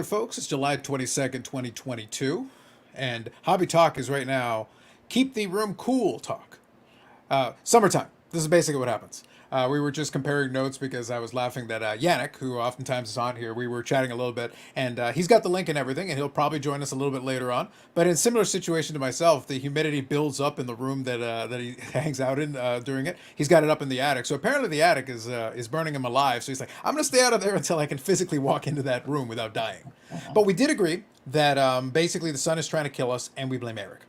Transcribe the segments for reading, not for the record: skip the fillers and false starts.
there, folks. It's July 22nd, 2022. And Hobby Talk is right now keep the room cool talk. Summertime. This is basically what happens. We were just comparing notes because I was laughing that Yannick, who oftentimes is on here, we were chatting a little bit, and he's got the link and everything, and he'll probably join us a little bit later on. But in similar situation to myself, the humidity builds up in the room that he hangs out in during it. He's got it up in the attic, so apparently the attic is burning him alive. So he's like, I'm gonna stay out of there until I can physically walk into that room without dying. But we did agree that basically the sun is trying to kill us, and we blame Eric.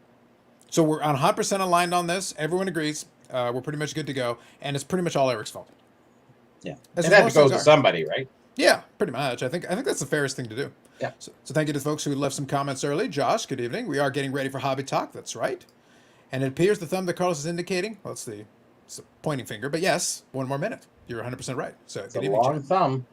So we're on 100% aligned on this. Everyone agrees. We're pretty much good to go, and it's pretty much all Eric's fault. Yeah, As it had to go to are. somebody, right? Yeah, pretty much. I think that's the fairest thing to do. Yeah. So thank you to the folks who left some comments early. Josh, good evening. We are getting ready for Hobby Talk. That's right. And it appears the thumb that Carlos is indicating, well, it's the pointing finger, but yes, one more minute. You're 100% right. So It's good a evening, long Jim. thumb.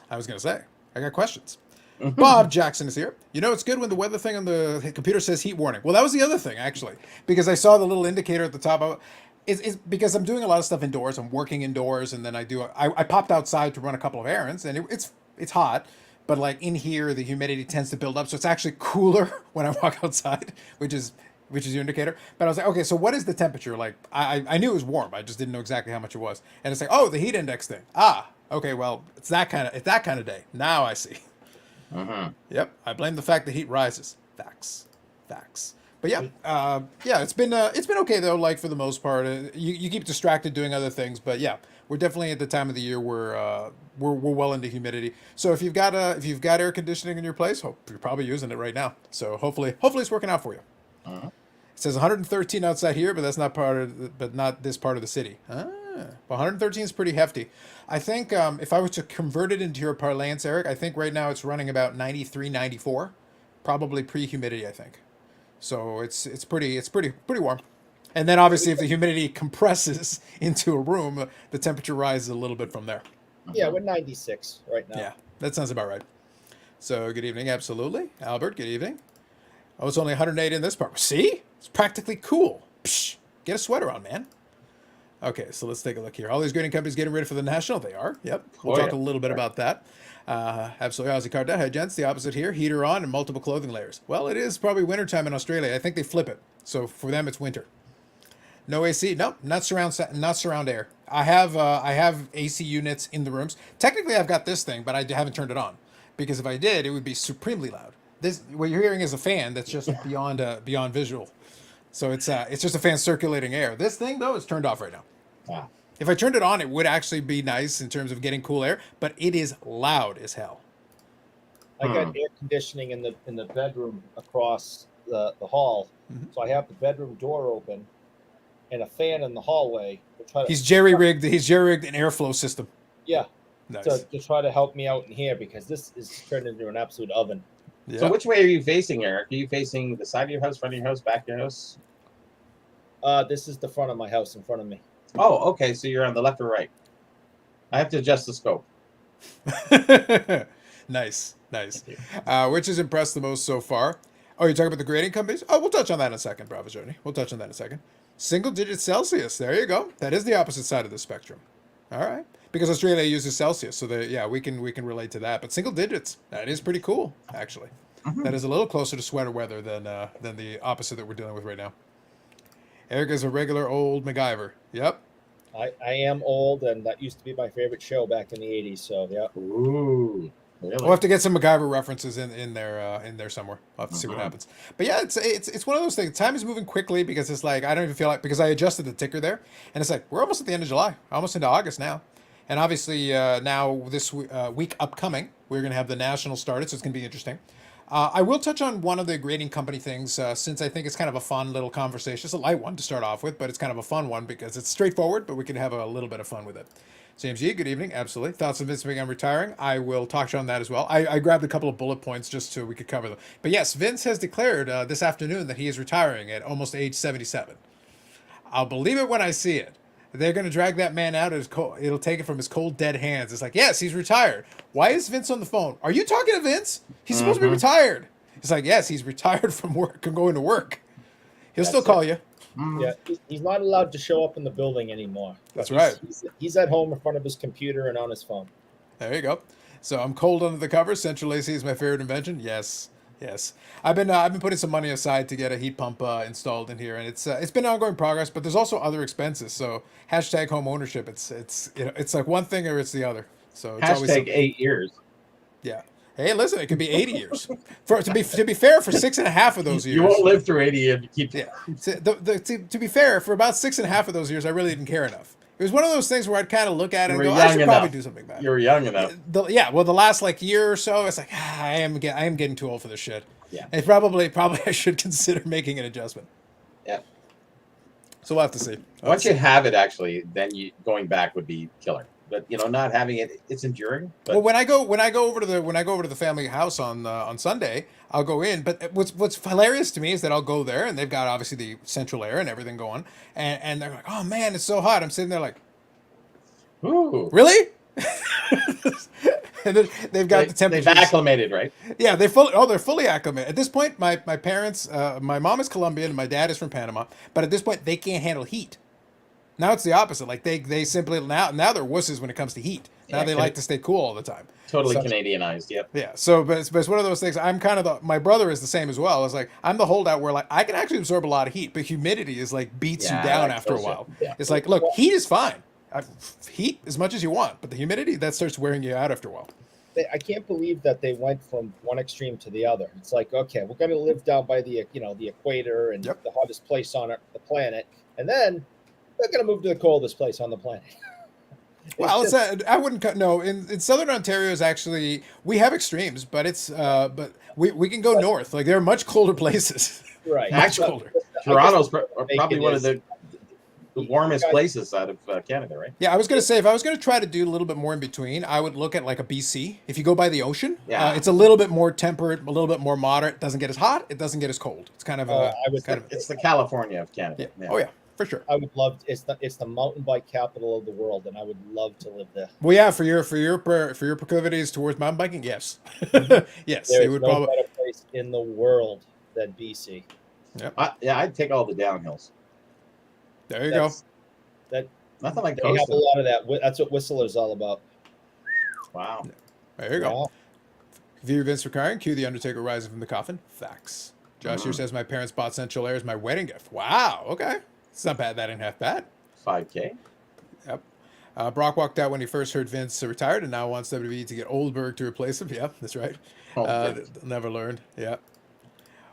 I was going to say, I got questions. Bob Jackson is here. You know, it's good when the weather thing on the computer says heat warning. Well, that was the other thing, actually, because I saw the little indicator at the top of it. It's because I'm doing a lot of stuff indoors. I'm working indoors, and then I popped outside to run a couple of errands, and it's hot, but like in here, the humidity tends to build up, so it's actually cooler when I walk outside, which is your indicator. But I was like, okay, so what is the temperature? Like, I knew it was warm. I just didn't know exactly how much it was. And it's like, oh, the heat index thing. Ah, okay, well, it's that kind of day. Now I see. Yep, I blame the fact the heat rises. Facts. But yeah, it's been okay though. Like for the most part, you keep distracted doing other things. But yeah, we're definitely at the time of the year where we're well into humidity. So if you've got air conditioning in your place, you're probably using it right now. So hopefully it's working out for you. It says 113 outside here, but that's not not this part of the city. Well, 113 is pretty hefty. I think if I were to convert it into your parlance, Eric, I think right now it's running about 93, 94, probably pre-humidity, I think. So it's pretty warm. And then obviously if the humidity compresses into a room, the temperature rises a little bit from there. Yeah, we're 96 right now. Yeah, that sounds about right. So good evening, absolutely. Albert, good evening. Oh, it's only 108 in this part. See? It's practically cool. Psh, get a sweater on, man. Okay, so let's take a look here. All these grading companies getting ready for the National. They are. Yep. We'll talk a little bit about that. Absolutely. Ozzy Carda. Hey, gents. The opposite here. Heater on and multiple clothing layers. Well, it is probably wintertime in Australia. I think they flip it. So for them, it's winter. No AC. Nope. Not surround air. I have AC units in the rooms. Technically, I've got this thing, but I haven't turned it on because if I did, it would be supremely loud. What you're hearing is a fan that's just beyond visual. So it's just a fan circulating air. This thing though is turned off right now. Ah. If I turned it on, it would actually be nice in terms of getting cool air, but it is loud as hell. I got air conditioning in the bedroom across the hall, so I have the bedroom door open and a fan in the hallway. He's jerry rigged an airflow system. Yeah, Nice. to try to help me out in here because this is turned into an absolute oven. Yeah. So which way are you facing, Eric? Are you facing the side of your house, front of your house, back of your house? This is the front of my house in front of me. Oh, okay. So you're on the left or right? I have to adjust the scope. Nice. Which has impressed the most so far? Oh, you're talking about the grading companies? Oh, we'll touch on that in a second, Bravo Joni. We'll touch on that in a second. Single digit Celsius. There you go. That is the opposite side of the spectrum. All right. Because Australia uses Celsius, so we can relate to that. But single digits, that is pretty cool, actually. That is a little closer to sweater weather than the opposite that we're dealing with right now. Eric is a regular old MacGyver. Yep. I am old, and that used to be my favorite show back in the 80s. So yeah. Ooh, really? We'll have to get some MacGyver references in there somewhere. We'll have to see what happens. But yeah, it's one of those things. Time is moving quickly because it's like I don't even feel like because I adjusted the ticker there, and it's like we're almost at the end of July, almost into August now. And obviously now this week upcoming, we're going to have the National started, so it's going to be interesting. I will touch on one of the grading company things since I think it's kind of a fun little conversation. It's a light one to start off with, but it's kind of a fun one because it's straightforward, but we can have a little bit of fun with it. James G, good evening. Absolutely. Thoughts on Vince McMahon retiring? I will touch on that as well. I grabbed a couple of bullet points just so we could cover them. But yes, Vince has declared this afternoon that he is retiring at almost age 77. I'll believe it when I see it. They're going to drag that man out. It'll take it from his cold, dead hands. It's like, yes, he's retired. Why is Vince on the phone? Are you talking to Vince? He's supposed to be retired. It's like, yes, he's retired from work and going to work. He'll still call you. Yeah, he's not allowed to show up in the building anymore. That's right. He's at home in front of his computer and on his phone. There you go. So I'm cold under the covers. Central AC is my favorite invention. Yes, yes. I've been putting some money aside to get a heat pump installed in here, and it's been ongoing progress. But there's also other expenses. So hashtag home ownership. It's like one thing or it's the other. So it's always Hashtag something. 8 years. Yeah. Hey, listen, it could be 80 years. To be fair, for 6.5 of those years, You won't live through 80 if you keep. yeah. To be fair, for about 6.5 of those years, I really didn't care enough. It was one of those things where I'd kind of look at it You and were go, I young should probably enough. do something about You it. were young enough. Well, the last like year or so, it's like I am getting too old for this shit. Yeah. And probably I should consider making an adjustment. Yeah. So we'll have to see. Once you have it, actually, then you going back would be killer. But not having it, it's enduring. But Well, when I go over to the family house on Sunday, I'll go in. But what's hilarious to me is that I'll go there and they've got obviously the central air and everything going, and they're like, oh man, it's so hot. I'm sitting there like, ooh, really? And then they've got the they've temperatures. acclimated, right? Yeah, they're fully acclimated. At this point, my parents, my mom is Colombian and my dad is from Panama. But at this point, they can't handle heat. Now it's the opposite. Like they simply now they're wusses when it comes to heat. Now Yeah, they like to stay cool all the time. Totally So- Canadianized. Yep. Yeah. So, but it's one of those things. I'm kind of my brother is the same as well. It's like I'm the holdout where like I can actually absorb a lot of heat, but humidity is like beats Yeah, you down that after a kills you. while. Yeah. It's like, look, heat is fine. Heat as much as you want, but the humidity that starts wearing you out after a while. I can't believe that they went from one extreme to the other. It's like, okay, we're going to live down by the the equator and Yep. the hottest place on the planet, and then they're going to move to the coldest place on the planet. Well, just- I wouldn't cut. No, in Southern Ontario is actually we have extremes, but but we can go north. Like there are much colder places. right. much But- colder. Toronto's I guess probably it one is- of the warmest places out of Canada, right? Yeah, I was gonna say if I was gonna try to do a little bit more in between, I would look at like a BC. If you go by the ocean, Yeah. it's a little bit more temperate, a little bit more moderate. It doesn't get as hot. It doesn't get as cold. It's kind of I would kind of It's the California of Canada. yeah. Oh yeah, for sure. I would love. It's the mountain bike capital of the world, and I would love to live there. Well, yeah, for your proclivities towards mountain biking, yes, yes, There it is would no probably. better place in the world than BC. I'd take all the downhills. There you go. That Nothing like they have a coasting. lot of that. That's what Whistler's all about. Wow. There you go. Yeah. View Vince retiring. Cue the Undertaker rising from the coffin. Facts. Josh here says my parents bought Central Air as my wedding gift. Wow. Okay. It's not bad. That ain't half bad. 5K. Yep. Brock walked out when he first heard Vince retired and now wants WWE to get Oldberg to replace him. Yep, that's right. Never learned. Yeah.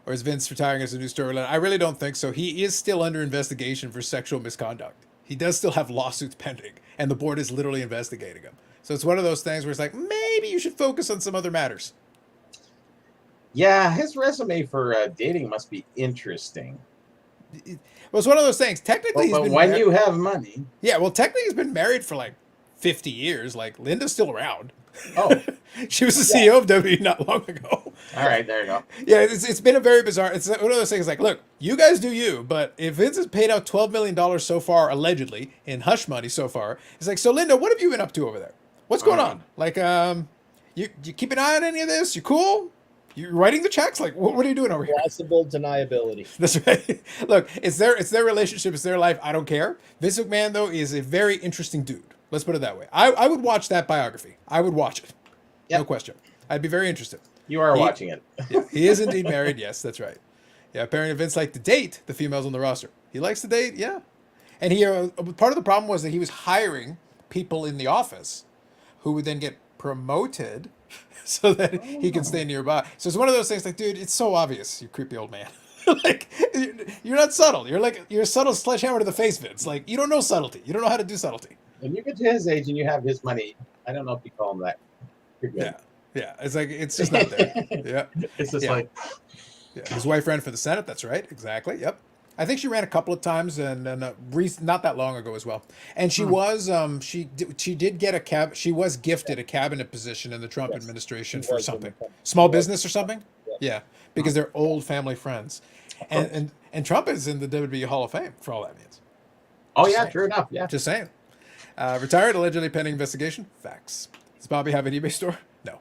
Or is Vince retiring as a new storyline? I really don't think so. He is still under investigation for sexual misconduct. He does still have lawsuits pending, and the board is literally investigating him. So it's one of those things where it's like, maybe you should focus on some other matters. Yeah, his resume for dating must be interesting. Well, it's one of those things. Technically, he's But been when mar- you have money, yeah, well, technically, he's been married for like 50 years. Like, Linda's still around. oh, She was the CEO of WWE not long ago. all right, there you go. Yeah, it's been a very bizarre. It's one of those things like, look, you guys do you, but if Vince has paid out $12 million so far, allegedly, in hush money so far, it's like, so Linda, what have you been up to over there? What's going on? Like, you keep an eye on any of this? You cool? You writing the checks? Like, what are you doing over here? Plausible deniability. That's right. Look, it's their relationship, it's their life. I don't care. Vince McMahon, though, is a very interesting dude. Let's put it that way. I would watch that biography. I would watch it. No Yep. question. I'd be very interested. You are He- watching it. Yeah, he is indeed married. Yes, that's right. Yeah, apparently Vince liked to date the females on the roster. He likes to date, yeah. And he part of the problem was that he was hiring people in the office who would then get promoted so that he could stay nearby. So it's one of those things like, dude, it's so obvious, you creepy old man. Like, you're not subtle. You're a subtle sledgehammer to the face, Vince. Like, you don't know subtlety. You don't know how to do subtlety. When you get to his age and you have his money, I don't know if you call him that. You're good. Yeah. Yeah. It's like, it's just not there. Yeah. It's just Yeah. like, Yeah, his wife ran for the Senate. That's right. Exactly. Yep. I think she ran a couple of times and not that long ago as well. And she was she did get a cab. She was gifted a cabinet position in the Trump Yes, administration she for was in something the- small business or something. Yeah. Yeah, because they're old family friends, and Trump is in the WWE Hall of Fame for all that means. oh Just yeah, saying. true enough. Yeah. Just saying. Retired allegedly pending investigation. Facts. Does Bobby have an eBay store? No.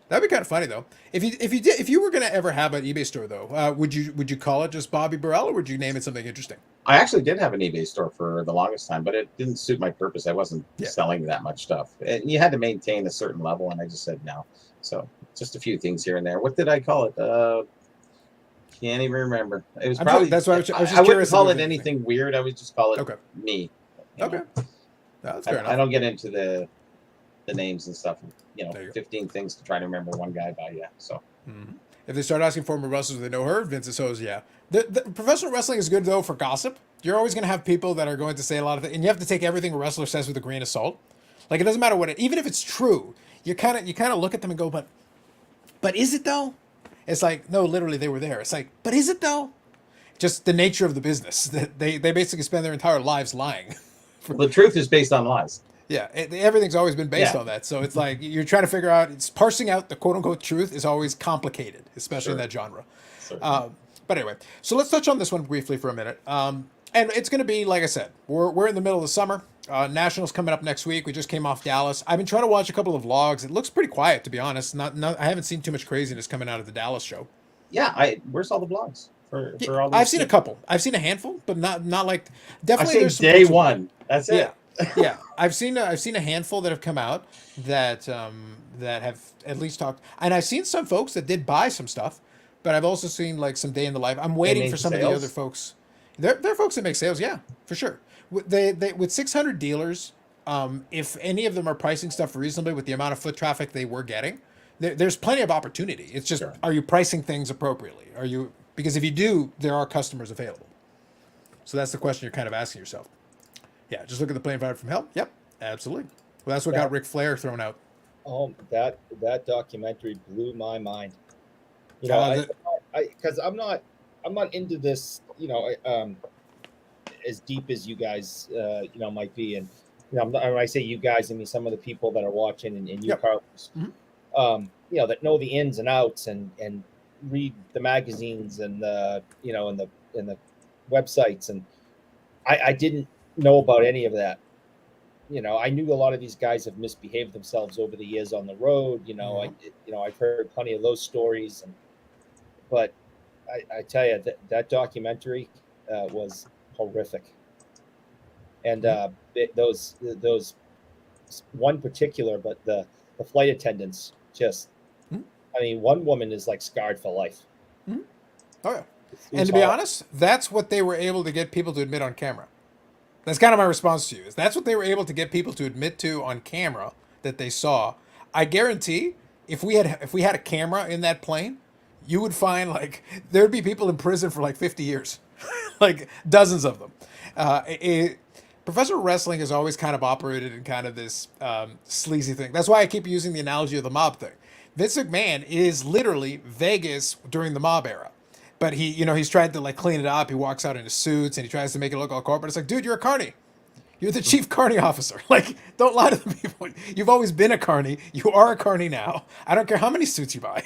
That'd be kind of funny though. If you were gonna ever have an eBay store though, would you call it just Bobby Burrell, or would you name it something interesting? I actually did have an eBay store for the longest time, but it didn't suit my purpose. I wasn't Yeah. selling that much stuff, and you had to maintain a certain level, and I just said no. So just a few things here and there. What did I call it? Can't even remember. It was I'm probably. sure- that's why I was just wouldn't curious call if it it was anything weird. I would just call it Okay. me. you Okay. know. No, that's fair I enough. don't get into the names and stuff. There you go. 15 things to try to remember one guy by. Yeah. So Mhm. If they start asking former wrestlers if they know her, Vince So's yeah. The professional wrestling is good though for gossip. You're always going to have people that are going to say a lot of things, and you have to take everything a wrestler says with a grain of salt. Like it doesn't matter what even if it's true, you kind of look at them and go, but is it though? It's like no, literally they were there. It's like, but is it though? Just the nature of the business that they basically spend their entire lives lying. the truth is based on lies. Yeah, everything's always been based Yeah. on that. So it's like you're trying to figure out. It's parsing out the quote unquote truth is always complicated, especially in Sure. that genre. Certainly. But anyway, so let's touch on this one briefly for a minute. And it's going to be like I said, we're in the middle of the summer. Nationals coming up next week. We just came off Dallas. I've been trying to watch a couple of vlogs. It looks pretty quiet, to be honest. Not I haven't seen too much craziness coming out of the Dallas show. Yeah. Where's all the blogs for all? I've seen a couple. I've seen a handful, but not like I've definitely. seen There's some day folks- one. That's it. Yeah, yeah. I've seen a handful that have come out that have at least talked, and I've seen some folks that did buy some stuff, but I've also seen like some day in the life. I'm waiting made for some of sales? the other folks. There are folks that make sales, yeah, for sure. With 600 dealers, if any of them are pricing stuff reasonably with the amount of foot traffic they were getting, there's plenty of opportunity. It's just, Sure. are you pricing things appropriately? Because if you do, there are customers available. So that's the question you're kind of asking yourself. Yeah, just look at the plane fired from hell. Yep, absolutely. Well, that's what got Ric Flair thrown out. Oh, that documentary blew my mind. You Oh, know, because I'm not into this. You know, as deep as you guys, might be, and when I say you guys, I mean some of the people that are watching, and you, Yep. Carlos, Mhm. that know the ins and outs, and read the magazines and the and the websites, and I didn't know about any of that. I knew a lot of these guys have misbehaved themselves over the years on the road. I've heard plenty of those stories, but I tell you that documentary was horrific, and those one particular, but the flight attendants just, Mhm. I mean, one woman is like scarred for life. Oh yeah. It And was to be horrible. honest, that's what they were able to get people to admit on camera. That's kind of my response to you. Is that's what they were able to get people to admit to on camera that they saw. I guarantee if we had a camera in that plane, you would find like there'd be people in prison for like 50 years, like dozens of them. Professional wrestling has always kind of operated in kind of this sleazy thing. That's why I keep using the analogy of the mob thing. Vince McMahon is literally Vegas during the mob era. But he's tried to like clean it up. He walks out in his suits and he tries to make it look all corporate. It's like, dude, you're a carny. You're the chief carny officer. Like, don't lie to the people. You've always been a carny. You are a carny now. I don't care how many suits you buy.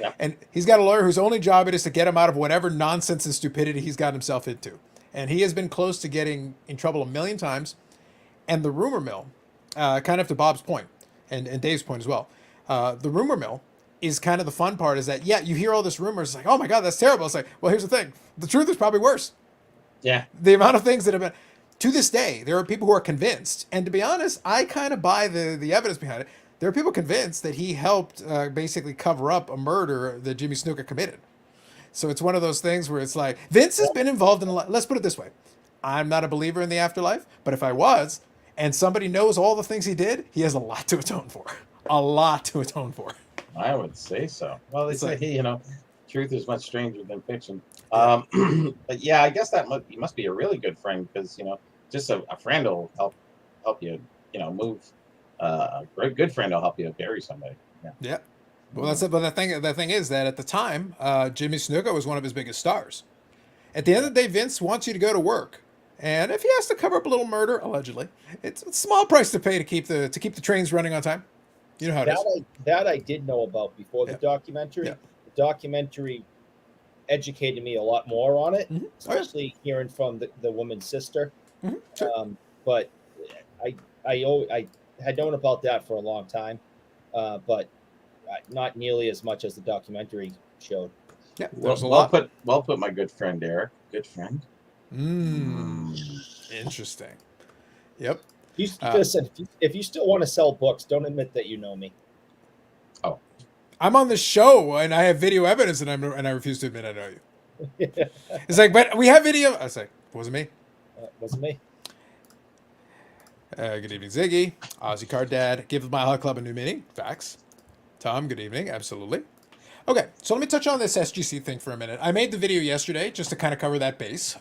Yeah. And he's got a lawyer whose only job it is to get him out of whatever nonsense and stupidity he's gotten himself into. And he has been close to getting in trouble a million times. And the rumor mill, kind of to Bob's point and Dave's point as well, the rumor mill is kind of the fun part is that, yeah, you hear all this rumors. It's like, oh my God, that's terrible. It's like, well, here's the thing. The truth is probably worse. Yeah. The amount of things that have been, to this day, there are people who are convinced. And to be honest, I kind of buy the evidence behind it. There are people convinced that he helped basically cover up a murder that Jimmy Snuka committed. So it's one of those things where it's like, Vince has been involved in a lot. Let's put it this way. I'm not a believer in the afterlife, but if I was, and somebody knows all the things he did, he has a lot to atone for. A lot to atone for. I would say so. Well, they It's say, like- truth is much stranger than fiction. But yeah, I guess you must be a really good friend because, just a friend will help you, move. A good friend will help you bury somebody. Yeah. Yeah. Well, that's it. But the thing is that at the time, Jimmy Snuka was one of his biggest stars. At the end of the day, Vince wants you to go to work, and if he has to cover up a little murder, allegedly, it's a small price to pay to keep the trains running on time. You know how it is. That I did know about before the Yeah. documentary. Yeah. The documentary educated me a lot more on it, Mhm. Oh, yeah. especially hearing from the woman's sister. Mhm. Sure. But I had known about that for a long time, but not nearly as much as the documentary showed. Yeah, Well, there's a lot. well put, my good friend Eric. Good friend. Interesting. Yep. Listen, if you still want to sell books, don't admit that you know me. Oh, I'm on the show and I have video evidence, and I refuse to admit I know you. It's like, but we have video. I was like, wasn't me. Wasn't me. Good evening, Ziggy. Aussie Card Dad. Give the Mile High Club a new meaning. Facts. Tom, good evening. Absolutely. Okay, so let me touch on this SGC thing for a minute. I made the video yesterday just to kind of cover that base.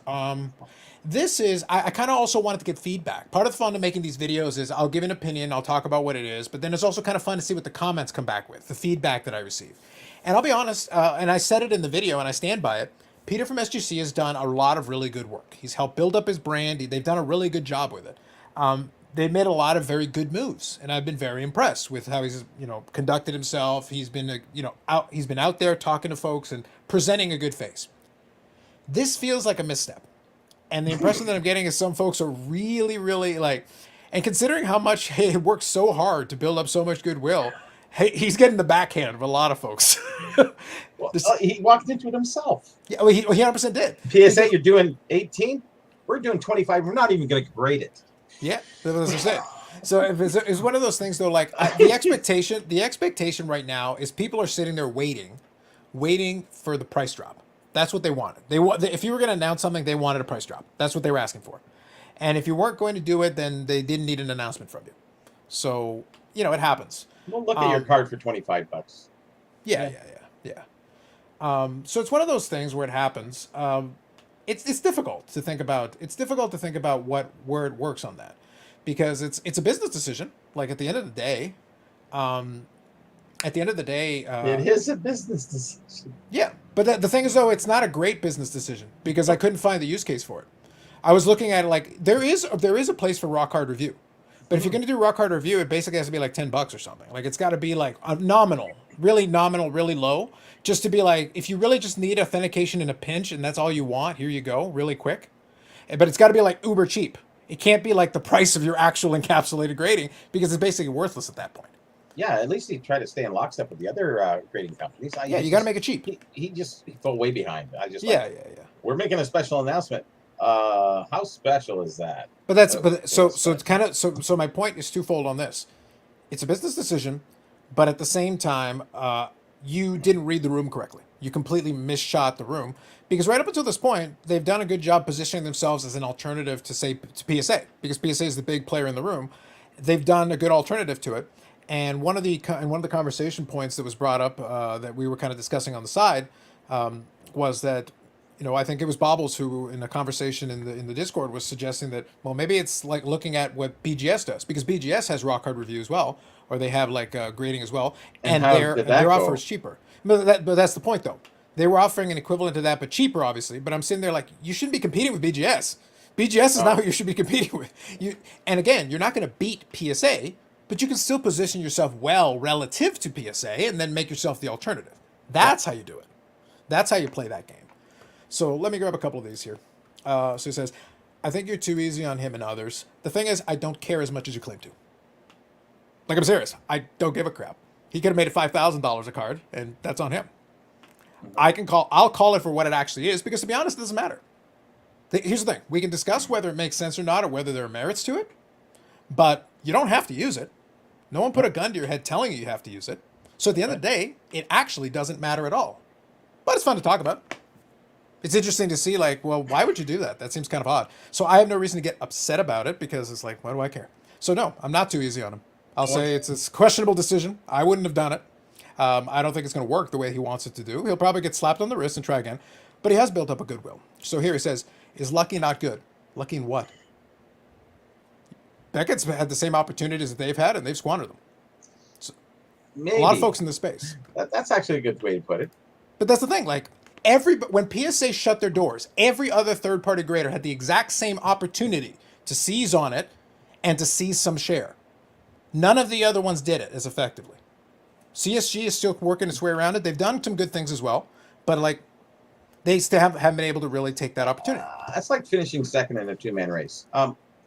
This is, I kind of also wanted to get feedback. Part of the fun of making these videos is I'll give an opinion, I'll talk about what it is, but then it's also kind of fun to see what the comments come back with, the feedback that I receive. And I'll be honest, and I said it in the video and I stand by it, Peter from SGC has done a lot of really good work. He's helped build up his brand. They've done a really good job with it. They made a lot of very good moves, and I've been very impressed with how he's, conducted himself. He's been, he's been out there talking to folks and presenting a good face. This feels like a misstep, and the impression that I'm getting is some folks are really, really and considering how much he worked so hard to build up so much goodwill, he's getting the backhand of a lot of folks. well, he walked into it himself. Yeah, well, he 100% did. PSA, you're doing 18. We're doing 25. We're not even going to grade it. Yeah, that's what I said. So if it's one of those things though, the expectation right now is people are sitting there waiting for the price drop. That's what they wanted. If you were going to announce something, they wanted a price drop. That's what they were asking for. And if you weren't going to do it, then they didn't need an announcement from you. So, it happens. Well, look at your card for $25. Yeah. So it's one of those things where it happens. It's difficult to think about. It's difficult to think about where it works on that, because it's a business decision. Like at the end of the day, it is a business decision. Yeah, but the thing is though, it's not a great business decision because I couldn't find the use case for it. I was looking at it like there is a place for rock hard review, but if you're going to do rock hard review, it basically has to be like $10 or something. Like it's got to be like a nominal, really low. Just to be like, if you really just need authentication in a pinch and that's all you want, here you go, really quick. But it's got to be like uber cheap. It can't be like the price of your actual encapsulated grading because it's basically worthless at that point. Yeah, at least he tried to stay in lockstep with the other grading companies. You got to make it cheap. He fell way behind. Yeah. We're making a special announcement. How special is that? But so it's kind of so my point is twofold on this. It's a business decision, but at the same time, you didn't read the room correctly. You completely misshot the room because right up until this point, they've done a good job positioning themselves as an alternative to PSA because PSA is the big player in the room. They've done a good alternative to it. And one of the conversation points that was brought up that we were kind of discussing on the side was that, I think it was Bobbles who, in a conversation in the Discord, was suggesting that, well, maybe it's like looking at what BGS does because BGS has rock hard review as well, or they have grading as well, and their offer is cheaper. But that's the point though. They were offering an equivalent to that, but cheaper, obviously. But I'm sitting there like, you shouldn't be competing with BGS. BGS is not what you should be competing with. And again, you're not going to beat PSA, but you can still position yourself well relative to PSA and then make yourself the alternative. That's how you do it. That's how you play that game. So let me grab a couple of these here. So he says, I think you're too easy on him and others. The thing is, I don't care as much as you claim to. Like, I'm serious. I don't give a crap. He could have made it $5,000 a card, and that's on him. I'll call it for what it actually is, because to be honest, it doesn't matter. Here's the thing. We can discuss whether it makes sense or not, or whether there are merits to it, but you don't have to use it. No one put a gun to your head telling you have to use it. So at the end of the day, it actually doesn't matter at all. But it's fun to talk about. It's interesting to see, why would you do that? That seems kind of odd. So I have no reason to get upset about it because it's like, why do I care? So no, I'm not too easy on him. I'll say it's a questionable decision. I wouldn't have done it. I don't think it's going to work the way he wants it to do. He'll probably get slapped on the wrist and try again. But he has built up a goodwill. So here he says, is Lucky not good? Lucky in what? Beckett's had the same opportunities that they've had, and they've squandered them. So, Maybe. A lot of folks in this space. That's actually a good way to put it. But that's the thing. When PSA shut their doors, every other third-party grader had the exact same opportunity to seize on it and to seize some share. None of the other ones did it as effectively. CSG is still working its way around it. They've done some good things as well, but they still haven't been able to really take that opportunity. That's like finishing second in a two-man race.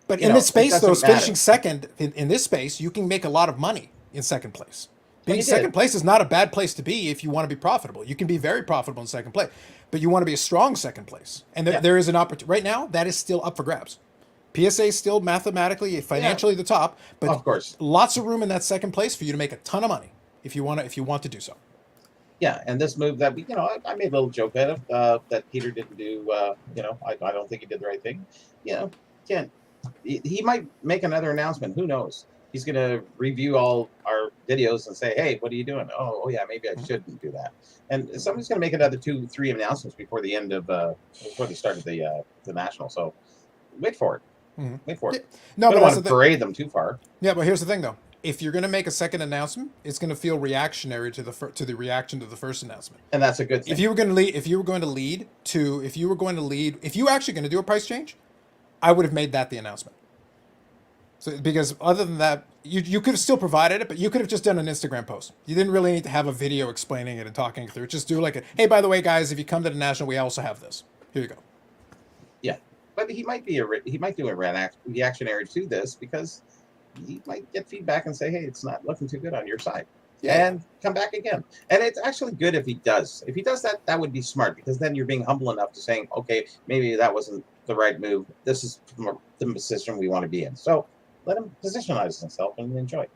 But in this space, though, finishing second in this space, you can make a lot of money in second place Being you second did. place is not a bad place to be if you want to be profitable. You can be very profitable in second place, but you want to be a strong second place. And Yeah. there is an opportunity right now that is still up for grabs. PSA is still mathematically, financially the top, but Of course. lots of room in that second place for you to make a ton of money if you want to do so. Yeah, and this move that I made a little joke out of that Peter didn't do. I don't think he did the right thing. You know, can't he might make another announcement. Who knows? He's going to review all our videos and say, "Hey, what are you doing? Oh yeah, maybe I shouldn't do that." And somebody's going to make another 2-3 announcements before the end of before the start of the national. So wait for it. Mhm. Wait for it. No, I but don't that's want the to thing. parade them too far. Yeah, but here's the thing though. If you're going to make a second announcement, it's going to feel reactionary to the reaction to the first announcement. And that's a good thing. If you were going to lead, if you were actually going to do a price change, I would have made that the announcement. So because other than that, you could have still provided it, but you could have just done an Instagram post. You didn't really need to have a video explaining it and talking it through. Just do like a, hey, by the way, guys, if you come to the national, we also have this. Here you go. Yeah, but he might do a reactionary to this because he might get feedback and say, "Hey, it's not looking too good on your side," and come back again. And it's actually good if he does. If he does that, that would be smart because then you're being humble enough to saying, "Okay, maybe that wasn't the right move. This is the position we want to be in." So let him positionalize himself and enjoy.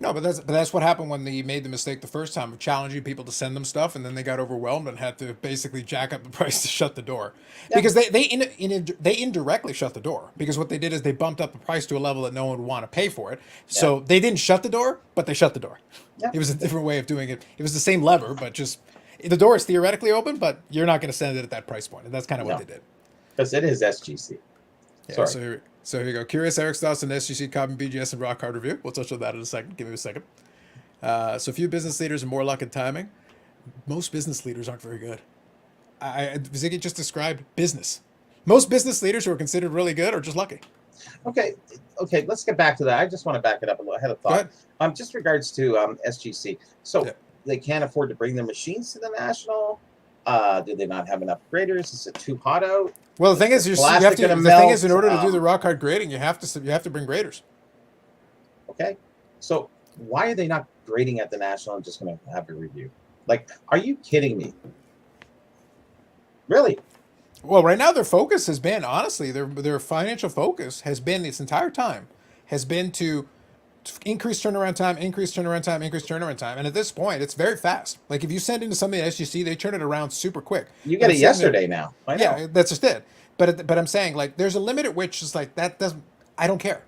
No, but that's what happened when they made the mistake the first time of challenging people to send them stuff, and then they got overwhelmed and had to basically jack up the price to shut the door, Yeah. because they indirectly shut the door because what they did is they bumped up the price to a level that no one would want to pay for it. So they didn't shut the door, but they shut the door. Yeah. It was a different way of doing it. It was the same lever, but just the door is theoretically open, but you're not going to send it at that price point, and that's kind of what No. they did. Because it is SGC. Yeah, Sorry. so here you go. Curious Eric's thoughts on SGC, Carbon BGS, and Rock Hard Review. We'll touch on that in a second. Give me a second. So few business leaders and more luck and timing. Most business leaders aren't very good. Ziggy just described business. Most business leaders who are considered really good are just lucky. Okay, let's get back to that. I just want to back it up a little. I had a Go thought. ahead. Just regards to SGC. So Yeah. they can't afford to bring their machines to the national. Do they not have enough graders? Is it too hot out? Well, the thing is, you have Plastic to. gonna The thing is, in melt, order to do the rock hard grading, you have to bring graders. Okay, so why are they not grading at the national and just going to have a review? Like, are you kidding me? Really? Well, right now their focus has been, honestly, their financial focus has been this entire time has been to increase turnaround time, increase turnaround time, increase turnaround time. And at this point, it's very fast. Like if you send into something at SGC, they turn it around super quick. You get But it send yesterday now. I know. Yeah, that's just it. But I'm saying like there's a limit at which it's like that doesn't. I don't care.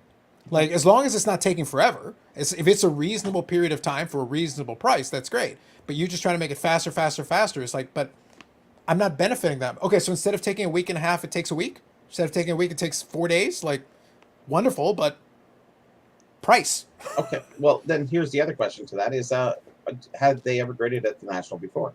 Like as long as it's not taking forever, if it's a reasonable period of time for a reasonable price, that's great. But you just trying to make it faster, faster, faster. It's like, but I'm not benefiting them. Okay, so instead of taking a week and a half, it takes a week. Instead of taking a week, it takes 4 days. Like, wonderful, but price. Okay. Well, then here's the other question to that: is had they ever graded at the national before?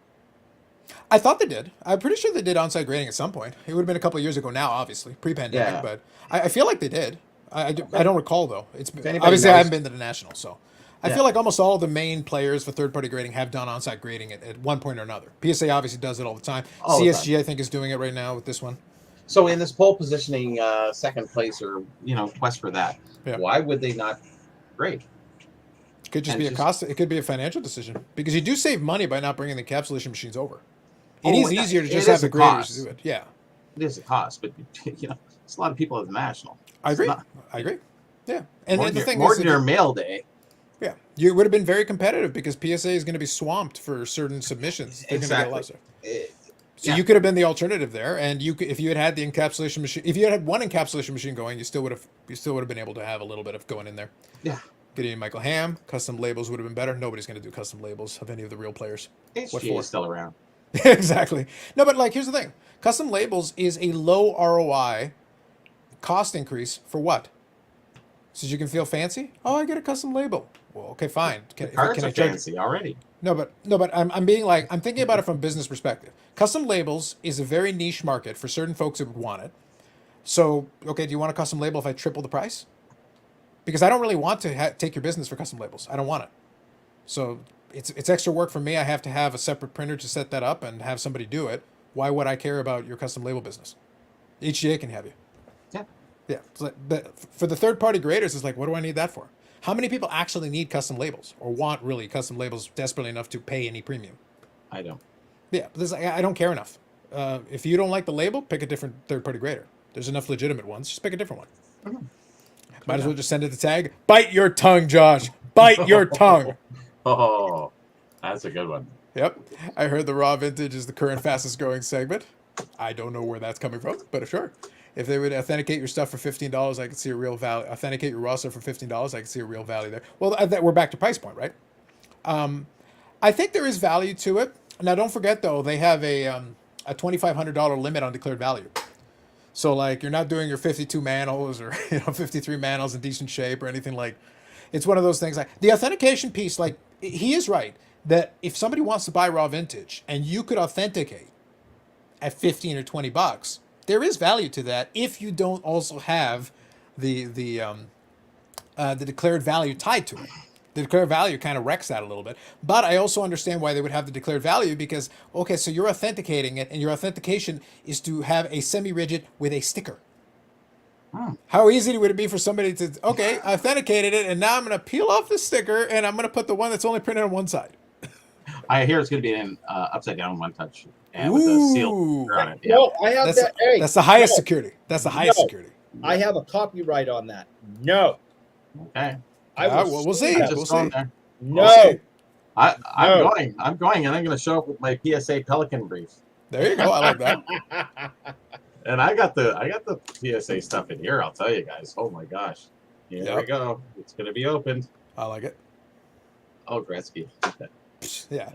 I thought they did. I'm pretty sure they did on-site grading at some point. It would have been a couple of years ago now, obviously, pre-pandemic. Yeah. But I feel like they did. I don't recall though. It's anybody obviously I knows- haven't been to the national, so I Yeah. feel like almost all of the main players for third-party grading have done on-site grading at one point or another. PSA obviously does it all the time. All the CSG I think is doing it right now with this one. So in this pole positioning, second place or quest for that, Yeah. why would they not grade? It could just And be a just- cost. It could be a financial decition because you do save money by not bringing the encapsulation machines over. It Oh, is it- easier to it just is have the a graders cost. do it. Yeah, It is a cost, but it's a lot of people at the national. I agree. not- I agree. Yeah, and more the than thing more is, than your mail day. yeah, you would have been very competitive because PSA is going to be swamped for certain submissions. They're going to get a lot of stuff. So Yeah. you could have been the alternative there, and you could, if you had the encapsulation machine, if you had one encapsulation machine going, you still would have been able to have a little bit of going in there. Yeah. Getting Michael Ham, custom labels would have been better. Nobody's going to do custom labels of any of the real players. What HG for? is still around. Exactly. No, but like here's the thing: custom labels is a low ROI cost increase for what? So you can feel fancy. Oh, I get a custom label. Well, okay, fine. The cards can are I charge? fancy already. No, but I'm being like I'm thinking about it from a business perspective. Custom labels is a very niche market for certain folks that would want it. So, okay, do you want a custom label if I triple the price? Because I don't really want to take your business for custom labels. I don't want it. So it's extra work for me. I have to have a separate printer to set that up and have somebody do it. Why would I care about your custom label business? HGA can have you. Yeah. Yeah. But for the third party graders, it's like, what do I need that for? How many people actually need custom labels or want really custom labels desperately enough to pay any premium? I don't. Yeah, but I don't care enough. If you don't like the label, pick a different third-party grader. There's enough legitimate ones. Just pick a different one. Might as well just send it the tag. Bite your tongue, Josh. Bite your tongue. Oh, that's a good one. Yep. I heard the raw vintage is the current fastest growing segment. I don't know where that's coming from, but sure. If they would authenticate your stuff for $15, I could see a real value. Authenticate your raw stuff for $15, I could see a real value there. Well, we're back to price point, right? I think there is value to it. Now, don't forget though, they have a $2,500 limit on declared value. So like, you're not doing your 52 manos or 53 manos in decent shape or anything like. It's one of those things like the authentication piece. Like he is right that if somebody wants to buy raw vintage and you could authenticate at 15 or $20, there is value to that if you don't also have the declared value tied to it. The declared value kind of wrecks that a little bit. But I also understand why they would have the declared value because, okay, so you're authenticating it and your authentication is to have a semi-rigid with a sticker. How easy would it be for somebody to, okay, I authenticated it and now I'm going to peel off the sticker and I'm going to put the one that's only printed on one side. I hear it's going to be an upside down one touch and with a seal on it. Yeah. No, I have That's, that. Hey, that's the highest no. security. That's the highest No. security. I have a copyright on that. No. Okay. I will well, we'll sue see. them. I'm just We'll going see. there. No. We'll see. I'm No. going. I'm going, and I'm going to show up with my PSA Pelican brief. There you go. I like that. And I got the PSA stuff in here. I'll tell you guys. Oh my gosh. Here Yep. we go. It's going to be opened. I like it. Oh, Gretzky. Yeah.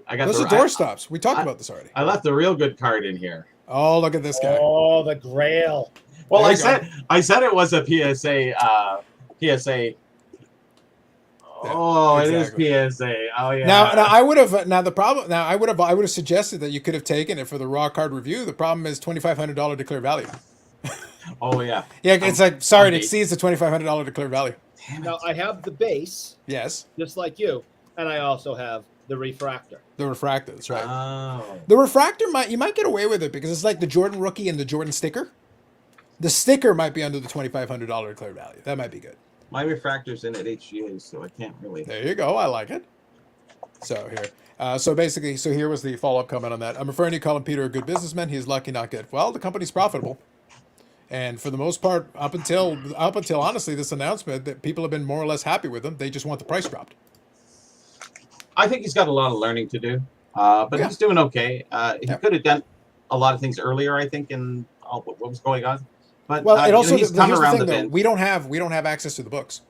I got Those the are door stops. We talked I- about this already. I left the real good card in here. Oh, look at this guy. Oh, the Grail. Well, There I you go. said it was a PSA. PSA. Oh, exactly. it is PSA. Oh yeah. Now I would have. Now the problem. Now I would have suggested that you could have taken it for the raw card review. The problem is $2,500 declared value. Oh yeah. Yeah, it's like sorry, it I'm exceeds the $2,500 declared value. Damn it. Now, I have the base, Yes, just like you, and I also have the refractor. the refractor. That's right. Oh. The refractor you might get away with it because it's like the Jordan rookie and the Jordan sticker. The sticker might be under the $2,500 declared value. That might be good. My refractor's in at HGA, so I can't really. There you go. I like it. So here. So basically, here was the follow-up comment on that. I'm referring to calling Peter a good businessman. He's lucky, not good. Well, the company's profitable. And for the most part, up until honestly this announcement, that people have been more or less happy with them. They just want the price dropped. I think he's got a lot of learning to do, but Yeah. he's doing okay. He Yeah. could have done a lot of things earlier, I think, in what was going on. But Well, it also he's here's come the around thing the though. bend. We don't have access to the books.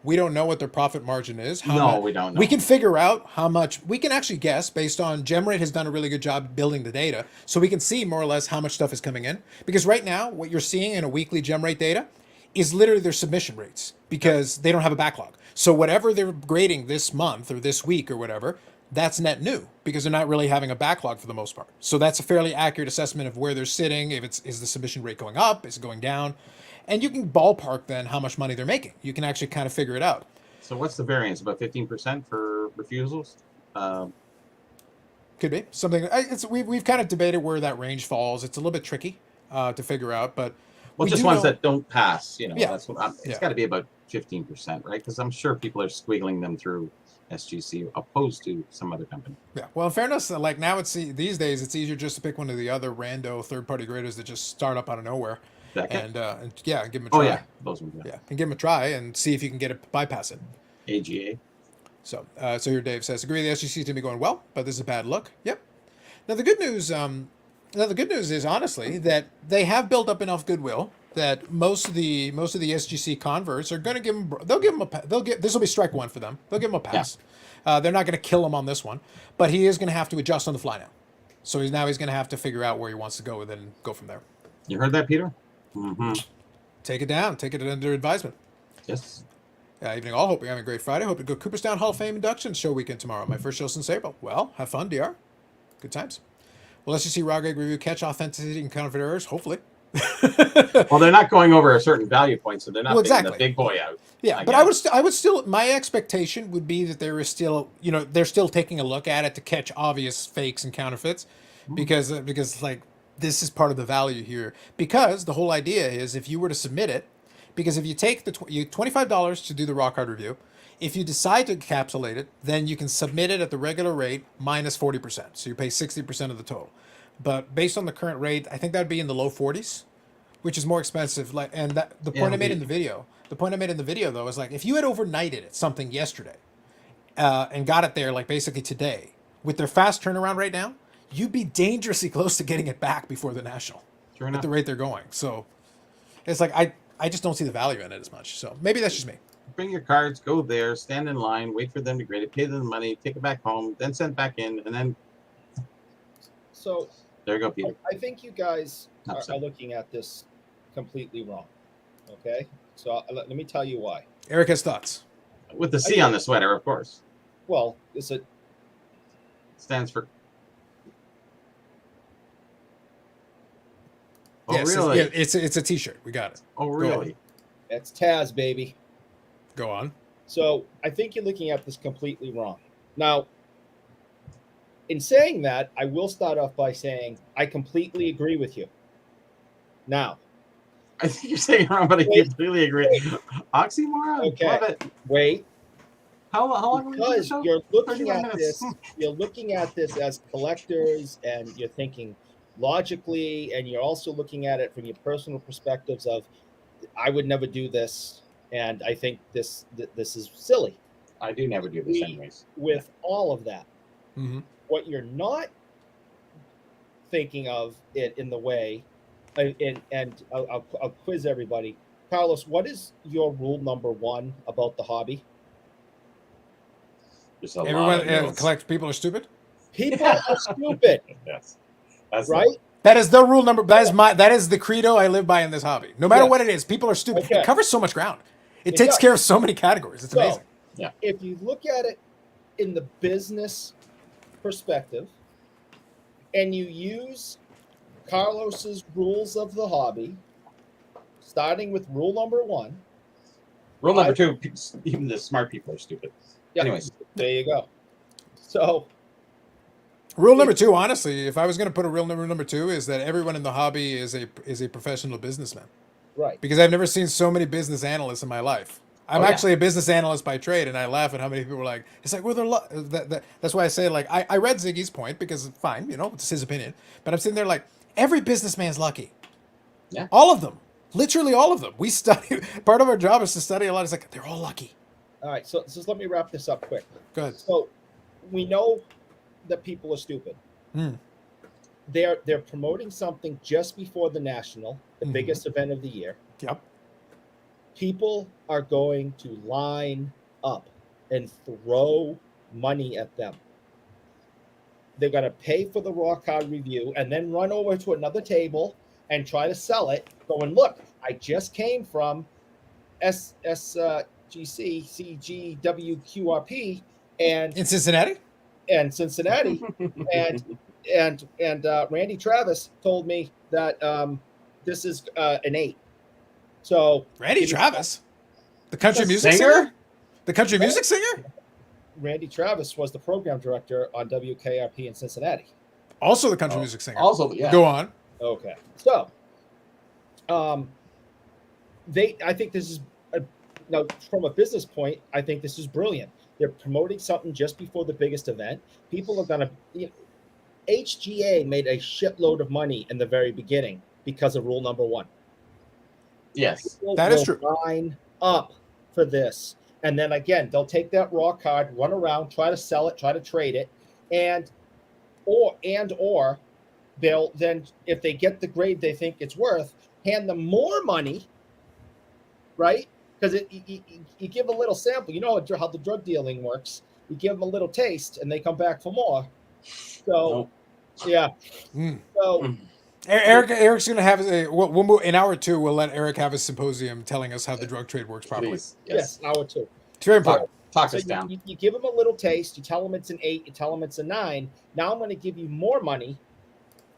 We don't know what their profit margin is. No, we don't know. We can figure out how much. We can actually guess based on GemRate has done a really good job building the data, so we can see more or less how much stuff is coming in. Because right now, what you're seeing in a weekly GemRate data is literally their submission rates because they don't have a backlog. So whatever they're grading this month or this week or whatever, that's net new because they're not really having a backlog for the most part. So that's a fairly accurate assessment of where they're sitting. If is the submission rate going up, is it going down, and you can ballpark then how much money they're making. You can actually kind of figure it out. So what's the variance? About 15% for refusals? Could be something. We've kind of debated where that range falls. It's a little bit tricky to figure out, but Well, we just do ones know- that don't pass. You know, Yeah. that's what it's Yeah. got to be about 15%, right? Because I'm sure people are squiggling them through SGC opposed to some other company. Yeah. Well, in fairness, like now these days it's easier just to pick one of the other rando third-party graders that just start up out of nowhere, That and yeah, give them a oh try. yeah, those ones. Yeah. Yeah, and give them a try and see if you can get it bypass it. AGA. So here Dave says, agree the SGC to be going well, but this is a bad look. Yep. Now the good news is honestly that they have built up enough goodwill that most of the SGC converts are going to give them. This will be strike one for them. They'll give him a pass. They're not going to kill him on this one, but he is going to have to adjust on the fly now. So he's going to have to figure out where he wants to go and then go from there. You heard that, Peter? Mm-hmm. Take it down. Take it under advisement. Yes. Evening all. Hope you're having a great Friday. Hope to go Cooperstown Hall of Fame induction show weekend tomorrow. My first show since April. Well, have fun, DR. Good times. Well, let's just see raw grade review catch authenticity and counterfeit errors. Hopefully. Well, they're not going over a certain value point, so they're not Well, picking exactly. the big boy out. Yeah, but I would still. My expectation would be that there is still, they're still taking a look at it to catch obvious fakes and counterfeits, because like this is part of the value here. Because the whole idea is if you were to submit it, because if you take you $25 to do the raw card review, if you decide to encapsulate it, then you can submit it at the regular rate minus 40%. So you pay 60% of the total. But based on the current rate, I think that'd be in the low 40s, which is more expensive. Like, and that the point I made in the video, though, is like if you had overnighted it something yesterday, and got it there like basically today, with their fast turnaround right now, you'd be dangerously close to getting it back before the national. Sure at enough. the rate they're going. So it's like I just don't see the value in it as much. So maybe that's just me. Bring your cards, go there, stand in line, wait for them to grade it, pay them the money, take it back home, then send it back in, and then So there you go, Peter. I think you guys are Upset. looking at this completely wrong. Okay, so let me tell you why. Eric has thoughts. With the C on the sweater, of course. Well, it's a Stands for. Oh, Yes, really? it's a T-shirt. We got it. Oh, really? it's Taz, baby. Go on. So I think you're looking at this completely wrong. Now, in saying that, I will start off by saying I completely agree with you. Now, I think you're saying it wrong, but I Wait. completely agree. Oxymoron? Okay. Love it. wait, How long are we doing the because show? you're looking 31 at minutes. this, you're looking at this as collectors, and you're thinking logically, and you're also looking at it from your personal perspectives of, I would never do this, and I think this is silly. I do never do this anyways. With all of that, Mm-hmm. what you're not thinking of it in the way, and I'll quiz everybody. Carlos, what is your rule number one about the hobby? There's a lot Everyone of rules. collect people are stupid. People are stupid, Yes. That's right? That is the rule number. That is the credo I live by in this hobby. No matter Yes. what it is, people are stupid. Okay. It covers so much ground. It It takes does. care of so many categories. It's So, amazing. if you look at it in the business perspective, and you use Carlos's rules of the hobby, starting with rule number one. Rule number two, even the smart people are stupid. Yeah, Anyways. there you go. So Rule number two, honestly, if I was going to put a real number two, is that everyone in the hobby is a professional businessman. right. Because I've never seen so many business analysts in my life. I'm Oh, yeah. actually a business analyst by trade, and I laugh at how many people are like, it's like, well, that's why I say, like, I read Ziggy's point because, fine, it's his opinion. But I'm sitting there like, every businessman's lucky. Yeah. All of them. Literally all of them. We study, part of our job is to study a lot. It's like, they're all lucky. All right. So let me wrap this up quick. Go ahead. So we know that people are stupid. Hmm. They're promoting something just before the national, the Mhm. biggest event of the year. Yep. People are going to line up and throw money at them. They're going to pay for the raw card review and then run over to another table and try to sell it, going, look, I just came from SGC, CGWQRP, and In Cincinnati? Cincinnati, and Randy Travis told me that this is an 8. So Randy Travis? The country The music singer? singer? The country music singer? Randy Travis was the program director on WKRP in Cincinnati. Also the country Oh. music singer. Also, yeah. Go on. Okay, so I think this is now from a business point. I think this is brilliant. They're promoting something just before the biggest event. People are gonna. HGA made a shitload of money in the very beginning because of rule number one. Yes. People That is will true. Line up for this, and then again, they'll take that raw card, run around, try to sell it, try to trade it, or they'll then, if they get the grade they think it's worth, hand them more money, right? Because you give a little sample. You know how the drug dealing works. You give them a little taste, and they come back for more. So, yeah. Mm. So Eric's going to have we'll move in hour 2. We'll let Eric have a symposium telling us how the drug trade works properly. Please. yes, hour 2. It's very important. Talk So us down. you give them a little taste. You tell them it's an 8. You tell them it's a 9. Now I'm going to give you more money,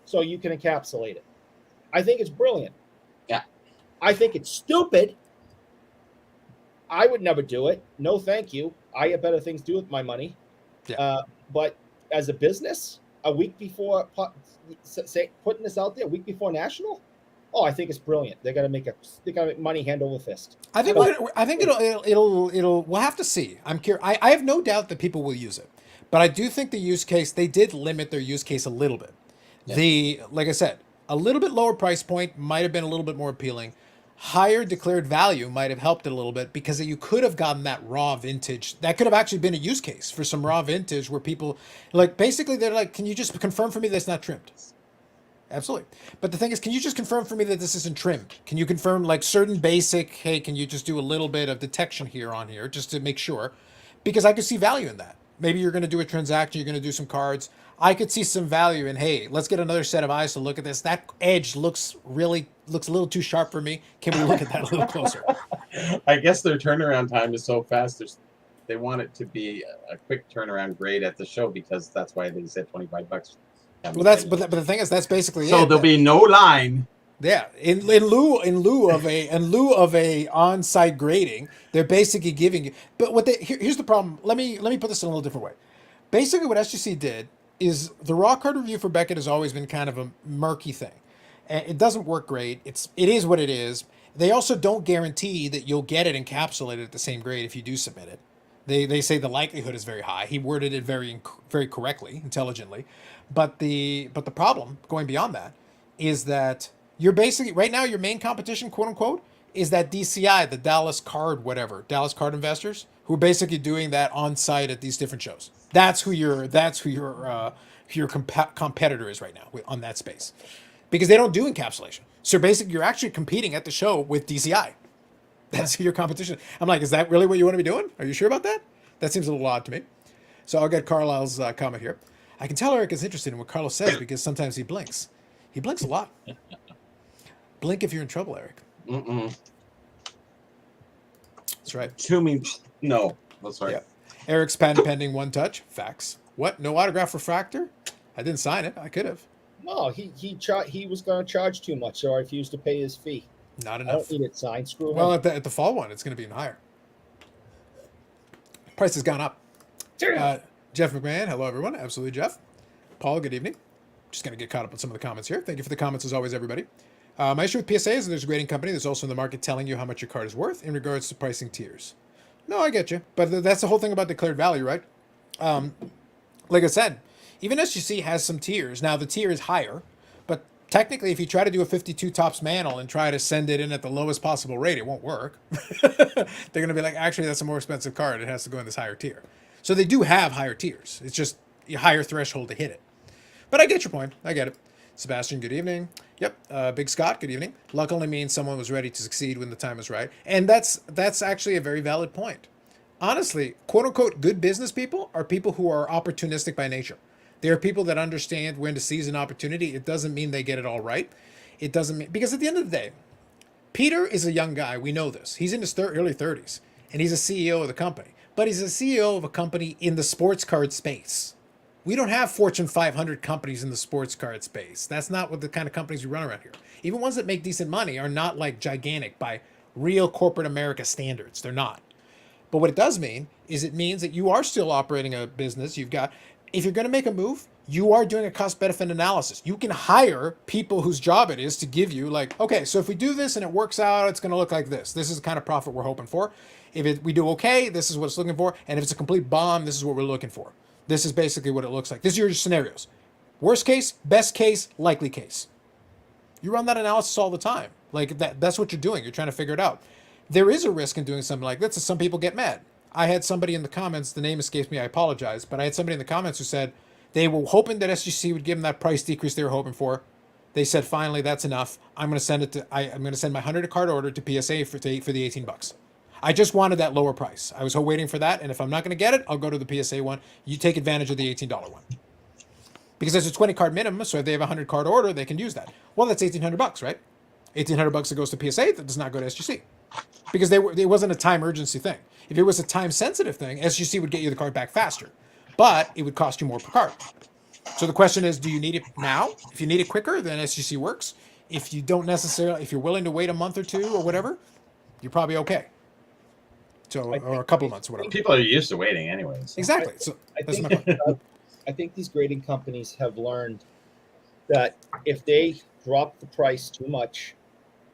so you can encapsulate it. I think it's brilliant. Yeah. I think it's stupid. I would never do it. No, thank you. I have better things to do with my money. Yeah. But as a business, a week before, say putting this out there, a week before national, Oh, I think it's brilliant. They got to make money hand over fist. I think it'll we'll have to see. I'm curious. I have no doubt that people will use it, but I do think the use case, they did limit their use case a little bit. Yeah. Like I said, a little bit lower price point might have been a little bit more appealing. Higher declared value might have helped it a little bit because you could have gotten that raw vintage. That could have actually been a use case for some raw vintage where people, like, basically they're like, can you just confirm for me that's not trimmed? Absolutely. But the thing is, can you just confirm for me that this isn't trimmed? Can you confirm like certain basic, hey, can you just do a little bit of detection here on here just to make sure? Because I could see value in that. Maybe you're going to do a transaction, you're going to do some cards. I could see some value in, hey, let's get another set of eyes to look at this. That edge looks a little too sharp for me. Can we look at that a little closer? I guess their turnaround time is so fast. They want it to be a quick turnaround grade at the show because that's why they said $25. Well, but the thing is, that's basically So it. there'll be no line. Yeah, in lieu of a on-site grading, they're basically giving you. But here's the problem. Let me put this in a little different way. Basically, what SGC did is the raw card review for Beckett has always been kind of a murky thing, and it doesn't work great. It is what it is. They also don't guarantee that you'll get it encapsulated at the same grade if you do submit it. They say the likelihood is very high. He worded it very correctly, intelligently, but the problem going beyond that is that you're basically right now your main competition, quote unquote, is that DCI, the Dallas Card Investors, who are basically doing that on site at these different shows. That's who your competitor is right now on that space, because they don't do encapsulation. So basically, you're actually competing at the show with DCI. That's your competition. I'm like, is that really what you want to be doing? Are you sure about that? That seems a little odd to me. So I'll get Carlisle's comment here. I can tell Eric is interested in what Carlos says because sometimes he blinks. He blinks a lot. Blink if you're in trouble, Eric. Mm-mm. That's right. To me, no. That's right. Yeah. Eric's patent pending, one touch. Facts. What? No autograph refractor? I didn't sign it. I could have. No, he was going to charge too much, so I refused to pay his fee. Not I enough. don't need it signed. Screw him. Well, at the fall one, it's going to be even higher. Price has gone up. Jeff McMahon, hello everyone. Absolutely, Jeff. Paul, good evening. Just going to get caught up on some of the comments here. Thank you for the comments as always, everybody. My issue with PSA is that there's a grading company that's also in the market telling you how much your card is worth in regards to pricing tiers. No, I get you. But that's the whole thing about declared value, right? Like I said, even SGC has some tiers. Now, the tier is higher, but technically, if you try to do a 52 tops mantle and try to send it in at the lowest possible rate, it won't work. They're going to be like, actually, that's a more expensive card. It has to go in this higher tier. So they do have higher tiers. It's just a higher threshold to hit it. But I get your point. I get it. Sebastian, good evening. Yep. Big Scott, good evening. Luck only means someone was ready to succeed when the time was right. And that's actually a very valid point. Honestly, quote unquote, good business people are people who are opportunistic by nature. They are people that understand when to seize an opportunity. It doesn't mean they get it all right. It doesn't mean, because at the end of the day, Peter is a young guy. We know this. He's in his early 30s, and he's a CEO of the company. But he's a CEO of a company in the sports card space. We don't have Fortune 500 companies in the sports card space. That's not what the kind of companies we run around here. Even ones that make decent money are not like gigantic by real corporate America standards. They're not. But what it does mean is it means that you are still operating a business. You've got, if you're going to make a move, you are doing a cost benefit analysis. You can hire people whose job it is to give you like, okay, so if we do this and it works out, it's going to look like this. This is the kind of profit we're hoping for. If we do okay, this is what it's looking for. And if it's a complete bomb, this is what we're looking for. This is basically what it looks like. These are your scenarios. Worst case, best case, likely case. You run that analysis all the time. Like that's what you're doing. You're trying to figure it out. There is a risk in doing something like this. Some people get mad. I had somebody in the comments, the name escapes me, I apologize, but I had somebody in the comments who said they were hoping that SGC would give them that price decrease they were hoping for. They said, finally, that's enough. I'm going to send I'm going to send my 100 card order to PSA for the $18. I just wanted that lower price. I was waiting for that, and if I'm not going to get it, I'll go to the PSA one. You take advantage of the $18 one. Because there's a 20 card minimum, so if they have a 100 card order, they can use that. Well, that's $1,800, right? $1,800 that goes to PSA, that does not go to SGC. Because it wasn't a time urgency thing. If it was a time sensitive thing, SGC would get you the card back faster, but it would cost you more per card. So the question is, do you need it now? If you need it quicker, then SGC works. If you don't necessarily, if you're willing to wait a month or two or whatever, you're probably okay. So, or a couple of months, or whatever. People are used to waiting anyways. Exactly. So that's my point. I think these grading companies have learned that if they drop the price too much,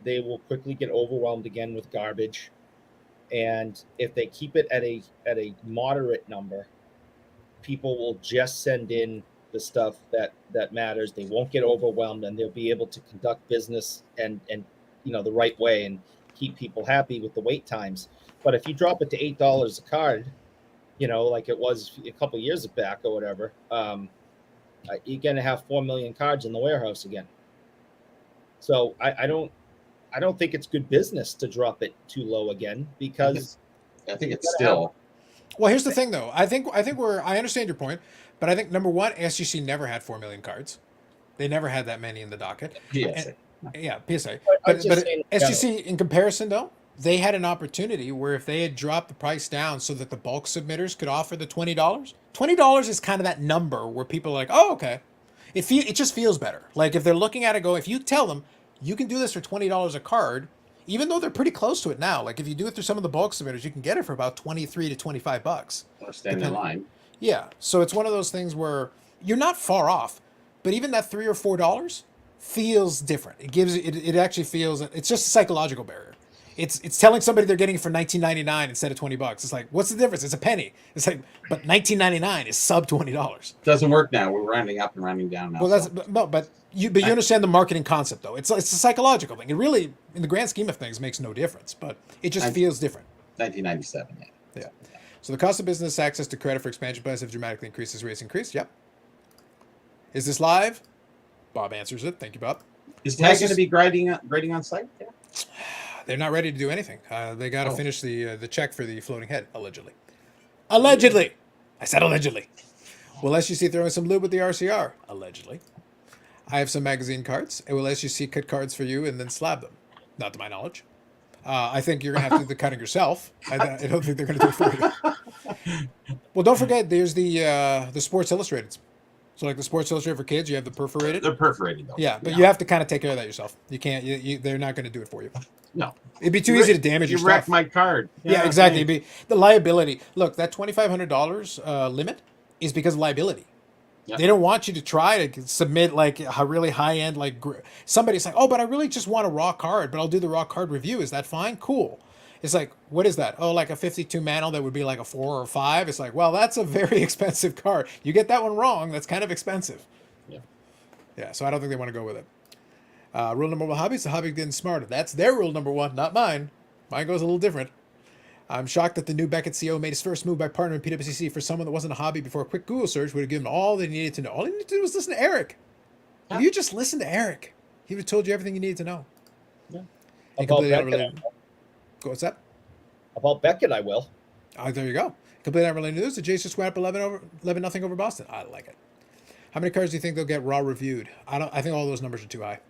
they will quickly get overwhelmed again with garbage. And if they keep it at a moderate number, people will just send in the stuff that matters. They won't get overwhelmed, and they'll be able to conduct business and the right way and keep people happy with the wait times. But if you drop it to $8 a card, like it was a couple years back or whatever, you're going to have 4 million cards in the warehouse again. So I don't think it's good business to drop it too low again, because I think it's still. Well, here's the thing, though. I understand your point, but I think number one, SGC never had 4 million cards. They never had that many in the docket. PSA. Yeah, PSA. But But SGC, in comparison, though, they had an opportunity where if they had dropped the price down so that the bulk submitters could offer the $20, $20 is kind of that number where people are like, oh, okay. It just feels better. Like if they're looking at it, if you tell them you can do this for $20 a card, even though they're pretty close to it now, like if you do it through some of the bulk submitters, you can get it for about $23 to $25. Or stand in line. Yeah, so it's one of those things where you're not far off, but even that $3 or $4 feels different. It actually feels, it's just a psychological barrier. It's telling somebody they're getting it for $19.99 instead of $20. It's like, what's the difference? It's a penny. It's like, but $19.99 is sub $20. Doesn't work now. We're rounding up and rounding down now. Well, but you understand the marketing concept though. It's a psychological thing. It really, in the grand scheme of things, makes no difference. But it just feels different. 1997. Yeah. So the cost of business access to credit for expansion plans have dramatically increased as rates increased. Yep. Is this live? Bob answers it. Thank you, Bob. Is Tag going to be grading on site? Yeah. They're not ready to do anything. They got to finish the check for the floating head, allegedly. Allegedly! I said allegedly. Will SGC throw in some lube with the RCR? Allegedly. I have some magazine cards. Will SGC cut cards for you and then slab them? Not to my knowledge. I think you're going to have to do the cutting yourself. I don't think they're going to do it for you. Well, don't forget, there's the Sports Illustrated. So like the Sports Illustrated for kids, you have the perforated. They're perforated, though. Yeah, but you have to kind of take care of that yourself. You can't. They're not going to do it for you. No. It'd be too easy to damage your stuff. You wrecked stuff. my card. Yeah, exactly. It'd be the liability. Look, that $2,500 limit is because of liability. Yep. They don't want you to try to submit like a really high end, like somebody's like, oh, but I really just want a raw card, but I'll do the raw card review. Is that fine? Cool. It's like, what is that? Oh, like a 52 mantle that would be like a 4 or 5. It's like, well, that's a very expensive card. You get that one wrong, that's kind of expensive. Yeah. Yeah, so I don't think they want to go with it. Rule number one, hobbies, the hobby getting smarter. That's their rule number one, not mine. Mine goes a little different. I'm shocked that the new Beckett CO made his first move by partnering with PWCC for someone that wasn't a hobby before a quick Google search would have given him all they needed to know. All he needed to do was listen to Eric. Yeah. If you just listened to Eric, he would have told you everything you needed to know. Yeah. About Beckett, what's that? About Beckett, I will. Oh, there you go. Completely unrelated news. The Jays just went up 11-0 over Boston. I like it. How many cards do you think they'll get raw reviewed? I think all those numbers are too high.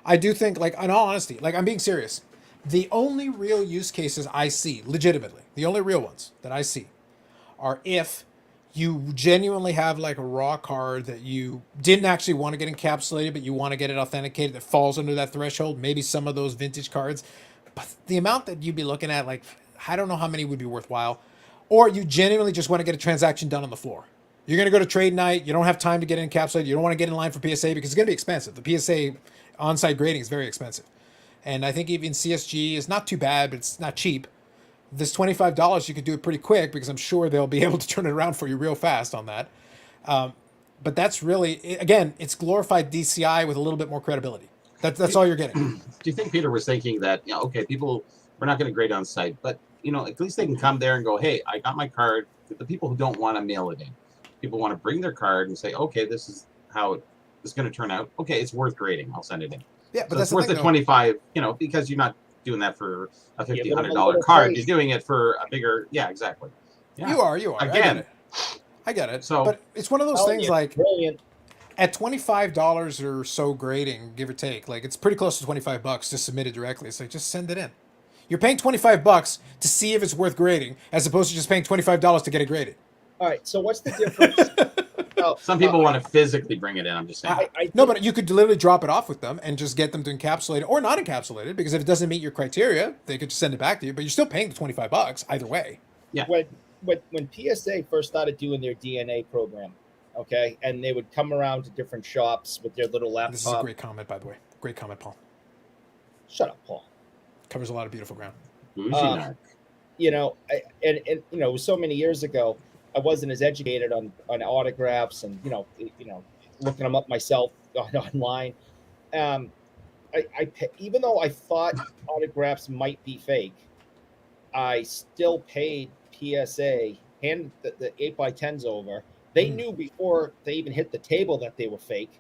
I do think, like, in all honesty, like, I'm being serious. The only real use cases I see, legitimately, the only real ones that I see are if you genuinely have, like, a raw card that you didn't actually want to get encapsulated, but you want to get it authenticated that falls under that threshold, maybe some of those vintage cards. But the amount that you'd be looking at, like, I don't know how many would be worthwhile. Or you genuinely just want to get a transaction done on the floor. You're going to go to trade night. You don't have time to get it encapsulated. You don't want to get in line for PSA because it's going to be expensive. The PSA on-site grading is very expensive. And I think even CSG is not too bad, but it's not cheap. This $25, you could do it pretty quick because I'm sure they'll be able to turn it around for you real fast on that. But that's really, again, it's glorified DCI with a little bit more credibility. That's all you're getting. Do you think Peter was thinking that, okay, people, we're not going to grade on site, but, at least they can come there and go, hey, I got my card. The people who don't want to mail it in. People want to bring their card and say, okay, this is how it's going to turn out. Okay, it's worth grading. I'll send it in. Yeah, but so that's it's worth the 25, because you're not doing that for a $1,500 card. You're doing it for a bigger, exactly. Yeah. You are. Again. I get it. So, but it's one of those things like brilliant. At $25 or so grading, give or take, like it's pretty close to $25 to submit it directly. It's like, just send it in. You're paying $25 to see if it's worth grading, as opposed to just paying $25 to get it graded. All right. So what's the difference? Some people want to physically bring it in. I'm just saying. No, but you could literally drop it off with them and just get them to encapsulate it or not encapsulate it, because if it doesn't meet your criteria, they could just send it back to you. But you're still paying the $25 either way. Yeah. When PSA first started doing their DNA program, okay, and they would come around to different shops with their little laptop. This is a great comment, by the way. Great comment, Paul. Shut up, Paul. Covers a lot of beautiful ground. Bougie Um, narc. You know, and you know, it was so many years ago. I wasn't as educated on autographs and looking them up myself online. Um, even though I thought autographs might be fake, I still paid PSA, handed the 8x10s over. They knew before they even hit the table that they were fake.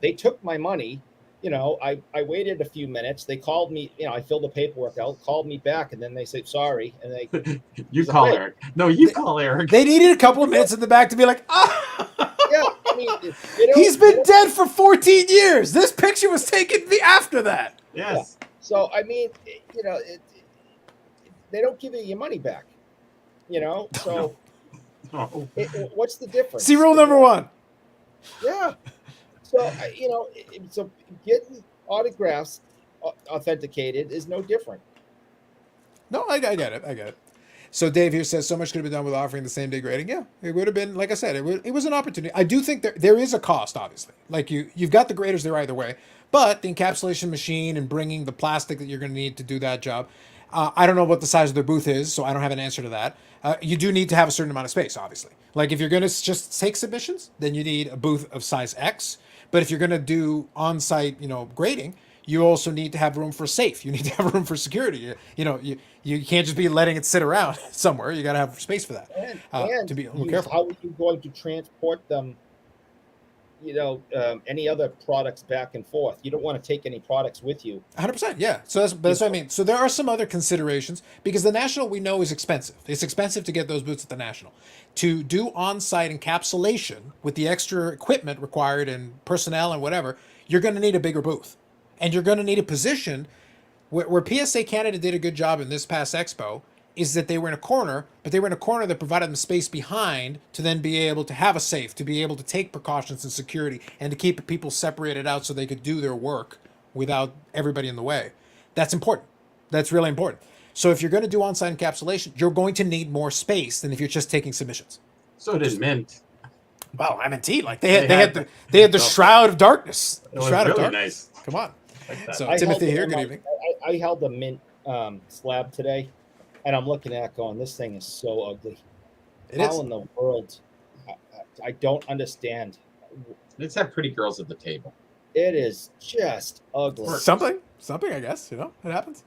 They took my money. I waited a few minutes. They called me. I filled the paperwork out, called me back, and then they said sorry. And they You So, call wait. Eric. No, you call Eric. They needed a couple of minutes in the back to be like, ah, yeah, I mean, they don't- he's they been don't- dead for 14 years. This picture was taken after that. Yes. So I mean, they don't give you your money back. So Oh. what's the difference? See rule number one. Yeah. So so getting autographs authenticated is no different. No, I get it. I get it. So Dave here says so much could have been done with offering the same day grading. Yeah, it would have been, like I said, it was an opportunity. I do think there is a cost, obviously. Like you've got the graders there either way, but the encapsulation machine and bringing the plastic that you're going to need to do that job. I don't know what the size of their booth is, so I don't have an answer to that. You do need to have a certain amount of space, obviously. Like if you're going to just take submissions, then you need a booth of size X. But if you're going to do on-site, grading, you also need to have room for safe. You need to have room for security. You can't just be letting it sit around somewhere. You got to have space for that. And to be a little you- careful. how are you going to transport them? Any other products back and forth. You don't want to take any products with you. 100%, yeah. So that's what I mean. So there are some other considerations because the National we know is expensive. It's expensive to get those boots at the National. To do on-site encapsulation with the extra equipment required and personnel and whatever, you're going to need a bigger booth, and you're going to need a position where PSA Canada did a good job in this past expo. Is that they were in a corner, but they were in a corner that provided them space behind to then be able to have a safe, to be able to take precautions and security, and to keep people separated out so they could do their work without everybody in the way. That's important. That's really important. So if you're going to do on-site encapsulation, you're going to need more space than if you're just taking submissions. So did Mint. Well, I'm in tea. Like they had the shroud of darkness. It The was shroud of really darkness. nice. Come on. Like that. So I Timothy held here. the- Good evening. I held the mint slab today, and I'm looking at it going, this thing is so ugly. It How is. in the world? I don't understand. Let's have pretty girls at the table. It is just ugly. Something, I guess, it happens.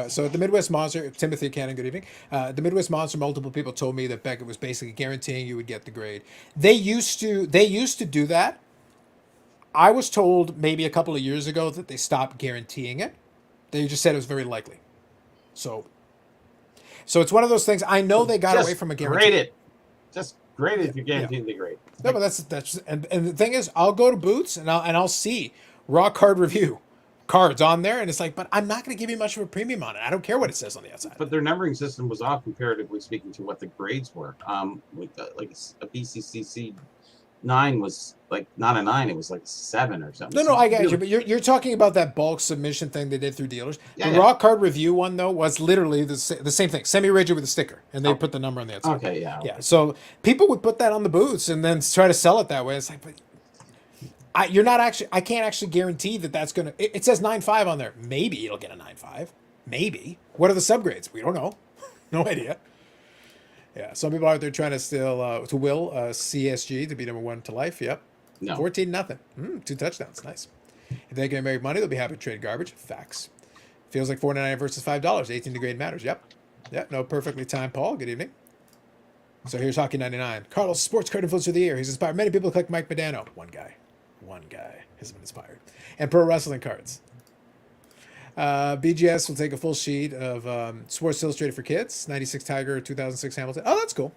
So at the Midwest Monster, Timothy Cannon, good evening. The Midwest Monster, multiple people told me that Beckett was basically guaranteeing you would get the grade. They used to do that. I was told maybe a couple of years ago that they stopped guaranteeing it. They just said it was very likely. So it's one of those things. I know they got Just away from a guarantee. grade it. Just grade it if you're guaranteed the grade. No, but that's and the thing is, I'll go to Boots and I'll see raw card review cards on there, and it's like, but I'm not going to give you much of a premium on it. I don't care what it says on the outside. But their numbering system was off comparatively speaking to what the grades were. Like a BCCC 9 was like not a 9; it was like a 7 or something. No, I get you, but you're talking about that bulk submission thing they did through dealers. Yeah, The yeah. raw card review one though was literally the same thing, semi-rigid with a sticker, and they put the number on the outside. Okay, yeah. Yeah, so people would put that on the boots and then try to sell it that way. It's like, but you're not actually. I can't actually guarantee that that's gonna. It says 9.5 on there. Maybe it'll get a 9.5. Maybe. What are the subgrades? We don't know. No idea. Yeah, some people out there trying to still to will CSG to be number 1 to life. Yep. No. 14-0. 2 touchdowns. Nice. If they can make money, they'll be happy to trade garbage. Facts. Feels like $4.99 versus $5. 18 to grade matters. Yep. Yep. No, perfectly timed, Paul. Good evening. So here's Hockey 99. Carlos, sports card influencer of the year. He's inspired many people to collect Mike Modano. One guy has been inspired. And pro wrestling cards. BGS will take a full sheet of Sports Illustrated for Kids, 96 Tiger, 2006 Hamilton. Oh, that's cool.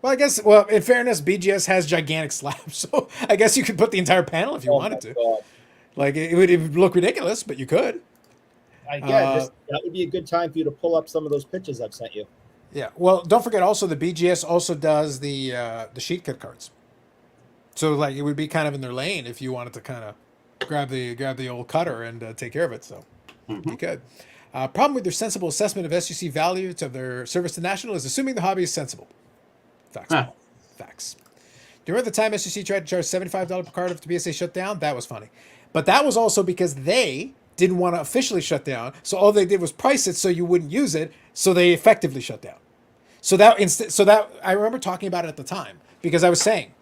Well, I guess, in fairness, BGS has gigantic slabs, so I guess you could put the entire panel if you wanted to. God. Like, it would look ridiculous, but you could. That would be a good time for you to pull up some of those pictures I've sent you. Yeah. Well, don't forget also the BGS also does the sheet cut cards. So like it would be kind of in their lane if you wanted to kind of grab the old cutter and take care of it. So you could. Problem with their sensible assessment of SUC value to their service to national is assuming the hobby is sensible. Facts. Huh. Facts. Do you remember the time SUC tried to charge $75 per card if the BSA shut down? That was funny. But that was also because they didn't want to officially shut down, so all they did was price it so you wouldn't use it, so they effectively shut down. So that I remember talking about it at the time because I was saying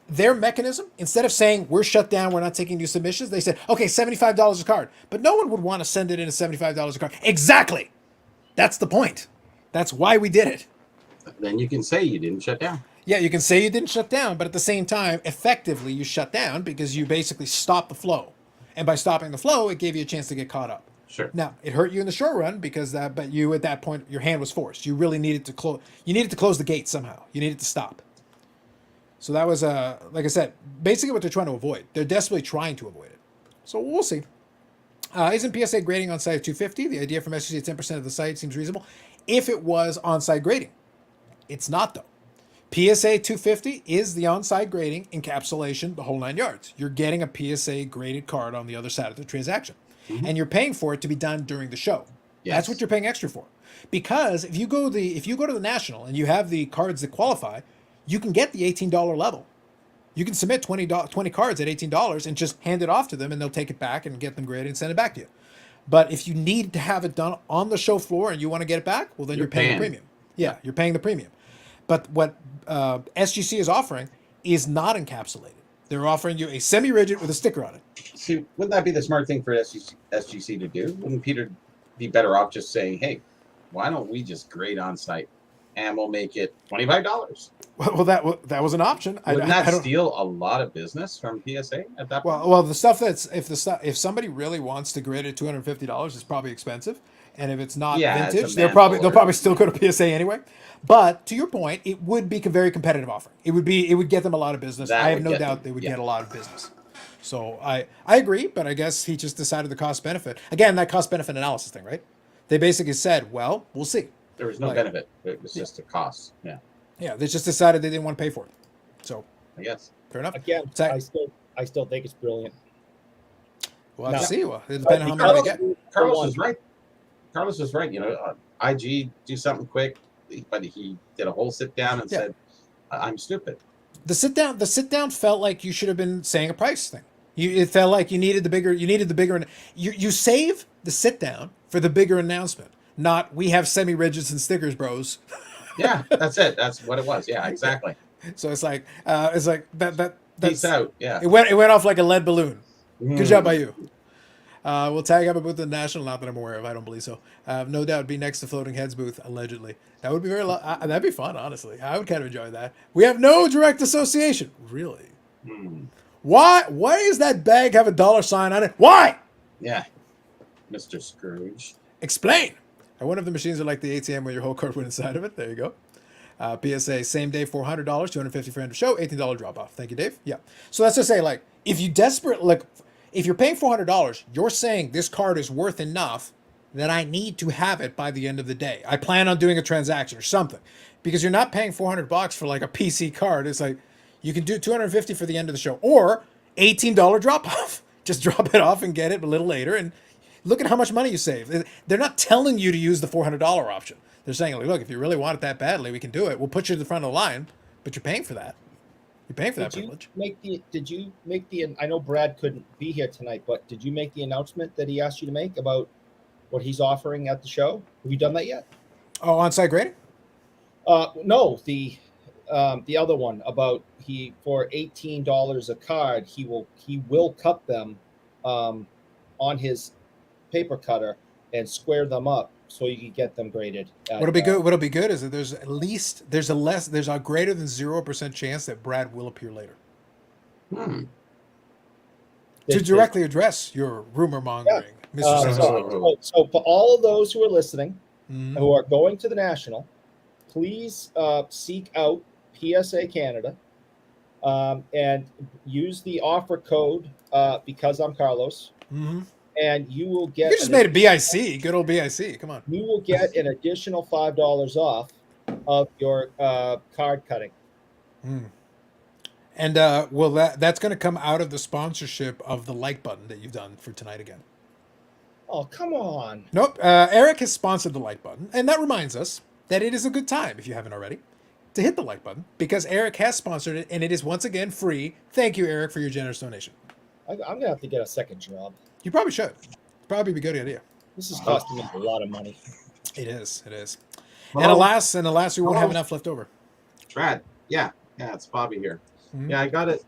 their mechanism, instead of saying we're shut down, we're not taking new submissions, they said, okay, $75 a card. But no one would want to send it in at $75 a card. Exactly. That's the point. That's why we did it. Then you can say you didn't shut down. Yeah, you can say you didn't shut down, but at the same time, effectively you shut down because you basically stopped the flow. And by stopping the flow, it gave you a chance to get caught up. Sure. Now, it hurt you in the short run because but you at that point your hand was forced. You really needed to close. You needed to close the gate somehow. You needed to stop. So that was like I said, basically what they're trying to avoid. They're desperately trying to avoid it. So we'll see. Isn't PSA grading on site at 250? The idea from SGC at 10% of the site seems reasonable. If it was on-site grading, it's not though. PSA 250 is the on-site grading, encapsulation, the whole 9 yards. You're getting a PSA graded card on the other side of the transaction. Mm-hmm. And you're paying for it to be done during the show. Yes. That's what you're paying extra for. Because if you go to the national and you have the cards that qualify, you can get the $18 level. You can submit 20 cards at $18 and just hand it off to them and they'll take it back and get them graded and send it back to you. But if you need to have it done on the show floor and you want to get it back, well then you're paying the premium. Yeah, you're paying the premium. But what SGC is offering is not encapsulated. They're offering you a semi-rigid with a sticker on it. See, wouldn't that be the smart thing for SGC to do? Wouldn't Peter be better off just saying, hey, why don't we just grade on site and we'll make it $25? Well, that was an option. Wouldn't that steal a lot of business from PSA at that point? Well, the stuff that's if somebody really wants to grade it $250, it's probably expensive. And if it's not vintage, they'll probably still go to PSA anyway. But to your point, it would be a very competitive offering. It would get them a lot of business. I have no doubt they would get a lot of business. So I agree, but I guess he just decided the cost benefit. Again, that cost benefit analysis thing, right? They basically said, well, we'll see. There was no benefit. It was just a cost. Yeah. Yeah, they just decided they didn't want to pay for it. So I guess. Fair enough. Again, I still think it's brilliant. We'll have to see. Well, it depends on how many they get. Carlos is right. Carlos is right. IG do something quick, but he did a whole sit down and said, "I'm stupid." The sit down felt like you should have been saying a price thing. It felt like you needed the bigger. You save the sit down for the bigger announcement. Not we have semi-rigids and stickers, bros. Yeah, that's it. That's what it was. Yeah, exactly. So it's like that. Peace out. Yeah. It went off like a lead balloon. Good job by you. We'll tag up a booth at the National, not that I'm aware of. I don't believe so. No doubt it'd be next to Floating Heads booth, allegedly. That would be that'd be fun, honestly. I would kind of enjoy that. We have no direct association. Really? Why is that bag have a $sign on it? Why? Yeah. Mr. Scrooge. Explain. I wonder if the machines are like the ATM where your whole card went inside of it. There you go. PSA, same day, $400, $250 for end of show, $18 drop off. Thank you, Dave. Yeah. So that's to say, like, if you're paying $400, you're saying this card is worth enough that I need to have it by the end of the day. I plan on doing a transaction or something, because you're not paying $400 for like a PC card. It's like you can do $250 for the end of the show or $18 drop off. Just drop it off and get it a little later, and look at how much money you save. They're not telling you to use the $400 option. They're saying, like, look, if you really want it that badly, we can do it. We'll put you at the front of the line, but you're paying for that. You're paying for that privilege. Did you make the? I know Brad couldn't be here tonight, but did you make the announcement that he asked you to make about what he's offering at the show? Have you done that yet? Oh, on-site grading? No, the other one about for $18 a card, he will cut them on his paper cutter and square them up so you can get them graded. What'll be good is that there's a greater than 0% chance that Brad will appear later. To directly address your rumor mongering, Mr. So for all of those who are listening, who are going to the National, please seek out PSA Canada and use the offer code because I'm Carlos. And you will get. You just made a BIC, good old BIC. Come on. You will get an additional $5 off of your card cutting. And that's going to come out of the sponsorship of the like button that you've done for tonight again. Oh, come on. Nope. Eric has sponsored the like button, and that reminds us that it is a good time, if you haven't already, to hit the like button because Eric has sponsored it, and it is once again free. Thank you, Eric, for your generous donation. I'm gonna have to get a second job. You probably should. Probably be a good idea. This is costing me a lot of money. It is. It is. Hello? And alas, we won't have Hello? enough left over. Brad. Yeah, it's Bobby here. Mhm. Yeah, I got it.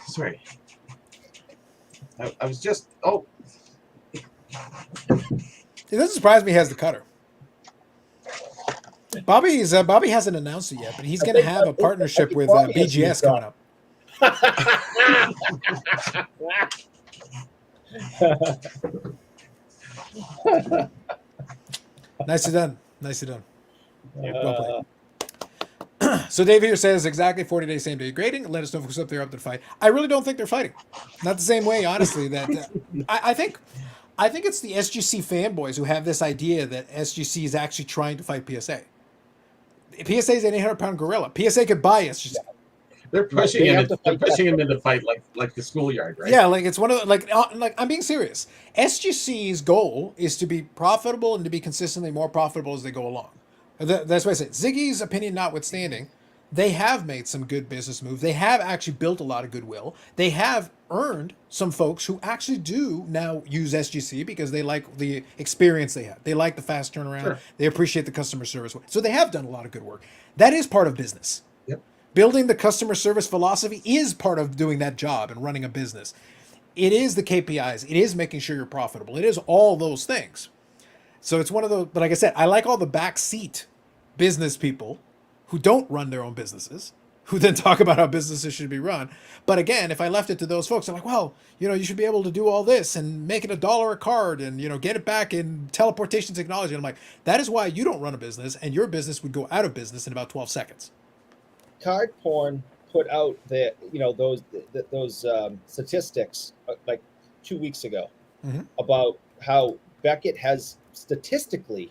Sorry. I was just. It doesn't surprise me he has the cutter. Bobby hasn't announced it yet, but he's I going to think- have I a think- partnership I think with Bobby has BGS moved coming up. Nicely done. Nicely done. Well played. So Dave here says exactly 40 days, same day grading. Let us know who's up there up to the fight. I really don't think they're fighting. Not the same way, honestly. That I think it's the SGC fanboys who have this idea that SGC is actually trying to fight PSA. PSA is an 800-pound gorilla. PSA could buy SGC. They're pushing They him. have to They're fight that. pushing him into fight like the schoolyard, right? Yeah, like it's one of the, like I'm being serious. SGC's goal is to be profitable and to be consistently more profitable as they go along. That's what I said. Ziggy's opinion notwithstanding, they have made some good business moves. They have actually built a lot of goodwill. They have earned some folks who actually do now use SGC because they like the experience they have. They like the fast turnaround. Sure. They appreciate the customer service. So they have done a lot of good work. That is part of business. Yep. Building the customer service philosophy is part of doing that job and running a business. It is the KPIs. It is making sure you're profitable. It is all those things. So it's one of those, but like I said, I like all the backseat business people who don't run their own businesses, who then talk about how businesses should be run. But again, if I left it to those folks, they're like, well, you should be able to do all this and make it $1 a card and, get it back in teleportation technology. And I'm like, that is why you don't run a business and your business would go out of business in about 12 seconds. Card porn put out those statistics like 2 weeks ago Mhm. about how Beckett has statistically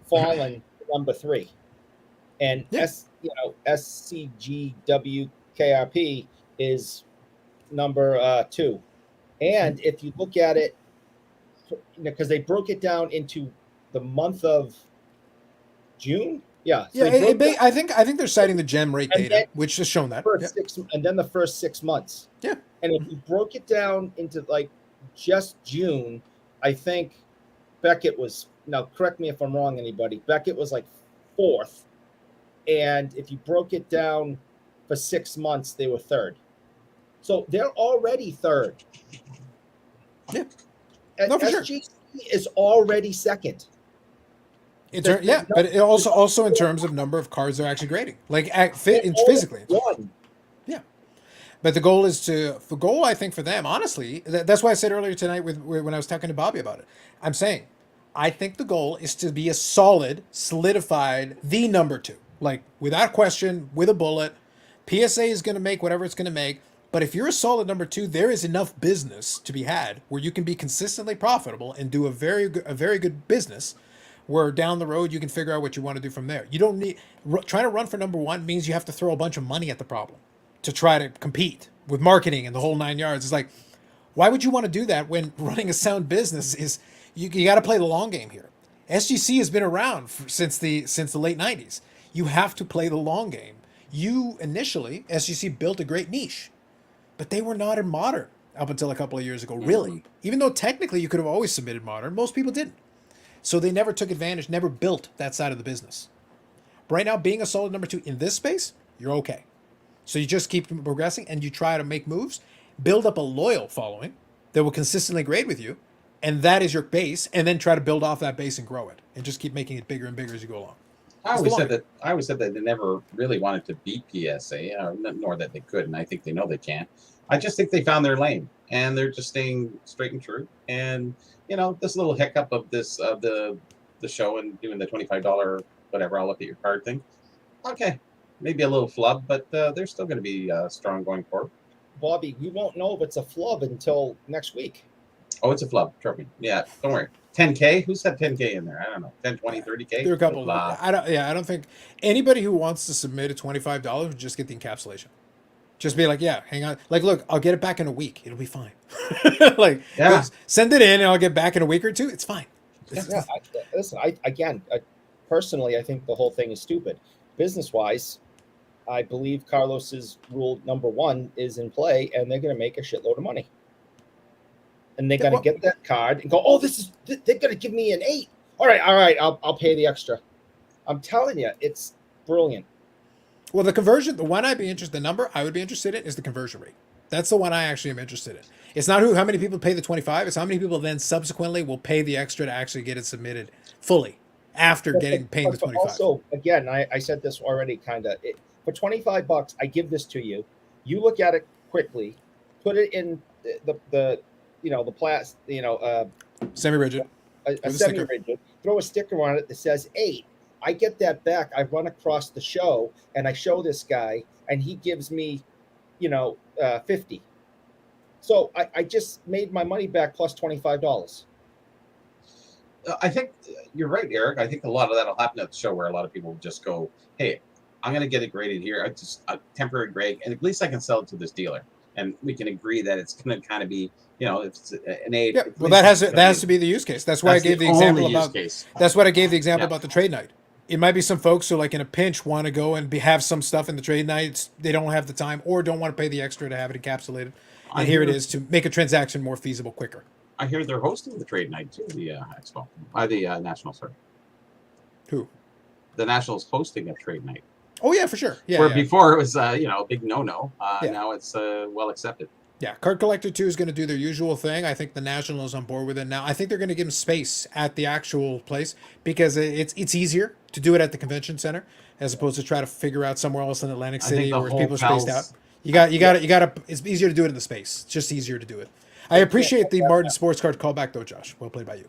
fallen to number 3, and Yeah. SCGWKRP is number 2. And if you look at it, because they broke it down into the month of June, so Yeah, they broke down I think they're citing the gem rate And data, then- which has shown that. first Yeah. 6 and then the first 6 months. Yeah. And if you broke it down into like just June, I think Beckett was, now correct me if I'm wrong, anybody, Beckett was like 4th. And if you broke it down for 6 months, they were 3rd. So they're already 3rd. Yeah. And No, for sure. SGC is already 2nd. But it also in terms of number of cards they're actually grading, like physically. One. But the goal I think for them, honestly, that's why I said earlier tonight when I was talking to Bobby about it. I'm saying, I think the goal is to be a solid, solidified, the number 2, like without question, with a bullet. PSA is going to make whatever it's going to make. But if you're a solid number 2, there is enough business to be had where you can be consistently profitable and do a very good business. Where down the road you can figure out what you want to do from there. You don't need trying to run for number 1 means you have to throw a bunch of money at the problem to try to compete with marketing and the whole 9 yards. It's like, why would you want to do that when running a sound business is you got to play the long game here. SGC has been around since the late 90s. You have to play the long game. Initially SGC built a great niche, but they were not in modern up until a couple of years ago, really. Even though technically you could have always submitted modern, most people didn't. So they never took advantage, never built that side of the business. But right now, being a solid number 2 in this space, you're okay. So you just keep progressing and you try to make moves, build up a loyal following that will consistently grade with you, and that is your base, and then try to build off that base and grow it, and just keep making it bigger and bigger as you go along. I always said that they never really wanted to beat PSA, nor that they could, and I think they know they can't. I just think they found their lane, and they're just staying straight and true. And this little hiccup of the show and doing the $25 whatever, I'll look at your card thing. Okay, maybe a little flub, but they're still going to be strong going forward. Bobby, we won't know if it's a flub until next week. Oh, it's a flub. Trust me. Yeah, don't worry. 10K? Who said 10K in there? I don't know. 10, 20, 30K? There are a couple. Blah. I don't think anybody who wants to submit a $25 would just get the encapsulation. Just be like, yeah, hang on. Like, look, I'll get it back in a week. It'll be fine. Yeah. Send it in and I'll get back in a week or 2. It's fine. Yeah, listen, personally, I think the whole thing is stupid. Business-wise, I believe Carlos's rule number 1 is in play, and they're going to make a shitload of money. and they're Yeah, gonna well- get that card and go, oh, they're gonna give me an 8. All right, I'll pay the extra. I'm telling you, it's brilliant. Well, the conversion, the one I'd be interested, the number I would be interested in is the conversion rate. That's the one I actually am interested in. It's not how many people pay the 25. It's how many people then subsequently will pay the extra to actually get it submitted fully after paying the 25. Also, again, I said this already, kind of. For $25, I give this to you. You look at it quickly, put it in the Semi-rigid. a With a sticker. semi-rigid, throw a sticker on it that says 8. I get that back. I run across the show and I show this guy, and he gives me, 50. So I just made my money back plus $25. I think you're right, Eric. I think a lot of that will happen at the show where a lot of people just go, hey, I'm going to get it graded here. I just a temporary grade, and at least I can sell it to this dealer. And we can agree that it's going to kind of be, if it's an 8. Yeah, well, that has to be the use case. That's why I gave the example about. Case. That's what I gave the example Yeah. about the trade night. It might be some folks who, like in a pinch, want to go and have some stuff in the trade nights. They don't have the time or don't want to pay the extra to have it encapsulated. And here it is to make a transaction more feasible quicker. I hear they're hosting the trade night too, the Expo, the National, sorry. Who? The Nationals hosting a trade night. Oh yeah, for sure. Yeah, Where yeah. before it was, a big no-no. Yeah. Now it's well accepted. Yeah, Card Collector 2 is going to do their usual thing. I think the National is on board with it now. I think they're going to give them space at the actual place because it's easier to do it at the convention center as opposed to try to figure out somewhere else in Atlantic I think City the where whole people are spaced Pals- out. You got to. It's easier to do it in the space. It's just easier to do it. I appreciate the Martin Sports Card callback though, Josh. Well played by you.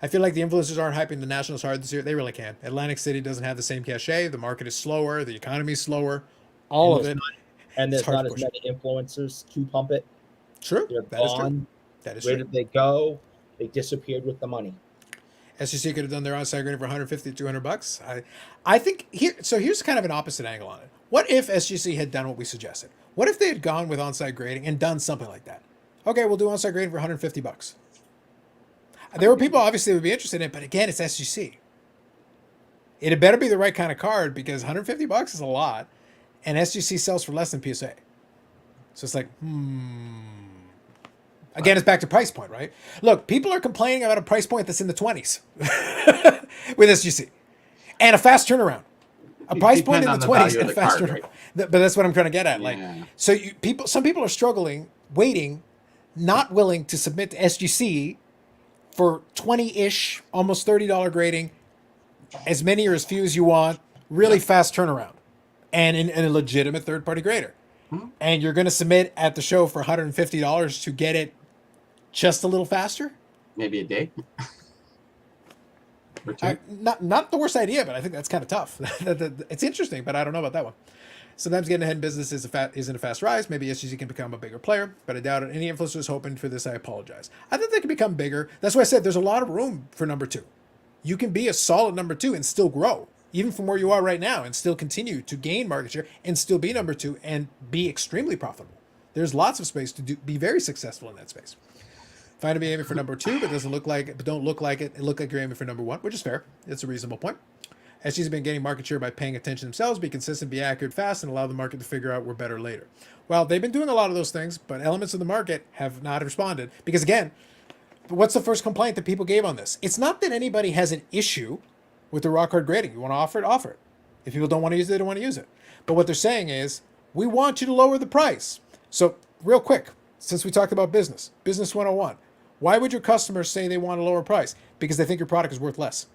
I feel like the influencers aren't hyping the Nationals hard this year. They really can. Atlantic City doesn't have the same cachet. The market is slower. The economy is slower. All And of it. And It's there's hard not to as push. many influencers to pump it. True. They're That is true. gone. That is Where true. did they go? They disappeared with the money. SEC could have done their onside grading for $150 to $200. I think here's kind of an opposite angle on it. What if SGC had done what we suggested? What if they had gone with onside grading and done something like that? Okay, we'll do onside grading for $150. There were people obviously who would be interested in it, but again, it's SGC. It had better be the right kind of card because $150 is a lot, and SGC sells for less than PSA. So it's like, Again, it's back to price point, right? Look, people are complaining about a price point that's in the 20s with SGC and a fast turnaround. A price point in the Depend on the 20s value and of a the fast card, turnaround. right? But that's what I'm trying to get at. Like, Yeah. so some people are struggling, waiting, not willing to submit to SGC for 20-ish, almost $30 grading, as many or as few as you want, really fast turnaround, and in a legitimate third-party grader. And you're going to submit at the show for $150 to get it just a little faster? Maybe a day. Or two. Not the worst idea, but I think that's kind of tough. It's interesting, but I don't know about that one. Sometimes getting ahead in business isn't a fast rise. Maybe SGC can become a bigger player, but I doubt it. Any influencers hoping for this, I apologize. I think they can become bigger. That's why I said there's a lot of room for number 2. You can be a solid number 2 and still grow, even from where you are right now, and still continue to gain market share and still be number 2 and be extremely profitable. There's lots of space to be very successful in that space. Fine to be aiming for number 2, but don't look like it. It look like you're aiming for number 1, which is fair. It's a reasonable point. SGC has been gaining market share by paying attention themselves, be consistent, be accurate, fast, and allow the market to figure out we're better later. Well, they've been doing a lot of those things, but elements of the market have not responded. Because again, what's the first complaint that people gave on this? It's not that anybody has an issue with the raw card grading. You want to offer it, offer it. If people don't want to use it, they don't want to use it. But what they're saying is, we want you to lower the price. So real quick, since we talked about business 101, why would your customers say they want a lower price? Because they think your product is worth less.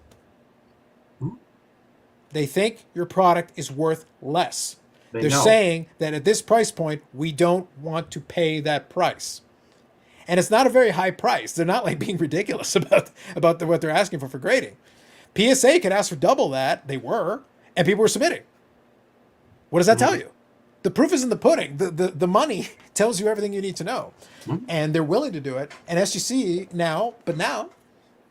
They think your product is worth less. They're know. saying that at this price point, we don't want to pay that price. And it's not a very high price. They're not like being ridiculous about what they're asking for grading. PSA could ask for double that. They were, and people were submitting. What does that tell you? The proof is in the pudding. The money tells you everything you need to know. And they're willing to do it. And SGC now,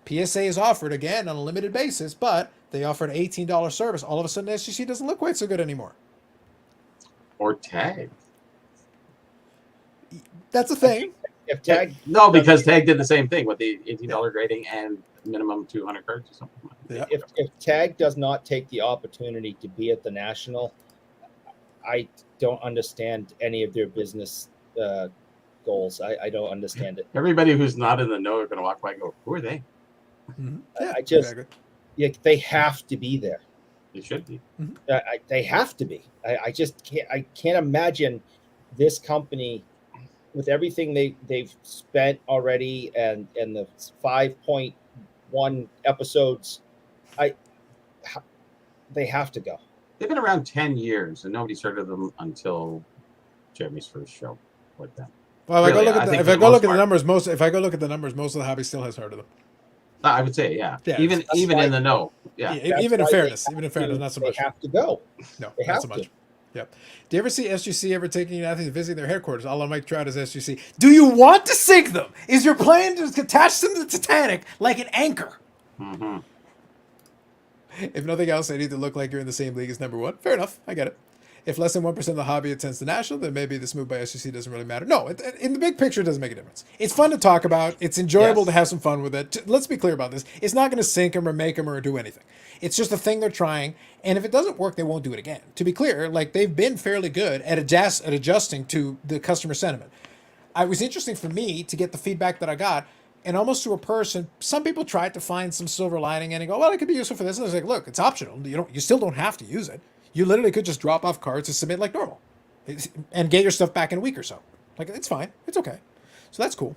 PSA is offered again on a limited basis, but they offered an $18 service. All of a sudden, SGC doesn't look quite so good anymore. Or tag. That's a thing. If Tag No, because Tag did the same thing with the $18 grading and minimum 200 cards or something. Yeah. if Tag does not take the opportunity to be at the National, I don't understand any of their business goals. I don't understand it. Everybody who's not in the know are going to walk by and go, "Who are they?" Yeah, I just- exactly. Yeah, they have to be there. They should be. They have to be. I just can't. I can't imagine this company with everything they've spent already and the 5.1 episodes. They have to go. They've been around 10 years, and nobody's heard of them until Jeremy's first show with them. Well, Really, if I I think go for the look most at the part. numbers, if I go look at the numbers, most of the hobby still has heard of them. I would say, yeah. Yeah, even that's even why- in the know. Yeah. That's Even in why fairness, they not so They much. have to go. No, They not have so to. much. Yep. Do you ever see SGC ever taking you athletes visiting their headquarters? A la Mike Trout as SGC. Do you want to sink them? Is your plan to attach them to the Titanic like an anchor? hmm If nothing else, they need to look like you're in the same league as number one. Fair enough. I get it. If less than 1% of the hobby attends the national, then maybe this move by SGC doesn't really matter. No, in the big picture, it doesn't make a difference. It's fun to talk about. It's enjoyable Yes. to have some fun with it. Let's be clear about this. It's not going to sink them or make them or do anything. It's just a thing they're trying. And if it doesn't work, they won't do it again. To be clear, like they've been fairly good at adjusting to the customer sentiment. It was interesting for me to get the feedback that I got, and almost to a person, some people tried to find some silver lining and go, well, it could be useful for this. And I was like, look, it's optional. You still don't have to use it. You literally could just drop off cards and submit like normal, and get your stuff back in a week or so. Like it's fine, it's okay. So that's cool.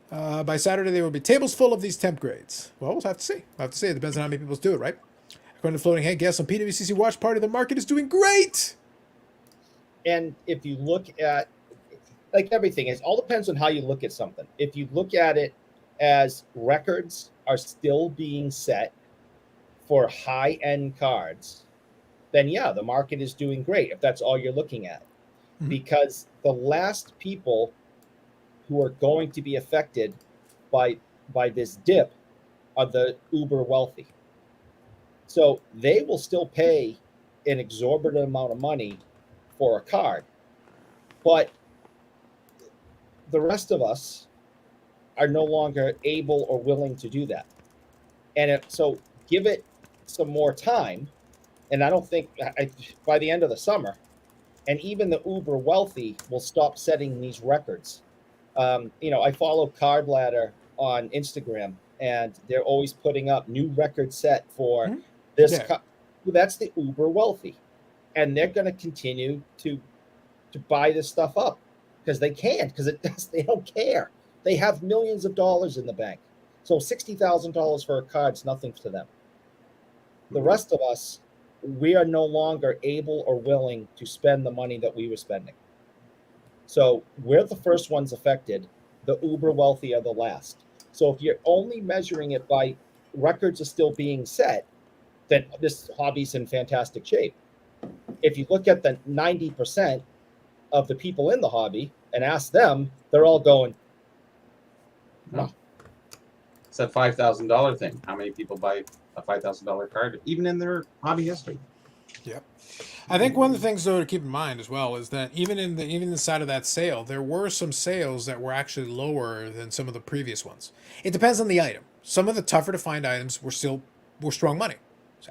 By Saturday, there will be tables full of these temp grades. Well, we'll have to see. We'll have to see. It depends on how many people do it, right? According to Floating Head Guest on PWCC Watch Party, the market is doing great. And if you look at, like everything, it all depends on how you look at something. If you look at it as records are still being set for high-end cards, then yeah, the market is doing great if that's all you're looking at. Mhm. Because the last people who are going to be affected by this dip are the uber wealthy. So they will still pay an exorbitant amount of money for a card. But the rest of us are no longer able or willing to do that. And so give it some more time. And I don't think by the end of the summer, and even the uber wealthy will stop setting these records. I follow Card Ladder on Instagram, and they're always putting up new record set for Mhm. this. Yeah. That's the uber wealthy, and they're going to continue to buy this stuff up because they can, because they don't care. They have millions of dollars in the bank, so $60,000 for a card is nothing to them. The rest of us, we are no longer able or willing to spend the money that we were spending. So we're the first ones affected. The uber wealthy are the last. So if you're only measuring it by records are still being set, then this hobby's in fantastic shape. If you look at the 90% of the people in the hobby and ask them, they're all going, no. It's that $5,000 thing. How many people buy a $5,000 card, even in their hobby history? Yep. I think one of the things though to keep in mind as well is that even inside of that sale, there were some sales that were actually lower than some of the previous ones. It depends on the item. Some of the tougher to find items were strong money,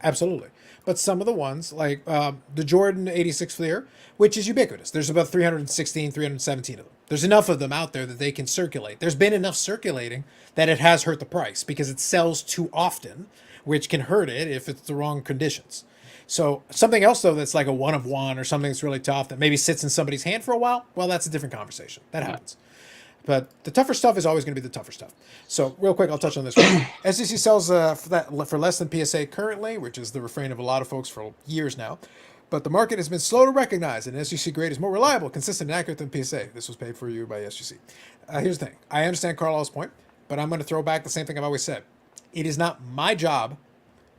absolutely. But some of the ones like the Jordan 86 Fleer, which is ubiquitous. There's about 316, 317 of them. There's enough of them out there that they can circulate. There's been enough circulating that it has hurt the price because it sells too often, which can hurt it if it's the wrong conditions. So something else though that's like a one of one or something that's really tough that maybe sits in somebody's hand for a while, well, that's a different conversation. That happens. But the tougher stuff is always going to be the tougher stuff. So real quick, I'll touch on this one. SGC sells for less than PSA currently, which is the refrain of a lot of folks for years now. But the market has been slow to recognize that an SGC grade is more reliable, consistent, and accurate than PSA. This was paid for you by SGC. Here's the thing. I understand Carlisle's point, but I'm going to throw back the same thing I've always said. It is not my job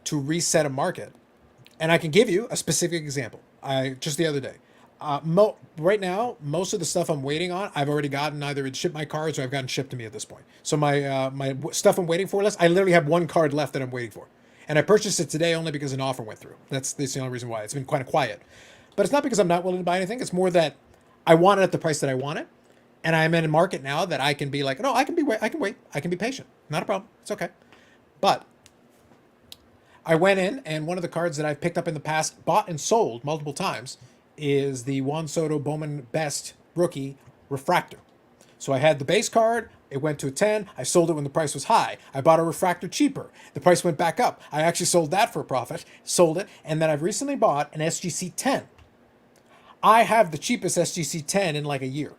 to reset a market. And I can give you a specific example. Just the other day. Right now, most of the stuff I'm waiting on, I've already gotten either shipped my cards or I've gotten shipped to me at this point. So my stuff I'm waiting for list, I literally have one card left that I'm waiting for. And I purchased it today only because an offer went through. That's the only reason why. It's been kind of quiet. But it's not because I'm not willing to buy anything. It's more that I want it at the price that I want it. And I'm in a market now that I can be like, no, I can wait. I can be patient. Not a problem. It's okay. But I went in, and one of the cards that I've picked up in the past, bought and sold multiple times, is the Juan Soto Bowman Best Rookie Refractor. So I had the base card. It went to a 10. I sold it when the price was high. I bought a refractor cheaper. The price went back up. I actually sold that for a profit, sold it, and then I've recently bought an SGC 10. I have the cheapest SGC 10 in like a year.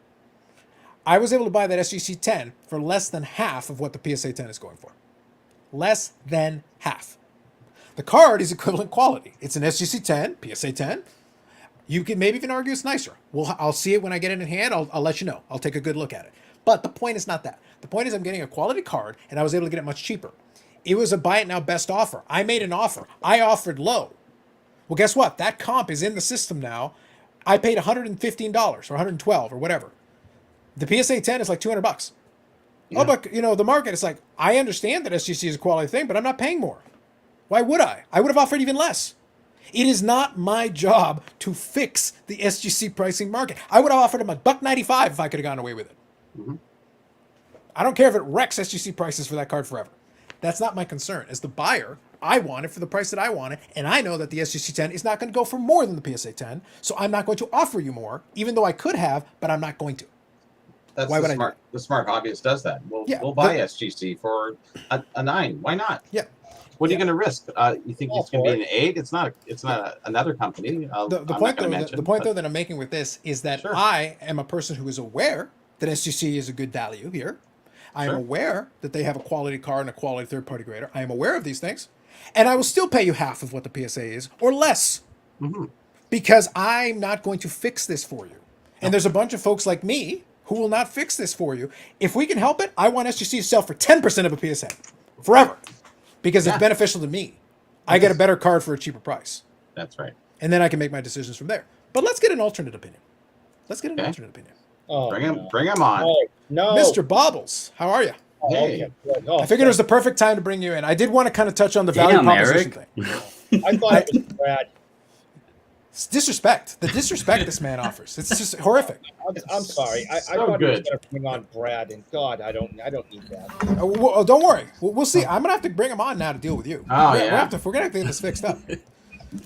I was able to buy that SGC 10 for less than half of what the PSA 10 is going for. Less than half. The card is equivalent quality. It's an SGC 10, PSA 10. You can maybe even argue it's nicer. I'll see it when I get it in hand. I'll let you know. I'll take a good look at it. But the point is not that. The point is I'm getting a quality card, and I was able to get it much cheaper. It was a buy it now best offer. I made an offer. I offered low. Well, guess what? That comp is in the system now. I paid $115 or $112 or whatever. The PSA 10 is like $200. Yeah. Oh, but the market is like, I understand that SGC is a quality thing, but I'm not paying more. Why would I? I would have offered even less. It is not my job to fix the SGC pricing market. I would have offered him $1.95 if I could have gone away with it. Mhm. I don't care if it wrecks SGC prices for that card forever. That's not my concern. As the buyer, I want it for the price that I want it, and I know that the SGC 10 is not going to go for more than the PSA 10, so I'm not going to offer you more, even though I could have, but I'm not going to. That's Why would I do the smart hobbyist does that. We'll Yeah, buy SGC for a 9. Why not? Yeah. What are you Yeah. going to risk? You think All it's going to for be an 8? It's not. It's not another company. The I'm point, not though, going to mention. the point though that I'm making with this is that Sure. I am a person who is aware that SGC is a good value here. I am Sure. aware that they have a quality card and a quality third-party grader. I am aware of these things, and I will still pay you half of what the PSA is or less Mhm. because I'm not going to fix this for you. And there's a bunch of folks like me who will not fix this for you. If we can help it, I want SGC to sell for 10% of a PSA forever because Yeah. it's beneficial to me. I get a better card for a cheaper price, That's right. and then I can make my decisions from there. But let's get an alternate opinion. Let's get an Okay. alternate opinion. Oh, Bring him. no. Bring him on. No. Mr. Bobbles, how are you? Oh, Hey. okay. Good. Oh, I figured it was the perfect time to bring you in. I did want to kind of touch on the value Damn, proposition Eric. thing. I thought it was Brad. It's disrespect. The disrespect this man offers. It's just horrific. I'm sorry. I So thought he was good. going to bring on Brad, and God, I don't need that. Don't worry. We'll see. I'm gonna have to bring him on now to deal with you. Oh, we're, yeah. we're gonna have to get this fixed up.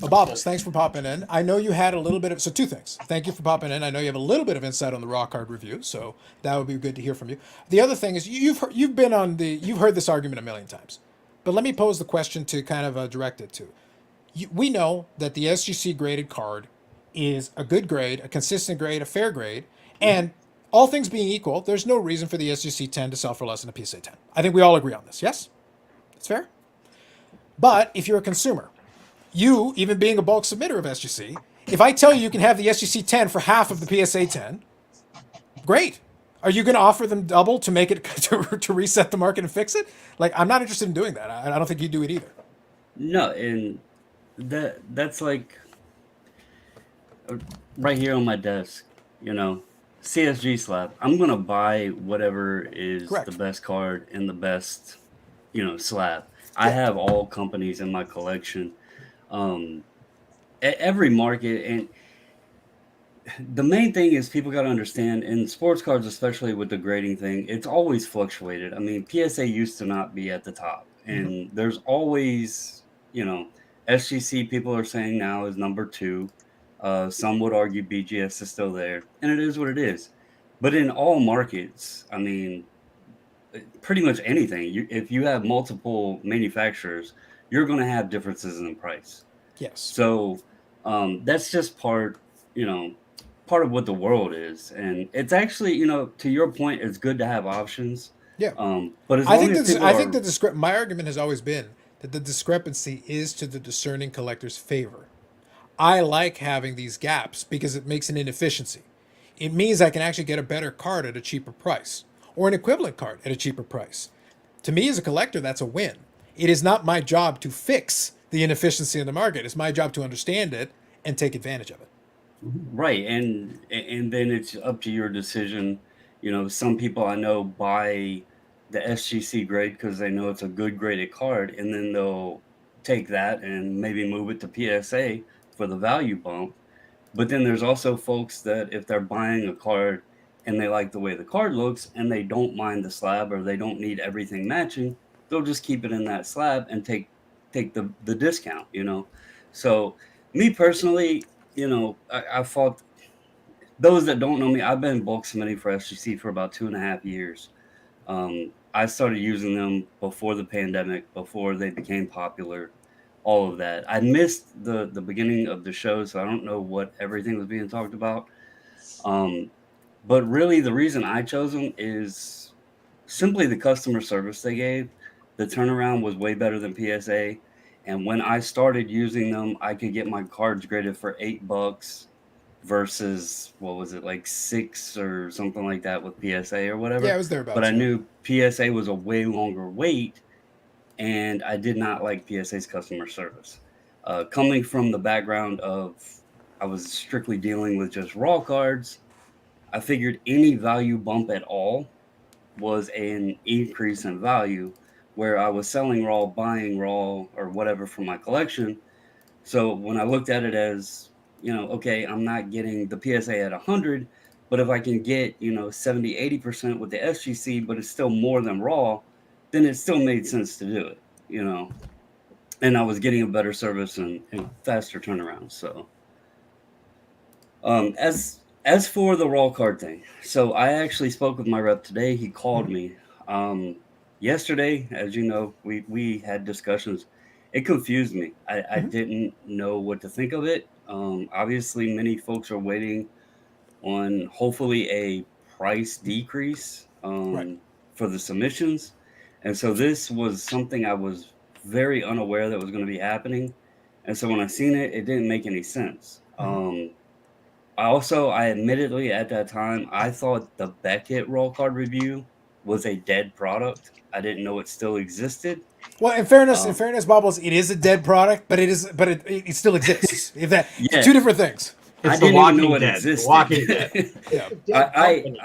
Bobbles, thanks for popping in. I know you had a little bit of two things. Thank you for popping in. I know you have a little bit of insight on the raw card review, so that would be good to hear from you. The other thing is you've heard this argument a million times, but let me pose the question to kind of direct it to. We know that the SGC graded card is a good grade, a consistent grade, a fair grade, and all things being equal, there's no reason for the SGC 10 to sell for less than a PSA 10. I think we all agree on this. Yes, it's fair. But if you're a consumer, you, even being a bulk submitter of SGC, if I tell you can have the SGC 10 for half of the PSA 10, great. Are you going to offer them double to make it to reset the market and fix it? Like, I'm not interested in doing that. I don't think you do it either. No, and that's like right here on my desk, CSG slab. I'm gonna buy whatever is Correct. the best card and the best, slab. I have all companies in my collection. Every market, and the main thing is people got to understand in sports cards, especially with the grading thing, it's always fluctuated. I mean, PSA used to not be at the top, and there's always, SGC people are saying now is number 2. Some would argue BGS is still there, and it is what it is. But in all markets, I mean, pretty much anything, if you have multiple manufacturers, you're going to have differences in price. Yes. So that's just part of what the world is. And it's actually, to your point, it's good to have options. Yeah. But as I long think as that people I are, think that my argument has always been that the discrepancy is to the discerning collector's favor. I like having these gaps because it makes an inefficiency. It means I can actually get a better card at a cheaper price or an equivalent card at a cheaper price. To me as a collector, that's a win. It is not my job to fix the inefficiency in the market. It's my job to understand it and take advantage of it. right, and then it's up to your decision. Some people I know buy the SGC grade because they know it's a good graded card, and then they'll take that and maybe move it to PSA for the value bump. But then there's also folks that if they're buying a card and they like the way the card looks and they don't mind the slab or they don't need everything matching, they'll just keep it in that slab and take the discount. So me personally, I fought those that don't know me, I've been bulk submitting for SGC for about 2.5 years. I started using them before the pandemic, before they became popular, all of that. I missed the beginning of the show, so I don't know what everything was being talked about. But really, the reason I chose them is simply the customer service they gave. The turnaround was way better than PSA. And when I started using them, I could get my cards graded for $8 versus what was it, like 6 or something like that with PSA or whatever. Yeah, it was thereabouts. But I knew PSA was a way longer wait, and I did not like PSA's customer service. Coming from the background of I was strictly dealing with just raw cards, I figured any value bump at all was an increase in value, where I was selling raw, buying raw, or whatever from my collection. So when I looked at it as, okay, I'm not getting the PSA at 100, but if I can get, 70, 80% with the SGC, but it's still more than raw, then it still made sense to do it, and I was getting a better service and faster turnaround. So as for the raw card thing, so I actually spoke with my rep today. He called me yesterday. As you know, we had discussions. It confused me. I didn't know what to think of it. Obviously, many folks are waiting on hopefully a price decrease Right. for the submissions. And so this was something I was very unaware that was going to be happening. And so when I seen it, it didn't make any sense. I admittedly at that time, I thought the Beckett raw card review was a dead product. I didn't know it still existed. Well, in fairness, Bobbles, it is a dead product, but it still exists. If that, Yeah. two different things. It's I The didn't even Walking know it Dead. The existed. Walking Dead. Yeah. Dead company.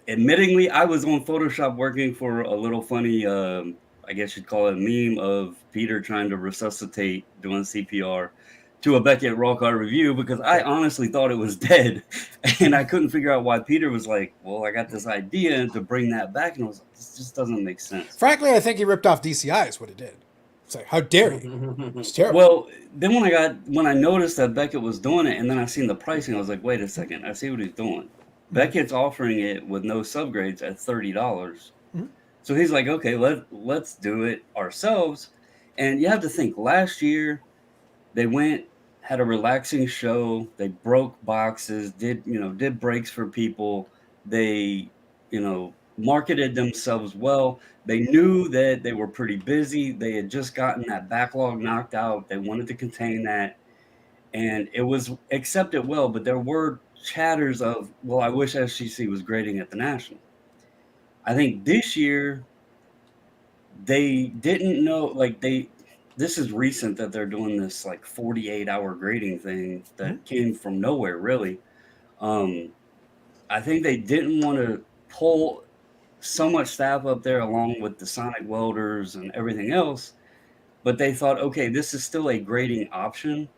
Admittingly, I was on Photoshop working for a little funny, I guess you'd call it a meme of Peter trying to resuscitate doing CPR to a Beckett raw card review, because I honestly thought it was dead. And I couldn't figure out why Peter was like, well, I got this idea to bring that back. And I was like, this just doesn't make sense. Frankly, I think he ripped off DCI is what he did. It's like, how dare you? It's terrible. Well, then when I noticed that Beckett was doing it, and then I seen the pricing, I was like, wait a second, I see what he's doing. Beckett's offering it with no subgrades at $30. So he's like, okay, let's do it ourselves. And you have to think, last year they had a relaxing show, they broke boxes, did breaks for people, they marketed themselves well. They knew that they were pretty busy. They had just gotten that backlog knocked out. They wanted to contain that, and it was accepted well. But there were chatters of, well, I wish SGC was grading at the National. I think this year they didn't know, this is recent that they're doing this 48-hour grading thing that came from nowhere, really. I think they didn't want to pull so much staff up there along with the Sonic welders and everything else, but they thought, okay, this is still a grading option.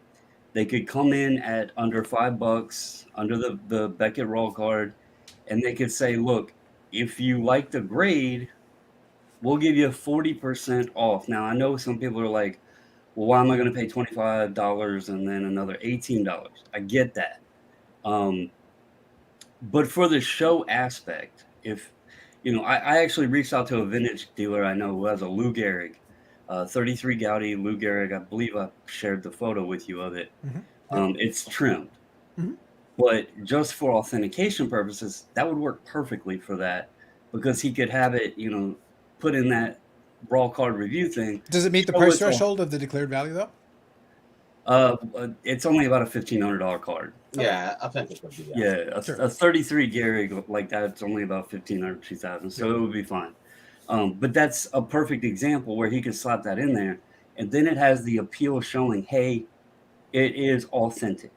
They could come in at under $5 under the Beckett raw card, and they could say, look, if you like the grade, we'll give you 40% off. Now, I know some people are like, well, why am I going to pay $25 and then another $18? I get that. But for the show aspect, if, I actually reached out to a vintage dealer I know who has a Lou Gehrig, 33 Gaudi Lou Gehrig. I believe I shared the photo with you of it. It's trimmed. But just for authentication purposes, that would work perfectly for that, because he could have it, put in that raw card review thing. Does it meet the So price it's a- threshold of the declared value, though? It's only about a $1,500 card. Yeah, authentic would be that. Yeah, a 33 Gehrig like that, it's only about $1,500, $2,000, so it would be fine. But that's a perfect example where he could slap that in there, and then it has the appeal showing, hey, it is authentic,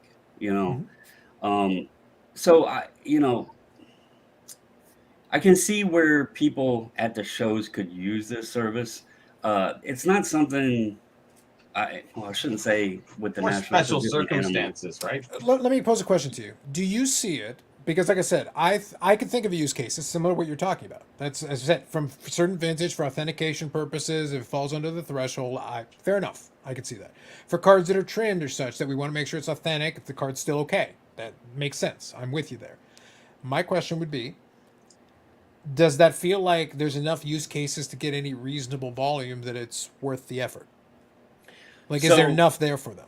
So I can see where people at the shows could use this service. It's not something I shouldn't say with the More National. special it's a different animal. circumstances, right? Let me pose a question to you. Do you see it? Because, like I said, I can think of use cases similar to what you're talking about. That's, as I said, from certain vintage for authentication purposes, if it falls under the threshold, fair enough. I can see that. For cards that are trimmed or such that we want to make sure it's authentic, if the card's still okay, that makes sense. I'm with you there. My question would be, does that feel like there's enough use cases to get any reasonable volume that it's worth the effort? Like, is there So- enough there for them?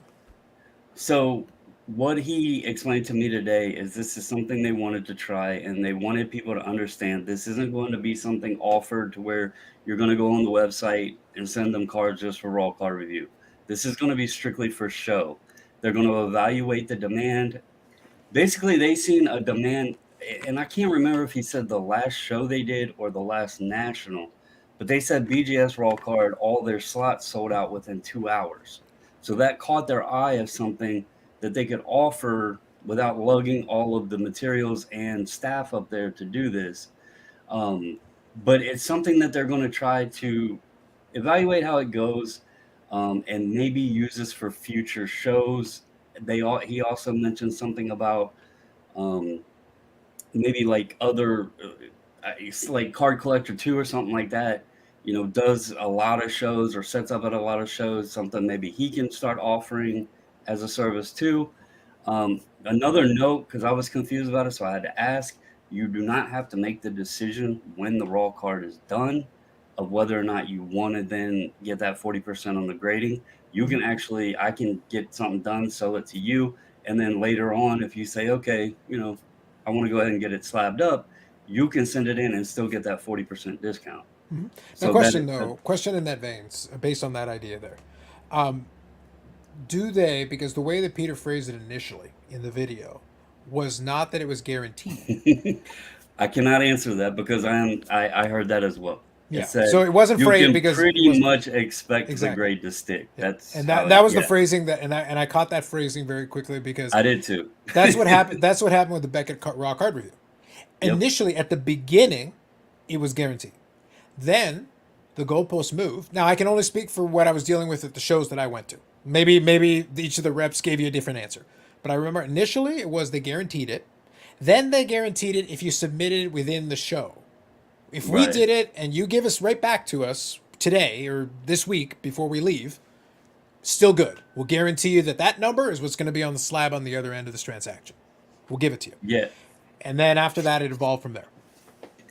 So what he explained to me today is this is something they wanted to try, and they wanted people to understand this isn't going to be something offered to where you're going to go on the website and send them cards just for raw card review. This is going to be strictly for show. They're going to evaluate the demand. Basically, they seen a demand, and I can't remember if he said the last show they did or the last national, but they said BGS raw card, all their slots sold out within 2 hours. So that caught their eye as something that they could offer without lugging all of the materials and staff up there to do this. But it's something that they're going to try to evaluate how it goes, and maybe use this for future shows. He also mentioned something about maybe like other, it's like Card Collector 2 or something like that. You know, does a lot of shows or sets up at a lot of shows, something maybe he can start offering as a service too. Another note, because I was confused about it, so I had to ask, you do not have to make the decision when the raw card is done of whether or not you want to then get that 40% on the grading. You can actually, I can get something done, sell it to you, and then later on, if you say, okay, you know, I want to go ahead and get it slabbed up, you can send it in and still get that 40% discount. Mm-hmm. So Now, question that- though, question in that veins, based on that idea there, do they? Because the way that Peter phrased it initially in the video was not that it was guaranteed. I cannot answer that because I heard that as well. Yeah. said So it wasn't you phrased can because it pretty wasn't- much expect Exactly. the grade to stick. Yeah. That's and how that was yeah, the phrasing that, and I caught that phrasing very quickly because I did too. that's what happened. That's what happened with the Beckett raw card review. Yep. Initially, at the beginning, it was guaranteed. Then the goalpost moved. Now I can only speak for what I was dealing with at the shows that I went to. Maybe each of the reps gave you a different answer, but I remember initially it was they guaranteed it. Then they guaranteed it if you submitted it within the show. If we Right. did it and you give us right back to us today or this week before we leave, still good. We'll guarantee you that number is what's going to be on the slab on the other end of this transaction. We'll give it to you. Yeah. And then after that, it evolved from there.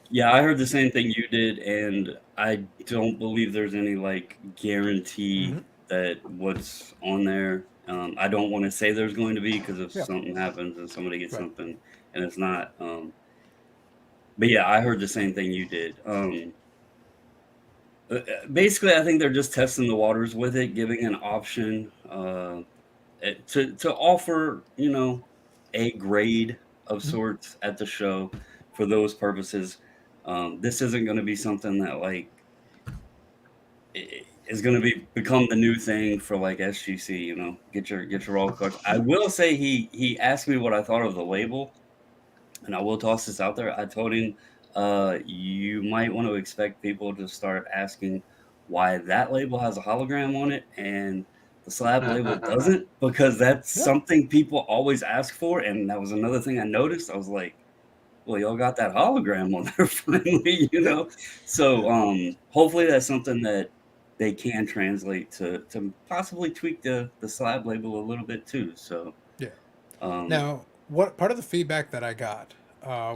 Yeah, I heard the same thing you did, and I don't believe there's any like guarantee Mm-hmm. that what's on there. I don't want to say there's going to be because if Yeah. something happens and somebody gets Right. something and it's not. But yeah, I heard the same thing you did. Basically, I think they're just testing the waters with it, giving an option to offer, you know, a grade of sorts at the show for those purposes. This isn't going to be something that like is going to become the new thing for like SGC. You know, get your raw cards. I will say he asked me what I thought of the label, and I will toss this out there. I told him you might want to expect people to start asking why that label has a hologram on it and the slab label doesn't, because that's something people always ask for. And that was another thing I noticed. I was like, well, y'all got that hologram on there finally, you know? So hopefully that's something that they can translate to possibly tweak the slab label a little bit too. So Yeah. Um, Now, what part of the feedback that I got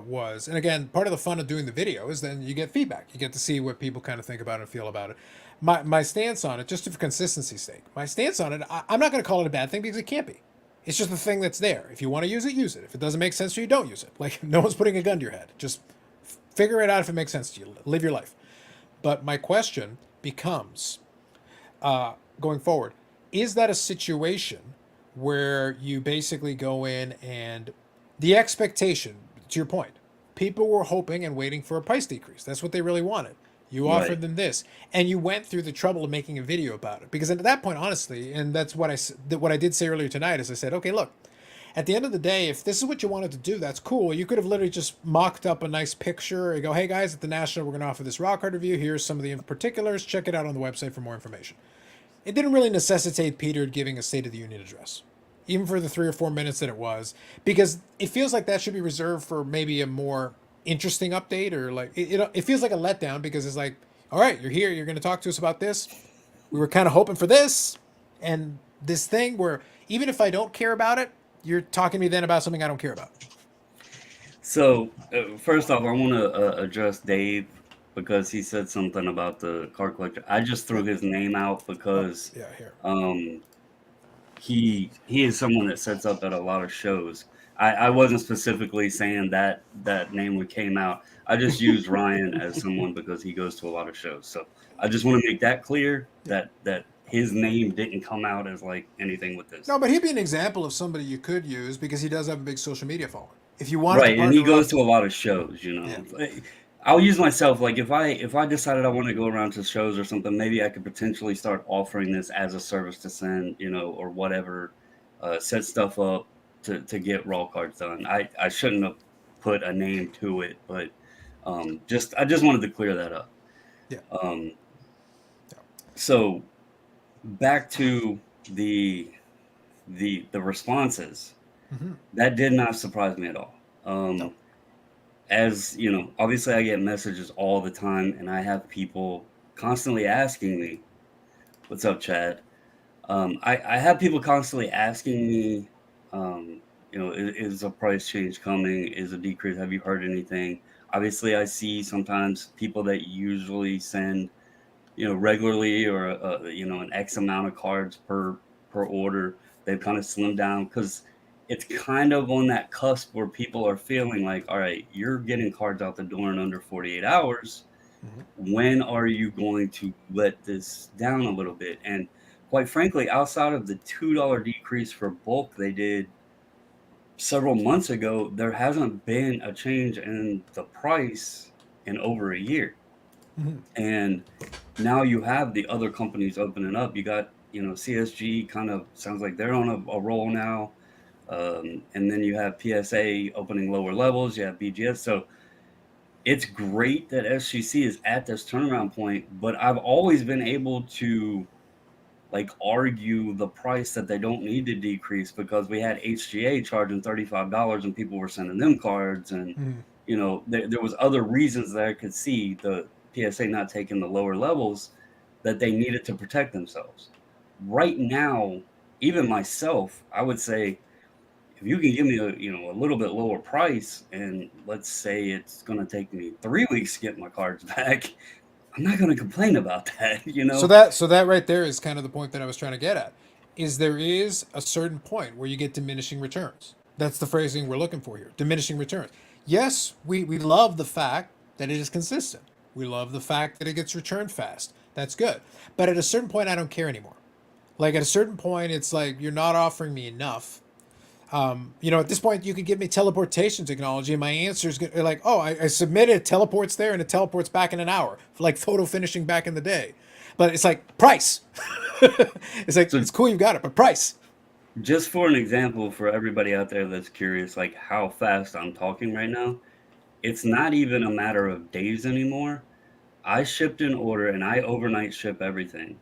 was, and again, part of the fun of doing the video is then you get feedback. You get to see what people kind of think about it and feel about it. My stance on it, just for consistency's sake, my stance on it, I'm not going to call it a bad thing because it can't be. It's just the thing that's there. If you want to use it, use it. If it doesn't make sense to you, don't use it. Like, no one's putting a gun to your head. Just figure it out if it makes sense to you. Live your life. But my question becomes, going forward, is that a situation where you basically go in and the expectation, to your point, people were hoping and waiting for a price decrease. That's what they really wanted. You Right. offered them this, and you went through the trouble of making a video about it. Because at that point, honestly, and that's what I did say earlier tonight, is I said, okay, look, at the end of the day, if this is what you wanted to do, that's cool. You could have literally just mocked up a nice picture and go, hey guys, at the National, we're going to offer this raw card review. Here's some of the particulars. Check it out on the website for more information. It didn't really necessitate Peter giving a State of the Union address, even for the 3 or 4 minutes that it was, because it feels like that should be reserved for maybe a more interesting update, or like it feels like a letdown because it's like, all right, you're here, you're going to talk to us about this. We were kind of hoping for this and this thing where even if I don't care about it, you're talking to me then about something I don't care about. So first off, I want to address Dave because he said something about the card collector. I just threw his name out because Yeah, here. um, he is someone that sets up at a lot of shows. I wasn't specifically saying that name when came out. I just used Ryan as someone because he goes to a lot of shows. So I just want to make that clear that his name didn't come out as like anything with this. No, but he'd be an example of somebody you could use because he does have a big social media following. If you wanted Right, to and he partner goes up, to a lot of shows, you know. Yeah. I'll use myself like if I decided I want to go around to shows or something, maybe I could potentially start offering this as a service to send, you know, or whatever, set stuff up to get raw cards done. I shouldn't have put a name to it, but I just wanted to clear that up. Yeah. Um, so back to the the responses. Mhm. That did not surprise me at all. No. As you know, obviously I get messages all the time, and I have people constantly asking me, "What's up, Chad?" I have people constantly asking me, you know, is a price change coming? Is a decrease? Have you heard anything? Obviously, I see sometimes people that usually send, you know, regularly or you know, an X amount of cards per order. They've kind of slimmed down because it's kind of on that cusp where people are feeling like, all right, you're getting cards out the door in under 48 hours. When are you going to let this down a little bit? And quite frankly, outside of the $2 decrease for bulk they did several months ago, there hasn't been a change in the price in over a year. Mhm. And now you have the other companies opening up. You got, you know, CSG kind of sounds like they're on a roll now. And then you have PSA opening lower levels. You have BGS. So it's great that SGC is at this turnaround point, but I've always been able to like argue the price that they don't need to decrease because we had HGA charging $35 and people were sending them cards. And, Mhm. you know, there was other reasons that I could see the PSA not taking the lower levels that they needed to protect themselves. Right now, even myself, I would say if you can give me a, you know, a little bit lower price and let's say it's going to take me 3 weeks to get my cards back, I'm not going to complain about that, you know. So that right there is kind of the point that I was trying to get at. Is there is a certain point where you get diminishing returns. That's the phrasing we're looking for here. Diminishing returns. Yes, we love the fact that it is consistent. We love the fact that it gets returned fast. That's good. But at a certain point, I don't care anymore. Like at a certain point, it's like you're not offering me enough. You know, at this point, you could give me teleportation technology, and my answer is like, oh, I submitted, it teleports there, and it teleports back in an hour, like photo finishing back in the day. But it's like price. It's like So it's cool, you got it, but price. just for an example for everybody out there that's curious, like how fast I'm talking right now, it's not even a matter of days anymore. I shipped an order and I overnight ship everything.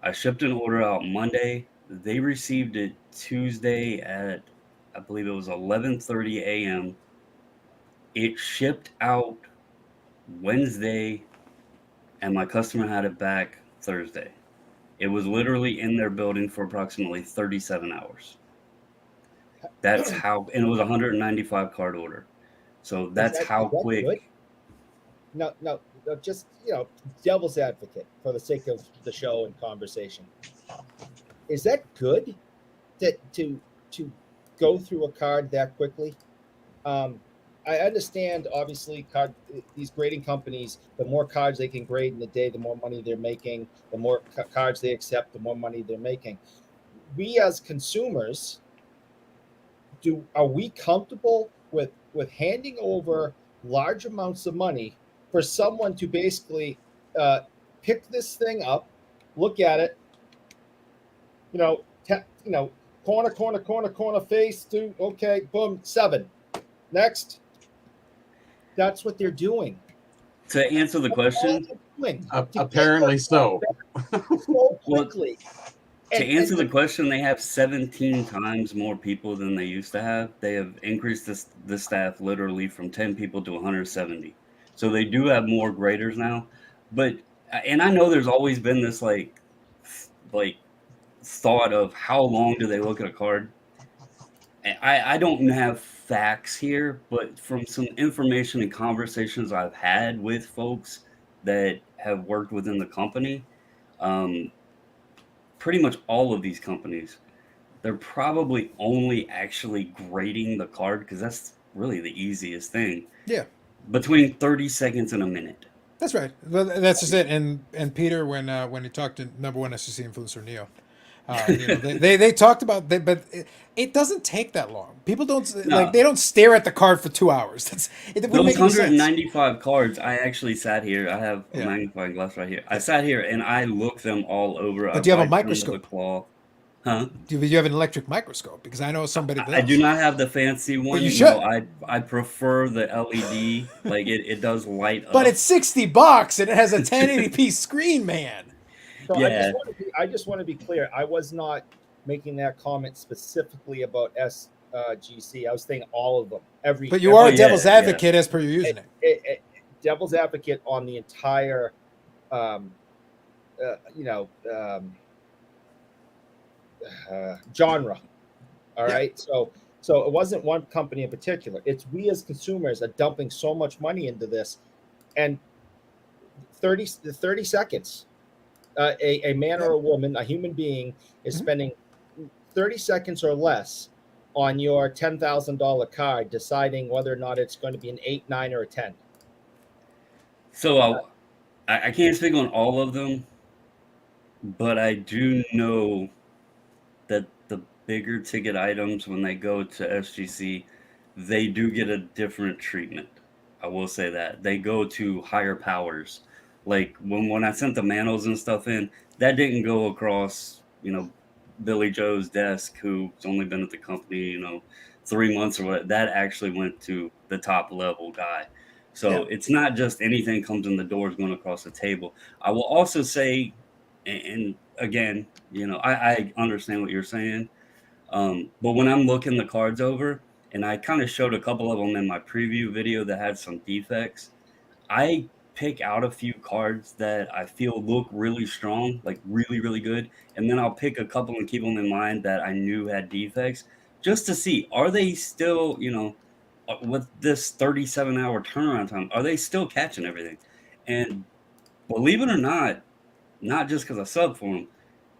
I shipped an order out Monday. They received it Tuesday at, I believe it was 11:30 a.m. It shipped out Wednesday, and my customer had it back Thursday. It was literally in their building for approximately 37 hours. That's how, and it was a 195 card order. So Is that's that how is that good? quick. No, just devil's advocate for the sake of the show and conversation. Is that good that to go through a card that quickly? I understand, obviously, these grading companies, the more cards they can grade in the day, the more money they're making. The more cards they accept, the more money they're making. We as consumers, are we comfortable with handing over large amounts of money for someone to basically pick this thing up, look at it, corner, face, do okay, boom, 7. Next. That's what they're doing. To answer the That's all question, they're doing. Apparently so. So quickly. to And- answer and- the question, they have 17 times more people than they used to have. They have increased the staff literally from 10 people to 170. So they do have more graders now. But and I know there's always been this like thought of how long do they look at a card? I don't have facts here, but from some information and conversations I've had with folks that have worked within the company, um, pretty much all of these companies, they're probably only actually grading the card because that's really the easiest thing Yeah, between 30 seconds and a minute. that's right. That's just it. And Peter, when he talked to number one SEC influencer Neo, they talked about that, but it doesn't take that long. People don't No. they don't stare at the card for 2 hours. It wouldn't Those make any sense. 195 cards, I actually sat here. I have a Yeah. magnifying glass right here. I sat here and I looked them all over. But do you have a wiped them with microscope? claw. Huh? Do you have an electric microscope? Because I know somebody does. I do not have the fancy one. you know, should. I prefer the LED. Like it does light up. But it's $60 and it has a 1080p screen, man. So Yeah. I just want to be clear. I was not making that comment specifically about SGC. I was saying all of them. But you are a yeah, devil's yeah. advocate as per your username. Devil's advocate on the entire, you know, genre. All Yeah. right. So it wasn't one company in particular. It's we as consumers are dumping so much money into this, and 30 seconds. A man or a woman, a human being, is Mhm. spending 30 seconds or less on your $10,000 card, deciding whether or not it's going to be an 8, 9, or a 10. So I can't speak on all of them, but I do know that the bigger ticket items, when they go to SGC, they do get a different treatment. I will say that they go to higher powers. Like when I sent the manuals and stuff in, that didn't go across, Billy Joe's desk, who's only been at the company, 3 months or what. That actually went to the top level guy. So Yeah. it's not just anything comes in the doors going across the table. I will also say, and again, I understand what you're saying. But when I'm looking the cards over, and I kind of showed a couple of them in my preview video that had some defects, I pick out a few cards that I feel look really strong, like really, really good. And then I'll pick a couple and keep them in mind that I knew had defects just to see, are they still, with this 37-hour turnaround time, are they still catching everything? And believe it or not just because I subbed for them,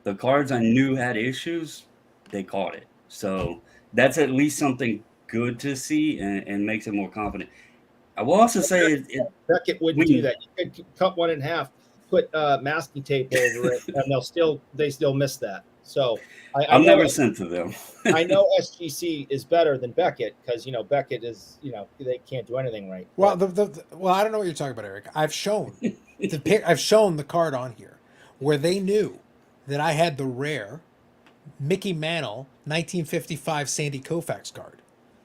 the cards I knew had issues, they caught it. So that's at least something good to see and makes it more confident. I will also say Beckett wouldn't do that. You could cut one in half, put masking tape over it, and they still miss that. So Oh, I'm never sent to them. I know SGC is better than Beckett because Beckett is they can't do anything right. Well, well, I don't know what you're talking about, Eric. I've shown the card on here where they knew that I had the rare Mickey Mantle 1955 Sandy Koufax card.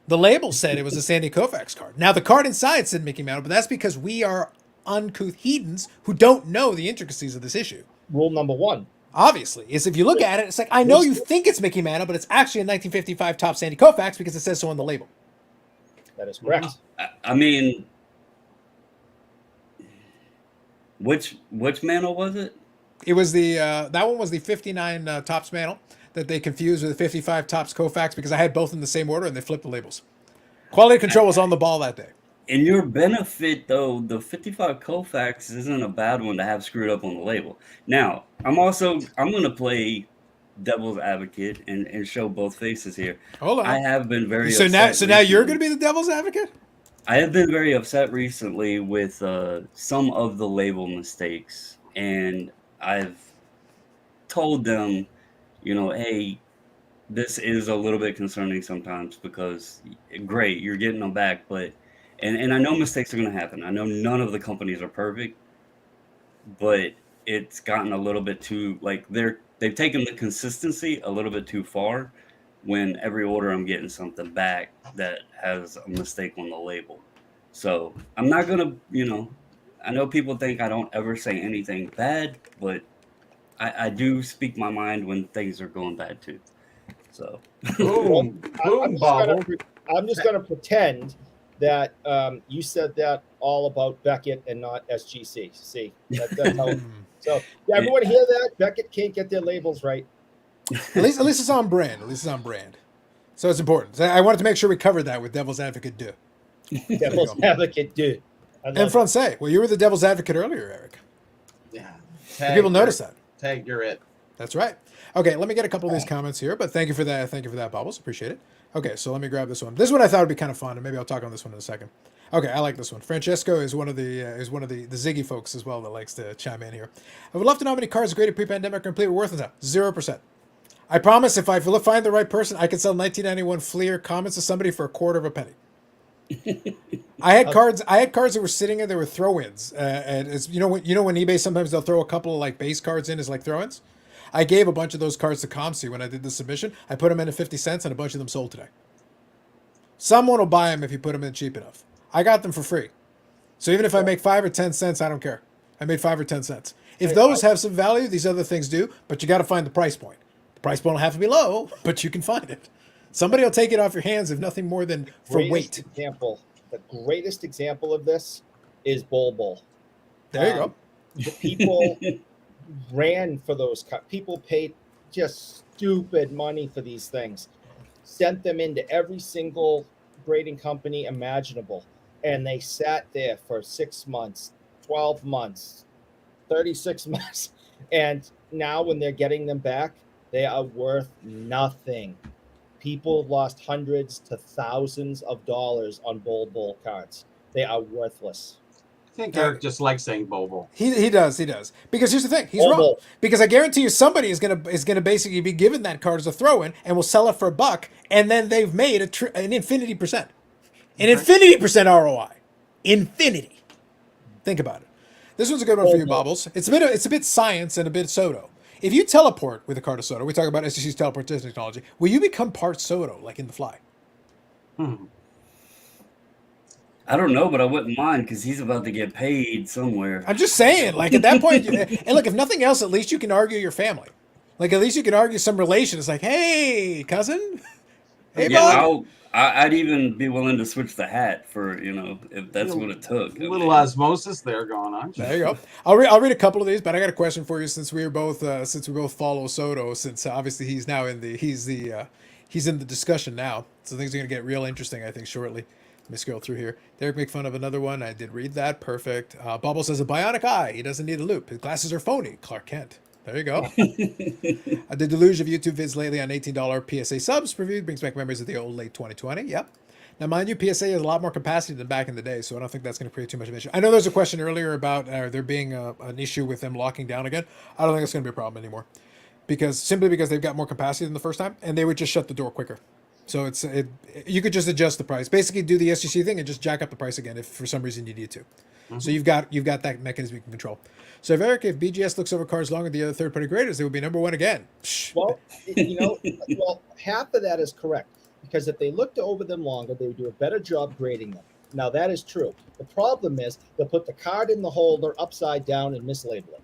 The label said it was a Sandy Koufax card. Now the card inside said Mickey Mantle, but that's because we are uncouth heathens who don't know the intricacies of this issue. Rule number 1. Obviously, is if you look at it, it's like, I know you think it's Mickey Mantle, but it's actually a 1955 top Sandy Koufax because it says so on the label. That is correct. I mean, which mantle was it? It was the that one was the 59 tops mantle that they confused with the 55 tops Koufax because I had both in the same order and they flipped the labels. Quality control was on the ball that day. In your benefit, though, the 55 Koufax isn't a bad one to have screwed up on the label. Now, I'm going to play devil's advocate and show both faces here. Hold on. I have been very so upset now you're recently. going to be the devil's advocate? I have been very upset recently with some of the label mistakes, and I've told them, hey, this is a little bit concerning sometimes because, great, you're getting them back, but and I know mistakes are going to happen. I know none of the companies are perfect, but it's gotten a little bit too, like, they've taken the consistency a little bit too far when every order I'm getting something back that has a mistake on the label. So I'm not going to, I know people think I don't ever say anything bad, but I do speak my mind when things are going bad too. So Boom, boom, Bobble. I'm just going to pretend that you said that all about Beckett and not SGC. See, that's how. So yeah, everyone hear that? Beckett can't get their labels right. At least it's on brand. So it's important. So I wanted to make sure we covered that with Devil's Advocate do. Devil's advocate, dude. I love And it. Francais, well, you were the Devil's Advocate earlier, Eric. Yeah. Did people notice that? Tag, you're it. That's right. Okay, let me get a couple of these comments here, but thank you for that. Thank you for that, Bubbles. Appreciate it. Okay, so let me grab this one. This one I thought would be kind of fun, and maybe I'll talk on this one in a second. Okay, I like this one. Francesco is one of the Ziggy folks as well that likes to chime in here. I would love to know how many cars graded pre-pandemic are completely worthless now. 0%. I promise if I find the right person, I can sell 1991 Fleer Comets to somebody for a quarter of a penny. I had cards that were sitting in. There were throw-ins, and it's, you know when eBay sometimes they'll throw a couple of like base cards in as like throw-ins. I gave a bunch of those cards to ComC when I did the submission. I put them in at 50 cents, and a bunch of them sold today. Someone will buy them if you put them in cheap enough. I got them for free, so even if I make 5 or 10 cents, I don't care. I made 5 or 10 cents. If those have some value, these other things do. But you got to find the price point. The price point will have to be low, but you can find it. Somebody will take it off your hands if nothing more than for weight. The greatest example of this is Bol. There you go. The people ran for those. People paid just stupid money for these things. Sent them into every single grading company imaginable, and they sat there for 6 months, 12 months, 36 months, and now when they're getting them back, they are worth nothing. People lost hundreds to thousands of dollars on Bol cards. They are worthless. I think Eric just likes saying Bobo. He does. Because here's the thing, he's Bol. wrong. Because I guarantee you somebody is gonna basically be given that card as a throw-in and will sell it for $1, and then they've made an infinity percent. An infinity percent ROI. Infinity. Think about it. This one's a good one for you, Bobbles. It's a bit science and a bit Soto. If you teleport with a card of Soto, we talk about SGC's teleportation technology, will you become part Soto, like in the Fly? I don't know, but I wouldn't mind because he's about to get paid somewhere. I'm just saying, like at that point, and look, if nothing else, at least you can argue your family. Like at least you can argue some relation. It's like, hey, cousin, hey, bud. I'd even be willing to switch the hat for, if that's what it took. A little osmosis there going on. There you go. I'll read a couple of these, but I got a question for you since we both follow Soto. Since obviously he's in the discussion now, so things are gonna get real interesting. I think shortly. Let me scroll through here. Derek make fun of another one. I did read that. Perfect. Bubble says a bionic eye. He doesn't need a loop. His glasses are phony. Clark Kent. There you go. The deluge of YouTube vids lately on $18 PSA subs preview brings back memories of the old late 2020. Yep. Now, mind you, PSA has a lot more capacity than back in the day, so I don't think that's going to create too much of an issue. I know there's a question earlier about there being an issue with them locking down again. I don't think it's going to be a problem anymore, simply because they've got more capacity than the first time, and they would just shut the door quicker. So you could just adjust the price, basically do the SGC thing and just jack up the price again if for some reason you need to. Mm-hmm. So you've got that mechanism you can control. So if BGS looks over cards longer than the other third-party graders, they would be number one again. Well, half of that is correct, because if they looked over them longer, they would do a better job grading them. Now that is true. The problem is they'll put the card in the holder upside down and mislabel it.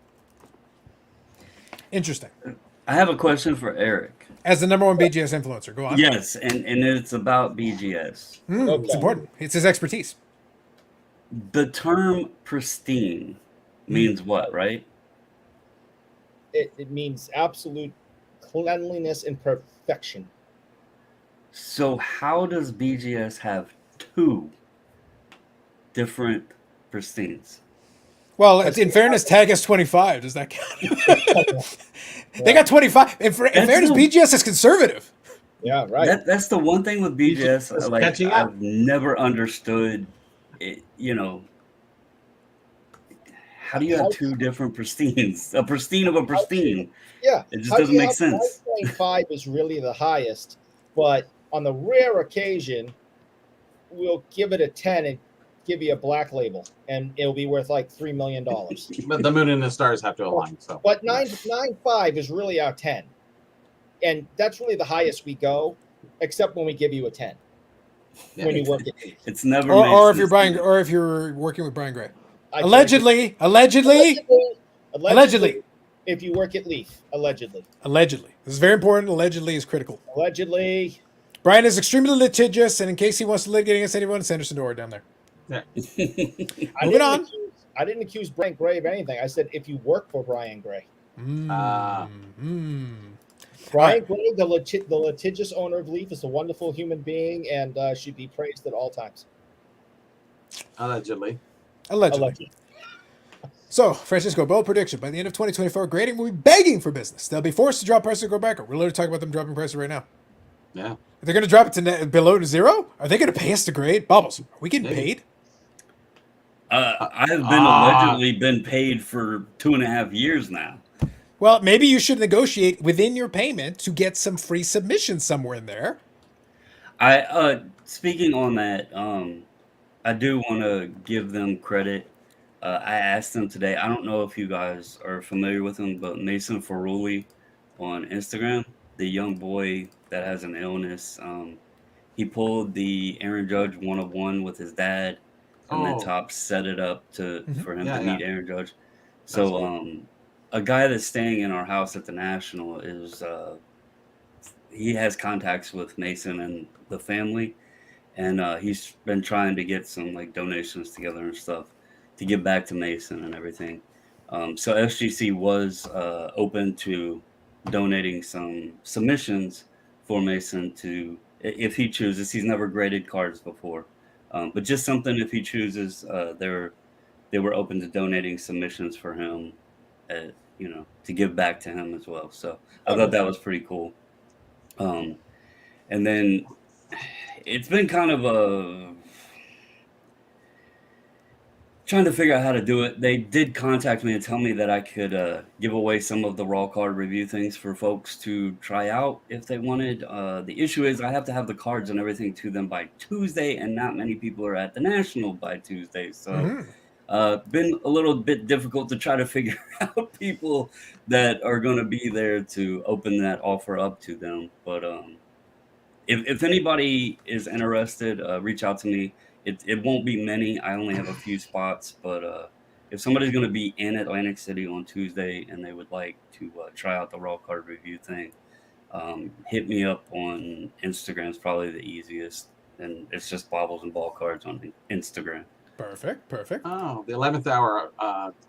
Interesting. I have a question for Eric. As the number one BGS influencer, go on. Yes, and it's about BGS. Okay. It's important. It's his expertise. The term pristine means what, right? It means absolute cleanliness and perfection. So how does BGS have 2 different pristines? Well, in fairness, Tag has 25. Does that count? They got 25. In fairness, BGS is conservative. Yeah, right. That's the one thing with BGS. It's Like catching up. I've never understood it. How do you have 2 different pristines? A pristine of a pristine. Yeah. It just doesn't make sense. 9.5 is really the highest, but on the rare occasion, we'll give it a 10 and give you a black label, and it'll be worth like $3 million. But the moon and the stars have to align. So, But 9.5 is really our 10, and that's really the highest we go, except when we give you a 10 when you work it. It's never. Or made if sense you're or if you're working with Brian Gray. I Allegedly. If you work at Leaf, allegedly. This is very important. Allegedly is critical. Allegedly. Brian is extremely litigious, and in case he wants to litigate against anyone, it's Anderson Dora down there. yeah. Moving on. I didn't accuse Brian Gray of anything. I said if you work for Brian Gray. Brian Gray, the litigious owner of Leaf, is a wonderful human being and should be praised at all times. Allegedly. Allegedly. So, Francisco, bold prediction. By the end of 2024, grading will be begging for business. They'll be forced to drop prices or go back. We're literally talking about them dropping prices right now. Yeah. Are they going to drop it to below zero? Are they going to pay us to grade? Bubbles, are we getting Maybe. paid? I have been allegedly been paid for 2.5 years now. Well, maybe you should negotiate within your payment to get some free submissions somewhere in there. I speaking on that, I do want to give them credit. I asked them today. I don't know if you guys are familiar with him, but Mason Ferrulli on Instagram, the young boy that has an illness. He pulled the Aaron Judge 101 with his dad, and then Oh. Top set it up for him Yeah, to yeah. meet Aaron Judge. So a guy that's staying in our house at the National is he has contacts with Mason and the family, and he's been trying to get some like donations together and stuff to give back to Mason and everything. So SGC was open to donating some submissions for Mason to, if he chooses. He's never graded cards before, but just something if he chooses. They were open to donating submissions for him, to give back to him as well. So I thought that was pretty cool. And then it's been kind of trying to figure out how to do it. They did contact me and tell me that I could give away some of the raw card review things for folks to try out if they wanted. The issue is I have to have the cards and everything to them by Tuesday, and not many people are at the National by Tuesday. So been a little bit difficult to try to figure out people that are going to be there to open that offer up to them. But if anybody is interested, reach out to me. It won't be many. I only have a few spots, but if somebody's going to be in Atlantic City on Tuesday and they would like to try out the raw card review thing, hit me up on Instagram. It's probably the easiest, and it's just Bobbles and Ball Cards on Instagram. Perfect. Oh, the 11th hour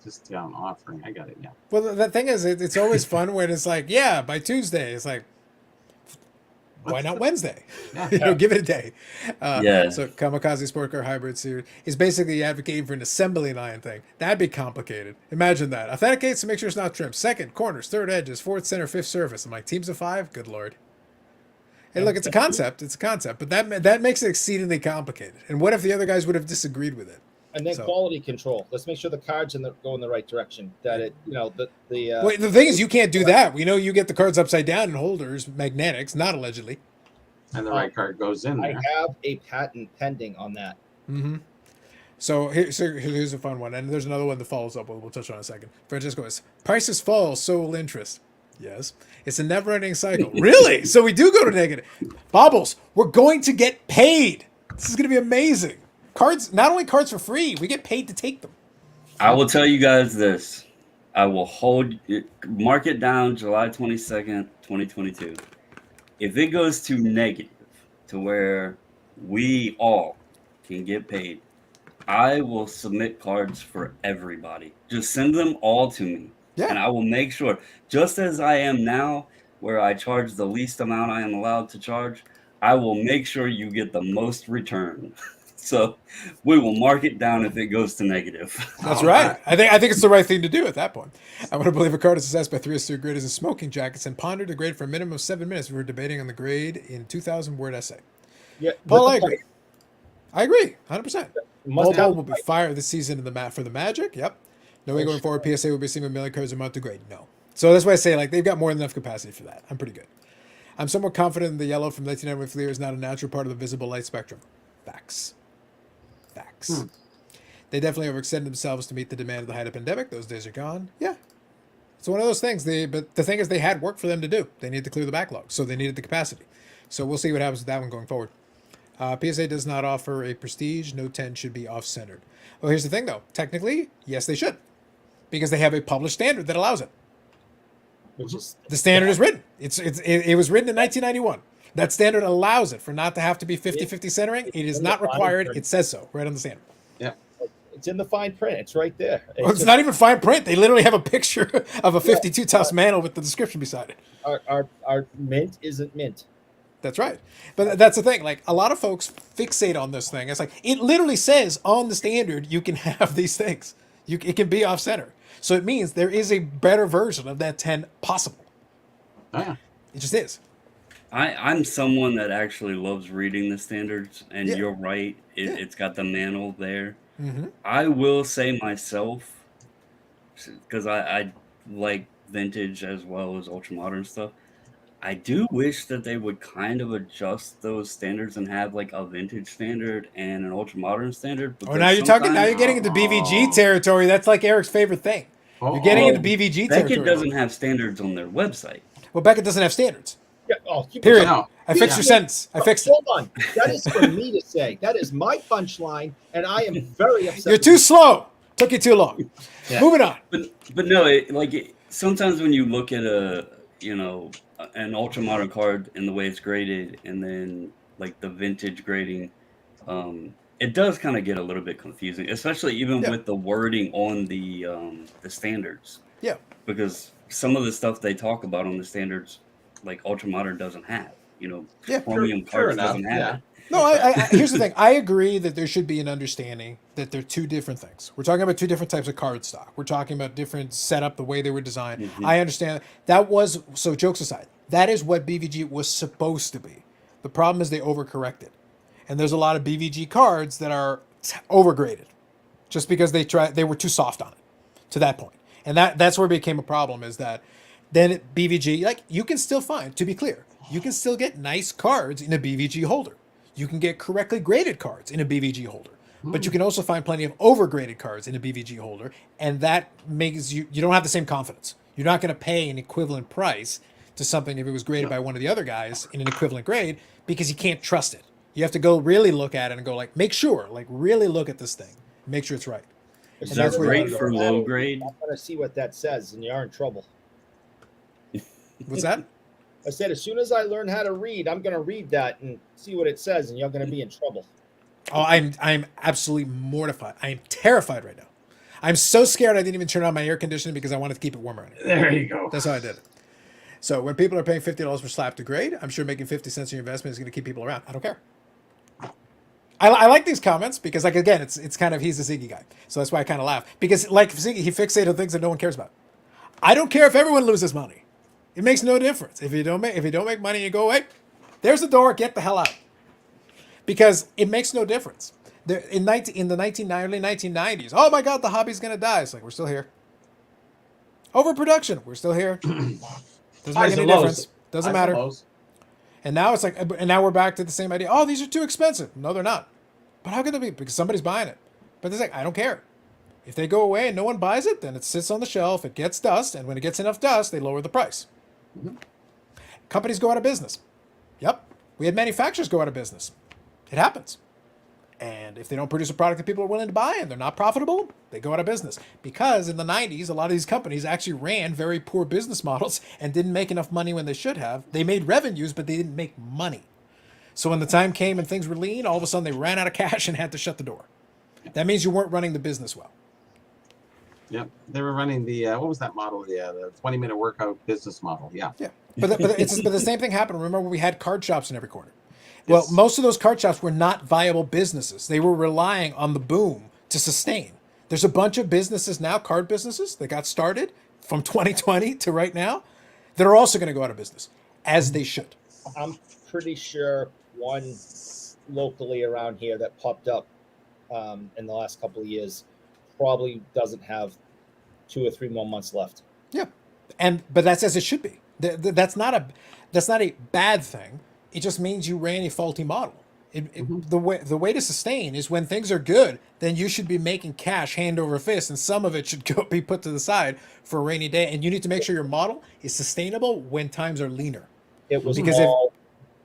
discount offering. I got it. Yeah. Well, the thing is, it's always fun when it's like, yeah, by Tuesday. It's like, why not Wednesday? Yeah. Give it a day. Yeah. So Kamikaze Sport Car Hybrid Series is basically advocating for an assembly line thing. That'd be complicated. Imagine that. Authenticates to make sure it's not trimmed. Second, corners, third edges, fourth, center, fifth surface. I'm like, teams of 5? Good Lord. Hey, look, it's a concept. It's a concept. But that makes it exceedingly complicated. And what if the other guys would have disagreed with it? And then So- quality control. Let's make sure the cards go in the right direction. That it, Well, the thing is, you can't do that. We know you get the cards upside down in holders, magnetics, not allegedly. And the right card goes in I there. have a patent pending on that. Mm-hmm. So here's a fun one, and there's another one that follows up. We'll touch on in a second. Francisco is prices fall, so will interest. Yes, it's a never-ending cycle. Really? So we do go to negative. Bobbles, we're going to get paid. This is going to be amazing. Cards, not only cards for free, we get paid to take them. I will tell you guys this. I will mark it down July 22nd, 2022. If it goes to negative, to where we all can get paid, I will submit cards for everybody. Just send them all to me. Yeah. And I will make sure, just as I am now, where I charge the least amount I am allowed to charge, I will make sure you get the most return. So we will mark it down if it goes to negative. That's right. I think it's the right thing to do at that point. I want to believe a card is assessed by 3 astute graders in smoking jackets and pondered a grade for a minimum of 7 minutes. We were debating on the grade in 2,000-word essay. Yeah, Paul, with I the agree. I agree, 100%. Must Mobile have- will be fired this season in the for the Magic. Yep. No way going forward. PSA will be seeing a million cards a month to grade. No. So that's why I say like they've got more than enough capacity for that. I'm pretty good. I'm somewhat confident the yellow from 1991 Fleer is not a natural part of the visible light spectrum. Facts. They definitely overextended themselves to meet the demand of the height of the pandemic. Those days are gone. Yeah. It's one of those things. But the thing is, they had work for them to do. They needed to clear the backlog, so they needed the capacity. So we'll see what happens with that one going forward. PSA does not offer a prestige. No 10 should be off-centered. Oh, here's the thing, though. Technically, yes, they should, because they have a published standard that allows it. which is The standard is written. It was written in 1991. That standard allows it for not to have to be 50-50 centering. It is not required. It says so right on the standard. It's in the fine print. It's right there. Well, it's not even fine print. They literally have a picture of a 52 toss manual with the description beside it. Our mint isn't mint. That's right. But that's the thing. Like, a lot of folks fixate on this thing. It's like, it literally says on the standard, you can have these things. It can be off center. So it means there is a better version of that 10 possible. Oh, yeah. It just is. I'm someone that actually loves reading the standards, and Yeah. you're right. Yeah. It's got the manual there. Mm-hmm. I will say myself, because I like vintage as well as ultra modern stuff. I do wish that they would kind of adjust those standards and have like a vintage standard and an ultra modern standard. Oh, now you're talking. Now you're getting into BVG territory. That's like Eric's favorite thing. You're getting into BVG territory. Beckett doesn't have standards on their website. Well, Beckett doesn't have standards. Yeah, oh, Period. No. I fixed your sentence. I fixed it. Hold on. That is for me to say. That is my punchline, and I am very upset. You're too slow. Took you too long. Yeah. Moving on. But no, sometimes when you look at an ultra modern card and the way it's graded, and then like the vintage grading, it does kind of get a little bit confusing, especially even with the wording on the standards. Yeah. Because some of the stuff they talk about on the standards, like ultra modern doesn't have. Yeah. Chromium Sure cards enough, doesn't have yeah. it. No, I here's the thing. I agree that there should be an understanding that they're two different things. We're talking about two different types of card stock. We're talking about different setup, the way they were designed. Mhm. I understand that was, so jokes aside, that is what BVG was supposed to be. The problem is they overcorrected. And there's a lot of BVG cards that are overgraded just because they were too soft on it to that point. And that's where it became a problem, is that then BVG, like, you can still find, to be clear, you can still get nice cards in a BVG holder. You can get correctly graded cards in a BVG holder, but you can also find plenty of overgraded cards in a BVG holder, and that makes you don't have the same confidence. You're not going to pay an equivalent price to something if it was graded by one of the other guys in an equivalent grade, because you can't trust it. You have to go really look at it and go, like, make sure, like, really look at this thing, make sure it's right. As And soon that's as where I you great go. for low grade. I'm going to see what that says, and you are in trouble. What's that? I said, as soon as I learn how to read, I'm going to read that and see what it says, and you're going to be in trouble. Oh, I'm absolutely mortified. I am terrified right now. I'm so scared I didn't even turn on my air conditioning because I wanted to keep it warmer in here. There you go. That's how I did it. So when people are paying $50 for slap to grade, I'm sure making 50 cents on your investment is going to keep people around. I don't care. I like these comments because, like, again, it's kind of, he's a Ziggy guy. So that's why I kind of laugh. Because, like Ziggy, he fixated on things that no one cares about. I don't care if everyone loses money. It makes no difference. If you don't make money, you go away. There's the door. Get the hell out. Because it makes no difference. In the early 1990s, oh my God, the hobby's gonna die. It's like, we're still here. Overproduction, we're still here. Doesn't make Highs any and lows. difference. Doesn't Highs and matter. lows. And now it's like, and now we're back to the same idea. Oh, these are too expensive. No, they're not. But how can they be? Because somebody's buying it. But it's like, I don't care. If they go away and no one buys it, then it sits on the shelf. It gets dust, and when it gets enough dust, they lower the price. Companies go out of business. Yep. We had manufacturers go out of business. It happens. And if they don't produce a product that people are willing to buy and they're not profitable, they go out of business. Because in the 90s, a lot of these companies actually ran very poor business models and didn't make enough money when they should have. They made revenues, but they didn't make money. So when the time came and things were lean, all of a sudden they ran out of cash and had to shut the door. That means you weren't running the business well. Yep. They were running the, what was that model? Yeah, the 20-minute workout business model. Yeah. Yeah. But the same thing happened. Remember, we had card shops in every corner. Well, most of those card shops were not viable businesses. They were relying on the boom to sustain. There's a bunch of businesses now, card businesses, that got started from 2020 to right now, that are also going to go out of business, as they should. I'm pretty sure one locally around here that popped up in the last couple of years probably doesn't have 2 or 3 more months left. Yeah, but that's as it should be. That's not a bad thing. It just means you ran a faulty model. The way to sustain is when things are good, then you should be making cash hand over fist, and some of it should be put to the side for a rainy day. And you need to make sure your model is sustainable when times are leaner. It was Because all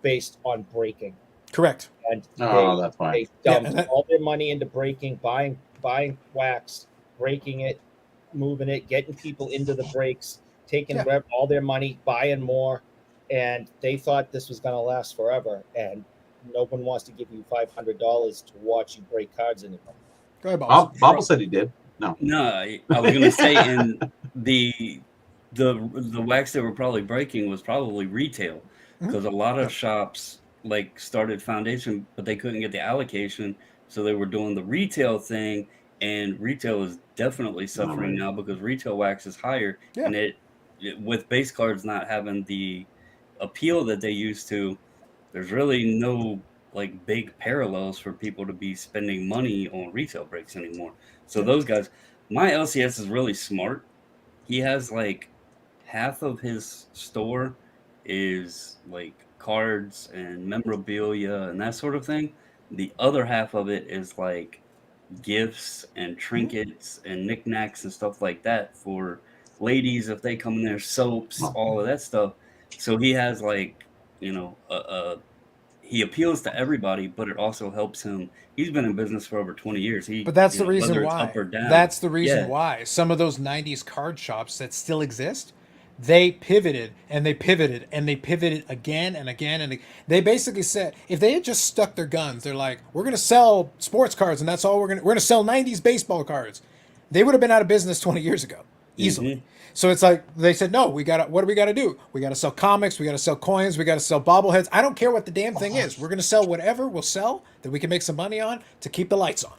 based on breaking. Correct. And Oh, that's fine. they Yeah, dumped and that- all their money into breaking, buying wax, breaking it, moving it, getting people into the breaks, taking Yeah. all their money, buying more, and they thought this was going to last forever. And no one wants to give you $500 to watch you break cards anymore. Go ahead, Bob. Bobble said he did. No. No, I was gonna say, and the wax they were probably breaking was probably retail, because a lot of shops like started foundation, but they couldn't get the allocation, so they were doing the retail thing, and retail is definitely suffering now because retail wax is higher, Yeah. and it with base cards not having the appeal that they used to, there's really no like big parallels for people to be spending money on retail breaks anymore. So those guys, my LCS is really smart. He has like half of his store is like cards and memorabilia and that sort of thing. The other half of it is like gifts and trinkets and knickknacks and stuff like that for ladies if they come in there, soaps, all of that stuff. So he has like, you know, he appeals to everybody, but it also helps him. He's been in business for over 20 years. But that's you the know, reason whether it's why. up or down. That's the reason Yeah. why some of those 90s card shops that still exist, they pivoted and they pivoted and they pivoted again and again. And they basically said, if they had just stuck their guns, they're like, we're going to sell sports cards and that's all we're going to sell 90s baseball cards. They would have been out of business 20 years ago, easily. So it's like they said, no, what do we got to do? We got to sell comics, we got to sell coins, we got to sell bobbleheads. I don't care what the damn thing is. We're going to sell whatever we'll sell that we can make some money on to keep the lights on.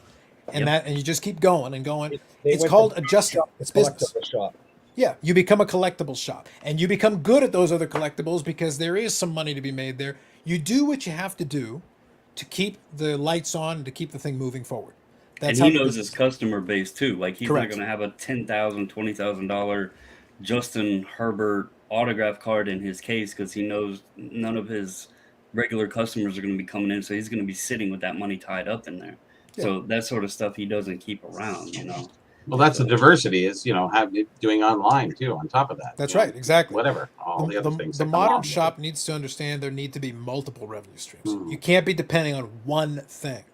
And you just keep going and going. They It's went called from adjusting. shop to It's business. collectible shop. Yeah, you become a collectibles shop and you become good at those other collectibles because there is some money to be made there. You do what you have to do to keep the lights on and to keep the thing moving forward. That's and he how knows his customer base too. Like he's Correct. not going to have a $10,000, $20,000 Justin Herbert autograph card in his case because he knows none of his regular customers are going to be coming in. So he's going to be sitting with that money tied up in there. So that sort of stuff he doesn't keep around, you know. Well, that's the diversity is, you know, doing online too. On top of that, That's you know, right, exactly. Whatever, all the other things. The that come modern along with shop it. needs to understand there need to be multiple revenue streams. Mhm. You can't be depending on one thing.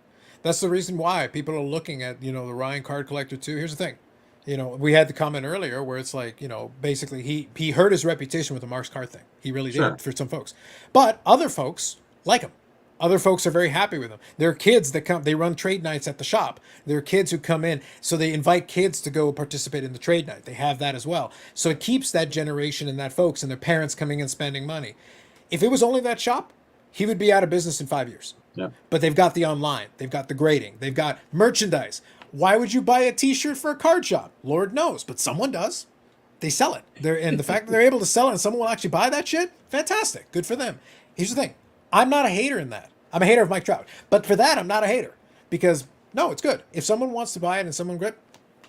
That's the reason why people are looking at, you know, the Ryan Card Collector too. Here's the thing. You know, we had the comment earlier where it's like, you know, basically he hurt his reputation with the Mark's card thing. He really Sure. did for some folks. But other folks like him. Other folks are very happy with him. There are kids that come, they run trade nights at the shop. There are kids who come in, so they invite kids to go participate in the trade night. They have that as well. So it keeps that generation and that folks and their parents coming in spending money. If it was only that shop, he would be out of business in 5 years. Yeah. But they've got the online, they've got the grading, they've got merchandise. Why would you buy a t-shirt for a card shop? Lord knows, but someone does. They sell it. And the fact that they're able to sell it and someone will actually buy that shit, fantastic. Good for them. Here's the thing. I'm not a hater in that. I'm a hater of Mike Trout. But for that, I'm not a hater. Because, no, it's good. If someone wants to buy it and someone grip,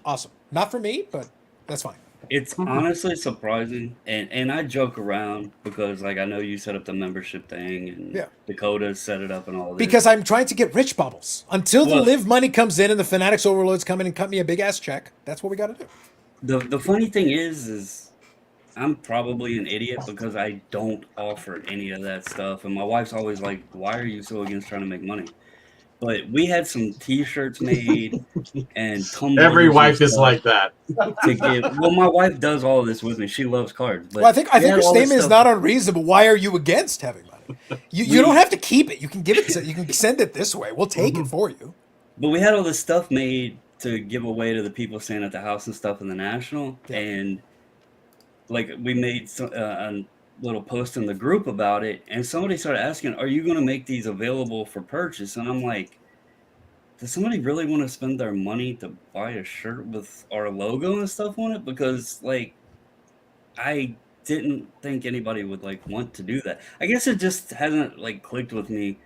awesome. Not for me, but that's fine. It's honestly surprising, and I joke around because like I know you set up the membership thing and Yeah. Dakota set it up and all this. Because I'm trying to get rich bubbles. Until the Well- live money comes in and the Fanatics overlords come in and cut me a big ass check, that's what we got to do. The funny thing is I'm probably an idiot because I don't offer any of that stuff, and my wife's always like, "Why are you so against trying to make money?" But we had some T-shirts made and tumblers Every and wife is stuff like that. to give. Well, my wife does all of this with me. She loves cards. But Well, I think we your had all this statement is stuff- not unreasonable. Why are you against having money? You don't have to keep it. You can give it. You can send it this way. We'll take it for you. But we had all this stuff made to give away to the people staying at the house and stuff in the National. Yeah. And like we made a little post in the group about it. And somebody started asking, are you going to make these available for purchase? And I'm like, does somebody really want to spend their money to buy a shirt with our logo and stuff on it? Because like, I didn't think anybody would like want to do that. I guess it just hasn't like clicked with me.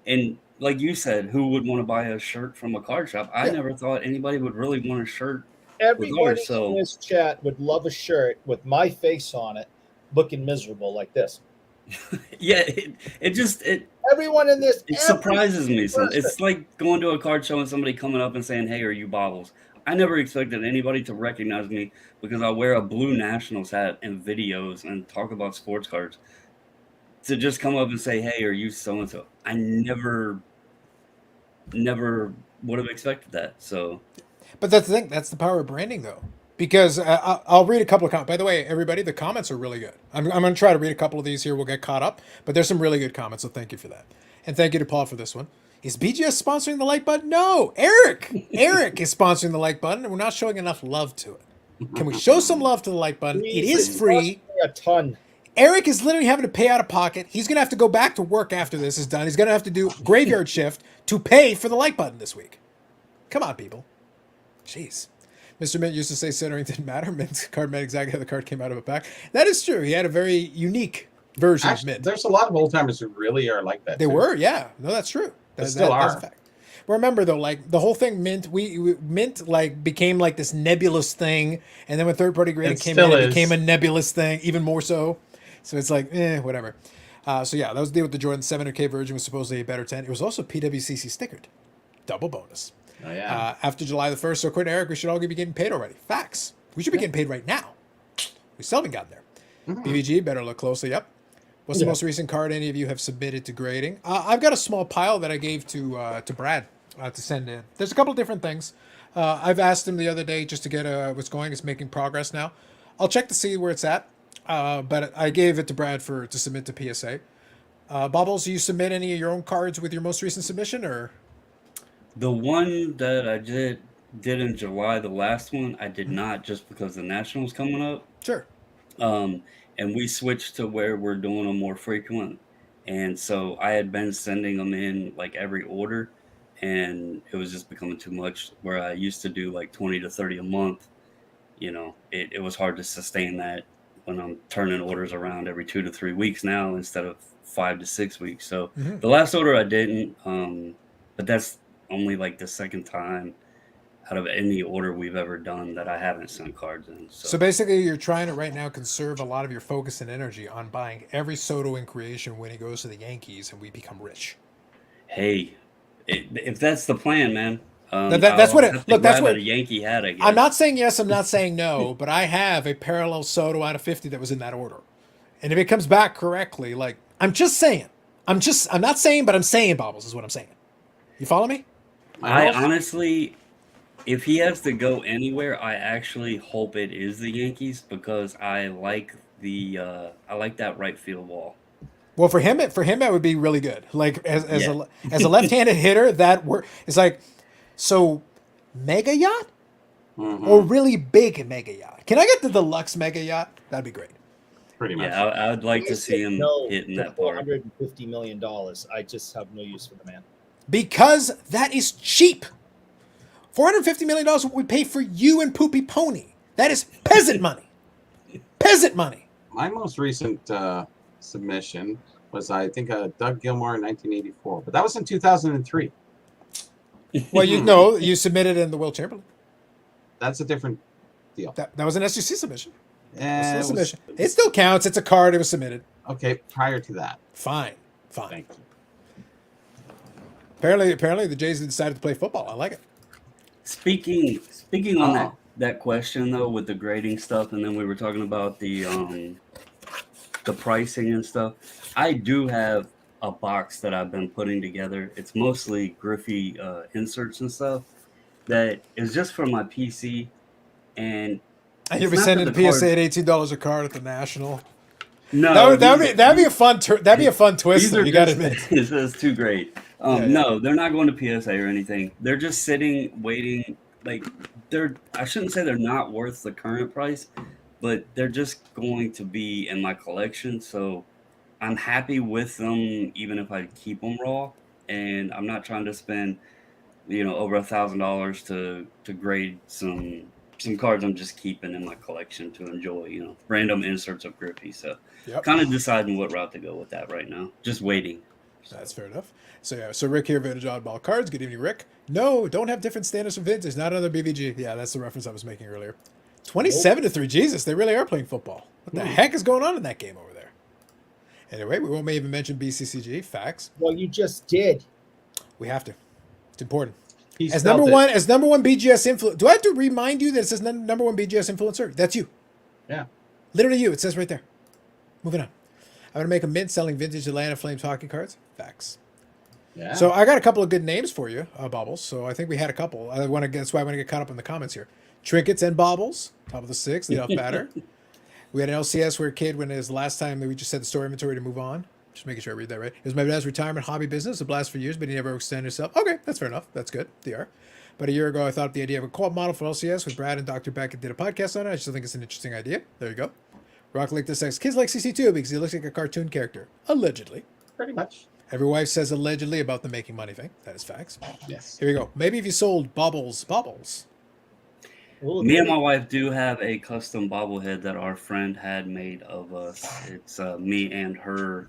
And like you said, who would want to buy a shirt from a card shop? I Yeah. never thought anybody would really want a shirt. Everybody so- in this chat would love a shirt with my face on it, looking miserable like this. Yeah, it Everyone in this, surprises me. So person. it's like going to a card show and somebody coming up and saying, "Hey, are you Bobbles?" I never expected anybody to recognize me because I wear a blue Nationals hat in videos and talk about sports cards. To just come up and say, "Hey, are you so and so?" I never would have expected that. So But that's the thing. That's the power of branding, though. Because I'll read a couple of comments. By the way, everybody, the comments are really good. I'm going to try to read a couple of these here. We'll get caught up. But there's some really good comments, so thank you for that. And thank you to Paul for this one. Is BGS sponsoring the like button? No, Eric is sponsoring the like button, and we're not showing enough love to it. Can we show some love to the like button? It is Please, free. cost me a ton. Eric is literally having to pay out of pocket. He's going to have to go back to work after this is done. He's going to have to do graveyard shift to pay for the like button this week. Come on, people. Jeez. Mr. Mint used to say centering didn't matter. Mint's card meant exactly how the card came out of a pack. That is true. He had a very unique version of Actually, Mint. there's a lot of old timers who really are like that. They too. were, yeah. No, that's true. That's still that's are. a fact. Remember though, like the whole thing, Mint like became like this nebulous thing, and then when third party grading It came still in, it is. became a nebulous thing, even more so. So it's like, whatever. So yeah, that was the deal with the Jordan 700K version was supposedly a better 10. It was also PWCC stickered, double bonus. Oh, yeah. After July the 1st, so according to Eric, we should all be getting paid already. Facts. We should be getting paid right now. We still haven't gotten there. BVG, better look closely. Yep. What's the most recent card any of you have submitted to grading? I've got a small pile that I gave to Brad to send in. There's a couple different things. I've asked him the other day just to get what's going. It's making progress now. I'll check to see where it's at. But I gave it to Brad to submit to PSA. Bobbles, do you submit any of your own cards with your most recent submission, or? The one that I did in July, the last one, I did not, just because the Nationals coming up. Sure. And we switched to where we're doing them more frequent. And so I had been sending them in like every order, and it was just becoming too much. Where I used to do like 20 to 30 a month, it was hard to sustain that when I'm turning orders around every 2 to 3 weeks now instead of 5 to 6 weeks. So the last order I didn't, but that's only like the second time out of any order we've ever done that I haven't sent cards in. So basically, you're trying to right now conserve a lot of your focus and energy on buying every Soto in creation when he goes to the Yankees and we become rich. Hey, if that's the plan, man. That's what it. I'll have to Look, that's grab what a Yankee hat. I guess. I'm not saying yes. I'm not saying no. But I have a parallel Soto out of 50 that was in that order, and if it comes back correctly, like I'm just saying, I'm not saying, but I'm saying, Bobbles is what I'm saying. You follow me? I honestly, if he has to go anywhere, I actually hope it is the Yankees because I like that right field wall. Well, for him, that would be really good. Like as a left-handed hitter, it's like so mega yacht or really big mega yacht. Can I get the deluxe mega yacht? That'd be great. Pretty much. Yeah, I'd like to see him hitting that part. $450 million. I just have no use for the man. Because that is cheap. $450 million is what we pay for you and Poopy Pony. That is peasant money. Peasant money. My most recent submission was, I think, Doug Gilmour in 1984, but that was in 2003. Well, you submitted in the Will Chamberlain. That's a different deal. That was an SGC submission. It Submission. It still counts. It's a card. It was submitted. Okay, prior to that. Fine. Thank you. Apparently, the Jays decided to play football. I like it. Speaking on that question though, with the grading stuff, and then we were talking about the pricing and stuff. I do have a box that I've been putting together. It's mostly Griffey inserts and stuff that is just for my PC, and You'll be not sending that the the PSA at $18 a card at the National. no, That'd be a fun twist. these Though, are you got to just- admit. It's too great. No, they're not going to PSA or anything. They're just sitting, waiting. Like I shouldn't say they're not worth the current price, but they're just going to be in my collection. So I'm happy with them, even if I keep them raw. And I'm not trying to spend, over $1,000 to grade some cards. I'm just keeping in my collection to enjoy, random inserts of Griffey. So kind of deciding what route to go with that right now. Just waiting. That's fair enough. So Rick here, Vintage Oddball Cards. Good evening, Rick. No, don't have different standards for vintage. Not another BVG. Yeah, that's the reference I was making earlier. 27-3. Jesus, they really are playing football. What the heck is going on in that game over there? Anyway, we won't even mention BCCG. Facts. Well, you just did. We have to. It's important. He As spelled number it. one BGS influencer. Do I have to remind you that it says number one BGS influencer? That's you. Yeah. Literally you. It says right there. Moving on. I'm going to make a mint selling vintage Atlanta Flames hockey cards. Facts. Yeah. So I got a couple of good names for you, Bobbles. So I think we had a couple. That's why I want to get caught up in the comments here. Trinkets and Bobbles, top of the six, lead off batter. We had an LCS where a kid, when his last time, we just said the store inventory to move on. Just making sure I read that right. It was my dad's retirement hobby business, a blast for years, but he never extended himself. Okay, that's fair enough. That's good. DR. But a year ago, I thought the idea of a co-op model for LCS with Brad and Dr. Beckett did a podcast on it. I still think it's an interesting idea. There you go. Rock Lake this says kids like CC2 because he looks like a cartoon character. Allegedly. Pretty much. Every wife says allegedly about the making money thing. That is facts. Yes. Here we go. Maybe if you sold bubbles. Ooh, Me and my wife do have a custom bobblehead that our friend had made of us. It's me and her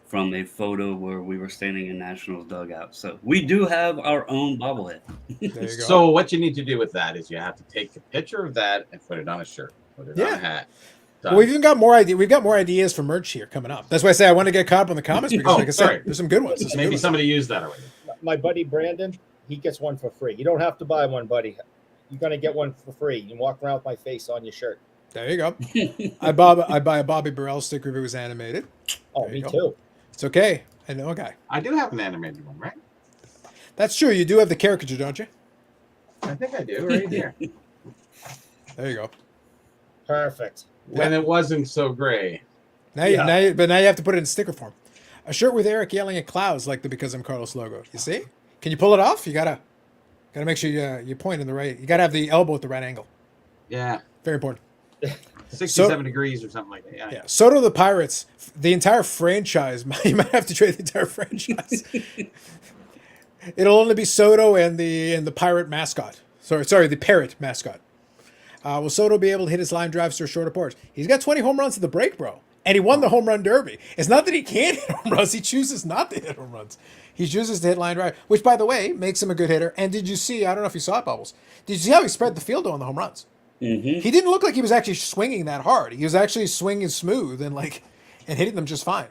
from a photo where we were standing in Nationals dugout. So we do have our own bobblehead. There you go. So what you need to do with that is you have to take a picture of that and put it on a shirt, put it on Yeah. a hat. Well, we've even got more idea. We've got more ideas for merch here coming up. That's why I say I want to get caught up on the comments because, Oh, like I said, sorry. there's some good ones. There's some good Maybe ones. somebody used that already. my buddy Brandon, he gets one for free. You don't have to buy one, buddy. You're gonna get one for free. You walk around with my face on your shirt. There you go. I buy a Bobby Burrell sticker if it was animated. Oh, There you me go. too. It's okay. I know a guy. I do have an animated one, right? That's true. You do have the caricature, don't you? I think I do, right here. There you go. Perfect. When it wasn't so gray. Now, Yeah. but now you have to put it in sticker form. A shirt with Eric yelling at clouds like the Because I'm Carlos logo. You see? Can you pull it off? You gotta make sure you point in the right. You gotta have the elbow at the right angle. Yeah. Very important. 67 degrees or something like that. Yeah. Yeah. Soto the Pirates, the entire franchise. You might have to trade the entire franchise. It'll only be Soto and the pirate mascot. Sorry, the parrot mascot. Will Soto be able to hit his line drives to a shorter porch? He's got 20 home runs at the break, bro. And he won the home run derby. It's not that he can't hit home runs. He chooses not to hit home runs. He chooses to hit line drive, which, by the way, makes him a good hitter. And did you see, I don't know if you saw it, Bubbles. Did you see how he spread the field on the home runs? Mm-hmm. He didn't look like he was actually swinging that hard. He was actually swinging smooth and hitting them just fine.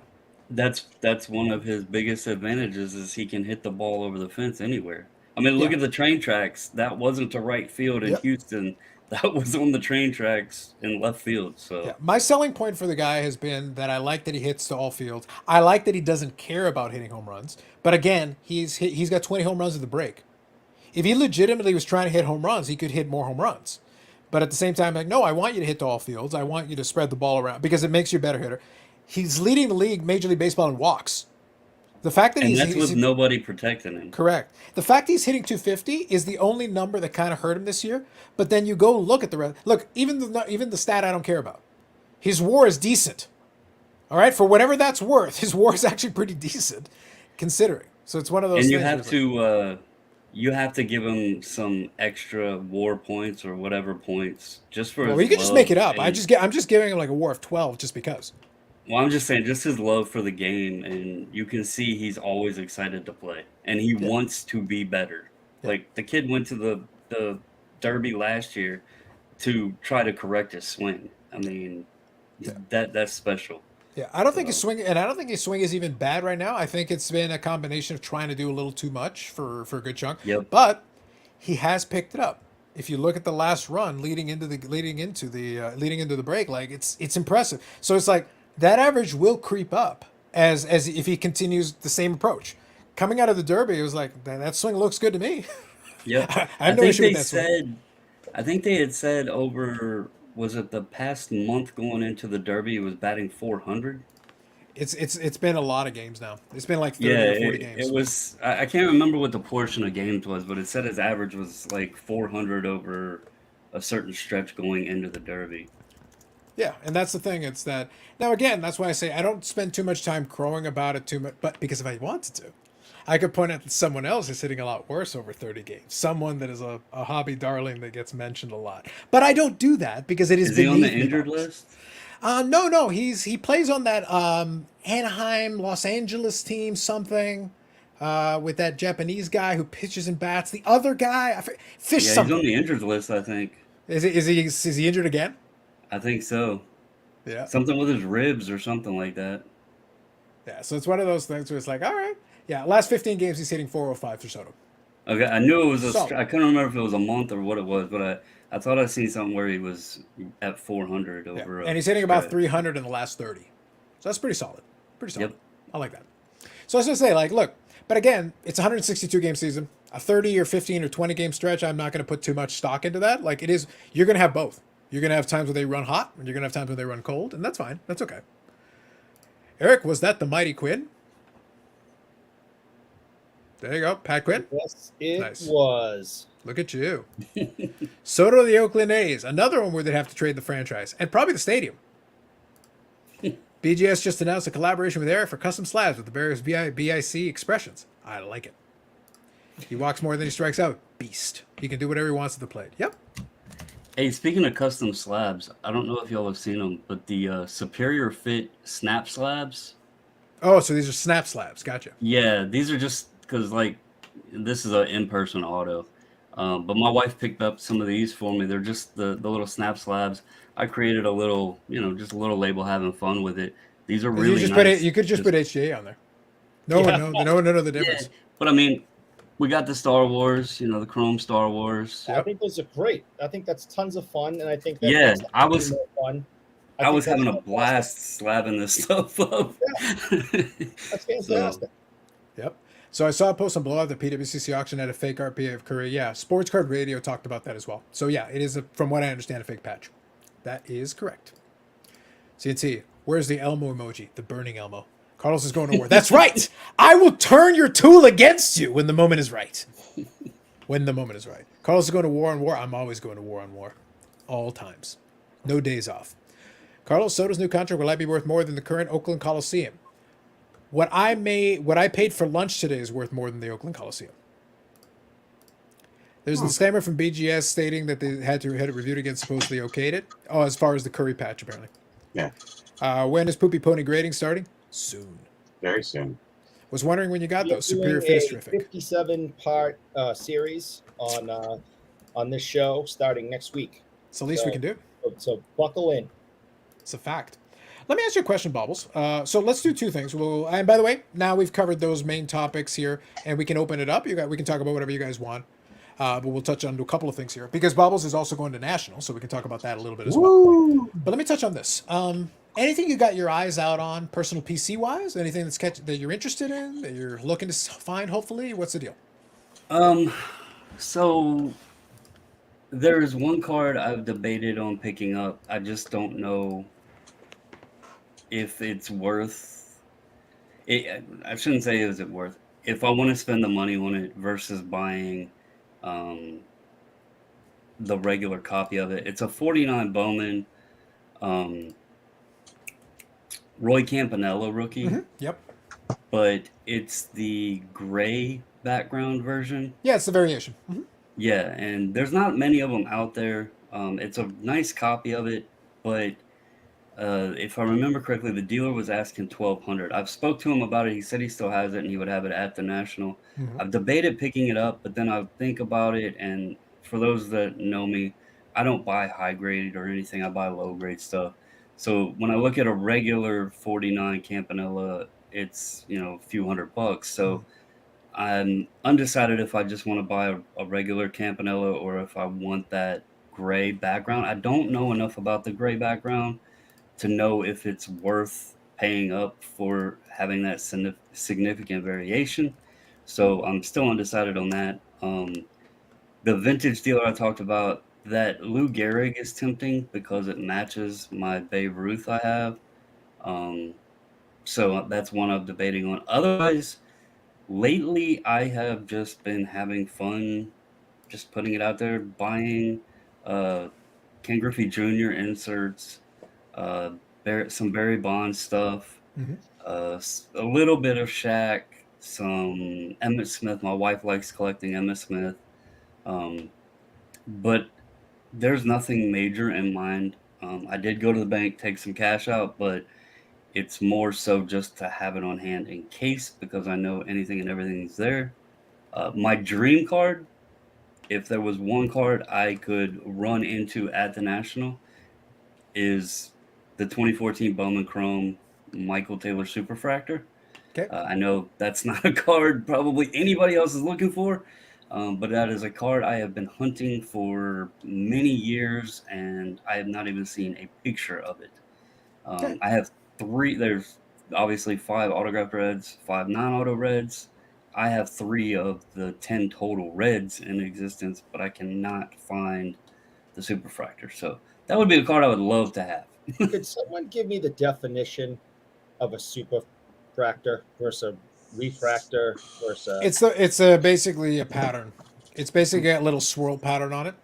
That's one of his biggest advantages is he can hit the ball over the fence anywhere. I mean, look at the train tracks. That wasn't to right field in Yep. Houston. That was on the train tracks in left field. So Yeah. My selling point for the guy has been that I like that he hits to all fields. I like that he doesn't care about hitting home runs. But again, he's got 20 home runs at the break. If he legitimately was trying to hit home runs, he could hit more home runs. But at the same time, no, I want you to hit to all fields. I want you to spread the ball around because it makes you a better hitter. He's leading the league, Major League Baseball, in walks. The fact that and he's that's with nobody protecting him. correct. The fact he's hitting 250 is the only number that kind of hurt him this year. But then you go look at the rest. Look, even the stat I don't care about. His WAR is decent. All right, for whatever that's worth, his WAR is actually pretty decent, considering. So it's one of those. And you things have where it's to you have to give him some extra WAR points or whatever points just for. well, his you can just love make it up. I'm and- just giving him like a WAR of 12 just because. Well, I'm just saying, just his love for the game, and you can see he's always excited to play, and he wants to be better. Yeah. Like the kid went to the Derby last year to try to correct his swing. I mean, that's special. Yeah, I don't think his swing, and I don't think his swing is even bad right now. I think it's been a combination of trying to do a little too much for a good chunk. Yep. But he has picked it up. If you look at the last run leading into the break, like it's impressive. So it's like that average will creep up as if he continues the same approach. Coming out of the Derby, it was like that swing looks good to me. Yeah, I have no think issue with they that swing. said. I think they had said over was it the past month going into the Derby, he was batting 400. It's been a lot of games now. It's been like 30 Yeah, or 40 games. it was. I can't remember what the portion of games was, but it said his average was like 400 over a certain stretch going into the Derby. Yeah, and that's the thing. It's that now again. That's why I say I don't spend too much time crowing about it too much. But because if I wanted to, I could point out that someone else is hitting a lot worse over 30 games. Someone that is a hobby darling that gets mentioned a lot. But I don't do that because it is. Is he on the beneath me, injured Bubbles. list? No. He plays on that Anaheim, Los Angeles team something. With that Japanese guy who pitches and bats. The other guy, Fish Yeah, he's something. on the injured list. I think. Is he injured again? I think so. Yeah. Something with his ribs or something like that. Yeah. So it's one of those things where it's like, all right. Yeah. Last 15 games, he's hitting 405 for Soto. Okay, I knew it was a. Solid. I couldn't remember if it was a month or what it was, but I thought I seen something where he was at 400 Yeah. over. And he's hitting about stretch. 300 in the last 30. So that's pretty solid. Pretty solid. Yep. I like that. So I was going to say, like, look, but again, it's a 162 game season. A 30 or 15 or 20 game stretch, I'm not going to put too much stock into that. Like, it is, you're going to have both. You're going to have times where they run hot, and you're going to have times where they run cold, and that's fine. That's okay. Eric, was that the Mighty Quinn? There you go, Pat Quinn. Yes, it Nice. was. Look at you. Soto of the Oakland A's, another one where they'd have to trade the franchise and probably the stadium. BGS just announced a collaboration with Eric for custom slabs with the various BIC expressions. I like it. He walks more than he strikes out. Beast. He can do whatever he wants at the plate. Yep. Hey, speaking of custom slabs, I don't know if y'all have seen them, but the Superior Fit snap slabs. Oh, so these are snap slabs. Gotcha. Yeah, these are just because like this is an in-person auto. But my wife picked up some of these for me. They're just the little snap slabs. I created a little, just a little label, having fun with it. These are really you just nice. you could just put HGA on there. No one know the difference. Yeah, but I mean, we got the Star Wars, the Chrome Star Wars. I think those are great. I think that's tons of fun, and I think that Yeah, makes it I was- more fun. I was think having a that's blast slabbing this stuff up. That's fantastic. Yep. So I saw a post on Blowout that PWCC auction had a fake RPA of Curry. Yeah, Sports Card Radio talked about that as well. So yeah, it is, from what I understand, a fake patch. That is correct. CNC, where's the Elmo emoji? The burning Elmo. Carlos is going to war. That's right. I will turn your tool against you when the moment is right. When the moment is right. Carlos is going to war on war. I'm always going to war on war. All times. No days off. Carlos Soto's new contract will likely be worth more than the current Oakland Coliseum. What I paid for lunch today is worth more than the Oakland Coliseum. There's a disclaimer from BGS stating that they had it reviewed against supposedly okayed it. Oh, as far as the Curry patch, apparently. Yeah. When is Poopy Pony grading starting? Soon. Very soon. Was wondering when you got We are those. Superior doing Fit is a terrific. 57-part series on this show starting next week. It's the least we can do. So buckle in. It's a fact. Let me ask you a question, Bobbles. So let's do two things. And by the way, now we've covered those main topics here, and we can open it up. We can talk about whatever you guys want. But we'll touch on a couple of things here because Bobbles is also going to national, so we can talk about that a little bit as well. But let me touch on this. Anything you got your eyes out on, personal PC wise? Anything that you're interested in, that you're looking to find? Hopefully, what's the deal? So there's one card I've debated on picking up. I just don't know if it's worth it. I shouldn't say is it worth. If I want to spend the money on it versus buying the regular copy of it. It's a 49 Bowman Roy Campanella rookie, Mm-hmm. Yep. but it's the gray background version. Yeah, it's the variation. Mm-hmm. Yeah, and there's not many of them out there. It's a nice copy of it, but if I remember correctly, the dealer was asking $1,200. I've spoke to him about it. He said he still has it and he would have it at the National. Mm-hmm. I've debated picking it up, but then I think about it, and for those that know me, I don't buy high grade or anything. I buy low grade stuff. So when I look at a regular 49 Campanella, it's a few $100. So I'm undecided if I just want to buy a regular Campanella or if I want that gray background. I don't know enough about the gray background to know if it's worth paying up for having that significant variation. So I'm still undecided on that. The vintage dealer I talked about, that Lou Gehrig is tempting because it matches my Babe Ruth I have. So that's one I'm debating on. Otherwise, lately I have just been having fun just putting it out there, buying Ken Griffey Jr. inserts, some Barry Bonds stuff, a little bit of Shaq, some Emmitt Smith. My wife likes collecting Emmitt Smith. But there's nothing major in mind. I did go to the bank, take some cash out, but it's more so just to have it on hand in case, because I know anything and everything's there. My dream card, if there was one card I could run into at the National, is the 2014 Bowman Chrome Michael Taylor Superfractor. Okay. I know that's not a card probably anybody else is looking for, but that is a card I have been hunting for many years, and I have not even seen a picture of it. Okay. I have three. There's obviously 5 autographed reds, 5 non-auto reds. I have 3 of the 10 total reds in existence, but I cannot find the Superfractor. So that would be a card I would love to have. Could someone give me the definition of a superfractor versus a refractor versus It's basically a pattern. It's basically a little swirl pattern on it.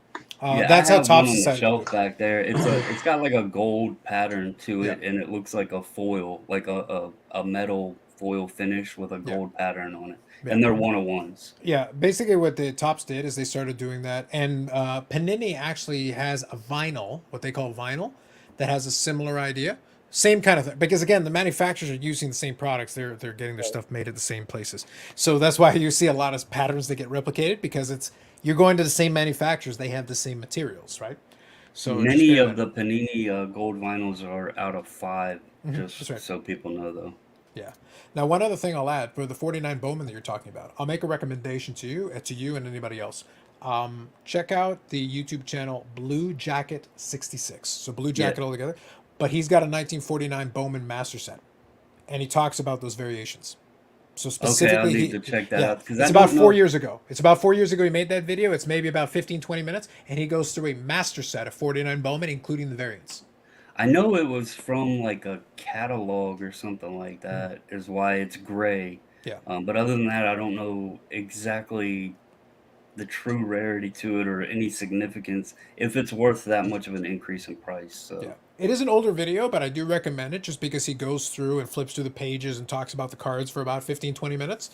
Yeah, That's I how have one Topps on the decided to do shelf it. back there. It's got like a gold pattern to it, Yeah. and it looks like a foil, like a metal foil finish with a Yeah. gold pattern on it. Yeah. And they're 1-of-1s. Yeah, basically what the Tops did is they started doing that, and Panini actually has a vinyl, what they call vinyl, that has a similar idea, same kind of thing. Because again, the manufacturers are using the same products; they're getting their stuff made at the same places. So that's why you see a lot of patterns that get replicated because you're going to the same manufacturers; they have the same materials, right? So just Many bear of that. the Panini gold vinyls are out of 5, That's just right. so people know, though. Yeah. Now, one other thing I'll add for the 49 Bowman that you're talking about, I'll make a recommendation to you and anybody else. Check out the YouTube channel Blue Jacket 66. So Blue Yeah. Jacket all together. But he's got a 1949 Bowman master set, and he talks about those variations. So Okay, I'll specifically, need to check that out because it's I about don't 4 know. years ago. It's about 4 years ago he made that video. It's maybe about 15, 20 minutes, and he goes through a master set of 49 Bowman, including the variants. I know it was from like a catalog or something like that, is why it's gray. Yeah. But other than that, I don't know exactly the true rarity to it or any significance if it's worth that much of an increase in price. So Yeah. It is an older video, but I do recommend it just because he goes through and flips through the pages and talks about the cards for about 15, 20 minutes.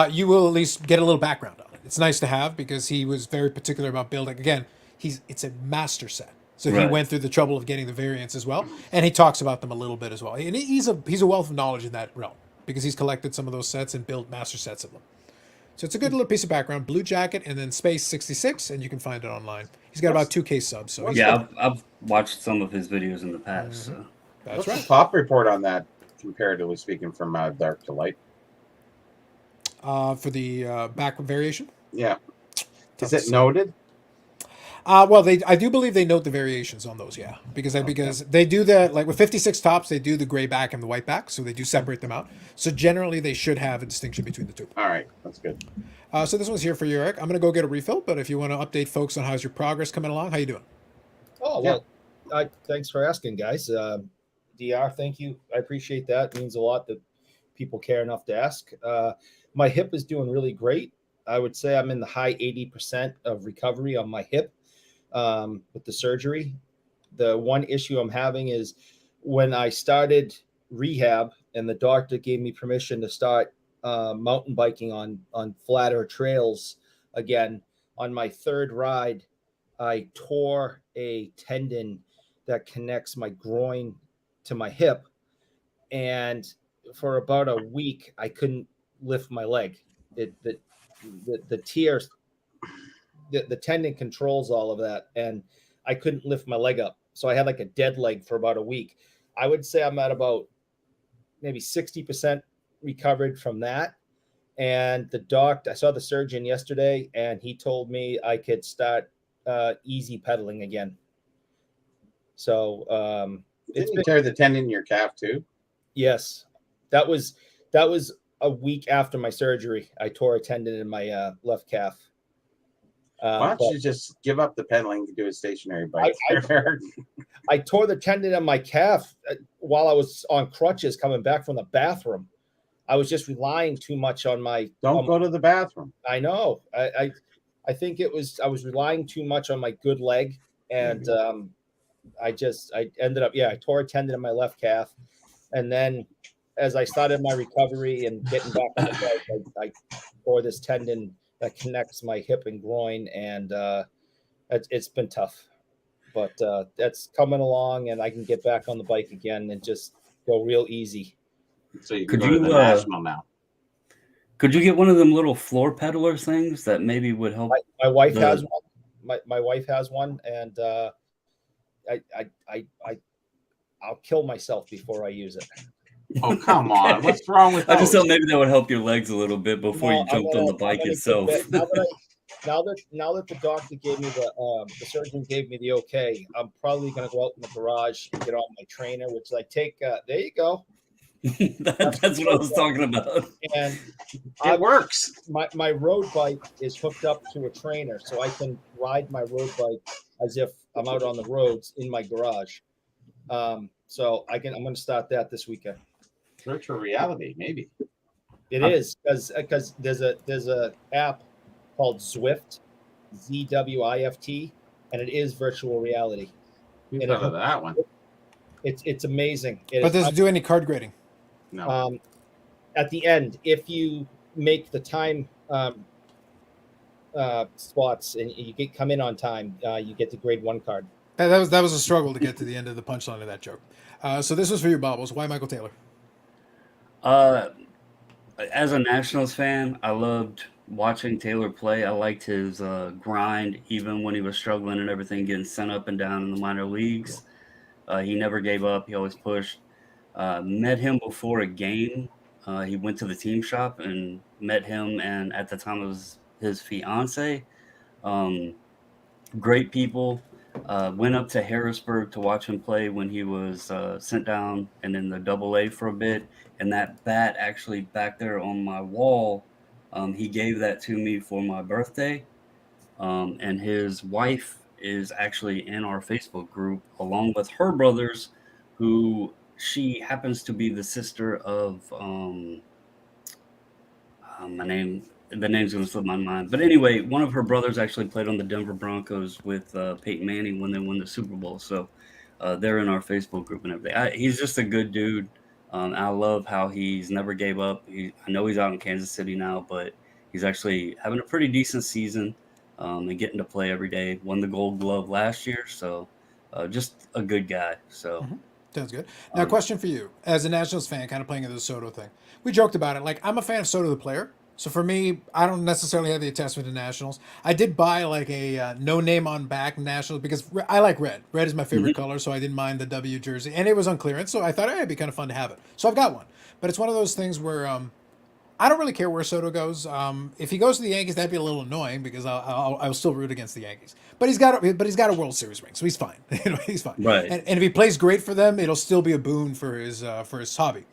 You will at least get a little background on it. It's nice to have because he was very particular about building. Again, it's a master set. So he Right. went through the trouble of getting the variants as well. And he talks about them a little bit as well. And he's a wealth of knowledge in that realm because he's collected some of those sets and built master sets of them. So it's a good little piece of background. Blue Jacket and then Space 66, and you can find it online. He's got about 2K subs. So he's yeah, I've watched some of his videos in the past. So. that's What's right. the pop report on that, comparatively speaking, from dark to light? For the back variation. Yeah. Is Tough it to say. noted? Well, I do believe they note the variations on those, yeah, because they do that like with 56 tops, they do the gray back and the white back, so they do separate them out. So generally, they should have a distinction between the two. All right, that's good. So this one's here for you, Eric. I'm gonna go get a refill, but if you want to update folks on how's your progress coming along, how you doing? Oh well, thanks for asking, guys. Dr, thank you. I appreciate that. It means a lot that people care enough to ask. My hip is doing really great. I would say I'm in the high 80% of recovery on my hip with the surgery. The one issue I'm having is when I started rehab and the doctor gave me permission to start mountain biking on flatter trails again. On my third ride, I tore a tendon that connects my groin to my hip, and for about a week I couldn't lift my leg. The tear, the tendon controls all of that, and I couldn't lift my leg up. So I had like a dead leg for about a week. I would say I'm at about maybe 60% recovered from that. And I saw the surgeon yesterday, and he told me I could start easy pedaling again. So Didn't you tear the tendon in your calf too? yes, that was a week after my surgery. I tore a tendon in my left calf. Why don't you just give up the pedaling to do a stationary bike? I tore the tendon in my calf while I was on crutches coming back from the bathroom. I was just relying too much on my. Don't go to the bathroom. I know. I think I was relying too much on my good leg, and I ended up I tore a tendon in my left calf, and then as I started my recovery and getting back on the bike, I tore this tendon that connects my hip and groin, and it's been tough, but that's coming along, and I can get back on the bike again and just go real easy. So you can Could go to the you, national now. Could you get one of them little floor peddler things that maybe would help? My wife has one. My wife has one, and I'll kill myself before I use it. Oh, come on. What's wrong with I just those? thought maybe that would help your legs a little bit before you jumped on the bike itself. Now that the doctor gave me the surgeon gave me the okay, I'm probably going to go out in the garage and get on my trainer, which I take. There you go. That's what I was talking about. And It works. my road bike is hooked up to a trainer, so I can ride my road bike as if I'm out on the roads in my garage. So I'm going to start that this weekend. Virtual reality, maybe. It is because there's a app called Zwift, ZWIFT, and it is virtual reality. We've And heard of that one. It's amazing. It But is does it do any card grading? No. At the end, if you make the time spots and you come in on time, you get the grade 1 card. That was a struggle to get to the end of the punchline of that joke. So this was for you, Bobbles. Why Michael Taylor? As a Nationals fan, I loved watching Taylor play. I liked his grind, even when he was struggling and everything, getting sent up and down in the minor leagues. He never gave up. He always pushed. Met him before a game. He went to the team shop and met him, and at the time it was his fiance. Great people. Went up to Harrisburg to watch him play when he was sent down and in the AA for a bit. And that bat actually back there on my wall, he gave that to me for my birthday. And his wife is actually in our Facebook group along with her brothers, who she happens to be the sister of the name's going to slip my mind. But anyway, one of her brothers actually played on the Denver Broncos with Peyton Manning when they won the Super Bowl. So they're in our Facebook group and everything. He's just a good dude. I love how he's never gave up. I know he's out in Kansas City now, but he's actually having a pretty decent season and getting to play every day. Won the Gold Glove last year. So just a good guy. So. Mm-hmm. Sounds good. Now, question for you. As a Nationals fan, kind of playing into the Soto thing. We joked about it. Like, I'm a fan of Soto the player. So for me, I don't necessarily have the attachment to Nationals. I did buy like a no name on back Nationals because I like red. Red is my favorite color, so I didn't mind the W jersey. And it was on clearance, so I thought it'd be kind of fun to have it. So I've got one. But it's one of those things where I don't really care where Soto goes. If he goes to the Yankees, that'd be a little annoying because I'll still root against the Yankees. But he's got a World Series ring, so he's fine. He's fine. Right. And if he plays great for them, it'll still be a boon for his hobby.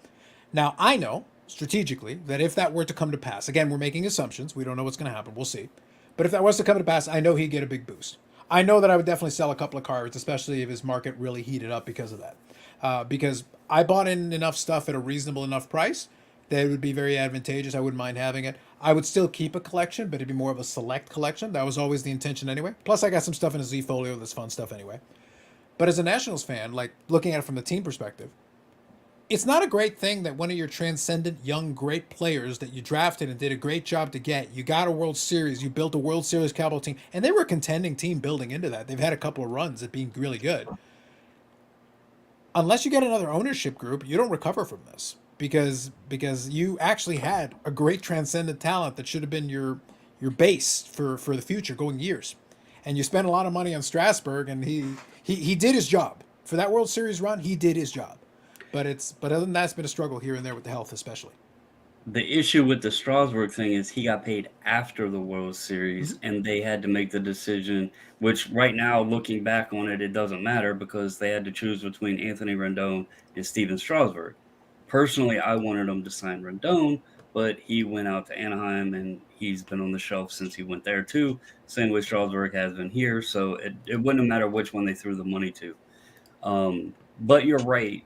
Now I know strategically that if that were to come to pass, again we're making assumptions. We don't know what's going to happen. We'll see. But if that was to come to pass, I know he'd get a big boost. I know that I would definitely sell a couple of cards, especially if his market really heated up because of that. Because I bought in enough stuff at a reasonable enough price that it would be very advantageous. I wouldn't mind having it. I would still keep a collection, but it'd be more of a select collection. That was always the intention anyway. Plus, I got some stuff in a Z Folio that's fun stuff anyway. But as a Nationals fan, like looking at it from the team perspective, it's not a great thing that one of your transcendent young great players that you drafted and did a great job to get, you got a World Series, you built a World Series caliber team, and they were a contending team building into that. They've had a couple of runs at being really good. Unless you get another ownership group, you don't recover from this because you actually had a great transcendent talent that should have been your base for the future going years. And you spent a lot of money on Strasburg, and he did his job. For that World Series run, he did his job. But other than that, it's been a struggle here and there with the health, especially. The issue with the Strasburg thing is he got paid after the World Series, and they had to make the decision, which right now, looking back on it, it doesn't matter because they had to choose between Anthony Rendon and Steven Strasburg. Personally, I wanted him to sign Rendon, but he went out to Anaheim, and he's been on the shelf since he went there too. Same way Strasburg has been here, so it wouldn't matter which one they threw the money to. But you're right.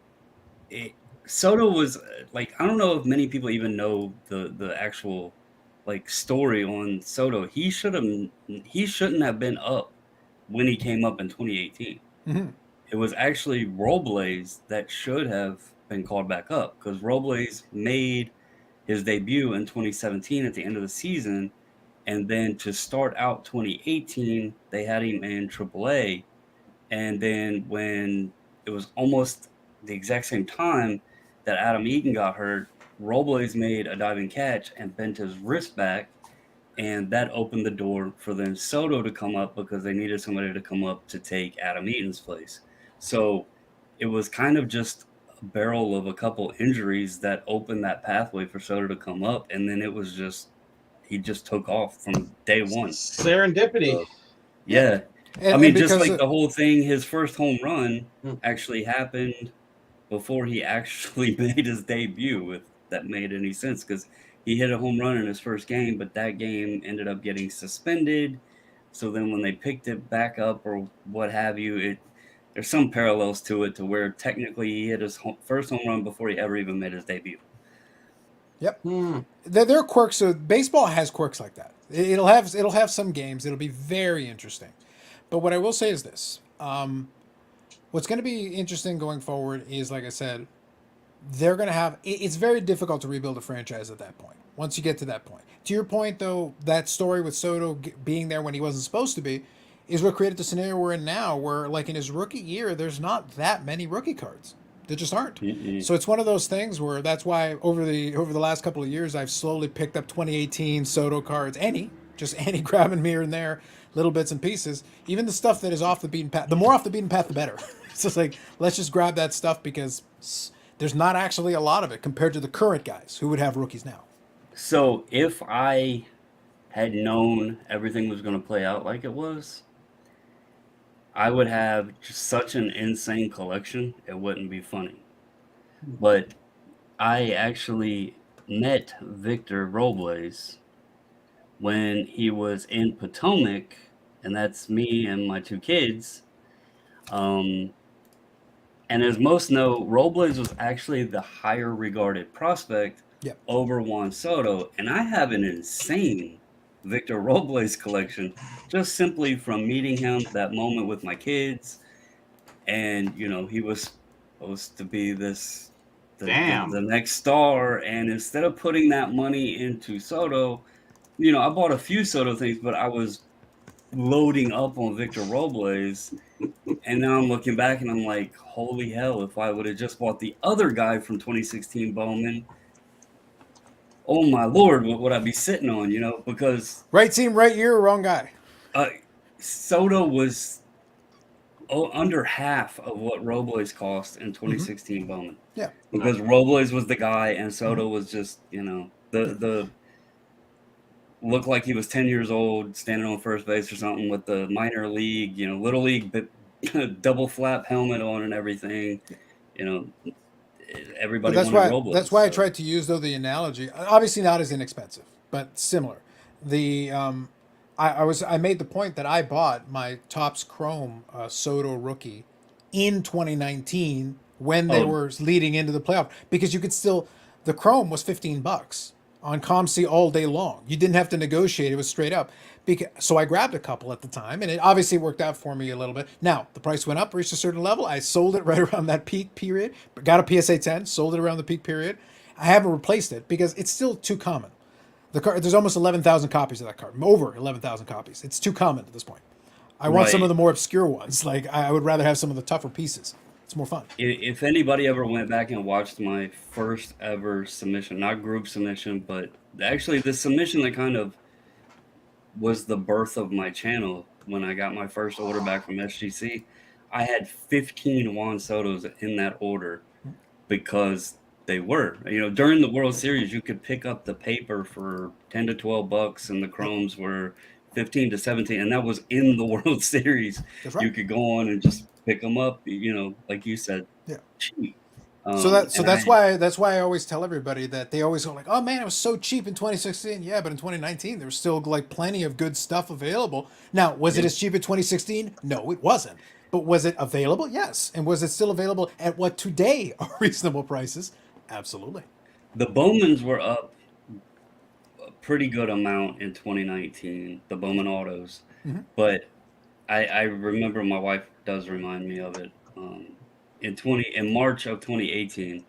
Soto was like, I don't know if many people even know the actual like story on Soto. He shouldn't have been up when he came up in 2018. Mm-hmm. It was actually Robles that should have been called back up because Robles made his debut in 2017 at the end of the season, and then to start out 2018 they had him in AAA, and then when it was almost the exact same time that Adam Eaton got hurt, Robles made a diving catch and bent his wrist back, and that opened the door for then Soto to come up because they needed somebody to come up to take Adam Eaton's place. So it was kind of just a barrel of a couple injuries that opened that pathway for Soto to come up, and then it was just he just took off from day one. Serendipity. Yeah. And, I mean, and just because like the whole thing, his first home run actually happened before he actually made his debut, if that made any sense, because he hit a home run in his first game, but that game ended up getting suspended. So then when they picked it back up or what have you, there's some parallels to it, to where technically he hit his first home run before he ever even made his debut. Yep. Hmm. There are quirks. So baseball has quirks like that. It'll have some games. It'll be very interesting. But what I will say is this: what's going to be interesting going forward is, like I said, they're going to have. It's very difficult to rebuild a franchise at that point. Once you get to that point. To your point, though, that story with Soto being there when he wasn't supposed to be, is what created the scenario we're in now, where like in his rookie year, there's not that many rookie cards. There just aren't. So it's one of those things where that's why over the last couple of years I've slowly picked up 2018 Soto cards, just any grabbing me here and there, little bits and pieces. Even the stuff that is off the beaten path. The more off the beaten path, the better. It's just like, let's just grab that stuff because there's not actually a lot of it compared to the current guys who would have rookies now. So if I had known everything was going to play out like it was, I would have just such an insane collection, it wouldn't be funny. But I actually met Victor Robles when he was in Potomac, and that's me and my two kids. And as most know, Robles was actually the higher regarded prospect Yep. over Juan Soto. And I have an insane Victor Robles collection just simply from meeting him, that moment with my kids. And, you know, he was supposed to be the next star. And instead of putting that money into Soto, you know, I bought a few Soto things, but I was loading up on Victor Robles. And now I'm looking back and I'm like, holy hell, if I would have just bought the other guy from 2016 Bowman, oh my Lord, what would I be sitting on, you know? Because Right team, right year, wrong guy. Soto was under half of what Robles cost in 2016 Bowman. Yeah. Because Robles was the guy and Soto was just, you know, the looked like he was 10 years old standing on first base or something with the minor league, you know, little league double flap helmet on and everything. You know, everybody But wanted Robles. that's why I tried to use though the analogy. Obviously not as inexpensive, but similar. The I made the point that I bought my Topps Chrome Soto rookie in 2019 when they were leading into the playoff, because you could still, the Chrome was $15 on ComC all day long. You didn't have to negotiate; it was straight up. So I grabbed a couple at the time, and it obviously worked out for me a little bit. Now the price went up, reached a certain level. I sold it right around that peak period, but got a PSA 10, sold it around the peak period. I haven't replaced it because it's still too common. The card, there's almost 11,000 copies of that card, over 11,000 copies. It's too common at this point. I want some Right. of the more obscure ones. Like I would rather have some of the tougher pieces. It's more fun. If anybody ever went back and watched my first ever submission, not group submission, but actually the submission that kind of was the birth of my channel when I got my first order back from SGC, I had 15 Juan Sotos in that order because they were, you know, during the World Series, you could pick up the paper for 10 to 12 bucks and the Chromes were 15 to 17. And that was in the World Series. That's right. You could go on and just pick them up, you know, like you said, Yeah. cheap. So that's why I always tell everybody that they always go like, oh man, it was so cheap in 2016. Yeah, but in 2019 there was still like plenty of good stuff available. Now, was it as cheap in 2016? No, it wasn't. But was it available? Yes. And was it still available at what today are reasonable prices? Absolutely. The Bowmans were up a pretty good amount in 2019, the Bowman autos. But I remember, my wife does remind me of it. In March of 2018,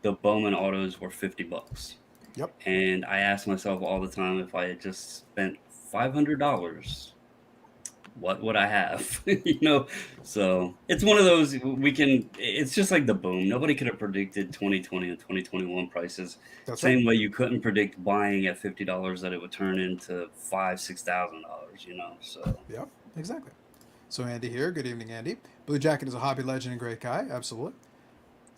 the Bowman autos were $50. Yep. And I asked myself all the time, if I had just spent $500, what would I have? You know, so it's one of those it's just like the boom. Nobody could have predicted 2020 and 2021 prices. That's Same way you couldn't predict buying at $50 that it would turn into $5,000-$6,000, you know. So Yep, exactly. So Andy here. Good evening, Andy. Blue Jacket is a hobby legend and great guy. Absolutely.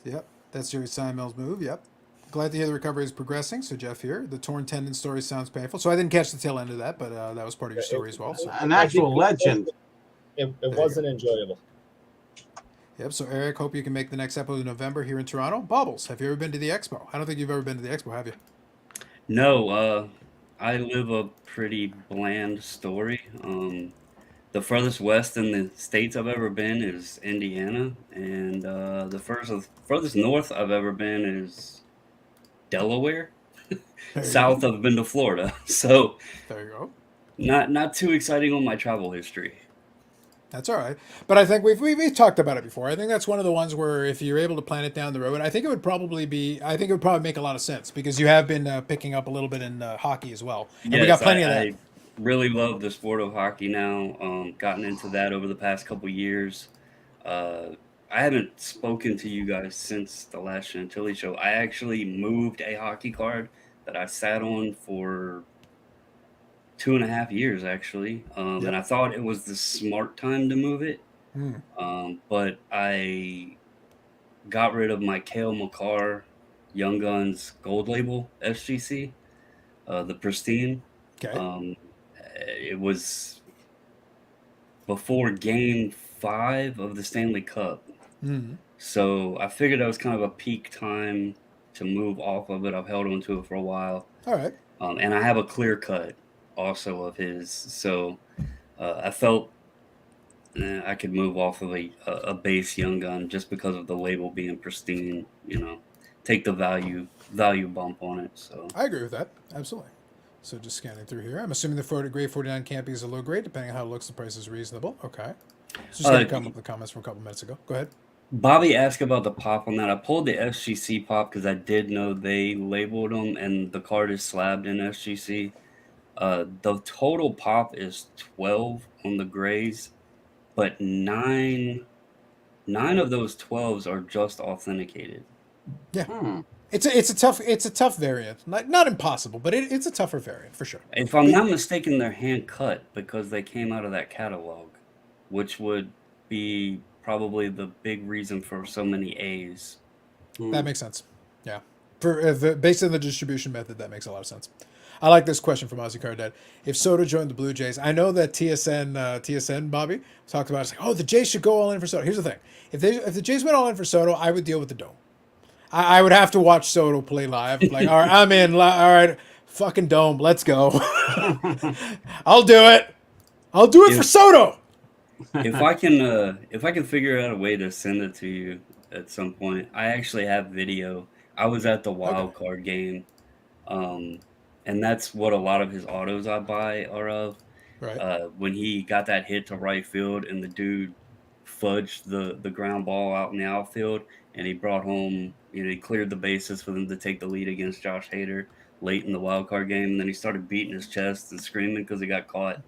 Yep, that's Jerry Seinfeld's move. Yep. Glad to hear the recovery is progressing. So Jeff here. The torn tendon story sounds painful. So I didn't catch the tail end of that, but that was part of your story as well. So. An actual legend. It wasn't enjoyable. Yep. So Eric, hope you can make the next episode in November here in Toronto. Bobbles, have you ever been to the expo? I don't think you've ever been to the expo, have you? no, I live a pretty bland story. The furthest west in the states I've ever been is Indiana, and the furthest north I've ever been is Delaware. There you South go. I've been to Florida, so There you go. not too exciting on my travel history. That's all right. But I think we've talked about it before. I think that's one of the ones where if you're able to plan it down the road, I think it would probably make a lot of sense because you have been picking up a little bit in hockey as well, and we got Yes, plenty of that. I really love the sport of hockey now. Gotten into that over the past couple years. Uh, I haven't spoken to you guys since the last Chantilly show. I actually moved a hockey card that I sat on for 2.5 years, actually. Yep. And I thought it was the smart time to move it. Hmm. But I got rid of my Kale McCarr Young Guns Gold Label SGC, the Pristine. Okay. It was before Game 5 of the Stanley Cup. Hmm. So I figured that was kind of a peak time to move off of it. I've held on to it for a while. All right. And I have a clear cut also of his. So I felt I could move off of a base Young Gun just because of the label being pristine, take the value bump on it. So I agree with that. Absolutely. So just scanning through here. I'm assuming the grade 49 Campy is a low grade. Depending on how it looks, the price is reasonable. Okay. So just going to come up with the comments from a couple minutes ago. Go ahead. Bobby asked about the pop on that. I pulled the SGC pop because I did know they labeled them, and the card is slabbed in SGC. The total pop is 12 on the grays, but nine of those 12s are just authenticated. Hmm. It's a tough variant. Not impossible, but it's a tougher variant for sure. If I'm not mistaken, they're hand cut because they came out of that catalog, which would be probably the big reason for so many A's. That makes sense. Yeah. Based on the distribution method, that makes a lot of sense. I like this question from Ozzy Cardad. If Soto joined the Blue Jays, I know that TSN Bobby talked about it. It's like, oh, the Jays should go all in for Soto. Here's the thing: if the Jays went all in for Soto, I would deal with the dome. I would have to watch Soto play live. Like, all right, I'm in. All right, fucking dome, let's go. I'll do it. I'll do it for Soto. If I can figure out a way to send it to you at some point, I actually have video. I was at the wild card game, and that's what a lot of his autos I buy are of. Right. When he got that hit to right field and the dude fudged the ground ball out in the outfield, and he brought home, he cleared the bases for them to take the lead against Josh Hader late in the wild card game, and then he started beating his chest and screaming because he got caught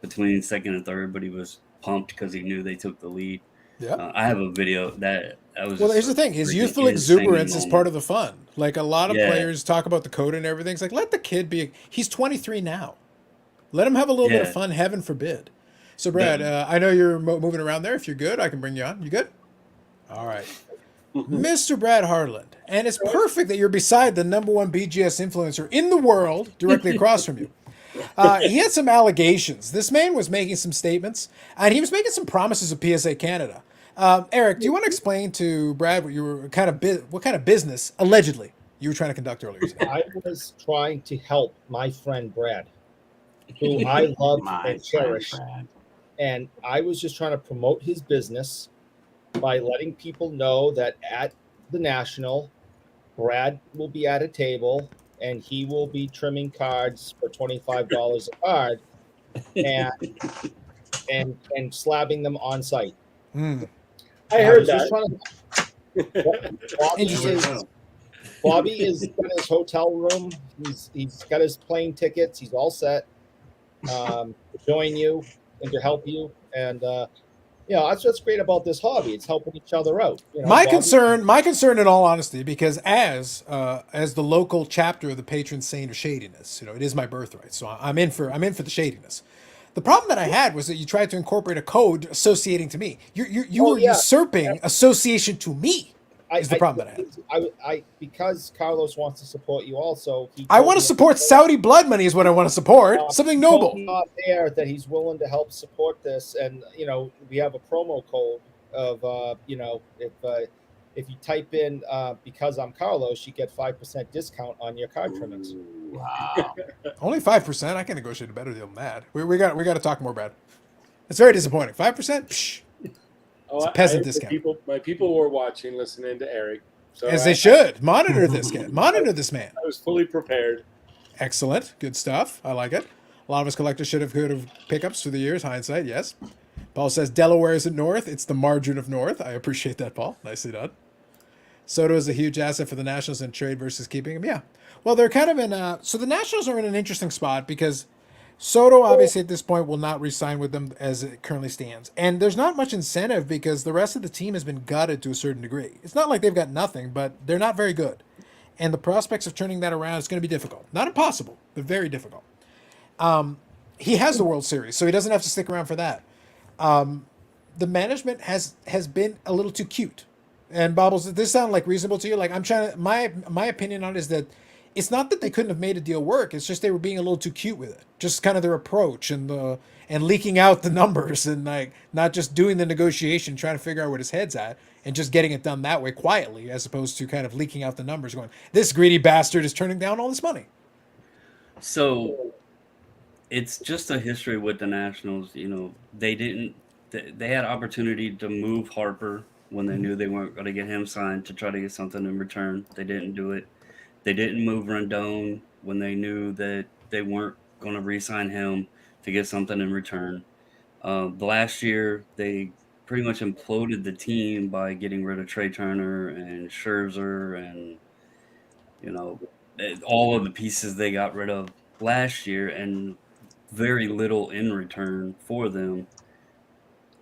between second and third, but he was pumped because he knew they took the lead. Yeah. I have a video that was. Well, here's the thing: his freaking youthful insane exuberance is moment. part of the fun. Like a lot of Yeah. players talk about the code and everything. It's like let the kid be. He's 23 now. Let him have a little bit of Yeah. fun. Heaven forbid. So, Brad, I know you're moving around there. If you're good, I can bring you on. You good? All right. Mr. Brad Harland. And it's perfect that you're beside the number one BGS influencer in the world directly across from you. He had some allegations. This man was making some statements, and he was making some promises of PSA Canada. Eric, do you want to explain to Brad what you were what kind of business allegedly you were trying to conduct earlier today? I was trying to help my friend Brad, who I love and cherish. And I was just trying to promote his business by letting people know that at the National, Brad will be at a table and he will be trimming cards for $25 a card and slabbing them on site. Hmm. I heard that. Interesting. Bobby is got his hotel room. He's got his plane tickets. He's all set to join you and to help you. And that's what's great about this hobby. It's helping each other out. My concern, in all honesty, because as the local chapter of the patron saint of shadiness, it is my birthright. So I'm in for the shadiness. The problem that I had was that you tried to incorporate a code associating to me. You were usurping association to me. Is the problem that I had. I because Carlos wants to support you also. I want to support Saudi blood money is what I want to support. Something noble. Not there that he's willing to help support this, and we have a promo code of if you type in because I'm Carlos, you get 5% discount on your card trimmings. Wow. Only 5%. I can negotiate a better deal than that. We got to talk more, Brad. It's very disappointing. 5%? Psh, Oh, It's a peasant the discount. My people were watching, listening to Eric. So as they should. Monitor this guy. Monitor this man. I was fully prepared. Excellent. Good stuff. I like it. A lot of us collectors should have heard of pickups through the years. Hindsight, yes. Paul says Delaware isn't north. It's the margin of north. I appreciate that, Paul. Nicely done. Soto is a huge asset for the Nationals in trade versus keeping him. Yeah. Well, they're kind of in a... So the Nationals are in an interesting spot because Soto, obviously, at this point, will not re-sign with them as it currently stands. And there's not much incentive because the rest of the team has been gutted to a certain degree. It's not like they've got nothing, but they're not very good. And the prospects of turning that around is going to be difficult. Not impossible, but very difficult. He has the World Series, so he doesn't have to stick around for that. The management has been a little too cute. And Bobbles, does this sound like reasonable to you? Like I'm trying to, my opinion on it is that it's not that they couldn't have made a deal work. It's just they were being a little too cute with it. Just kind of their approach and leaking out the numbers and like not just doing the negotiation, trying to figure out what his head's at and just getting it done that way quietly, as opposed to kind of leaking out the numbers, going, "This greedy bastard is turning down all this money." So it's just a history with the Nationals. You know, they had opportunity to move Harper when they knew they weren't going to get him signed to try to get something in return. They didn't do it. They didn't move Rendon when they knew that they weren't going to re-sign him to get something in return. Last year, they pretty much imploded the team by getting rid of Trey Turner and Scherzer and, you know, all of the pieces they got rid of last year and very little in return for them.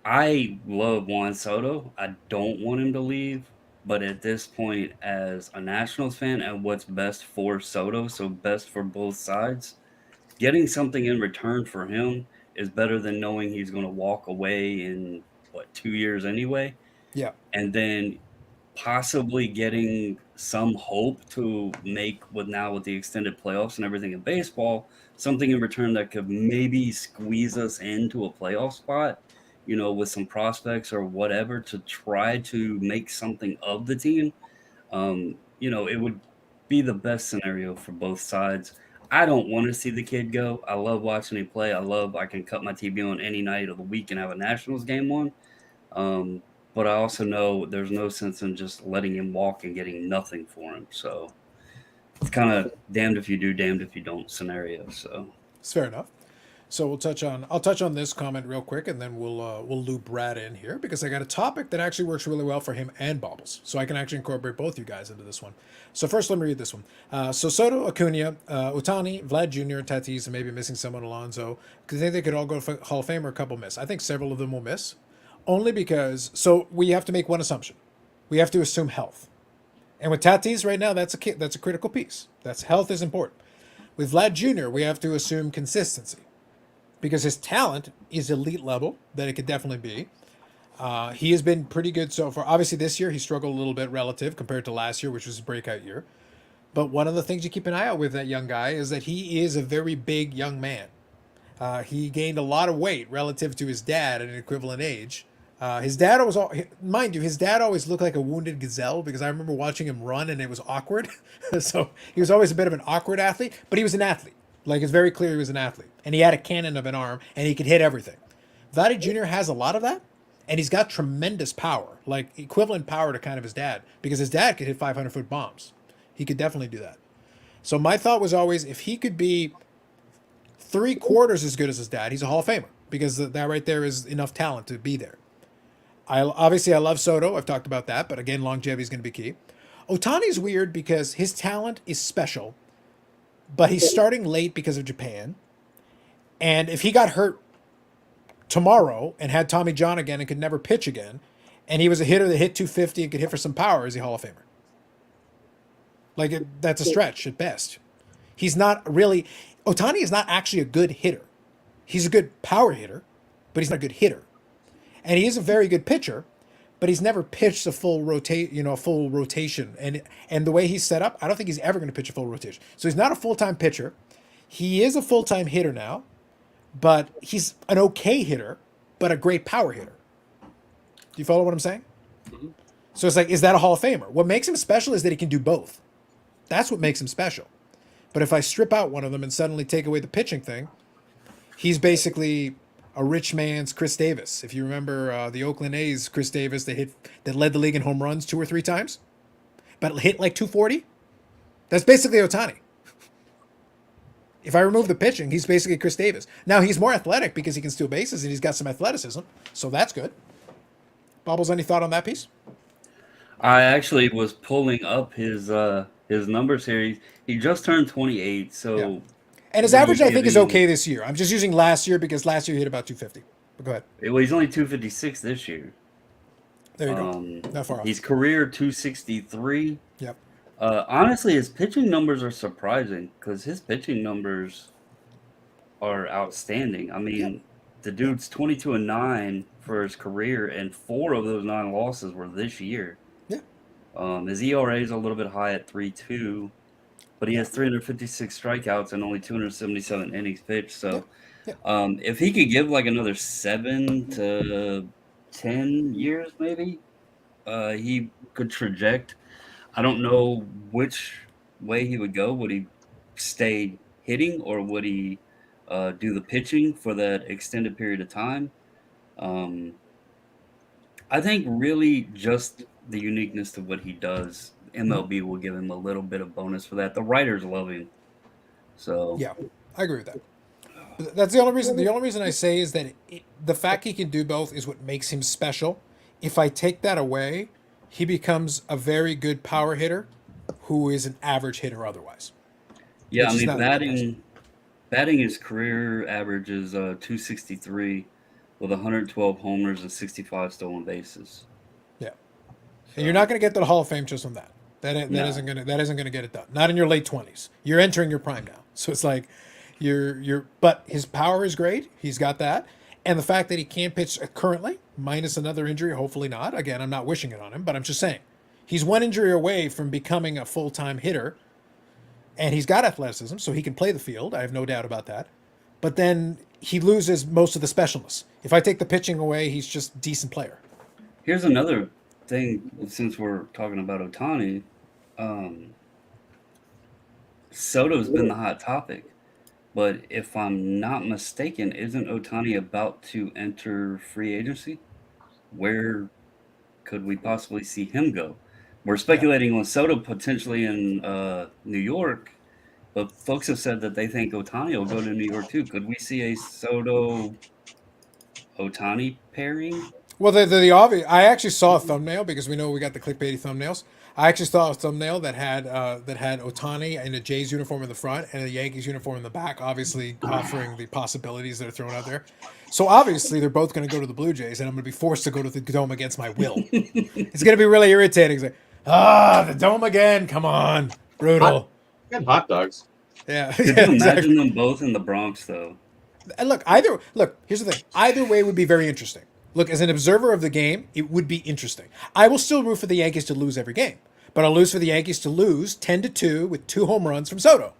I love Juan Soto. I don't want him to leave. But at this point, as a Nationals fan and what's best for Soto, so best for both sides, getting something in return for him is better than knowing he's going to walk away in, 2 years anyway? Yeah. And then possibly getting some hope to make, with the extended playoffs and everything in baseball, something in return that could maybe squeeze us into a playoff spot, you know, with some prospects or whatever to try to make something of the team. You know, it would be the best scenario for both sides. I don't want to see the kid go. I love watching him play. I can cut my TV on any night of the week and have a Nationals game on. But I also know there's no sense in just letting him walk and getting nothing for him. So it's kind of damned if you do, damned if you don't scenario. So it's fair enough. So I'll touch on this comment real quick, and then we'll loop Brad in here because I got a topic that actually works really well for him and Bobbles, so I can actually incorporate both you guys into this one. So first, let me read this one. So Soto, Acuna, Ohtani, Vlad Jr., Tatis, and maybe missing someone, Alonso. Because I think they could all go to Hall of Fame or a couple miss. I think several of them will miss, only because we have to make one assumption. We have to assume health, and with Tatis right now, that's a critical piece. That's health is important. With Vlad Jr., we have to assume consistency, because his talent is elite level, that it could definitely be. He has been pretty good so far. Obviously, this year he struggled a little bit relative compared to last year, which was his breakout year. But one of the things you keep an eye out with that young guy is that he is a very big young man. He gained a lot of weight relative to his dad at an equivalent age. His dad his dad always looked like a wounded gazelle because I remember watching him run and it was awkward. So he was always a bit of an awkward athlete, but he was an athlete. Like, it's very clear he was an athlete. And he had a cannon of an arm, and he could hit everything. Vladdy Jr. has a lot of that, and he's got tremendous power, like equivalent power to kind of his dad, because his dad could hit 500-foot bombs. He could definitely do that. So my thought was always, if he could be 3/4 as good as his dad, he's a Hall of Famer, because that right there is enough talent to be there. I love Soto. I've talked about that, but again, longevity is going to be key. Ohtani's weird because his talent is special, but he's starting late because of Japan. And if he got hurt tomorrow and had Tommy John again and could never pitch again, and he was a hitter that hit 250 and could hit for some power, is he Hall of Famer? That's a stretch at best. He's not really... Ohtani is not actually a good hitter. He's a good power hitter, but he's not a good hitter. And he is a very good pitcher, but he's never pitched a full rotation. And the way he's set up, I don't think he's ever going to pitch a full rotation. So he's not a full-time pitcher. He is a full-time hitter now, but he's an okay hitter, but a great power hitter. Do you follow what I'm saying? Mm-hmm. So it's like, is that a Hall of Famer? What makes him special is that he can do both. That's what makes him special. But if I strip out one of them and suddenly take away the pitching thing, he's basically a rich man's Chris Davis. If you remember the Oakland A's Chris Davis, that led the league in home runs 2 or 3 times, but hit like 240. That's basically Ohtani. If I remove the pitching, he's basically Chris Davis. Now he's more athletic because he can steal bases and he's got some athleticism, so that's good. Bobbles, any thought on that piece? I actually was pulling up his numbers here. He just turned 28, so Yeah. And his Really average, I think, is getting- okay this year. I'm just using last year because last year he hit about 250. But go ahead. well, he's only 256 this year. There you go. Not far off. His career 263. Yep. Honestly, his pitching numbers are surprising because his pitching numbers are outstanding. I mean, the dude's 22-9 for his career, and 4 of those 9 losses were this year. Yeah. His ERA is a little bit high at 3.2, but he has 356 strikeouts and only 277 innings pitched. So, if he could give like another 7 to 10 years, maybe, he could traject. I don't know which way he would go. Would he stay hitting or would he do the pitching for that extended period of time? I think really just the uniqueness to what he does, MLB will give him a little bit of bonus for that. The writers love him. So Yeah, I agree with that. But that's the only reason. The only reason I say is that the fact he can do both is what makes him special. If I take that away, he becomes a very good power hitter who is an average hitter otherwise. yeah, Which I is mean not- batting his career average is 263 with 112 homers and 65 stolen bases. And you're not going to get to the Hall of Fame just from that. That No. isn't going to get it done. Not in your late 20s. You're entering your prime now. So it's like but his power is great. He's got that. And the fact that he can't pitch currently, minus another injury, hopefully not. Again, I'm not wishing it on him, but I'm just saying. He's one injury away from becoming a full-time hitter. And he's got athleticism, so he can play the field. I have no doubt about that. But then he loses most of the specialness. If I take the pitching away, he's just a decent player. Here's another thing, since we're talking about Ohtani. Soto's been the hot topic. But if I'm not mistaken, isn't Ohtani about to enter free agency? Where could we possibly see him go? We're speculating on Soto potentially in New York, but folks have said that they think Ohtani will go to New York too. Could we see a Soto Ohtani pairing? Well, the obvious. I actually saw a thumbnail because we know we got the clickbaity thumbnails. I actually saw a thumbnail that had Ohtani in a Jays uniform in the front and a Yankees uniform in the back, obviously offering the possibilities that are thrown out there. So obviously they're both going to go to the Blue Jays, and I'm going to be forced to go to the Dome against my will. It's going to be really irritating. It's like, the Dome again! Come on, brutal. Good hot dogs. Yeah, Could you yeah, imagine exactly. them both in the Bronx though? And look, here's the thing. Either way would be very interesting. Look, as an observer of the game, it would be interesting. I will still root for the Yankees to lose every game, but I'll lose for the Yankees to lose 10-2 with 2 home runs from Soto.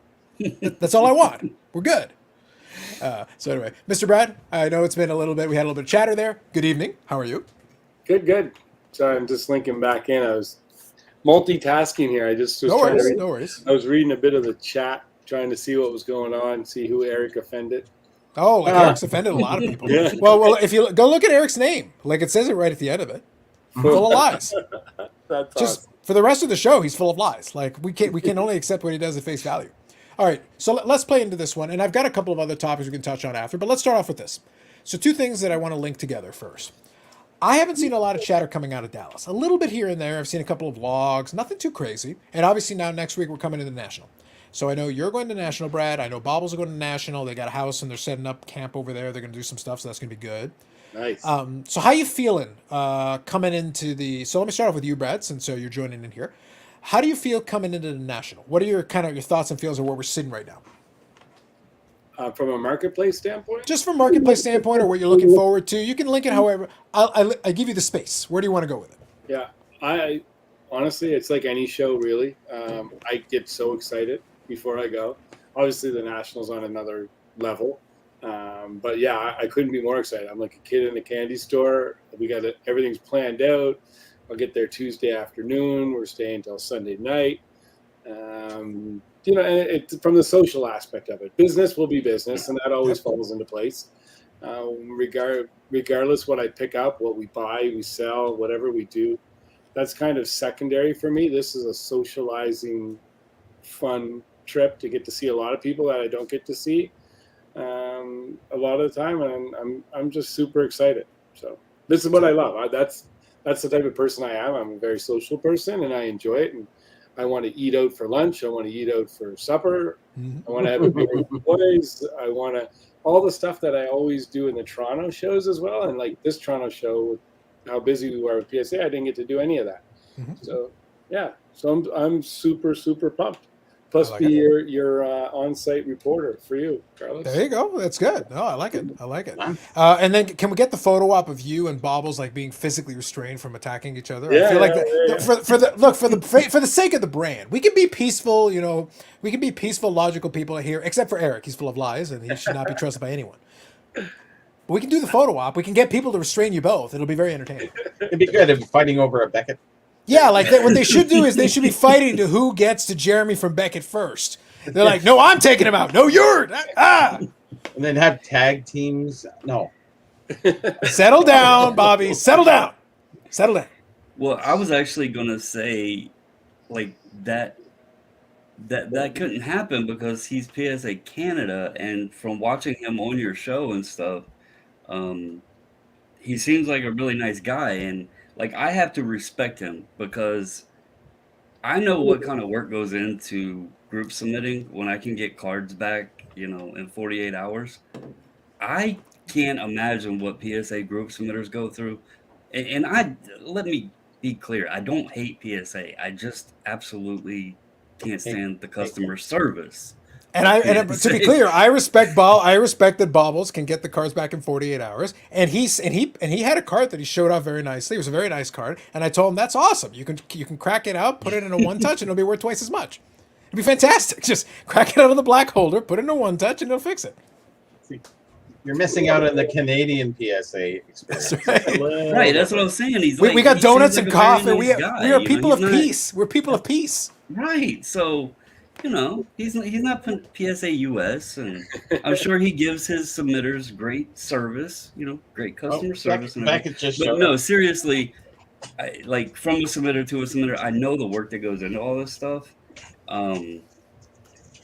That's all I want. We're good. So anyway, Mr. Brad, I know it's been a little bit. We had a little bit of chatter there. Good evening. How are you? Good. Sorry, I'm just linking back in. I was multitasking here. I just was No trying to worries. read. No worries. I was reading a bit of the chat, trying to see what was going on, see who Eric offended. Oh, like Eric's offended a lot of people. Yeah. Well, if you go look at Eric's name, like it says it right at the end of it, full of lies. That's Just awesome. for the rest of the show, he's full of lies. Like we can only accept what he does at face value. All right, so let's play into this one, and I've got a couple of other topics we can touch on after, but let's start off with this. So 2 things that I want to link together first. I haven't seen a lot of chatter coming out of Dallas. A little bit here and there. I've seen a couple of vlogs, nothing too crazy. And obviously now next week we're coming to the National. So I know you're going to National, Brad. I know Bobbles are going to National. They got a house and they're setting up camp over there. They're going to do some stuff, so that's going to be good. Nice. So how you feeling coming into the? So let me start off with you, Brad, since you're joining in here. How do you feel coming into the National? What are your thoughts and feels of where we're sitting right now? From a marketplace standpoint, Just from marketplace standpoint, or what you're looking forward to. You can link it however. I give you the space. Where do you want to go with it? yeah. I honestly, it's like any show, really. I get so excited before I go. Obviously, the Nationals on another level, but yeah, I couldn't be more excited. I'm like a kid in a candy store. We got it. Everything's planned out. I'll get there Tuesday afternoon. We're staying till Sunday night. And from the social aspect of it, business will be business, and that always falls into place. Regardless what I pick up, what we buy, we sell, whatever we do, that's kind of secondary for me. This is a socializing, fun trip to get to see a lot of people that I don't get to see a lot of the time, and I'm just super excited. So this is what I love. That's the type of person I am. I'm a very social person, and I enjoy it. And I want to eat out for lunch. I want to eat out for supper. I want to have a beer with the boys. I want to all the stuff that I always do in the Toronto shows as well. And like this Toronto show, how busy we were with PSA, I didn't get to do any of that. So yeah, so I'm super pumped. Plus, like be your on-site reporter for you, Carlos. There you go. That's good. No, I like it. I like it. And then can we get the photo op of you and Bobbles like being physically restrained from attacking each other? Yeah, I feel like yeah. for the sake of the brand, we can be peaceful. You know, we can be peaceful, logical people here, except for Eric. He's full of lies and he should not be trusted by anyone. But we can do the photo op. We can get people to restrain you both. It'll be very entertaining. It'd be good if you're fighting over a Beckett. Yeah, like what they should do is they should be fighting to who gets to Jeremy from Beckett first. They're like, no, I'm taking him out. No, you're. And then have tag teams. No. Settle down, Bobby. Settle down. Settle down. Well, I was actually gonna say, like that couldn't happen because he's PSA Canada, and from watching him on your show and stuff, he seems like a really nice guy, and like I have to respect him because I know what kind of work goes into group submitting when I can get cards back, in 48 hours. I can't imagine what PSA group submitters go through. And let me be clear, I don't hate PSA. I just absolutely can't stand the customer service. And to be clear, I respect that Bobbles can get the cards back in 48 hours. And he had a card that he showed off very nicely. It was a very nice card. And I told him that's awesome. You can crack it out, put it in a one touch, and it'll be worth twice as much. It'd be fantastic. Just crack it out of the black holder, put it in a one touch, and it'll fix it. You're missing out on the Canadian PSA experience. That's right. Right, that's what I was saying. We got donuts and coffee. Very We nice guy, are people of he's not- peace. We're people of peace. Right. So, he's not PSA US, and I'm sure he gives his submitters great service, great customer service. And Beckett just but showed no, up. seriously, like from a submitter to a submitter, I know the work that goes into all this stuff.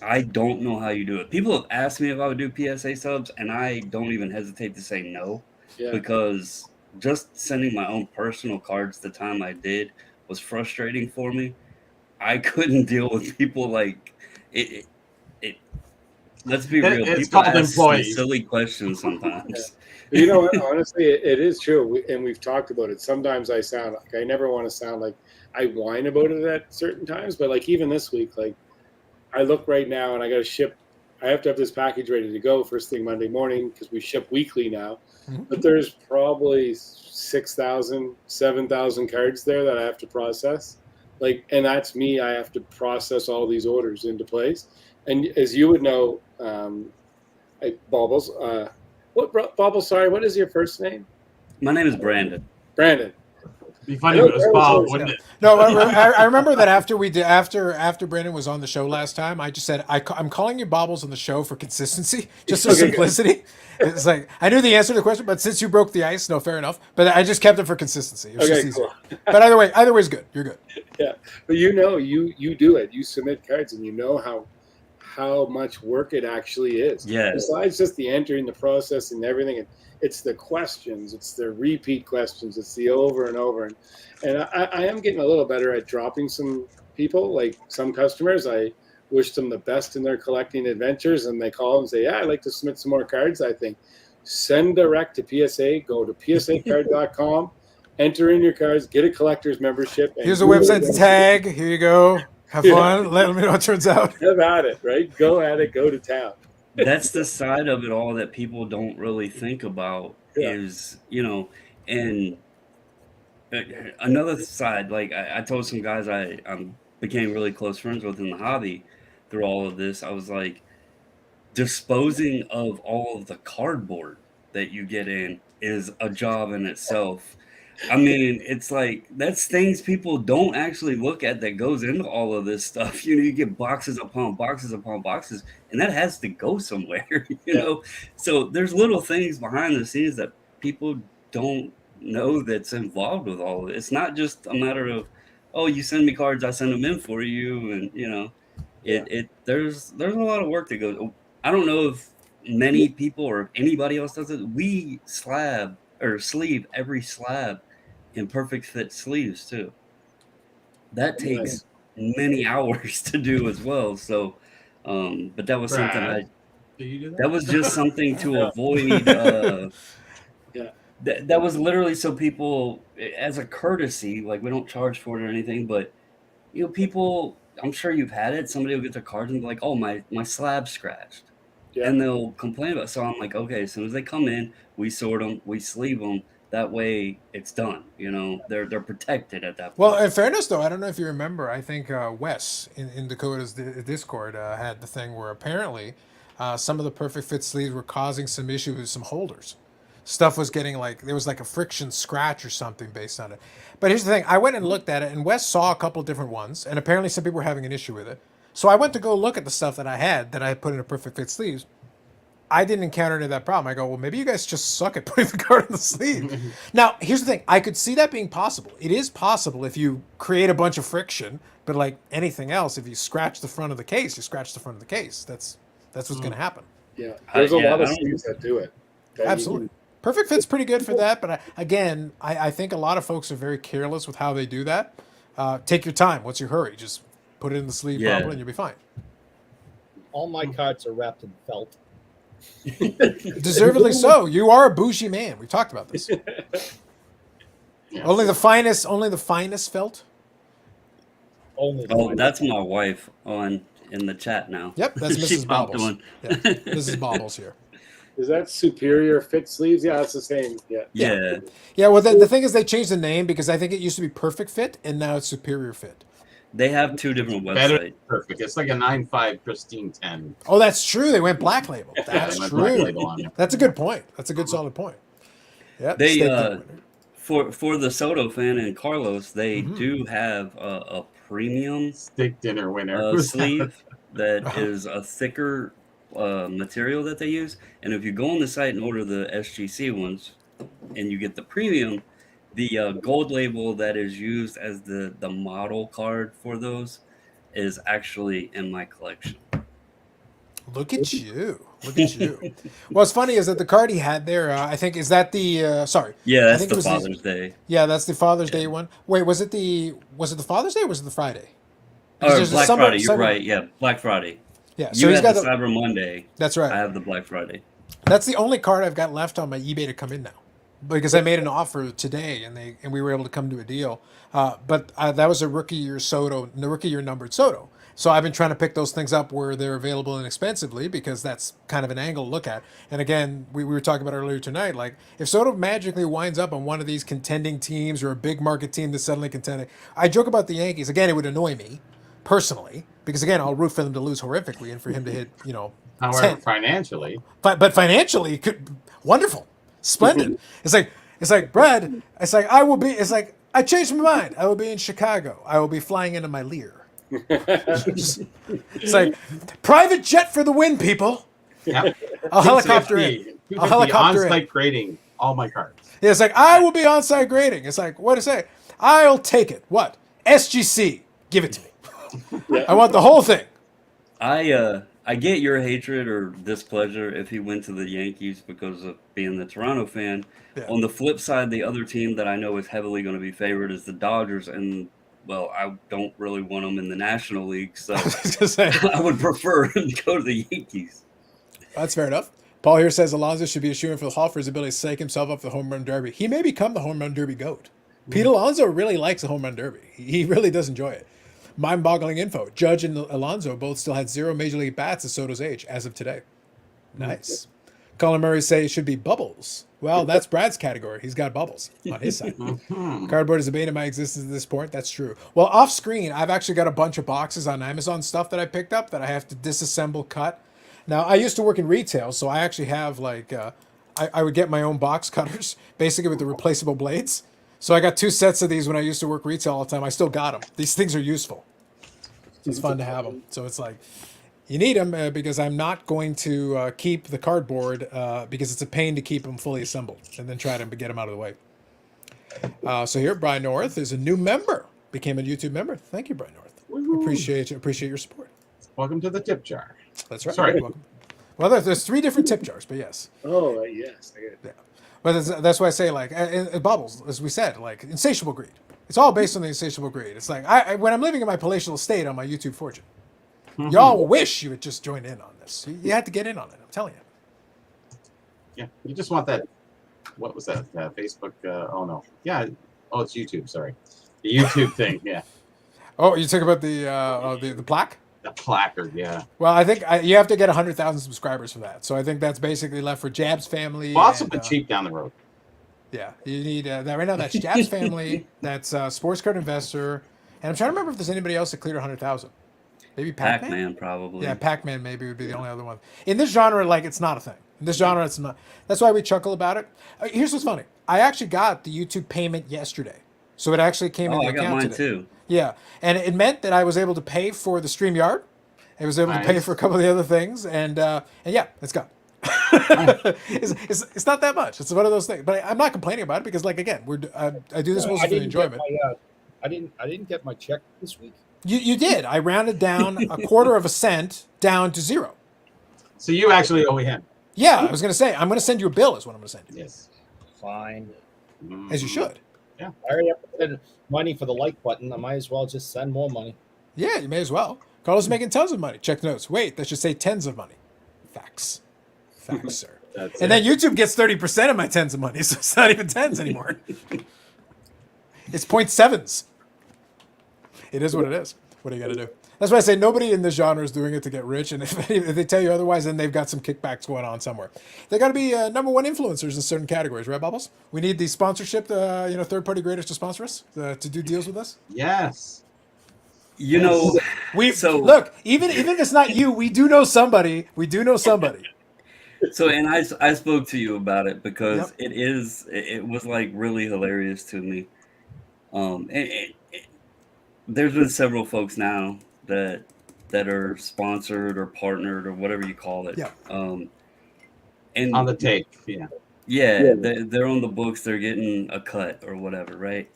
I don't know how you do it. People have asked me if I would do PSA subs, and I don't even hesitate to say no, because just sending my own personal cards the time I did was frustrating for me. I couldn't deal with people like it. Let's be real. It's People called ask employees. silly questions sometimes. You know what? Honestly, it is true, and we've talked about it. Sometimes I sound like I never want to sound like I whine about it at certain times, but like even this week, like I look right now and I got to ship. I have to have this package ready to go first thing Monday morning because we ship weekly now. Mm-hmm. But there's probably 6,000, 7,000 cards there that I have to process. And that's me. I have to process all these orders into place. And as you would know, Bobbles, Bobbles? Sorry, what is your first name? My name is Brandon. Brandon. Be funny if it was Bob, wouldn't it? No, I remember that after Brandon was on the show last time, I just said I'm calling you Bobbles on the show for consistency, just for simplicity. It's like I knew the answer to the question, but since you broke the ice, no, fair enough. But I just kept it for consistency. It was just easier. Cool. But either way is good. You're good. Yeah, but you do it. You submit cards, and you know how much work it actually is. Yeah. Besides just the entering, the process, and everything, it's the questions, it's the repeat questions, it's the over and over. And I am getting a little better at dropping some people, like some customers. I wish them the best in their collecting adventures, and they call and say, "Yeah, I'd like to submit some more cards." I think send direct to PSA. Go to psacard.com, enter in your cards, get a collector's membership. And Here's a website to tag. Here you go. Have fun. Let me know how it turns out. Have at it, right? Go at it. Go to town. That's the side of it all that people don't really think about is, and another side, like I told some guys I became really close friends with in the hobby through all of this. I was like, disposing of all of the cardboard that you get in is a job in itself. I mean, it's like that's things people don't actually look at that goes into all of this stuff. You get boxes upon boxes upon boxes, and that has to go somewhere. Yeah. So there's little things behind the scenes that people don't know that's involved with all of it. It's not just a matter of, oh, you send me cards, I send them in for you, and there's a lot of work that goes. I don't know if many people or if anybody else does it. We slab or sleeve every slab in perfect fit sleeves too. That takes many hours to do as well. So, but that was something Brad, do you do that? that was just something to Yeah. avoid. Yeah. That was literally so people, as a courtesy, like we don't charge for it or anything, but people, I'm sure you've had it. Somebody will get their cards and be like, "Oh, my slab scratched," Yeah. and they'll complain about it. So I'm like, okay, as soon as they come in, we sort them, we sleeve them. That way, it's done. They're protected at that Well, point. in fairness, though, I don't know if you remember. I think Wes in Dakota's Discord had the thing where apparently some of the perfect fit sleeves were causing some issues with some holders. Stuff was getting like there was like a friction scratch or something based on it. But here's the thing: I went and looked at it, and Wes saw a couple different ones, and apparently some people were having an issue with it. So I went to go look at the stuff that I had put in a perfect fit sleeves. I didn't encounter any of that problem. I go, well, maybe you guys just suck at putting the card in the sleeve. Now, here's the thing. I could see that being possible. It is possible if you create a bunch of friction, but like anything else, if you scratch the front of the case, you scratch the front of the case. That's what's going to happen. Yeah. There's a Yeah, lot of I don't- sleeves that do it. that you Absolutely. Perfect Fit's pretty good for that, but I think a lot of folks are very careless with how they do that. Take your time. What's your hurry? Just put it in the sleeve Yeah. properly and you'll be fine. All my cards are wrapped in felt. Deservedly so. You are a bougie man. We've talked about this. Yeah. Only the finest felt. Only the Oh, one. that's my wife in the chat now. Yep, that's She Mrs. popped Bobbles. one. Yeah, Mrs. Bobbles here. Is that superior fit sleeves? Yeah, that's the same. Yeah. Yeah. Yeah, well, the thing is they changed the name because I think it used to be Perfect Fit and now it's Superior Fit. They have two different Better websites. perfect. It's like a 9.5 pristine 10. Oh, that's true. They went black label. Yeah, That's they went black true. label on it. That's a good point. That's a good solid point. Yeah, They for the Soto fan and Carlos, they Mhm. do have a premium Steak dinner winner. sleeve that Uh-huh. is a thicker material that they use. And if you go on the site and order the SGC ones, and you get the premium, the gold label that is used as the model card for those is actually in my collection. Look at you. Look at you. What's funny is that the card he had there, I think, is that the, sorry. Yeah, I that's think it the was the- Father's Day. Yeah, that's the Father's Day one. Wait, was it the Father's Day or was it the Friday? Because Or there's a Black summer- Friday, you're summer- right. Yeah, Black Friday. Yeah, You so he's had got the the, Cyber Monday. that's I right. have the Black Friday. That's the only card I've got left on my eBay to come in now, because I made an offer today and we were able to come to a deal. But that was a rookie year Soto, the rookie year numbered Soto. So I've been trying to pick those things up where they're available inexpensively because that's kind of an angle to look at. And again, we were talking about earlier tonight, like if Soto magically winds up on one of these contending teams or a big market team that's suddenly contending, I joke about the Yankees. Again, it would annoy me personally because again, I'll root for them to lose horrifically and for him to hit, However, 10. financially, But financially, it could wonderful, splendid. It's like Brad. It's like I changed my mind. I will be in Chicago. I will be flying into my Lear. It's like private jet for the win, people. yeah. I'll helicopter in. 250 I'll helicopter in. on-site grading all my cards. Yeah, it's like I will be on site grading. It's like what to say? I'll take it. What? SGC, give it to me. I want the whole thing. I get your hatred or displeasure if he went to the Yankees because of being the Toronto fan. Yeah. On the flip side, the other team that I know is heavily going to be favored is the Dodgers, and well, I don't really want them in the National League, so I was gonna say, I would prefer him to go to the Yankees. that's fair enough. Paul here says Alonso should be a shoo-in for the Hall for his ability to psych himself up for the home run derby. He may become the home run derby GOAT. Pete Alonso really likes the home run derby. He really does enjoy it. Mind-boggling info. Judge and Alonso both still had 0 major league bats at Soto's age as of today. Nice. Colin Murray say it should be Bubbles. Well, that's Brad's category. He's got Bubbles on his side. Cardboard is a bane of my existence at this point. That's true. Well, off screen, I've actually got a bunch of boxes on Amazon stuff that I picked up that I have to disassemble, cut. Now, I used to work in retail, so I actually have I would get my own box cutters, basically with the replaceable blades. So I got 2 sets of these when I used to work retail all the time. I still got them. These things are useful. It's fun to have them. So it's like, you need them because I'm not going to keep the cardboard because it's a pain to keep them fully assembled and then try to get them out of the way. So here, Brian North is a new member. Became a YouTube member. Thank you, Brian North. Appreciate your support. Welcome to the tip jar. That's right. Sorry. You're welcome. Well, there's 3 different tip jars, but yes. Oh, yes. I get it. Yeah. But that's why I say, like, Bubbles, as we said, like, insatiable greed. It's all based on the insatiable greed. It's like, when I'm living in my palatial estate on my YouTube fortune, y'all wish you would just join in on this. You had to get in on it, I'm telling you. Yeah, you just want that. What was that? Facebook? Oh no. Yeah. Oh, it's YouTube. Sorry, the YouTube thing. Yeah, Oh, you talk about the plaque? the placard. Yeah. Well, I think you have to get 100,000 subscribers for that. So I think that's basically left for Jab's family. Well, also and, been cheap down the road. Yeah, you need that right now. That's Jab's family. That's Sports Card Investor, and I'm trying to remember if there's anybody else that cleared 100,000. Maybe Pac-Man. Pac-Man probably. Yeah, Pac-Man maybe would be the only other one. In this genre, like, it's not a thing. In this genre, it's not. That's why we chuckle about it. Here's what's funny. I actually got the YouTube payment yesterday, so it actually came in Oh, the I got account mine today. too. Yeah, and it meant that I was able to pay for the StreamYard. I was able to pay Nice. for a couple of the other things, and yeah, it's gone. It's not that much. It's one of those things, but I'm not complaining about it because, like, again, I do this mostly for the enjoyment. I didn't get my check this week. You did. I rounded down a quarter of a cent down to 0. So you actually owe him. Yeah, I was gonna say I'm gonna send you a bill. Is what I'm gonna send you, Yes. Fine. as you should. I already have to send money for the like button. I might as well just send more money. Yeah, you may as well. Carlos making tons of money. Check notes. Wait, that should say tens of money. Facts, sir. That's And it. then YouTube gets 30% of my tens of money, so it's not even tens anymore. It's 0.7s. It is what it is. What are you gonna do? That's why I say nobody in this genre is doing it to get rich, and if they tell you otherwise, then they've got some kickbacks going on somewhere. They got to be #1 influencers in certain categories, right, Bubbles? We need the sponsorship, third-party graders to sponsor us, to do deals with us. Yes. You know, Look, even if it's not you, we do know somebody. We do know somebody. and I spoke to you about it because it was like really hilarious to me. There's been several folks now that are sponsored or partnered or whatever you call it. Yeah. And On the tape. Yeah. yeah, they're on the books. They're getting a cut or whatever, right?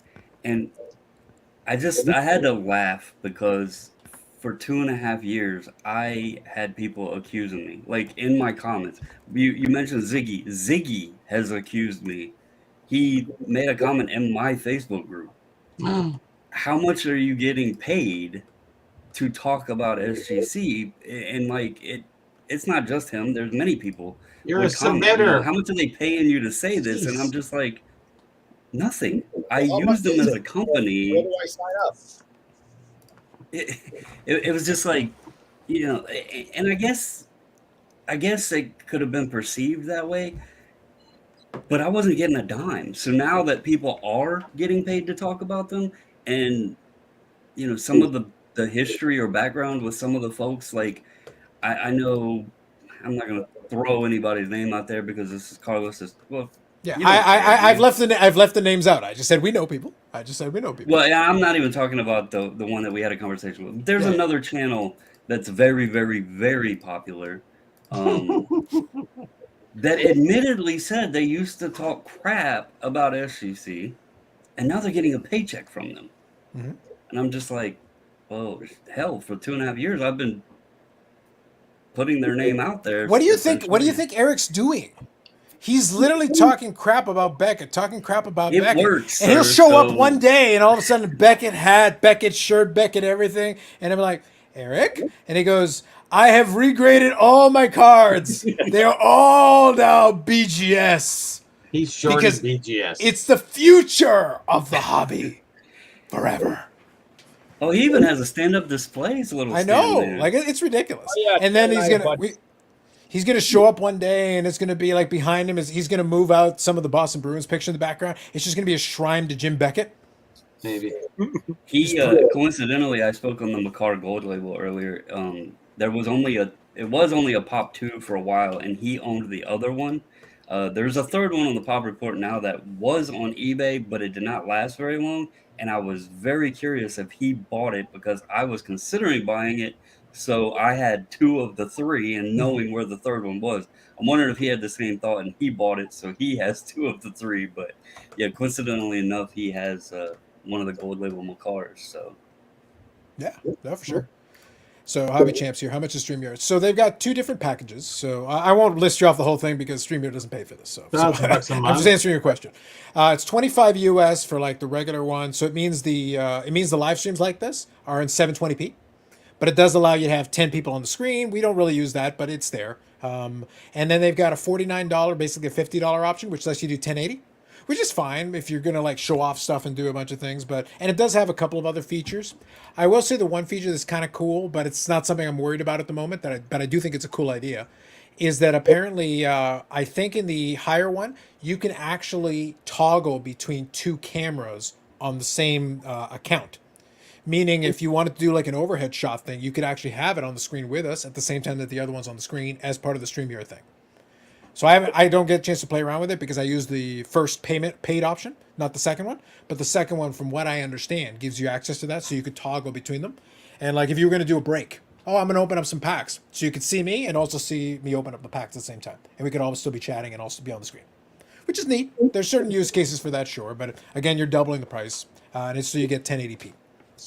And I had to laugh because for 2.5 years, I had people accusing me, like in my comments. You mentioned Ziggy. Ziggy has accused me. He made a comment in my Facebook group. How much are you getting paid to talk about SGC? And like it's not just him. There's many people. You're a would comment, submitter. how much are they paying you to say this? And I'm Jeez. just like, nothing. I How use much them is as a it? company. Where do I sign up? It was just like, and I guess it could have been perceived that way, but I wasn't getting a dime. So now that people are getting paid to talk about them, and some of the history or background with some of the folks, like I know I'm not gonna throw anybody's name out there because this is Carlos's. Well, Yeah, you don't care, I've dude. left the names out. I just said we know people. Well, yeah, I'm not even talking about the one that we had a conversation with. There's Yeah. another channel that's very, very, very popular. That admittedly said they used to talk crap about SGC, and now they're getting a paycheck from them. Mhm. And I'm just like, well, hell, for 2.5 years I've been putting their name out there. What do you think? What do you essentially. think Eric's doing? He's literally talking crap about Beckett, It Beckett. works, And he'll sir, show up so- one day, and all of a sudden, Beckett hat, Beckett shirt, Beckett everything. And I'm like, Eric? And he goes, I have regraded all my cards. They are all now BGS. He's short Because of BGS. It's the future of the hobby. Forever. Oh, he even has a stand-up display. It's a little. I know. stand there. Like, it's ridiculous. Oh, yeah, And then Ken he's and I going have to... He's going to show up one day, and it's going to be like behind him. He's going to move out some of the Boston Bruins picture in the background. It's just going to be a shrine to Jim Beckett. Maybe. He coincidentally, I spoke on the Makar Gold label earlier. It was only a Pop 2 for a while, and he owned the other one. There's a third one on the Pop Report now that was on eBay, but it did not last very long. And I was very curious if he bought it because I was considering buying it. So I had two of the three, and knowing where the third one was, I'm wondering if he had the same thought and he bought it. So he has two of the three. But yeah, coincidentally enough, he has one of the gold label Macars. So Yeah, no, for sure. So Hobby Champs here. How much is StreamYard? So they've got two different packages. So I won't list you off the whole thing because StreamYard doesn't pay for this. So $1,000 a I'm just month. answering your question. It's 25 US for like the regular one. So it means the live streams like this are in 720p, but it does allow you to have 10 people on the screen. We don't really use that, but it's there. And then they've got a $49, basically a $50 option, which lets you do 1080. Which is fine if you're gonna like show off stuff and do a bunch of things, and it does have a couple of other features. I will say the one feature that's kind of cool, but it's not something I'm worried about at the moment. But I do think it's a cool idea. Is that apparently I think in the higher one you can actually toggle between two cameras on the same account. Meaning, if you wanted to do like an overhead shot thing, you could actually have it on the screen with us at the same time that the other one's on the screen as part of the StreamYard thing. So I don't get a chance to play around with it because I use the first paid option, not the second one. But the second one, from what I understand, gives you access to that, so you could toggle between them. And like if you were going to do a break, I'm going to open up some packs, so you could see me and also see me open up the packs at the same time, and we could all still be chatting and also be on the screen, which is neat. There's certain use cases for that, sure, but again, you're doubling the price, and it's so you get 1080p.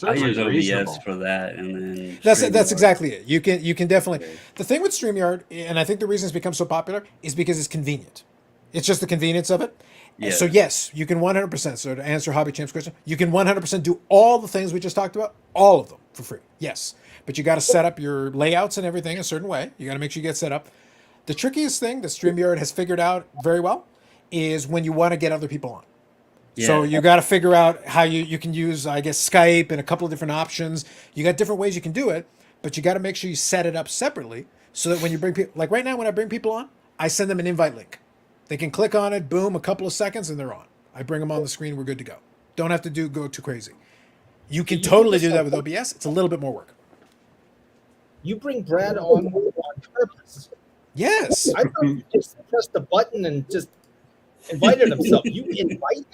I use OBS reasonable. for that, and then That's StreamYard. exactly it. You can definitely. The thing with StreamYard, and I think the reason it's become so popular, is because it's convenient. It's just the convenience of it. Yeah. So yes, you can 100%. So to answer Hobby Champ's question, you can 100% do all the things we just talked about, all of them for free. Yes, but you got to set up your layouts and everything a certain way. You got to make sure you get set up. The trickiest thing that StreamYard has figured out very well is when you want to get other people on. So Yeah. you got to figure out how you can use, I guess, Skype and a couple of different options. You got different ways you can do it, but you got to make sure you set it up separately so that when you bring people, like right now when I bring people on, I send them an invite link. They can click on it, boom, a couple of seconds, and they're on. I bring them on the screen, we're good to go. Don't have to go too crazy. You can totally do that with OBS. It's a little bit more work. You bring Brad on purpose. Yes. I thought you just pressed the button and just invited himself. You invite him?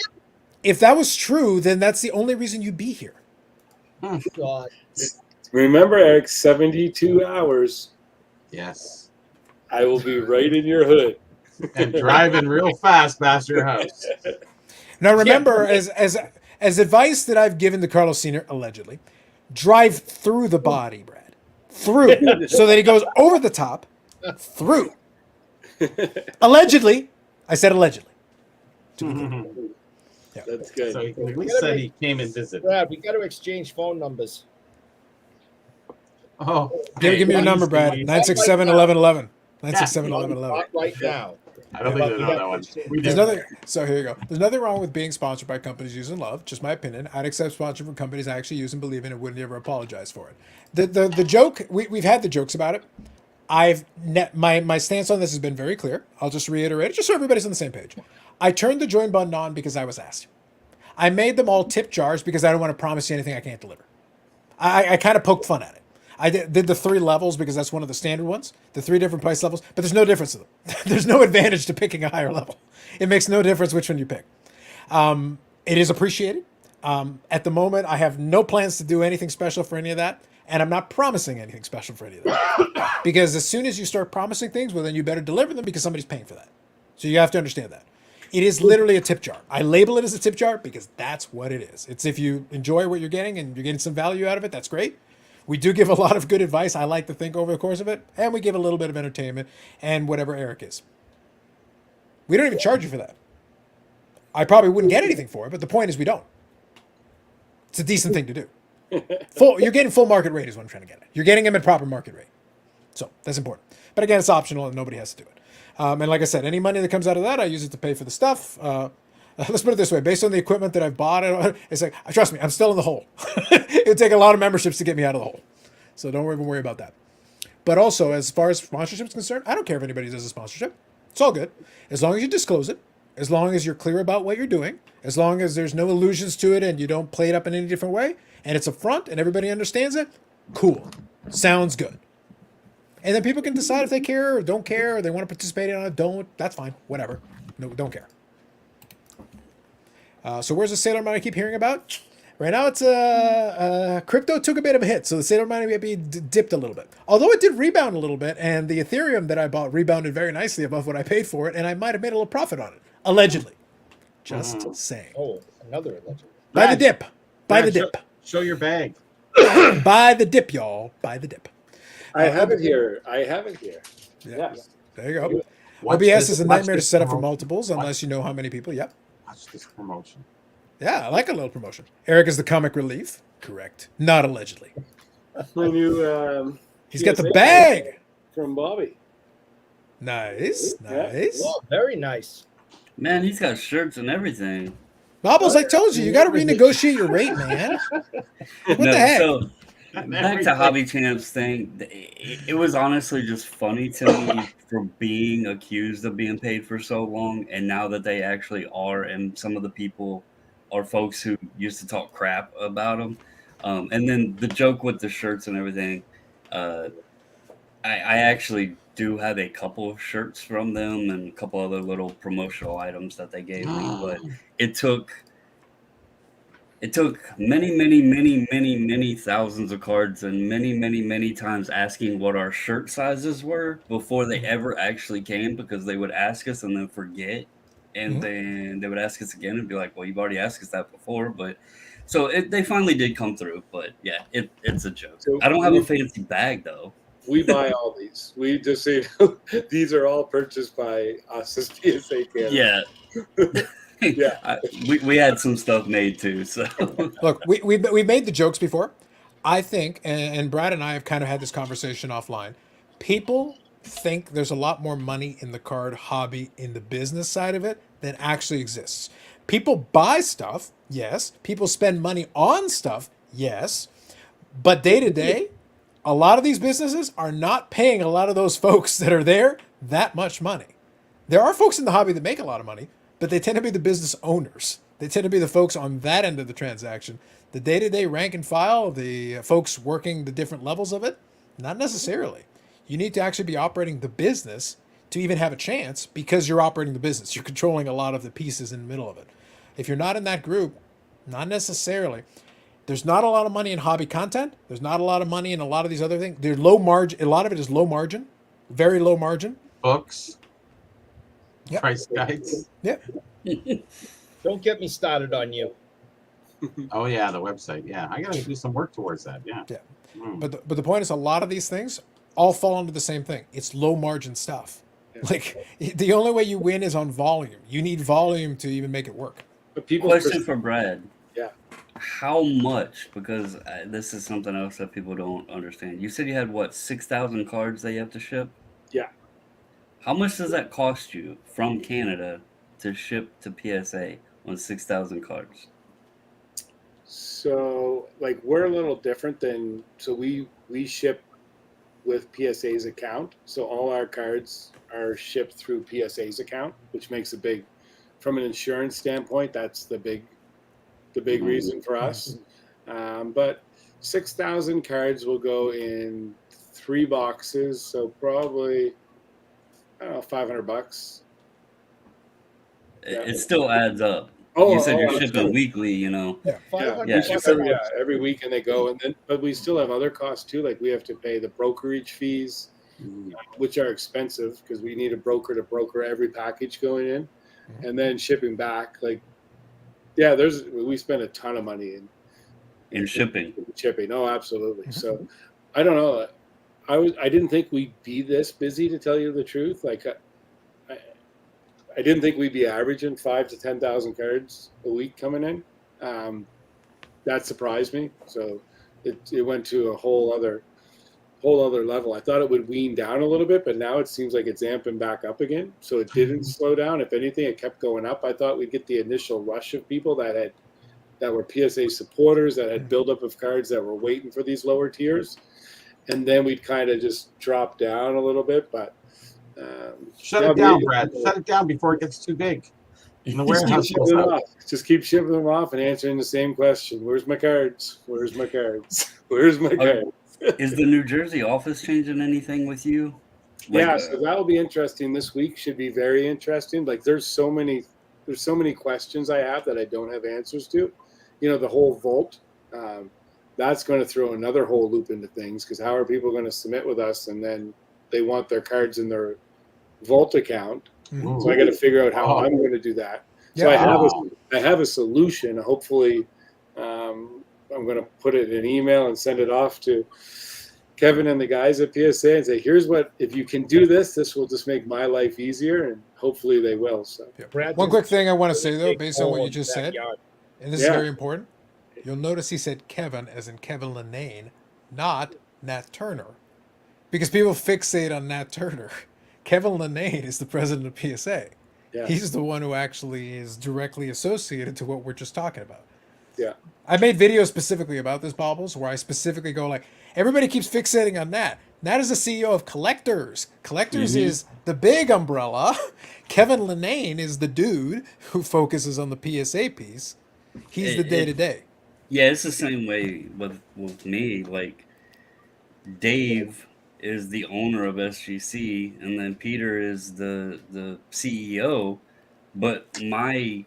If that was true, then that's the only reason you'd be here. God. Remember, Eric, 72 hours. Yes. I will be right in your hood. And driving real fast past your house. Now remember, as advice that I've given to Carlos Sr., allegedly, drive through the body, Brad. Through. So that he goes over the top, through. Allegedly. I said allegedly. That's good. So he at least said he came and visited. Brad, we got to exchange phone numbers. Oh, Give me your number, Brad. 967-1111. 967-1111. Not right now. I don't think they know that one. We There's do. nothing. So here you go. There's nothing wrong with being sponsored by companies you use and love. Just my opinion. I'd accept sponsorship from companies I actually use and believe in, and wouldn't ever apologize for it. The joke we've had the jokes about it. My stance on this has been very clear. I'll just reiterate it, just so everybody's on the same page. I turned the join button on because I was asked. I made them all tip jars because I don't want to promise you anything I can't deliver. I kind of poked fun at it. I did the 3 levels because that's one of the standard ones, the 3 different price levels, but there's no difference to them. There's no advantage to picking a higher level. It makes no difference which one you pick. It is appreciated. At the moment, I have no plans to do anything special for any of that, and I'm not promising anything special for any of that. Because as soon as you start promising things, well, then you better deliver them because somebody's paying for that. So you have to understand that. It is literally a tip jar. I label it as a tip jar because that's what it is. It's if you enjoy what you're getting and you're getting some value out of it, that's great. We do give a lot of good advice, I like to think, over the course of it, and we give a little bit of entertainment and whatever Eric is. We don't even charge you for that. I probably wouldn't get anything for it, but the point is we don't. It's a decent thing to do. You're getting full market rate is what I'm trying to get at. You're getting them at proper market rate. So that's important. But again, it's optional and nobody has to do it. And like I said, any money that comes out of that, I use it to pay for the stuff. Let's put it this way. Based on the equipment that I've bought, it's like, trust me, I'm still in the hole. It would take a lot of memberships to get me out of the hole. So don't even worry about that. But also, as far as sponsorship is concerned, I don't care if anybody does a sponsorship. It's all good. As long as you disclose it, as long as you're clear about what you're doing, as long as there's no illusions to it and you don't play it up in any different way, and it's upfront and everybody understands it, cool. Sounds good. And then people can decide if they care or don't care, or they want to participate in it, don't. That's fine. Whatever. No, don't care. So where's the Sailor Moon I keep hearing about? Right now, it's crypto took a bit of a hit, so the Sailor Moon maybe dipped a little bit. Although it did rebound a little bit, and the Ethereum that I bought rebounded very nicely above what I paid for it, and I might have made a little profit on it, allegedly. Just saying. Oh, another legend. Buy the Brad, dip. Buy the Brad, dip. Show your bag. Buy the dip, y'all. Buy the dip. I have it here. I have it here. Yeah. Yes. There you go. Watch OBS this- is a watch nightmare to this set up for promotion. multiples unless you know how many people. Yep. Watch this promotion. Yeah, I like a little promotion. Eric is the comic relief. Correct. Not allegedly. My new He's got the PSA bag. from Bobby. Nice. Yeah. Nice. Oh, very nice. Man, he's got shirts and everything. Bobbles, I told you, you got to renegotiate your rate, man. What the heck? So back to Hobby Champs thing. It was honestly just funny to me for being accused of being paid for so long, and now that they actually are, and some of the people are folks who used to talk crap about them. And then the joke with the shirts and everything. I actually do have a couple of shirts from them and a couple other little promotional items that they gave me, but it took many thousands of cards and many times asking what our shirt sizes were before they ever actually came, because they would ask us and then forget, and then they would ask us again and be like, well, you've already asked us that before. But so they finally did come through. But yeah, it's a joke. So I don't have a fancy bag though. We buy all these. We just say these are all purchased by us as PSA Canada. Yeah. Yeah. We had some stuff made too. So Look, we've made the jokes before. I think, and Brad and I have kind of had this conversation offline. People think there's a lot more money in the card hobby in the business side of it than actually exists. People buy stuff, yes. People spend money on stuff, yes. But day to day, a lot of these businesses are not paying a lot of those folks that are there that much money. There are folks in the hobby that make a lot of money, but they tend to be the business owners. They tend to be the folks on that end of the transaction. The day-to-day rank and file, the folks working the different levels of it, not necessarily. You need to actually be operating the business to even have a chance, because you're operating the business. You're controlling a lot of the pieces in the middle of it. If you're not in that group, not necessarily. There's not a lot of money in hobby content. There's not a lot of money in a lot of these other things. There's low margin. A lot of it is low margin, very low margin. Books. Yep. Price guides. Don't get me started on you. Oh yeah, the website. Yeah, I gotta do some work towards that. Yeah. Yeah. Mm. But the point is, a lot of these things all fall under the same thing. It's low margin stuff. Yeah. Like, the only way you win is on volume. You need volume to even make it work. But people question for Brad. Yeah. How much? Because this is something else that people don't understand. You said you had what, 6,000 cards that you have to ship? Yeah. How much does that cost you from Canada to ship to PSA on 6,000 cards? So, like, we're a little different than, so we ship with PSA's account. So all our cards are shipped through PSA's account, which makes a big, from an insurance standpoint, that's the big reason for us. But 6,000 cards will go in 3 boxes. So probably, I don't know, $500. Yeah. It still adds up. Oh, You said you're shipping absolutely. weekly, you know. Yeah, 500 Yeah. we ship every week, and they go, and then but we still have other costs too. Like we have to pay the brokerage fees, which are expensive because we need a broker to broker every package going in, and then shipping back. Like, yeah, we spend a ton of money In shipping. shipping. Oh, absolutely. So, I don't know. I didn't think we'd be this busy, to tell you the truth. Like, I didn't think we'd be averaging 5,000 to 10,000 cards a week coming in. That surprised me. So it went to a whole other level. I thought it would wean down a little bit, but now it seems like it's amping back up again. So it didn't slow down. If anything, it kept going up. I thought we'd get the initial rush of people that were PSA supporters, that had buildup of cards that were waiting for these lower tiers, and then we'd kind of just drop down a little bit. But Shut it down, Brad. Shut it down before it gets too big. In the warehouse. Just keep shipping them off and answering the same question. Where's my cards? Where's my cards? Where's my cards? Is the New Jersey office changing anything with you? Yeah, so that'll be interesting. This week should be very interesting. Like there's so many questions I have that I don't have answers to. The whole vault, that's going to throw another whole loop into things, because how are people going to submit with us and then they want their cards in their vault account? Mhm. So I got to figure out how Oh. I'm going to do that. So Yeah. I have a solution. Hopefully, I'm going to put it in an email and send it off to Kevin and the guys at PSA and say, here's what, if you can do this, this will just make my life easier, and hopefully they will. So Brad One just quick thing I want to say, though, big based on what hole you in just the said, backyard. and this is Yeah. very important, you'll notice he said Kevin as in Kevin Lenane, not Nat Turner. Because people fixate on Nat Turner. Kevin Lenane is the president of PSA. yeah, He's the one who actually is directly associated to what we're just talking about. yeah, I made videos specifically about this, Bobbles, where I specifically go like, everybody keeps fixating on Nat. Nat is the CEO of Collectors. Collectors is the big umbrella. Kevin Lenane is the dude who focuses on the PSA piece. He's the day to day. Yeah, it's the same way with me. Like Dave is the owner of SGC, and then Peter is the CEO. But my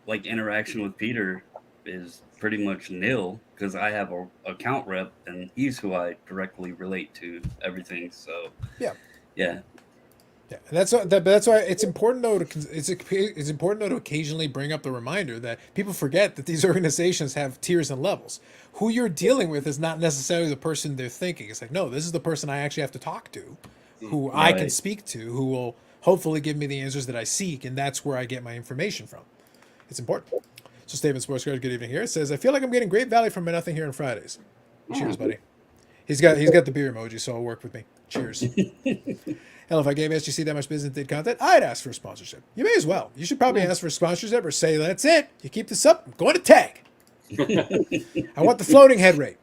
like interaction with Peter is pretty much nil, because I have a account rep, and he's who I directly relate to everything. So Yeah. yeah. Yeah, and that's why it's important though it's important though to occasionally bring up the reminder that people forget that these organizations have tiers and levels. Who you're dealing with is not necessarily the person they're thinking. It's like, no, this is the person I actually have to talk to, who I can Right. speak to, who will hopefully give me the answers that I seek, and that's where I get my information from. It's important. So Statement Sports Card, good evening here. It says, I feel like I'm getting great value from my nothing here on Fridays. Cheers, buddy. He's got the beer emoji, so it'll work with me. Cheers. Hell, if I gave SGC that much business did content, I'd ask for a sponsorship. You may as well. You should probably ask for a sponsorship or say, that's it. You keep this up, I'm going to tag. I want the floating head rate.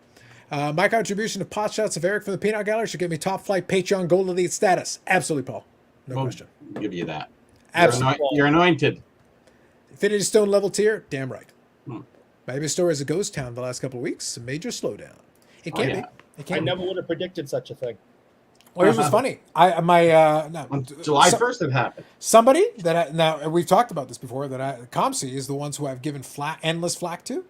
My contribution to pot shots of Eric from the Peanut Gallery should give me top flight Patreon Gold Elite status. Absolutely, Paul. No We'll question. give you that. Absolutely. You're anointed. Infinity Stone level tier, damn right. Hmm. My biggest story is a ghost town the last couple of weeks. A major slowdown. It Oh, can yeah. be. It I can be. never would have predicted such a thing. Well, here's what's funny. On July so- 1st, it happened. Somebody that now we've talked about this before, that ComC is the ones who I've given endless flack to.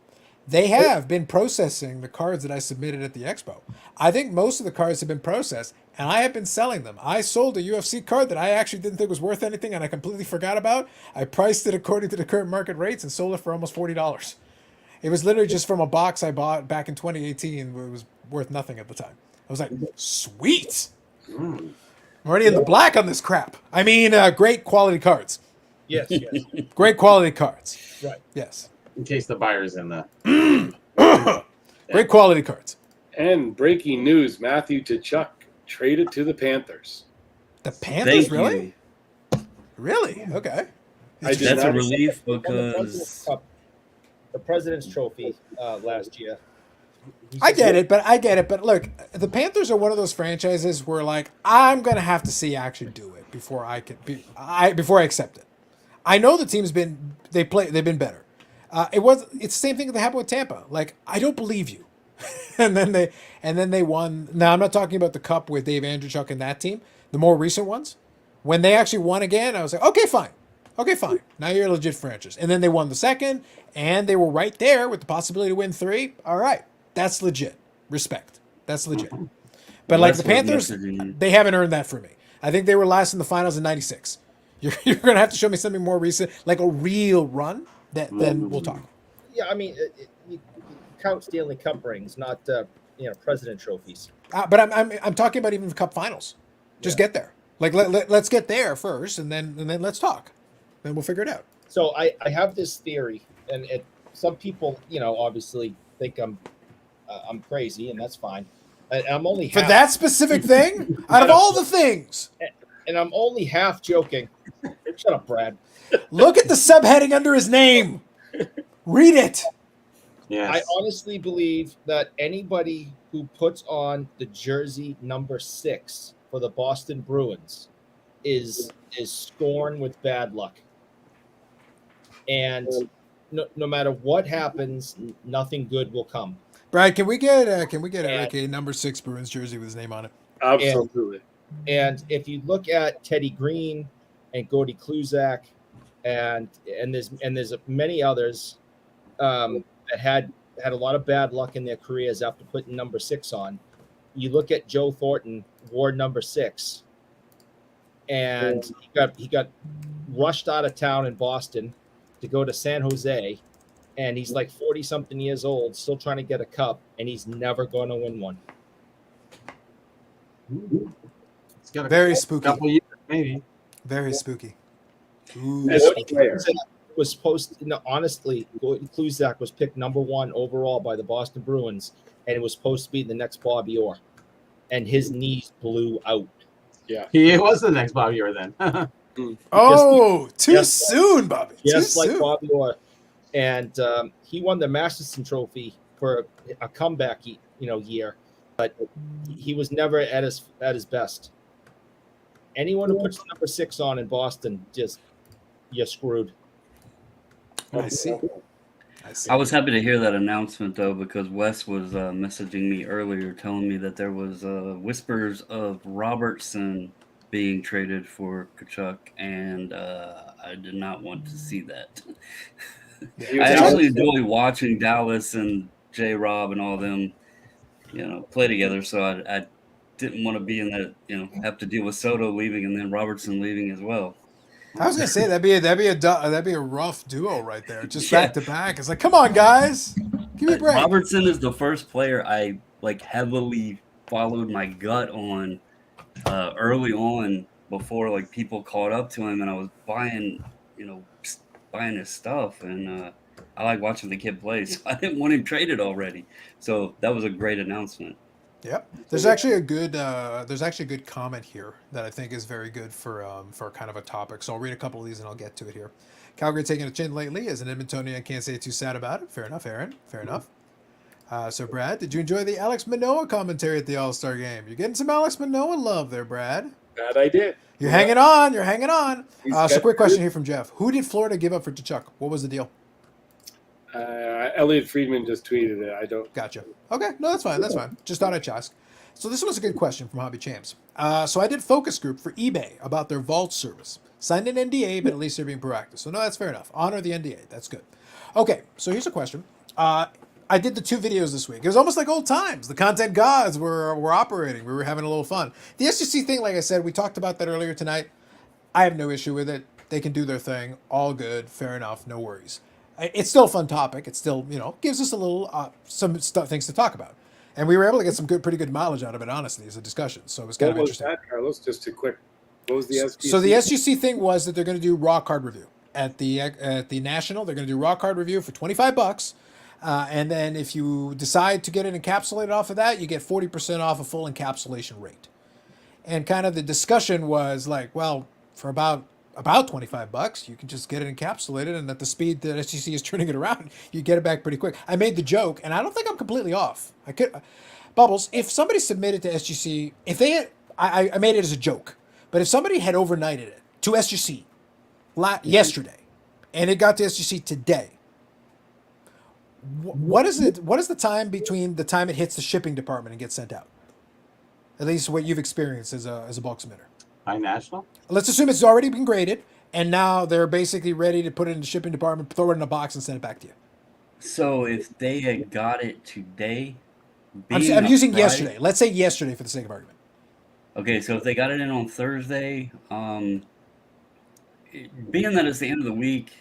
They have been processing the cards that I submitted at the expo. I think most of the cards have been processed, and I have been selling them. I sold a UFC card that I actually didn't think was worth anything, and I completely forgot about. I priced it according to the current market rates and sold it for almost $40. It was literally just from a box I bought back in 2018. It was worth nothing at the time. I was like, sweet. Mm. I'm already in the black on this crap. I mean, great quality cards. Yes, yes. Great quality cards. Right. Yes. In case the buyer's in the. Great quality cards. and breaking news: Matthew Tkachuk traded to the Panthers. The Panthers, Thank really? you. Really? Okay. I did That's a not- relief Won the President's because Cup, the President's Trophy last year. I get it. But look, the Panthers are one of those franchises where, like, I'm gonna have to see actually do it before I before I accept it. I know the team's been they've been better. It's the same thing that happened with Tampa. Like, I don't believe you, and then they won. Now I'm not talking about the Cup with Dave Andrewchuk and that team. The more recent ones, when they actually won again, I was like, okay, fine. Now you're a legit franchise. And then they won the second, and they were right there with the possibility to win 3. All right, that's legit. Respect. That's legit. But like That's the what Panthers, messaging- they haven't earned that for me. I think they were last in the finals in '96. You're gonna have to show me something more recent, like a real run. Then we'll talk. Yeah, I mean, you count Stanley Cup rings, not President trophies. But I'm talking about even the Cup finals. Just get there. Like let's get there first, and then let's talk. Then we'll figure it out. So I have this theory, and some people, obviously think I'm crazy, and that's fine. And I'm only For half, that specific thing, out of all the things, and I'm only half joking. Shut up, Brad. look at the subheading under his name. Read it. Yes. I honestly believe that anybody who puts on the jersey number 6 for the Boston Bruins is scorned with bad luck. And no matter what happens, nothing good will come. Brad, can we get Yeah. Eric a number 6 Bruins jersey with his name on it? Absolutely. And if you look at Teddy Green and Gordy Kluzak, and there's many others that had a lot of bad luck in their careers after putting number 6 on. You look at Joe Thornton, wore number 6, and he got rushed out of town in Boston to go to San Jose, and he's like 40 something years old, still trying to get a cup, and he's never going to win one. It's got a Very spooky. couple years, maybe. Very spooky. Ooh, As a spooky. player. Was supposed to, no, honestly, Kluzak was picked number 1 overall by the Boston Bruins, and it was supposed to be the next Bobby Orr, and his knees blew out. He was the next Bobby Orr then. Oh, too just- soon, Bobby. Just too like soon. Bobby Orr, and he won the Masterson Trophy for a comeback, year, but he was never at his best. Anyone who puts number 6 on in Boston, you're screwed. I see. I see. I was happy to hear that announcement though, because Wes was messaging me earlier, telling me that there was whispers of Robertson being traded for Kachuk, and I did not want to see that. He I was actually out. enjoy watching Dallas and J. Rob and all them, play together. So I didn't want to be in that, have to deal with Soto leaving and then Robertson leaving as well. I was gonna say that'd be a rough duo right there, just Yeah. back to back. It's like, come on, guys, give me a break. Robertson is the first player I heavily followed my gut on early on before people caught up to him, and I was buying his stuff, and I like watching the kid play, so I didn't want him traded already. So that was a great announcement. Yep. There's actually a good comment here that I think is very good for kind of a topic. So I'll read a couple of these and I'll get to it here. Calgary taking a chin lately. As an Edmontonian, I can't say too sad about it. Fair enough, Aaron. Fair enough. So Brad, did you enjoy the Alex Manoah commentary at the All-Star game? You're getting some Alex Manoah love there, Brad. That I did. You're hanging on. You're hanging on. He's So got- quick question here from Jeff. Who did Florida give up for Tkachuk? What was the deal? Elliot Friedman just tweeted it. I don't. Gotcha. Okay, no, that's fine. That's fine. Just thought I'd ask. So this was a good question from Hobby Champs. So I did focus group for eBay about their vault service. Signed an NDA, but at least they're being proactive. So no, that's fair enough. Honor the NDA. That's good. Okay, so here's a question. I did the 2 videos this week. It was almost like old times. The content gods were operating. We were having a little fun. The SGC thing, like I said, we talked about that earlier tonight. I have no issue with it. They can do their thing. All good. Fair enough. No worries. It's still a fun topic. It still, gives us a little things to talk about. And we were able to get some pretty good mileage out of it, honestly, as a discussion. So it was kind What of was interesting. that, Carlos? Just a quick. What was the SGC? So the SGC thing was that they're going to do raw card review at the National. They're going to do raw card review for $25, and then if you decide to get it encapsulated off of that, you get 40% off a full encapsulation rate. And kind of the discussion was like, well, for about $25, you can just get it encapsulated, and at the speed that SGC is turning it around, you get it back pretty quick. I made the joke, and I don't think I'm completely off. I could, Bubbles, if somebody submitted to SGC, if they had, I made it as a joke, but if somebody had overnighted it to SGC yesterday, and it got to SGC today, what is it? What is the time between the time it hits the shipping department and gets sent out? At least what you've experienced as a bulk submitter. High National? Let's assume it's already been graded, and now they're basically ready to put it in the shipping department, throw it in a box, and send it back to you. So if they had got it today, I'm being a using Friday- yesterday. Let's say yesterday for the sake of argument. Okay, so if they got it in on Thursday, being that it's the end of the week,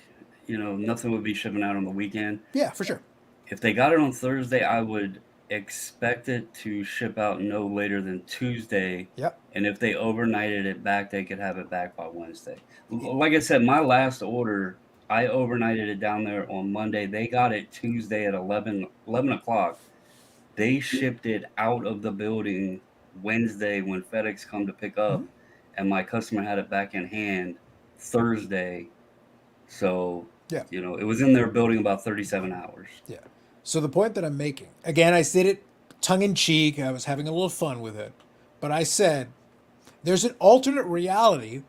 nothing would be shipping out on the weekend. Yeah, for sure. If they got it on Thursday, I would expect it to ship out no later than Tuesday. Yep. And if they overnighted it back, they could have it back by Wednesday. Like I said, my last order, I overnighted it down there on Monday. They got it Tuesday at 11 o'clock. They shipped it out of the building Wednesday when FedEx come to pick up, and my customer had it back in hand Thursday. So, Yeah. it was in their building about 37 hours. Yeah. So the point that I'm making, again, I said it tongue in cheek. I was having a little fun with it, but I said there's an alternate reality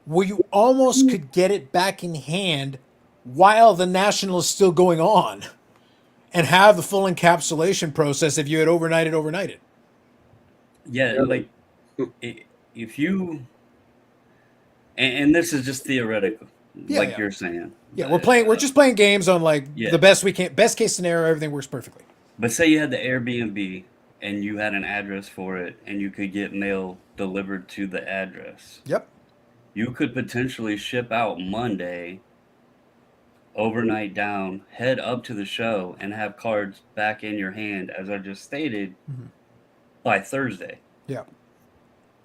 where you almost could get it back in hand while the National is still going on. and have the full encapsulation process if you had overnighted. Yeah, like if you, and this is just theoretical, Yeah, like yeah. you're saying. Yeah, we're just playing games on like Yeah. the best we can, best case scenario, everything works perfectly. But say you had the Airbnb and you had an address for it, and you could get mail delivered to the address. Yep. You could potentially ship out Monday, overnight down, head up to the show, and have cards back in your hand, as I just stated, Mhm. by Thursday. Yeah.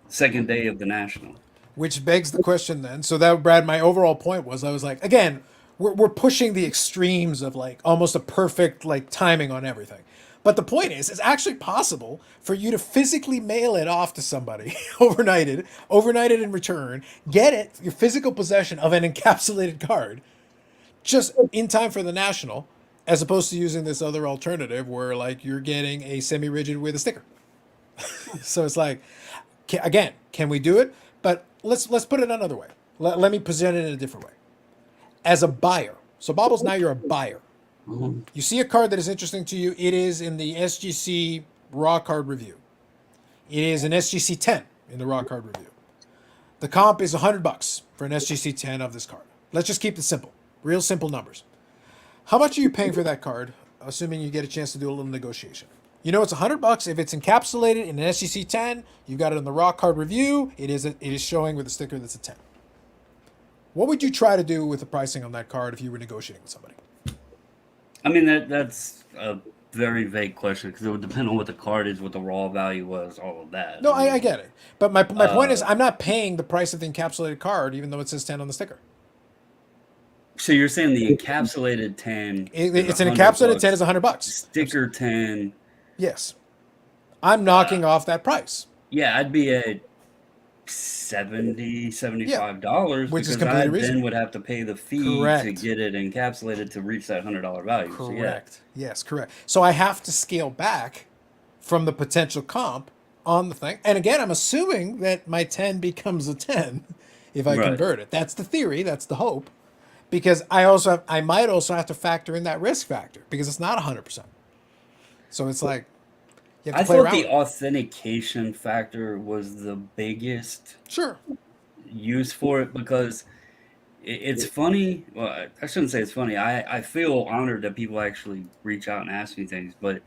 Second day of the National. Which begs the question then. So that, Brad, my overall point was, I was like, again, we're pushing the extremes of like almost a perfect like timing on everything. But the point is, it's actually possible for you to physically mail it off to somebody, overnighted in return, get it, your physical possession of an encapsulated card, just in time for the National, as opposed to using this other alternative where like you're getting a semi-rigid with a sticker. So it's like, again, can we do it? But let's put it another way. Let me present it in a different way. As a buyer, so Bobbles, now you're a buyer. You see a card that is interesting to you. It is in the SGC Raw Card Review. It is an SGC 10 in the Raw Card Review. The comp is $100 for an SGC 10 of this card. Let's just keep it simple. Real simple numbers. How much are you paying for that card, assuming you get a chance to do a little negotiation? You know it's $100 if it's encapsulated in an SGC 10. You've got it in the Raw Card Review. It is showing with a sticker that's a 10. What would you try to do with the pricing on that card if you were negotiating with somebody? I mean, that's a very vague question because it would depend on what the card is, what the raw value was, all of that. No, mean, I get it. But my point is, I'm not paying the price of the encapsulated card, even though it says 10 on the sticker. So you're saying the encapsulated 10? It's an encapsulated 10 is $100. Sticker 10. Yes. I'm knocking off that price. Yeah, I'd be at $75, which is because completely I reasonable. then would have to pay the fee Correct. to get it encapsulated to reach that $100 value. So, yeah. Correct. Yes, correct. So I have to scale back from the potential comp on the thing. And again, I'm assuming that my 10 becomes a 10 if I Right. convert it. That's the theory. That's the hope. Because I might also have to factor in that risk factor because it's not 100%. So it's like you have I to play thought around. the with it. authentication factor was the biggest Sure. use for it because it's funny. Well, I shouldn't say it's funny. I feel honored that people actually reach out and ask me things, but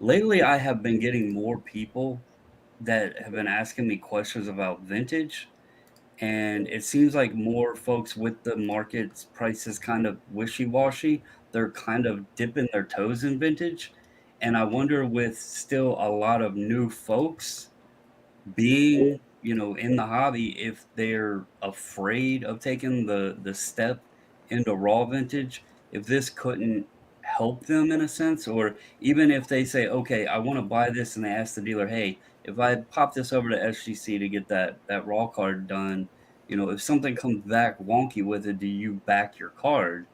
lately I have been getting more people that have been asking me questions about vintage, and it seems like more folks with the market's prices kind of wishy-washy, they're kind of dipping their toes in vintage. And I wonder, with still a lot of new folks being, in the hobby, if they're afraid of taking the step into raw vintage, if this couldn't help them in a sense, or even if they say, okay, I want to buy this, and they ask the dealer, hey, if I pop this over to SGC to get that raw card done, if something comes back wonky with it, do you back your card?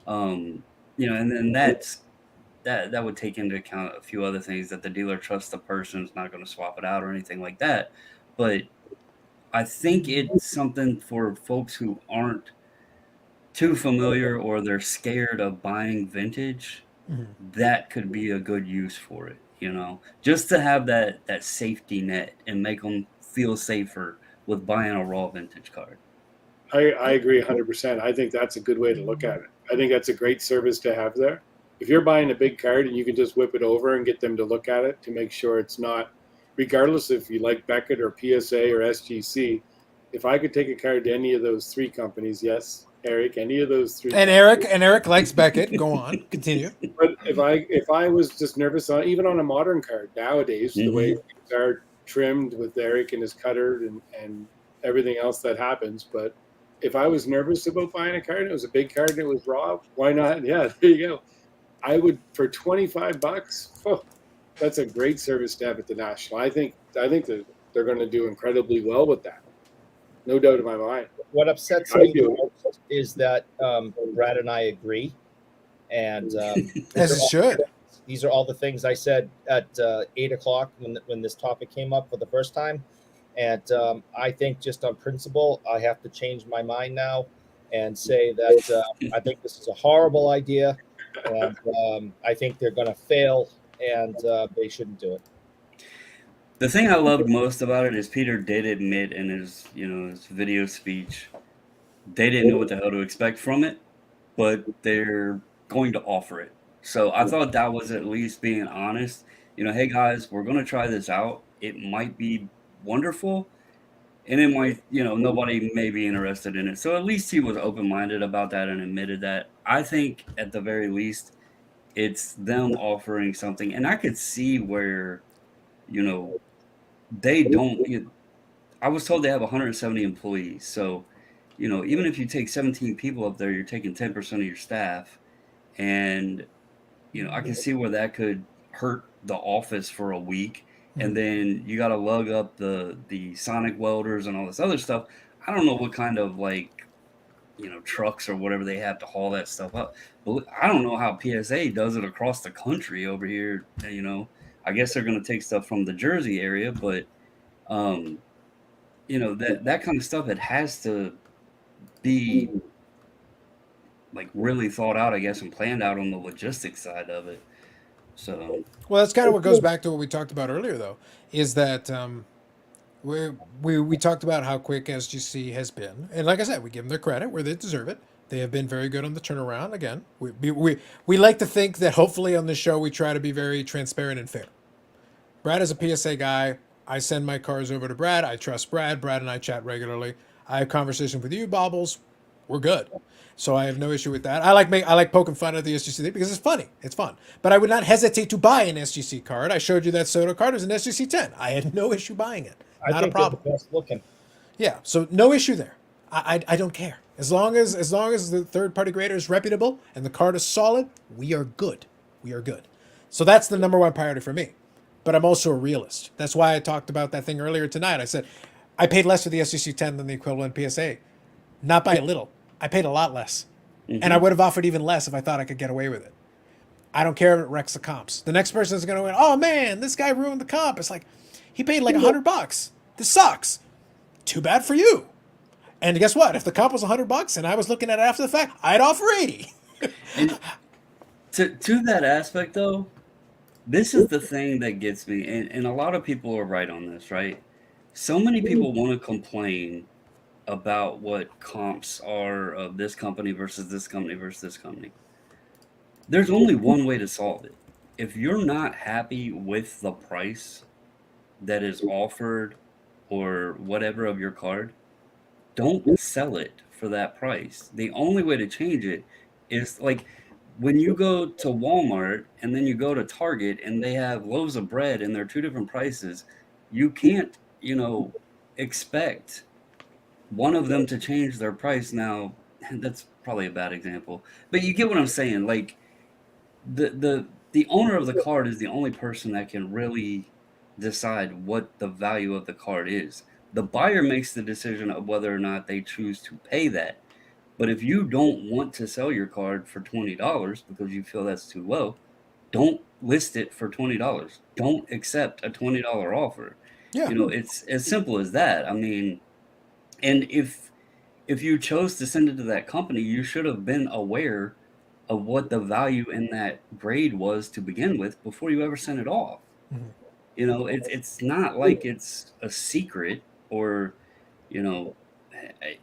And then that would take into account a few other things, that the dealer trusts the person is not going to swap it out or anything like that. But I think it's something for folks who aren't too familiar or they're scared of buying vintage. That could be a good use for it, just to have that safety net and make them feel safer with buying a raw vintage card. I agree 100%. I think that's a good way to look at it. I think that's a great service to have there. If you're buying a big card and you can just whip it over and get them to look at it to make sure it's not, regardless if you like Beckett or PSA or SGC, if I could take a card to any of those three companies, yes, Eric, any of those three. And Eric likes Beckett. Go on, continue. But if I was just nervous on, even on a modern card nowadays, the way things are trimmed with Eric and his cutter and everything else that happens, but if I was nervous about buying a card, it was a big card and it was raw, why not? Yeah, there you go. I would, for $25. Oh, that's a great service to have at the National. I think that they're going to do incredibly well with that. No doubt in my mind. What upsets I me do. most is that Brad and I agree, and As it should. these are all the things I said at 8:00 when this topic came up for the first time, and I think just on principle, I have to change my mind now and say that I think this is a horrible idea. and I think they're going to fail, and they shouldn't do it. The thing I loved most about it is Peter did admit in his, his video speech, they didn't know what the hell to expect from it, but they're going to offer it. So I thought that was at least being honest. Hey guys, we're going to try this out. It might be wonderful, and it might, nobody may be interested in it. So at least he was open-minded about that and admitted that. I think at the very least, it's them offering something, and I could see where, they don't. I was told they have 170 employees, so even if you take 17 people up there, you're taking 10% of your staff, and I can see where that could hurt the office for a week, and then you got to lug up the sonic welders and all this other stuff. I don't know what kind of trucks or whatever they have to haul that stuff up, but I don't know how PSA does it across the country over here. I guess they're going to take stuff from the Jersey area, but that kind of stuff, it has to be really thought out, I guess, and planned out on the logistics side of it. So, well, that's kind of what goes back to what we talked about earlier, though, is that we talked about how quick SGC has been, and like I said, we give them their credit where they deserve it. They have been very good on the turnaround. Again, we like to think that hopefully on this show we try to be very transparent and fair. Brad is a PSA guy. I send my cars over to Brad. I trust Brad. Brad and I chat regularly. I have conversations with you, Bobbles. We're good. So I have no issue with that. I like poking fun at the SGC thing because it's funny. It's fun. But I would not hesitate to buy an SGC card. I showed you that Soto card. It was an SGC 10. I had no issue buying it. Not a problem. They're the best looking. Yeah. So no issue there. I don't care. As long as the third party grader is reputable and the card is solid, we are good. We are good. So that's the number one priority for me. But I'm also a realist. That's why I talked about that thing earlier tonight. I said I paid less for the SGC 10 than the equivalent PSA. Not by a little. I paid a lot less. Mm-hmm. And I would have offered even less if I thought I could get away with it. I don't care if it wrecks the comps. The next person is going to win, oh man, this guy ruined the comp. It's like, he paid like $100. This sucks. Too bad for you. And guess what? If the comp was $100 and I was looking at it after the fact, I'd offer 80. And to that aspect, though, this is the thing that gets me, and a lot of people are right on this, right? So many people want to complain about what comps are of this company versus this company versus this company. There's only one way to solve it. If you're not happy with the price that is offered or whatever of your card, don't sell it for that price. The only way to change it is like when you go to Walmart and then you go to Target and they have loaves of bread and they're two different prices, you can't, expect one of them to change their price. Now, that's probably a bad example, but you get what I'm saying. Like the owner of the card is the only person that can really decide what the value of the card is. The buyer makes the decision of whether or not they choose to pay that. But if you don't want to sell your card for $20 because you feel that's too low, don't list it for $20. Don't accept a $20 offer. Yeah. It's as simple as that. I mean, and if you chose to send it to that company, you should have been aware of what the value in that grade was to begin with before you ever sent it off. Mm-hmm. It's not like it's a secret or,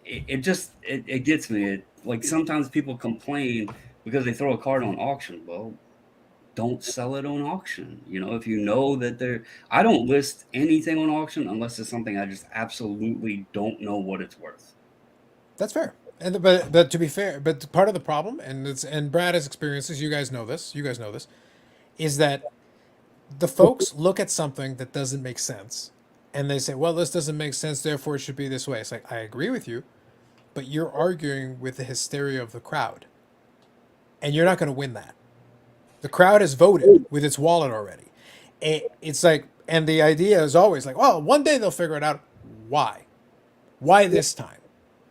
it gets me. Like sometimes people complain because they throw a card on auction. Well, don't sell it on auction. If you know that I don't list anything on auction unless it's something I just absolutely don't know what it's worth. That's fair. But to be fair, but part of the problem, and Brad has experiences, you guys know this, is that the folks look at something that doesn't make sense and they say, well, this doesn't make sense, therefore it should be this way. It's like, I agree with you, but you're arguing with the hysteria of the crowd. And you're not going to win that. The crowd has voted with its wallet already. It's like, and the idea is always like, well, one day they'll figure it out. Why? Why this time?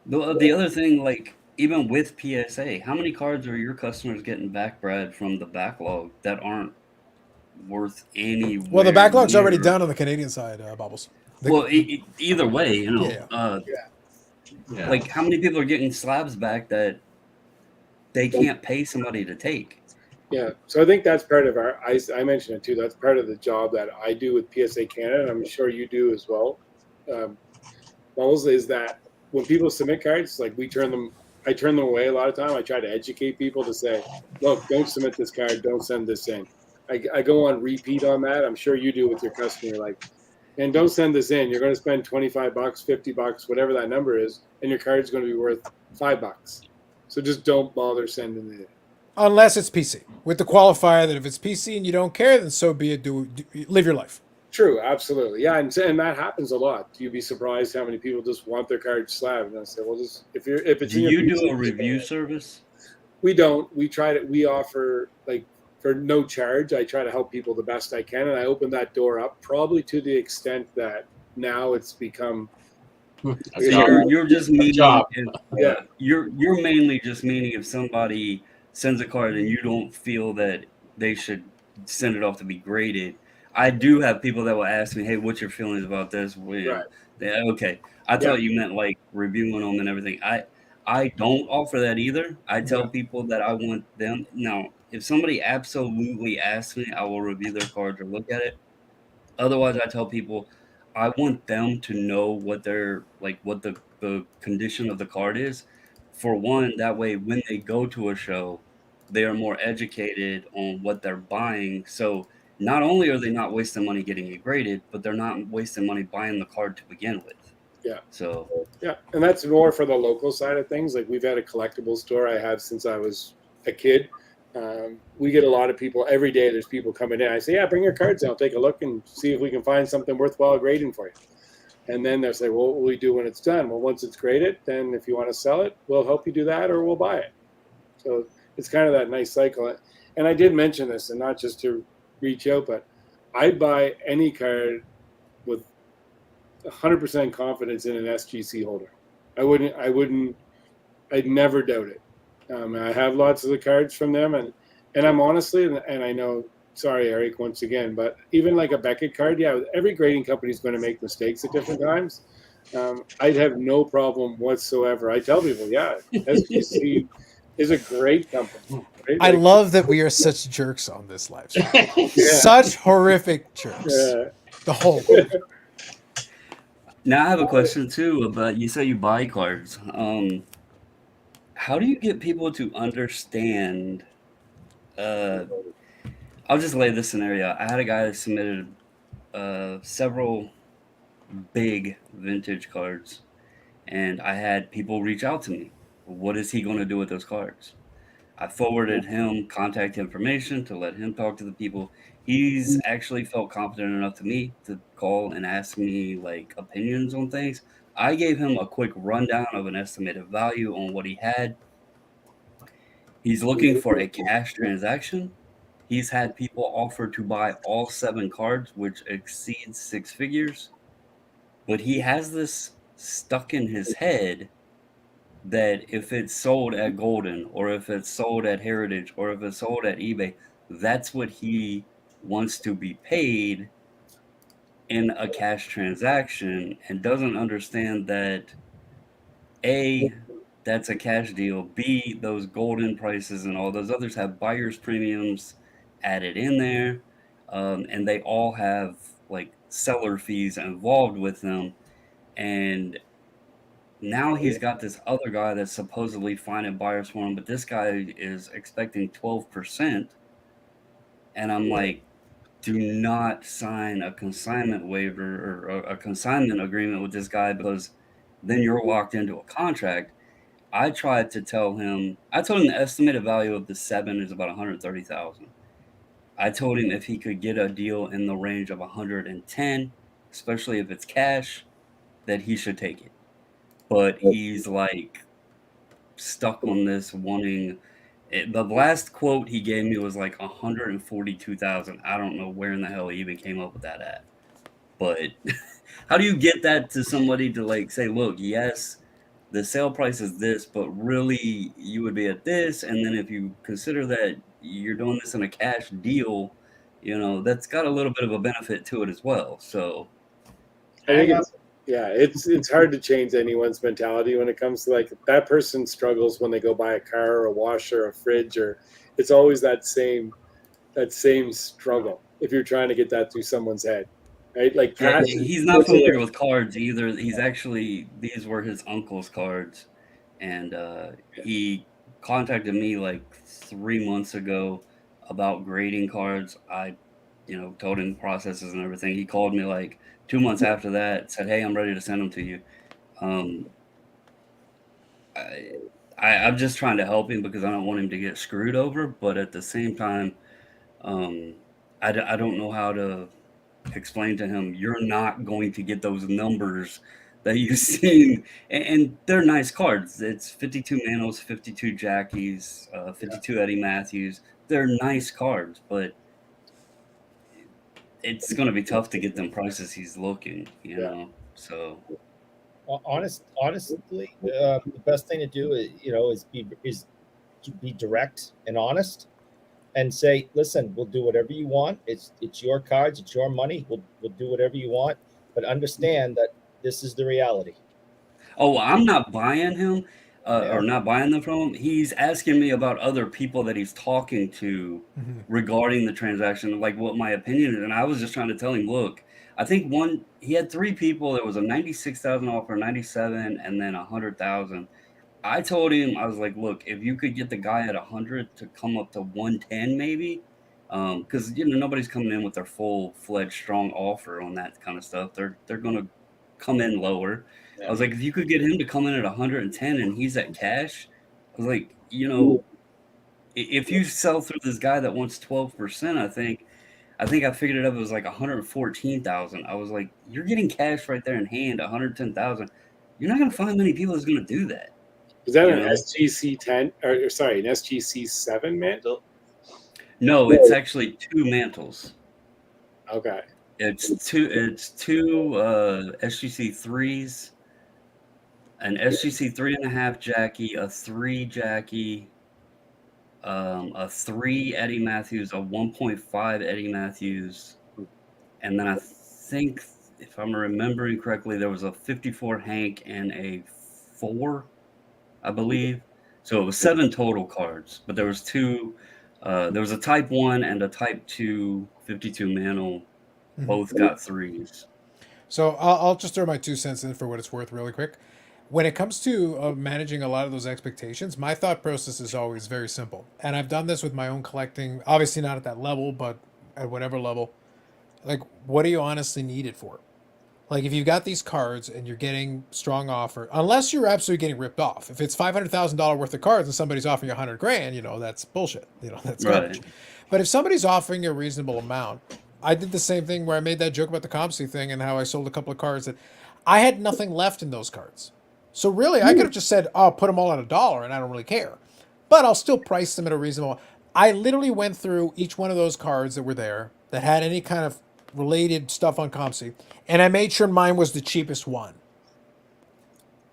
The other thing, like, even with PSA, how many cards are your customers getting back, Brad, from the backlog that aren't worth any? Well, the backlog's already done on the Canadian side, Bubbles. Either way, Yeah. Like how many people are getting slabs back that they can't pay somebody to take? Yeah, so I think that's part of our. I mentioned it too. That's part of the job that I do with PSA Canada, and I'm sure you do as well. Bubbles, is that when people submit cards, like I turn them away a lot of time. I try to educate people to say, look, don't submit this card, don't send this in. I go on repeat on that. I'm sure you do with your customer, like, and don't send this in. You're going to spend $25, $50, whatever that number is, and your card's going to be worth $5. So just don't bother sending it in. Unless it's PC, with the qualifier that if it's PC and you don't care, then so be it. Live your life. True, absolutely, yeah, and that happens a lot. You'd be surprised how many people just want their card slabbed, and I say, well, just if it's Do in your you PC, do a review service? we don't. We try to. We offer like for no charge. I try to help people the best I can, and I open that door up probably to the extent that now it's become. So you're just meaning job. Yeah. You're mainly just meaning if somebody sends a card and you don't feel that they should send it off to be graded. I do have people that will ask me, "Hey, what's your feelings about this?" Right. Yeah, okay. I thought you meant like reviewing them and everything. I don't offer that either. I tell people that I want them. Now, if somebody absolutely asks me, I will review their cards or look at it. Otherwise, I tell people I want them to know what they're like, what the condition of the card is. For one, that way when they go to a show, they are more educated on what they're buying. So not only are they not wasting money getting it graded, but they're not wasting money buying the card to begin with. Yeah. So Yeah, and that's more for the local side of things. Like we've had a collectibles store I have since I was a kid. We get a lot of people every day. There's people coming in. I say, yeah, bring your cards in. I'll take a look and see if we can find something worthwhile grading for you. And then they'll say, well, what will we do when it's done? Well, once it's graded, then if you want to sell it, we'll help you do that or we'll buy it. So it's kind of that nice cycle. And I did mention this, and not just to reach out, but I'd buy any card with 100% confidence in an SGC holder. I'd never doubt it. I have lots of the cards from them, and I'm honestly, and I know, sorry, Eric, once again, but even like a Beckett card, yeah, every grading company is going to make mistakes at different times. I'd have no problem whatsoever. I tell people, yeah, SGC is a great company. Right? I love that we are such jerks on this live stream. Such horrific jerks. The whole world. now I have a question too about you say you buy cards. How do you get people to understand? I'll just lay this scenario. I had a guy that submitted several big vintage cards, and I had people reach out to me. What is he going to do with those cards? I forwarded him contact information to let him talk to the people. He's actually felt confident enough to me to call and ask me like opinions on things. I gave him a quick rundown of an estimated value on what he had. He's looking for a cash transaction. He's had people offer to buy all 7 cards, which exceeds 6 figures. But he has this stuck in his head that if it's sold at Golden or if it's sold at Heritage or if it's sold at eBay, that's what he wants to be paid in a cash transaction, and doesn't understand that A, that's a cash deal, B, those Golden prices and all those others have buyer's premiums added in there, and they all have like seller fees involved with them. And now he's got this other guy that's supposedly finding buyers for him, but this guy is expecting 12%. And I'm like, do not sign a consignment waiver or a consignment agreement with this guy, because then you're locked into a contract. I told him the estimated value of the 7 is about 130,000. I told him if he could get a deal in the range of 110, especially if it's cash, that he should take it. But he's like stuck on this wanting it. The last quote he gave me was like 142,000. I don't know where in the hell he even came up with that at. But how do you get that to somebody to like say, look, yes, the sale price is this, but really you would be at this, and then if you consider that you're doing this in a cash deal, that's got a little bit of a benefit to it as well. So I think Yeah, it's hard to change anyone's mentality when it comes to like that person struggles when they go buy a car or a washer or a fridge, or it's always that same struggle if you're trying to get that through someone's head, right? Like Yeah, Pat, he's not familiar with cards either. He's actually these were his uncle's cards, and he contacted me like 3 months ago about grading cards. I, told him processes and everything. He called me like 2 months after that, said, "Hey, I'm ready to send them to you." Um, I'm just trying to help him because I don't want him to get screwed over, but at the same time, um, I don't know how to explain to him, you're not going to get those numbers that you've seen. And they're nice cards. It's 52 Manos, 52 Jackies, 52 Eddie Matthews. They're nice cards, but it's going to be tough to get them prices he's looking, So Honestly, the best thing to do is be direct and honest, and say, listen, we'll do whatever you want. It's your cards, it's your money. We'll do whatever you want, but understand that this is the reality. Oh, I'm not buying him or not buying them from him. He's asking me about other people that he's talking to regarding the transaction, like what my opinion is. And I was just trying to tell him, look, I think he had 3 people. There was a 96,000 offer, 97, and then 100,000. I told him, I was like, look, if you could get the guy at 100 to come up to 110, maybe, because nobody's coming in with their full-fledged strong offer on that kind of stuff. They're gonna come in lower. I was like, if you could get him to come in at 110 and he's at cash, I was like, if you sell through this guy that wants 12%, I think I figured it up. It was like 114,000. I was like, you're getting cash right there in hand, 110,000. You're not gonna find many people that's gonna do that. is that an SGC 10 or sorry, an SGC 7 mantle? No, it's actually 2 mantles. Okay. It's two SGC 3s, an SGC 3.5 Jackie, a 3 Jackie, a 3 Eddie Matthews, a 1.5 Eddie Matthews, and then I think, if I'm remembering correctly, there was a 54 Hank and a 4, I believe. So it was 7 total cards, but there was 2. There was a Type 1 and a Type 2 52 Mantle. Both got 3s. So I'll just throw my 2 cents in for what it's worth really quick. When it comes to managing a lot of those expectations, my thought process is always very simple. And I've done this with my own collecting, obviously not at that level, but at whatever level. Like, what do you honestly need it for? Like, if you've got these cards and you're getting strong offer, unless you're absolutely getting ripped off. If it's $500,000 worth of cards and somebody's offering you $100,000, that's bullshit. That's garbage. Right. But if somebody's offering you a reasonable amount, I did the same thing where I made that joke about the ComC thing and how I sold a couple of cards that I had nothing left in those cards. So really, I could have just said, "Oh, put them all at $1," and I don't really care. But I'll still price them at a reasonable. I literally went through each one of those cards that were there that had any kind of related stuff on ComC, and I made sure mine was the cheapest one.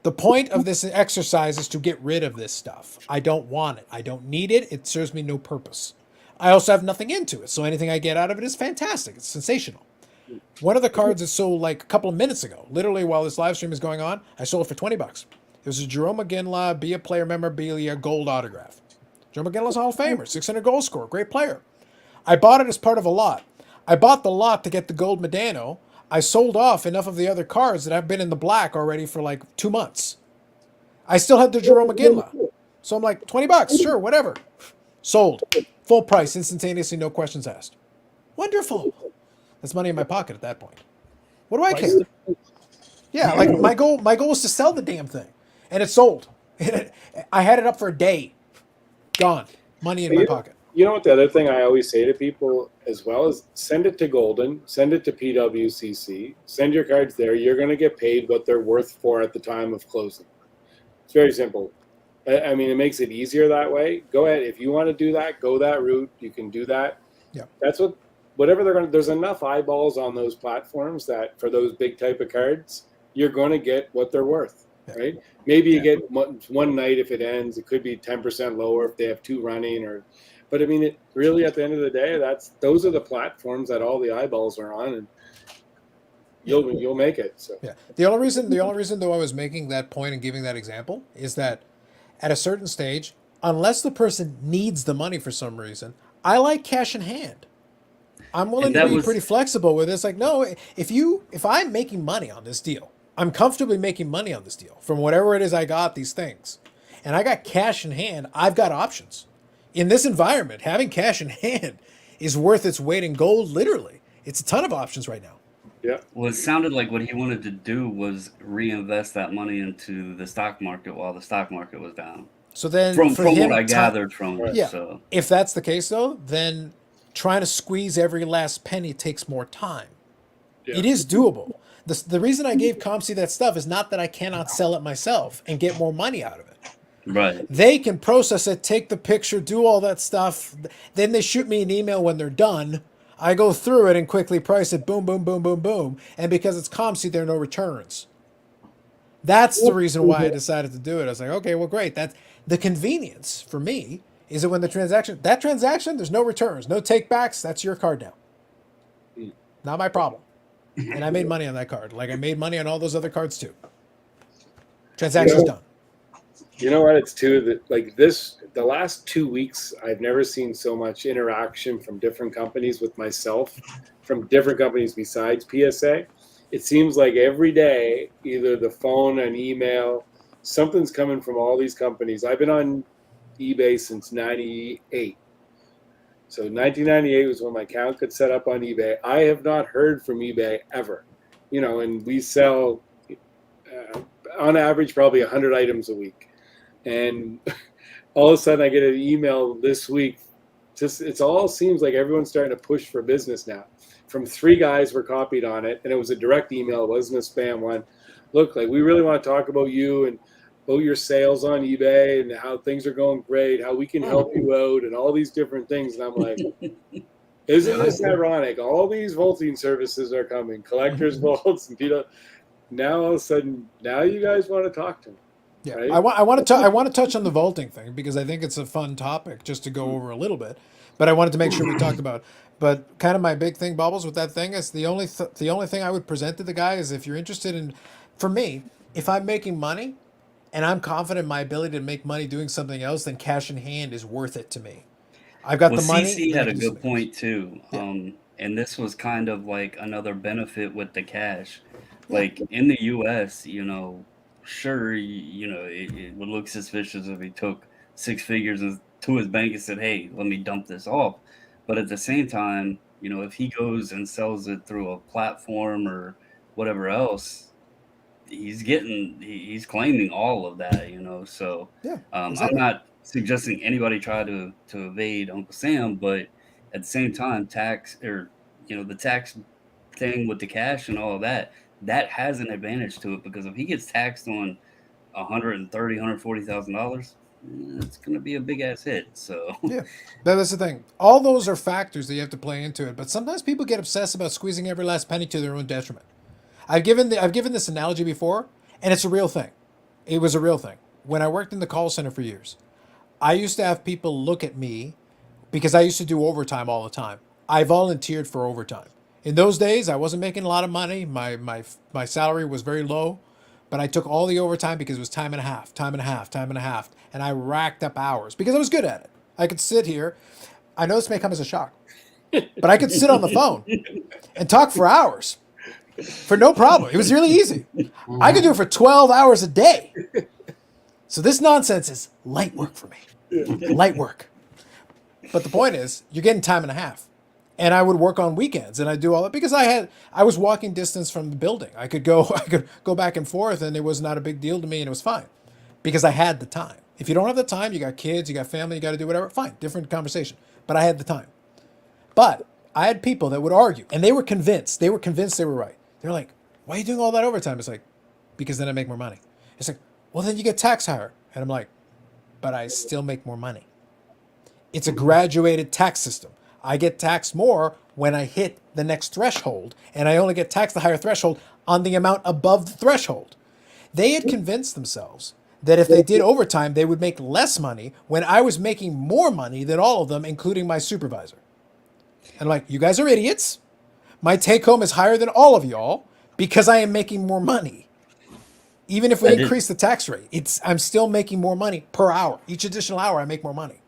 The point of this exercise is to get rid of this stuff. I don't want it. I don't need it. It serves me no purpose. I also have nothing into it, so anything I get out of it is fantastic. It's sensational. One of the cards that sold like a couple of minutes ago, literally while this live stream is going on, I sold it for $20. It was a Jerome McGinley Be a Player memorabilia gold autograph. Jerome McGinley's a Hall of Famer, 600 goal scorer, great player. I bought it as part of a lot. I bought the lot to get the gold Medano. I sold off enough of the other cards that I've been in the black already for like 2 months. I still had the Jerome McGinley. So I'm like, $20, sure, whatever. Sold. Full price, instantaneously, no questions asked. Wonderful. That's money in my pocket at that point. What do I care? Yeah, like my goal was to sell the damn thing. And it sold. I had it up for a day. Gone. Money in my pocket. You know what the other thing I always say to people as well is send it to Golden, send it to PWCC, send your cards there. You're going to get paid what they're worth for at the time of closing. It's very simple. I mean, it makes it easier that way. Go ahead. If you want to do that, go that route. You can do that. Yeah. That's whatever they're going to, there's enough eyeballs on those platforms that for those big type of cards, you're going to get what they're worth, right? Maybe you get one night if it ends, it could be 10% lower if they have 2 running but I mean, it really at the end of the day, those are the platforms that all the eyeballs are on. And you'll make it. So Yeah. The only reason though I was making that point and giving that example is that at a certain stage, unless the person needs the money for some reason, I like cash in hand. I'm willing And to that be was pretty flexible with this. Like, no, if I'm making money on this deal, I'm comfortably making money on this deal from whatever it is I got these things, and I got cash in hand. I've got options. In this environment, having cash in hand is worth its weight in gold. Literally, it's a ton of options right now. yeah, well, it sounded like what he wanted to do was reinvest that money into the stock market while the stock market was down. So then, From for from him, what I ti- gathered from it, Yeah. so If that's the case, though, then trying to squeeze every last penny takes more time. yeah. It is doable. The reason I gave ComC that stuff is not that I cannot sell it myself and get more money out of it. right. They can process it, take the picture, do all that stuff. Then they shoot me an email when they're done. I go through it and quickly price it. Boom, boom, boom, boom, boom. And because it's ComC, there are no returns. That's the reason why I decided to do it. I was like, okay, well, great. That's the convenience for me. Is that when that transaction, there's no returns, no takebacks. That's your card now. Not my problem. And I made money on that card. Like I made money on all those other cards too. Transaction's done. You know what? It's too that like this. The last 2 weeks, I've never seen so much interaction from different companies with myself, from different companies besides PSA. It seems like every day, either the phone, an email, something's coming from all these companies. I've been on eBay since '98. So 1998 was when my account got set up on eBay. I have not heard from eBay ever. You know, and we sell on average probably 100 items a week. And all of a sudden I get an email this week. Just it's all seems like everyone's starting to push for business now. From 3 guys were copied on it, and it was a direct email. It wasn't a spam one. Look, like we really want to talk about you and about your sales on eBay and how things are going great, how we can help you out, and all these different things. And I'm like, isn't this ironic? All these vaulting services are coming, collectors vaults, and now all of a sudden, now you guys want to talk to me. Yeah, Right? I want to touch on the vaulting thing because I think it's a fun topic just to go over a little bit. But I wanted to make sure we talked about. But kind of my big thing, Bubbles, with that thing is the only thing I would present to the guy is if you're interested in, for me, if I'm making money, and I'm confident in my ability to make money doing something else, then cash in hand is worth it to me. I've got Well, the money. CC then I had a can do good something point too. Yeah. And this was kind of like another benefit with the cash. Yeah. Like in the US, sure, it would look suspicious if he took 6 figures to his bank and said, "Hey, let me dump this off." But at the same time, if he goes and sells it through a platform or whatever else, he's claiming all of that. So Yeah, I'm exactly. not suggesting anybody try to evade Uncle Sam, but at the same time, tax or the tax thing with the cash and all of that has an advantage to it because if he gets taxed on $140,000, it's going to be a big ass hit. So Yeah, that's the thing. All those are factors that you have to play into it. But sometimes people get obsessed about squeezing every last penny to their own detriment. I've given this analogy before, and it's a real thing. It was a real thing. When I worked in the call center for years, I used to have people look at me because I used to do overtime all the time. I volunteered for overtime. In those days, I wasn't making a lot of money. My salary was very low, but I took all the overtime because it was time and a half, time and a half, time and a half, and I racked up hours because I was good at it. I could sit here. I know this may come as a shock, but I could sit on the phone and talk for hours for no problem. It was really easy. I could do it for 12 hours a day. So this nonsense is light work for me. Light work. But the point is, you're getting time and a half. And I would work on weekends and I do all that because I was walking distance from the building. I could go back and forth and it was not a big deal to me and it was fine because I had the time. If you don't have the time, you got kids, you got family, you got to do whatever, fine, different conversation. But I had the time. But I had people that would argue and they were convinced they were right. They're like, why are you doing all that overtime? It's like, because then I make more money. It's like, well, then you get taxed higher. And I'm like, but I still make more money. It's a graduated tax system. I get taxed more when I hit the next threshold, and I only get taxed the higher threshold on the amount above the threshold. They had convinced themselves that if they did overtime, they would make less money when I was making more money than all of them, including my supervisor. And I'm like, you guys are idiots. My take home is higher than all of y'all. because I am making more money. Even if we I did- increase the tax rate, I'm still making more money per hour. Each additional hour, I make more money.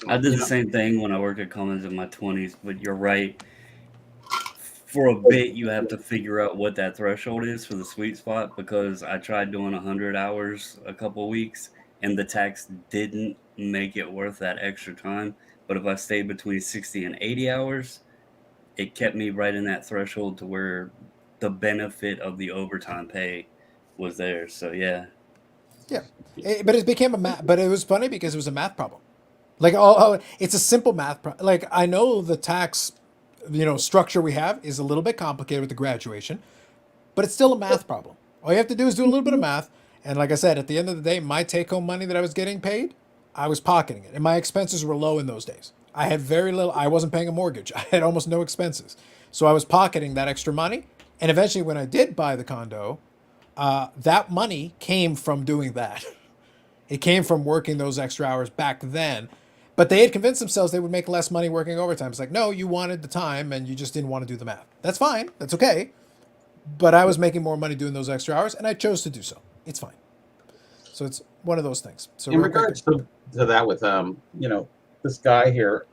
I did You the know, same thing when I worked at Cummins in my 20s, but you're right. For a bit, you have to figure out what that threshold is for the sweet spot because I tried doing 100 hours a couple weeks and the tax didn't make it worth that extra time. But if I stayed between 60 and 80 hours, it kept me right in that threshold to where the benefit of the overtime pay was there. So, yeah. Yeah, but it became a math. But it was funny because it was a math problem. Like, it's a simple math. Like, I know the tax, structure we have is a little bit complicated with the graduation, but it's still a math problem. All you have to do is do a little bit of math. And like I said, at the end of the day, my take-home money that I was getting paid, I was pocketing it, and my expenses were low in those days. I had very little. I wasn't paying a mortgage. I had almost no expenses, so I was pocketing that extra money. And eventually, when I did buy the condo, that money came from doing that. It came from working those extra hours back then. But they had convinced themselves they would make less money working overtime. It's like, no, you wanted the time and you just didn't want to do the math. That's fine. That's okay. But I was making more money doing those extra hours, and I chose to do so. It's fine. So it's one of those things. So In real quick- regards to that with this guy here,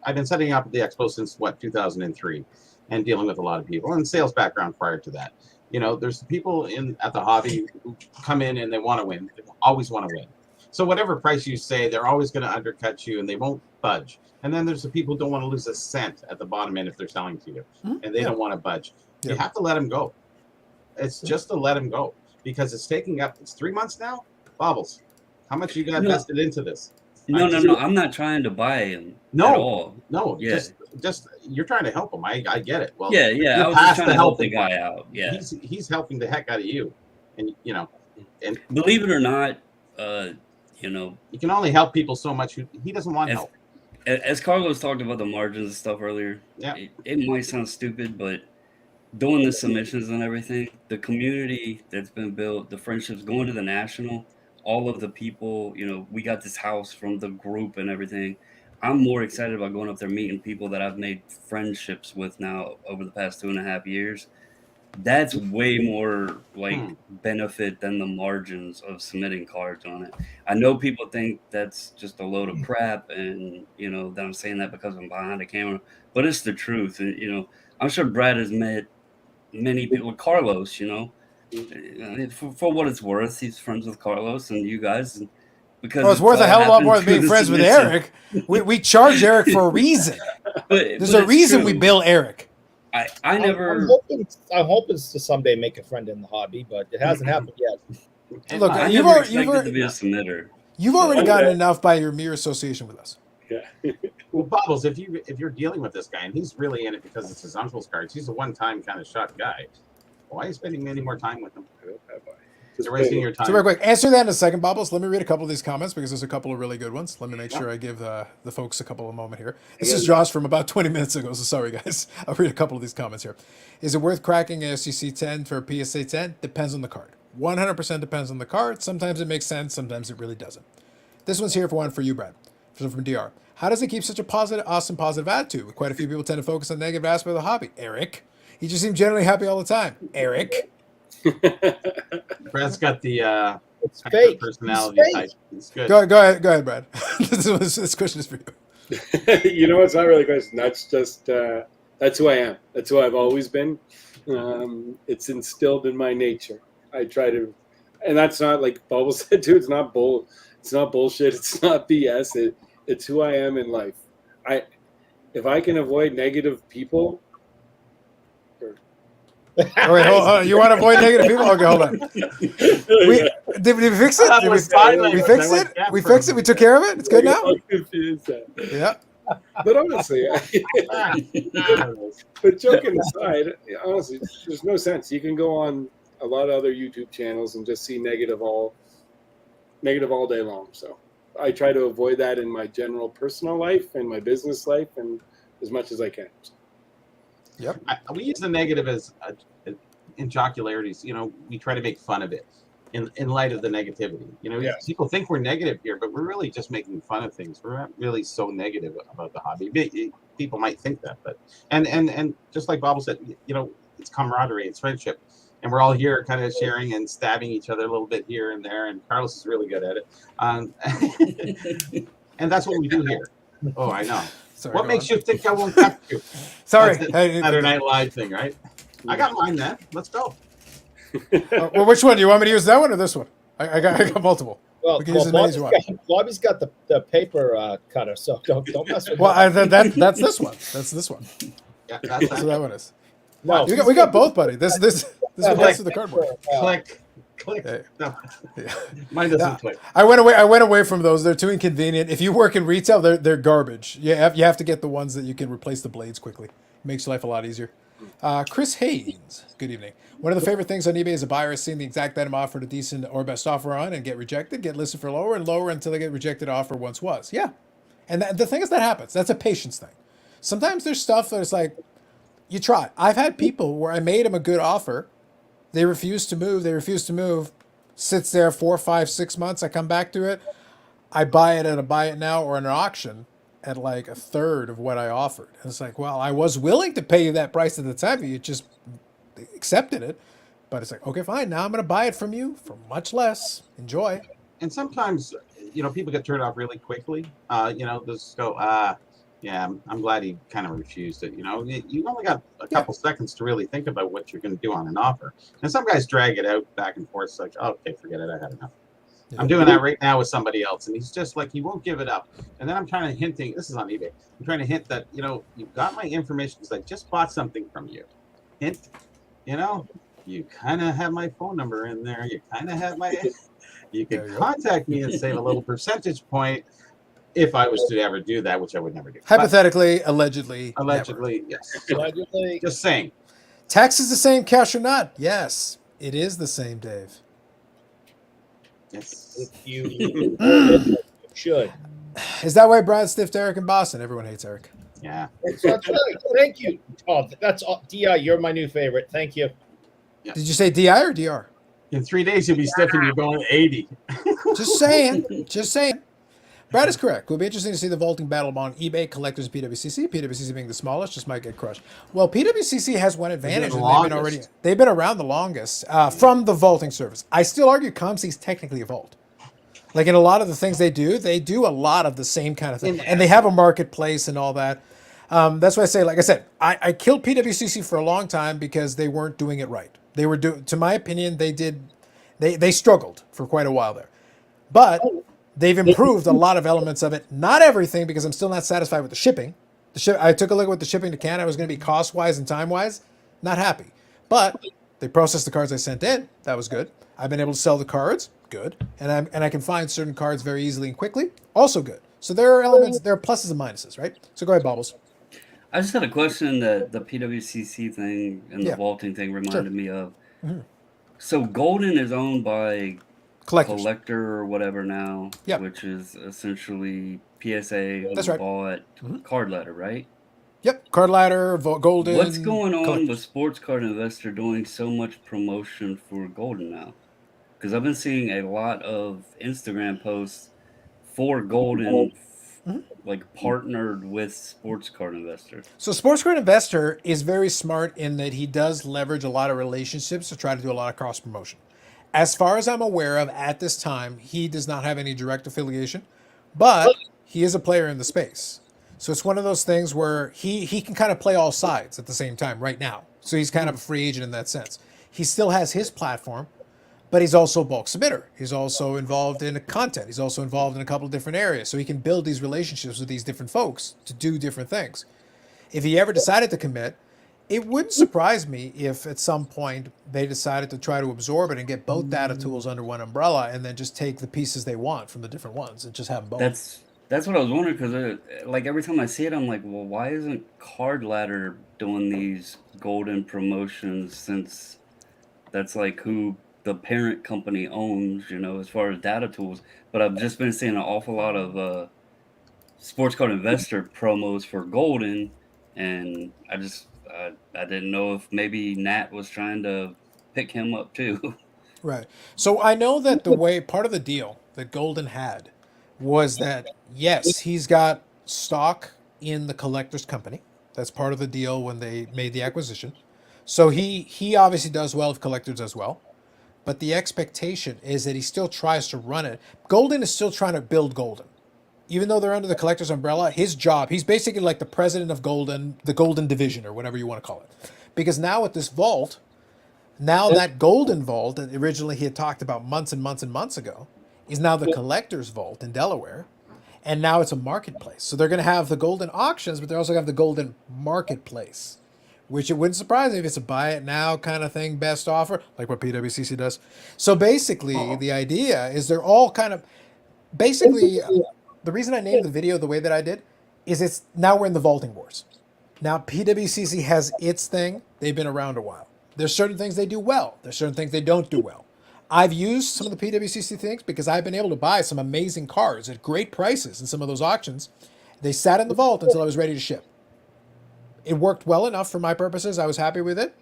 I've been setting up the expo since 2003 and dealing with a lot of people and sales background prior to that. There's people at the hobby who come in and they want to win. They always want to win. So whatever price you say, they're always going to undercut you and they won't budge. And then there's the people who don't want to lose a cent at the bottom end if they're selling to you and they don't want to budge. Yeah. You have to let them go. It's just to let them go because it's 3 months now. Bobbles, how much you got invested into this? No. I'm not trying to buy him No. at all. No, Yeah. just you're trying to help him. I get it. Well, Yeah. you're I was just past trying the to help the helping guy part. out. Yeah. He's helping the heck out of you, and Believe it or not, you can only help people so much. He doesn't want If- help. as Carlos talked about the margins and stuff earlier, Yeah. it might sound stupid, but doing the submissions and everything, the community that's been built, the friendships, going to the national, all of the people, we got this house from the group and everything. I'm more excited about going up there meeting people that I've made friendships with now over the past 2.5 years. That's way more benefit than the margins of submitting cards on it. I know people think that's just a load of crap, and that I'm saying that because I'm behind the camera, but it's the truth. And I'm sure Brad has met many people. Carlos, for what it's worth, he's friends with Carlos and you guys. And because it's worth a all hell of a lot more than happened being through friends the with submission. Eric. We charge Eric for a reason. There's a it's reason we true. bill Eric. I never. I'm hoping to someday make a friend in the hobby, but it hasn't happened yet. Look, I you've never already- expected to be a submitter. You've already Okay. gotten enough by your mere association with us. Yeah. Well, Bubbles, if you're dealing with this guy and he's really in it because it's his uncle's cards, he's a one-time kind of shot guy. Why are you spending any more time with him? Just You're wasting your time. So real quick, answer that in a second, Bobbles. Let me read a couple of these comments because there's a couple of really good ones. Let me make sure I give the folks a couple of moment here. This is Josh from about 20 minutes ago, so sorry, guys. I'll read a couple of these comments here. Is it worth cracking a SEC 10 for a PSA 10? Depends on the card. 100% depends on the card. Sometimes it makes sense. Sometimes it really doesn't. This one's here for you, Brad. From DR. How does it keep such a awesome positive attitude? Quite a few people tend to focus on negative aspects of the hobby. Eric. You just seem generally happy all the time. Eric. Brad's got the It's fake. personality It's fake. type. It's good. Go ahead, Brad. this question is for you. You know, it's not really a question. That's just that's who I am. That's who I've always been. It's instilled in my nature. I try to, and that's not like Bubble said too. It's not bullshit. It's not BS. It's who I am in life. If I can avoid negative people. Oh, wait, hold on. You want to avoid negative people? Okay, hold on. Did we fix it? That was silent. We fixed I went it? deaf We for fixed a it? We took care of it? It's good now? I'm confused. Yeah. But honestly, but joking aside, honestly, there's no sense. You can go on a lot of other YouTube channels and just see negative all day long. So I try to avoid that in my general personal life and my business life, and as much as I can. So. We use the negative as in jocularities. We try to make fun of it in light of the negativity. Yeah. People think we're negative here, but we're really just making fun of things. We're not really so negative about the hobby. People might think that, but and just like Bob said, it's camaraderie, it's friendship, and we're all here kind of sharing and stabbing each other a little bit here and there. And Carlos is really good at it, and that's what we do here. Oh, I know. Sorry, What go makes on. you think I won't catch you? Sorry. That's Hey, the Saturday Night Live thing, right? I got mine, man. Let's go. well, which one? Do you want me to use that one or this one? I got multiple. Well, We can use as many as you want. Bobby's got the paper cutter, so don't mess with Well, him. that's this one. That's this one. Yeah, that's That's what that one is. No, We got both, buddy. This one goes to the cardboard. click. Hey. No, Yeah. mine doesn't Yeah. click. I went away from those. They're too inconvenient. If you work in retail, they're garbage. You have to get the ones that you can replace the blades quickly. Makes life a lot easier. Chris Haynes, good evening. One of the favorite things on eBay is a buyer is seeing the exact item offered a decent or best offer on and get rejected, get listed for lower and lower until they get rejected offer once was. Yeah. And the thing is that happens. That's a patience thing. Sometimes there's stuff that it's like, you try. I've had people where I made them a good offer. They refuse to move. They refuse to move. Sits there 4, 5, 6 months. I come back to it. I buy it at a buy it now or an auction at like a third of what I offered. And it's like, well, I was willing to pay you that price at the time, but you just accepted it. But it's like, okay, fine. Now I'm going to buy it from you for much less. Enjoy. And sometimes, people get turned off really quickly. Just go, yeah, I'm glad he kind of refused it. You only got a couple seconds to really think about what you're going to do on an offer. And some guys drag it out back and forth. It's like, oh, okay, forget it. I had enough. Yeah. I'm doing that right now with somebody else. And he's just like, he won't give it up. And then I'm trying to hinting, this is on eBay. I'm trying to hint that, you've got my information because I just bought something from you. Hint, you kind of have my phone number in there. You kind of have my, you There can you go. contact me and save a little percentage point if I was to ever do that, which I would never do. But Hypothetically, allegedly. never. allegedly, yes. Allegedly. Just saying. Tax is the same, cash or not? Yes, it is the same, Dave. Yes. If you should. Is that why Brad stiffed Eric in Boston? Everyone hates Eric. Yeah. That's right. Thank you. Oh, that's all. Di. You're my new favorite. Thank you. Did you say DI or DR? In 3 days, you'll be stiffing. You're going 80. Just saying. Just saying. Brad is correct. It will be interesting to see the vaulting battle on eBay, collectors, PWCC. PWCC being the smallest, just might get crushed. Well, PWCC has one advantage, and they've been around the longest from the vaulting service. I still argue ComC is technically a vault. Like in a lot of the things they do a lot of the same kind of thing, and they have a marketplace and all that. That's why I say, like I said, I killed PWCC for a long time because they weren't doing it right. They were to my opinion, they struggled for quite a while there, but they've improved a lot of elements of it. Not everything, because I'm still not satisfied with the shipping. I took a look at what the shipping to Canada was going to be cost-wise and time-wise. Not happy. But they processed the cards I sent in. That was good. I've been able to sell the cards. Good. And I can find certain cards very easily and quickly. Also good. So there are elements, there are pluses and minuses, right? So go ahead, Bobbles. I just had a question that the PWCC thing and Yeah. the vaulting thing reminded Sure. me of. Mhm. So Golden is owned by Collectors. Collector or whatever now, Yep. which is essentially PSA who That's right. bought Mhm. Card Letter, right? Yep. Card Ladder, Golden. What's going on Collectors. with Sports Card Investor doing so much promotion for Golden now? Because I've been seeing a lot of Instagram posts for Golden, Mhm. like partnered with Sports Card Investor. So Sports Card Investor is very smart in that he does leverage a lot of relationships to try to do a lot of cross promotion. As far as I'm aware of at this time, he does not have any direct affiliation, but he is a player in the space. So it's one of those things where he can kind of play all sides at the same time right now. So he's kind of a free agent in that sense. He still has his platform, but he's also a bulk submitter. He's also involved in content. He's also involved in a couple of different areas. So he can build these relationships with these different folks to do different things. If he ever decided to commit, it wouldn't surprise me if at some point they decided to try to absorb it and get both data tools under one umbrella and then just take the pieces they want from the different ones and just have them both. That's what I was wondering, because like every time I see it, I'm like, well, why isn't Card Ladder doing these Golden promotions, since that's like who the parent company owns, as far as data tools. But I've just been seeing an awful lot of Sports Card Investor promos for Golden, and I didn't know if maybe Nat was trying to pick him up too. Right. So I know that the way part of the deal that Golden had was that, yes, he's got stock in the collector's company. That's part of the deal when they made the acquisition. So he obviously does well if collectors as well. But the expectation is that he still tries to run it. Golden is still trying to build Golden. Even though they're under the collector's umbrella, his job, he's basically like the president of Golden, the Golden division, or whatever you want to call it. Because now with this vault, now that Golden vault that originally he had talked about months and months and months ago is now the collector's vault in Delaware. And now it's a marketplace. So they're going to have the Golden auctions, but they're also going to have the Golden marketplace, which it wouldn't surprise me if it's a buy it now kind of thing, best offer, like what PWCC does. So basically, the idea is they're all kind of basically the reason I named the video the way that I did is it's now we're in the vaulting wars. Now PWCC has its thing. They've been around a while. There's certain things they do well. There's certain things they don't do well. I've used some of the PWCC things because I've been able to buy some amazing cards at great prices in some of those auctions. They sat in the vault until I was ready to ship. It worked well enough for my purposes. I was happy with it.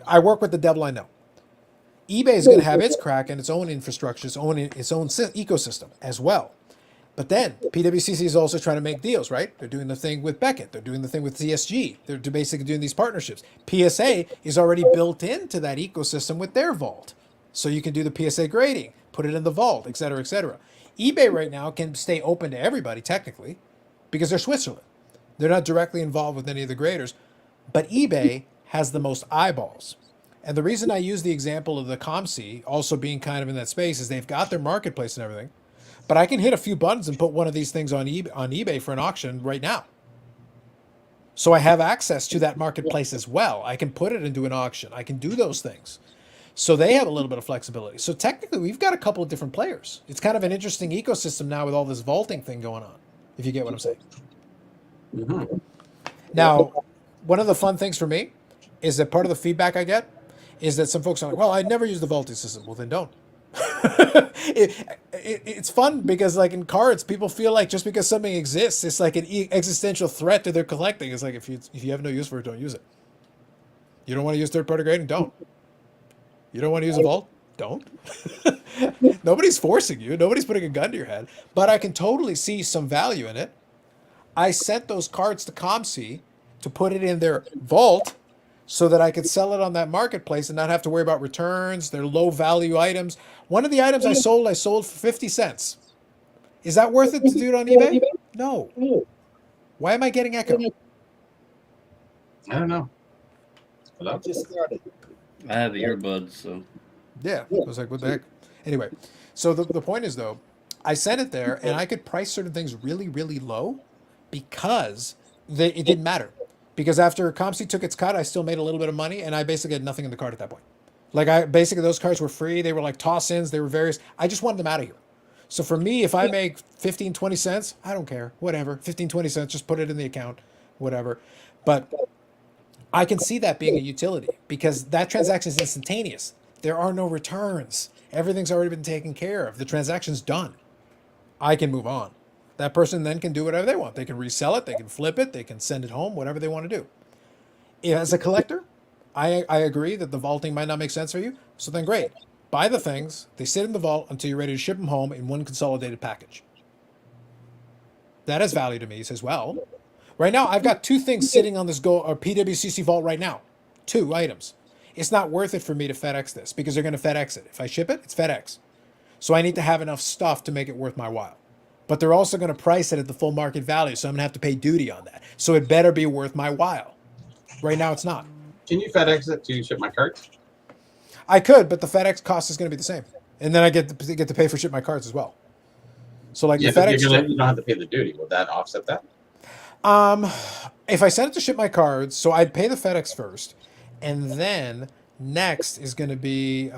I work with the devil I know. eBay is going to have its crack and its own infrastructure, its own ecosystem as well. But then PWCC is also trying to make deals, right? They're doing the thing with Beckett. They're doing the thing with CSG. They're basically doing these partnerships. PSA is already built into that ecosystem with their vault. So you can do the PSA grading, put it in the vault, et cetera, et cetera. eBay right now can stay open to everybody technically because they're Switzerland. They're not directly involved with any of the graders. But eBay has the most eyeballs. And the reason I use the example of the ComC also being kind of in that space is they've got their marketplace and everything. But I can hit a few buttons and put one of these things on eBay for an auction right now. So I have access to that marketplace as well. I can put it into an auction. I can do those things. So they have a little bit of flexibility. So technically, we've got a couple of different players. It's kind of an interesting ecosystem now with all this vaulting thing going on, if you get what I'm saying. Mm-hmm. Now, one of the fun things for me is that part of the feedback I get is that some folks are like, well, I never use the vaulting system. Well, then don't. It's fun because like in cards, people feel like just because something exists, it's like an existential threat to their collecting. It's like if you have no use for it, don't use it. You don't want to use third-party grading? Don't. You don't want to use a vault? Don't. Nobody's forcing you. Nobody's putting a gun to your head. But I can totally see some value in it. I sent those cards to ComC to put it in their vault so that I could sell it on that marketplace and not have to worry about returns, their low value items. One of the items I sold for 50 cents. Is that worth it to do it on eBay? No. Why am I getting echo? I don't know. I just started. I have earbuds, so Yeah. I was like, what the heck? Anyway, so the point is, though, I sent it there, and I could price certain things really, really low because it didn't matter. Because after ComC took its cut, I still made a little bit of money, and I basically had nothing in the card at that point. Like, those cards were free. They were like toss-ins. They were various. I just wanted them out of here. So for me, if I make 15, 20 cents, I don't care. Whatever. 15, 20 cents, just put it in the account. Whatever. But I can see that being a utility because that transaction is instantaneous. There are no returns. Everything's already been taken care of. The transaction's done. I can move on. That person then can do whatever they want. They can resell it. They can flip it. They can send it home, whatever they want to do. As a collector, I agree that the vaulting might not make sense for you. So then great. Buy the things. They sit in the vault until you're ready to ship them home in one consolidated package. That has value to me as well. Right now, I've got 2 things sitting on this PWCC vault right now. 2 items. It's not worth it for me to FedEx this because they're going to FedEx it. If I ship it, it's FedEx. So I need to have enough stuff to make it worth my while. But they're also going to price it at the full market value, so I'm going to have to pay duty on that. So it better be worth my while. Right now, it's not. Can you FedEx it to ship my cards? I could, but the FedEx cost is going to be the same. And then I get to pay for ship my cards as well. So like Yeah, the but FedEx... you don't have to pay the duty. Will that offset that? If I sent it to ship my cards, so I'd pay the FedEx first, and then next is going to be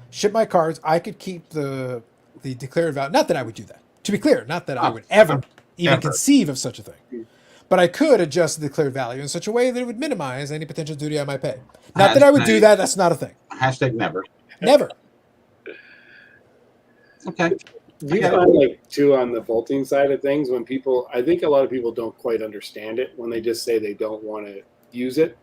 ship my cards. I could keep the declared value. Not that I would do that. To be clear, not that I would ever even conceive of such a thing. But I could adjust the declared value in such a way that it would minimize any potential duty I might pay. Not that I would do that. That's not a thing. Hashtag never. Never. Okay. We find like too on the vaulting side of things when people, I think a lot of people don't quite understand it when they just say they don't want to use it.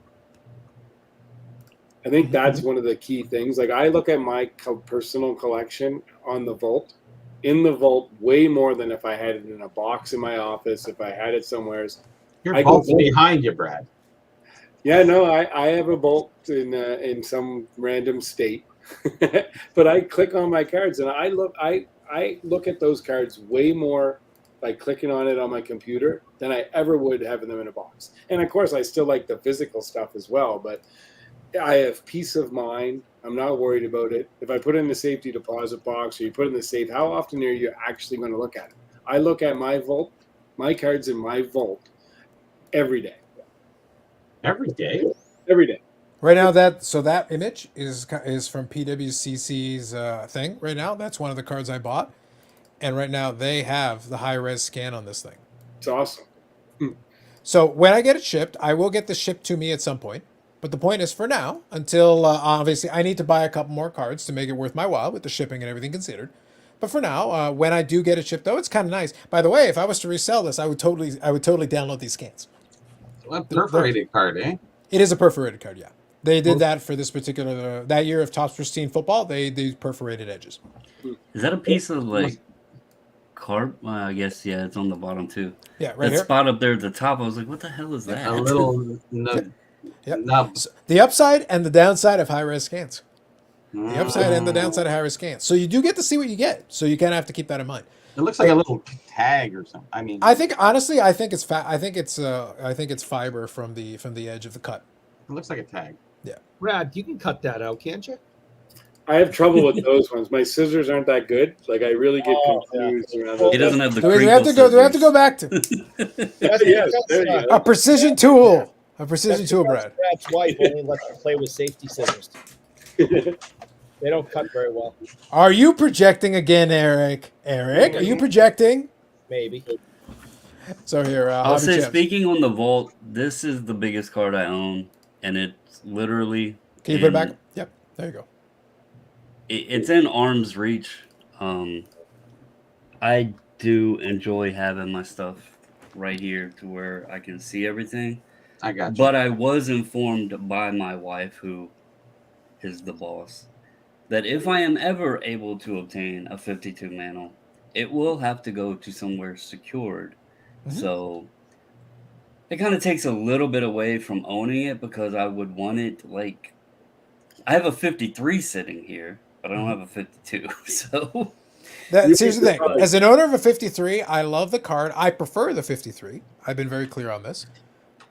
I think that's one of the key things. Like I look at my personal collection on the vault, in the vault, way more than if I had it in a box in my office, if I had it somewhere. Your vault's behind you, Brad. Yeah, no, I have a Bolt in some random state, but I click on my cards and I look at those cards way more by clicking on it on my computer than I ever would having them in a box. And of course, I still like the physical stuff as well, but I have peace of mind. I'm not worried about it. If I put it in the safety deposit box or you put it in the safe, how often are you actually going to look at it? I look at my vault, my cards in my vault every day. Every day. Every day. Right now, that image is from PWCC's thing. Right now, that's one of the cards I bought, and right now they have the high res scan on this thing. It's awesome. So when I get it shipped, I will get this shipped to me at some point. But the point is, for now, until obviously I need to buy a couple more cards to make it worth my while with the shipping and everything considered. But for now, when I do get it shipped, though, it's kind of nice. By the way, if I was to resell this, I would totally download these scans. A perforated card, eh? It is a perforated card, yeah. They did that for this particular that year of Topps Pristine Football. They perforated edges. Is that a piece of like carp? I guess yeah, it's on the bottom too. Yeah, right That here. spot up there at the top, I was like, what the hell is that? A little nub. Yep. nub. So the upside and the downside of high res scans. The Mm. upside and the downside of high res scans. So you do get to see what you get. So you kind of have to keep that in mind. It looks like a little tag or something. I mean, I think honestly, I think it's I think it's fiber from the edge of the cut. it looks like a tag. Brad, you can cut that out, can't you? I have trouble with those ones. My scissors aren't that good. Like I really get confused around those. He doesn't have the. Do we have to go? Do we have to go back to Yes, there you go. a precision tool? A precision tool, Brad. Brad's wife only lets him play with safety scissors. They don't cut very well. Are you projecting again, Eric? Eric, are you projecting? Maybe. So here, I'll Hobby say, Champs. speaking on the vault, this is the biggest card I own, and it's literally. Can you put it in- back? Yep. There you go. It's in arm's reach. I do enjoy having my stuff right here to where I can see everything. I got you. But I was informed by my wife, who is the boss, that if I am ever able to obtain a 52 mantle, it will have to go to somewhere secured. Mhm. So it kind of takes a little bit away from owning it, because I would want it like I have a 53 sitting here, but I don't have a 52. So Here's the can thing. probably- As an owner of a 53, I love the card. I prefer the 53. I've been very clear on this.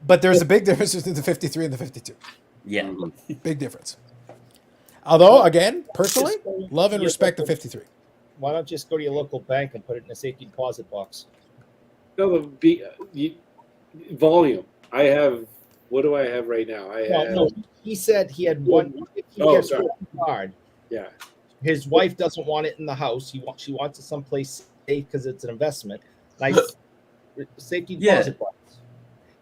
But there's a big difference between the 53 and the 52. yeah, Mhm. Big difference. Although, again, personally, love and respect the 53. Why don't you just go to your local bank and put it in a safety deposit box? No, volume. I have. What do I have right now? I have. No, he said he had one. If he Oh, gets sorry. one card, Yeah. his wife doesn't want it in the house. She wants it someplace safe because it's an investment. Nice safety Yeah. deposit box.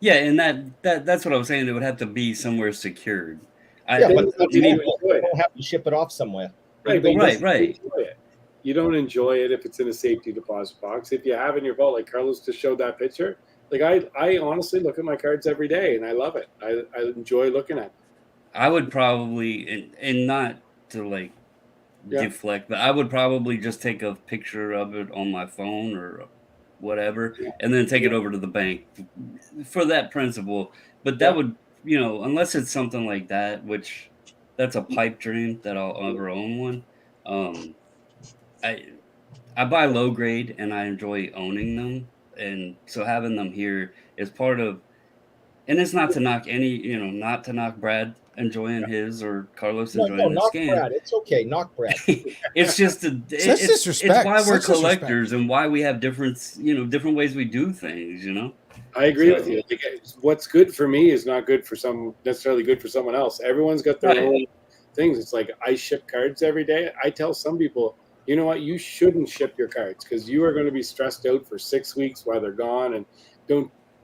yeah, and that's what I was saying. It would have to be somewhere secured. Yeah, but you you need- don't have to ship it off somewhere. Right, but Right, you don't right. enjoy it. You don't enjoy it if it's in a safety deposit box. If you have in your vault, like Carlos just showed that picture, like I honestly look at my cards every day and I love it. I enjoy looking at them. I would probably, and not to like Yeah. deflect, but I would probably just take a picture of it on my phone or whatever, and then take it over to the bank for that principle. But that would, unless it's something like that, which that's a pipe dream that I'll ever own one. I buy low grade and I enjoy owning them, and so having them here is part of. And it's not to knock not to knock Brad enjoying his or Carlos No, enjoying his knock scan. Brad. It's okay. Knock Brad. It's just it's disrespect. why we're Such disrespect. collectors and why we have different ways we do things. I agree So- with you. Like, what's good for me is not good for necessarily good for someone else. Everyone's got their Right. own things. It's like I ship cards every day. I tell some people, you know what, you shouldn't ship your cards because you are going to be stressed out for 6 weeks while they're gone, and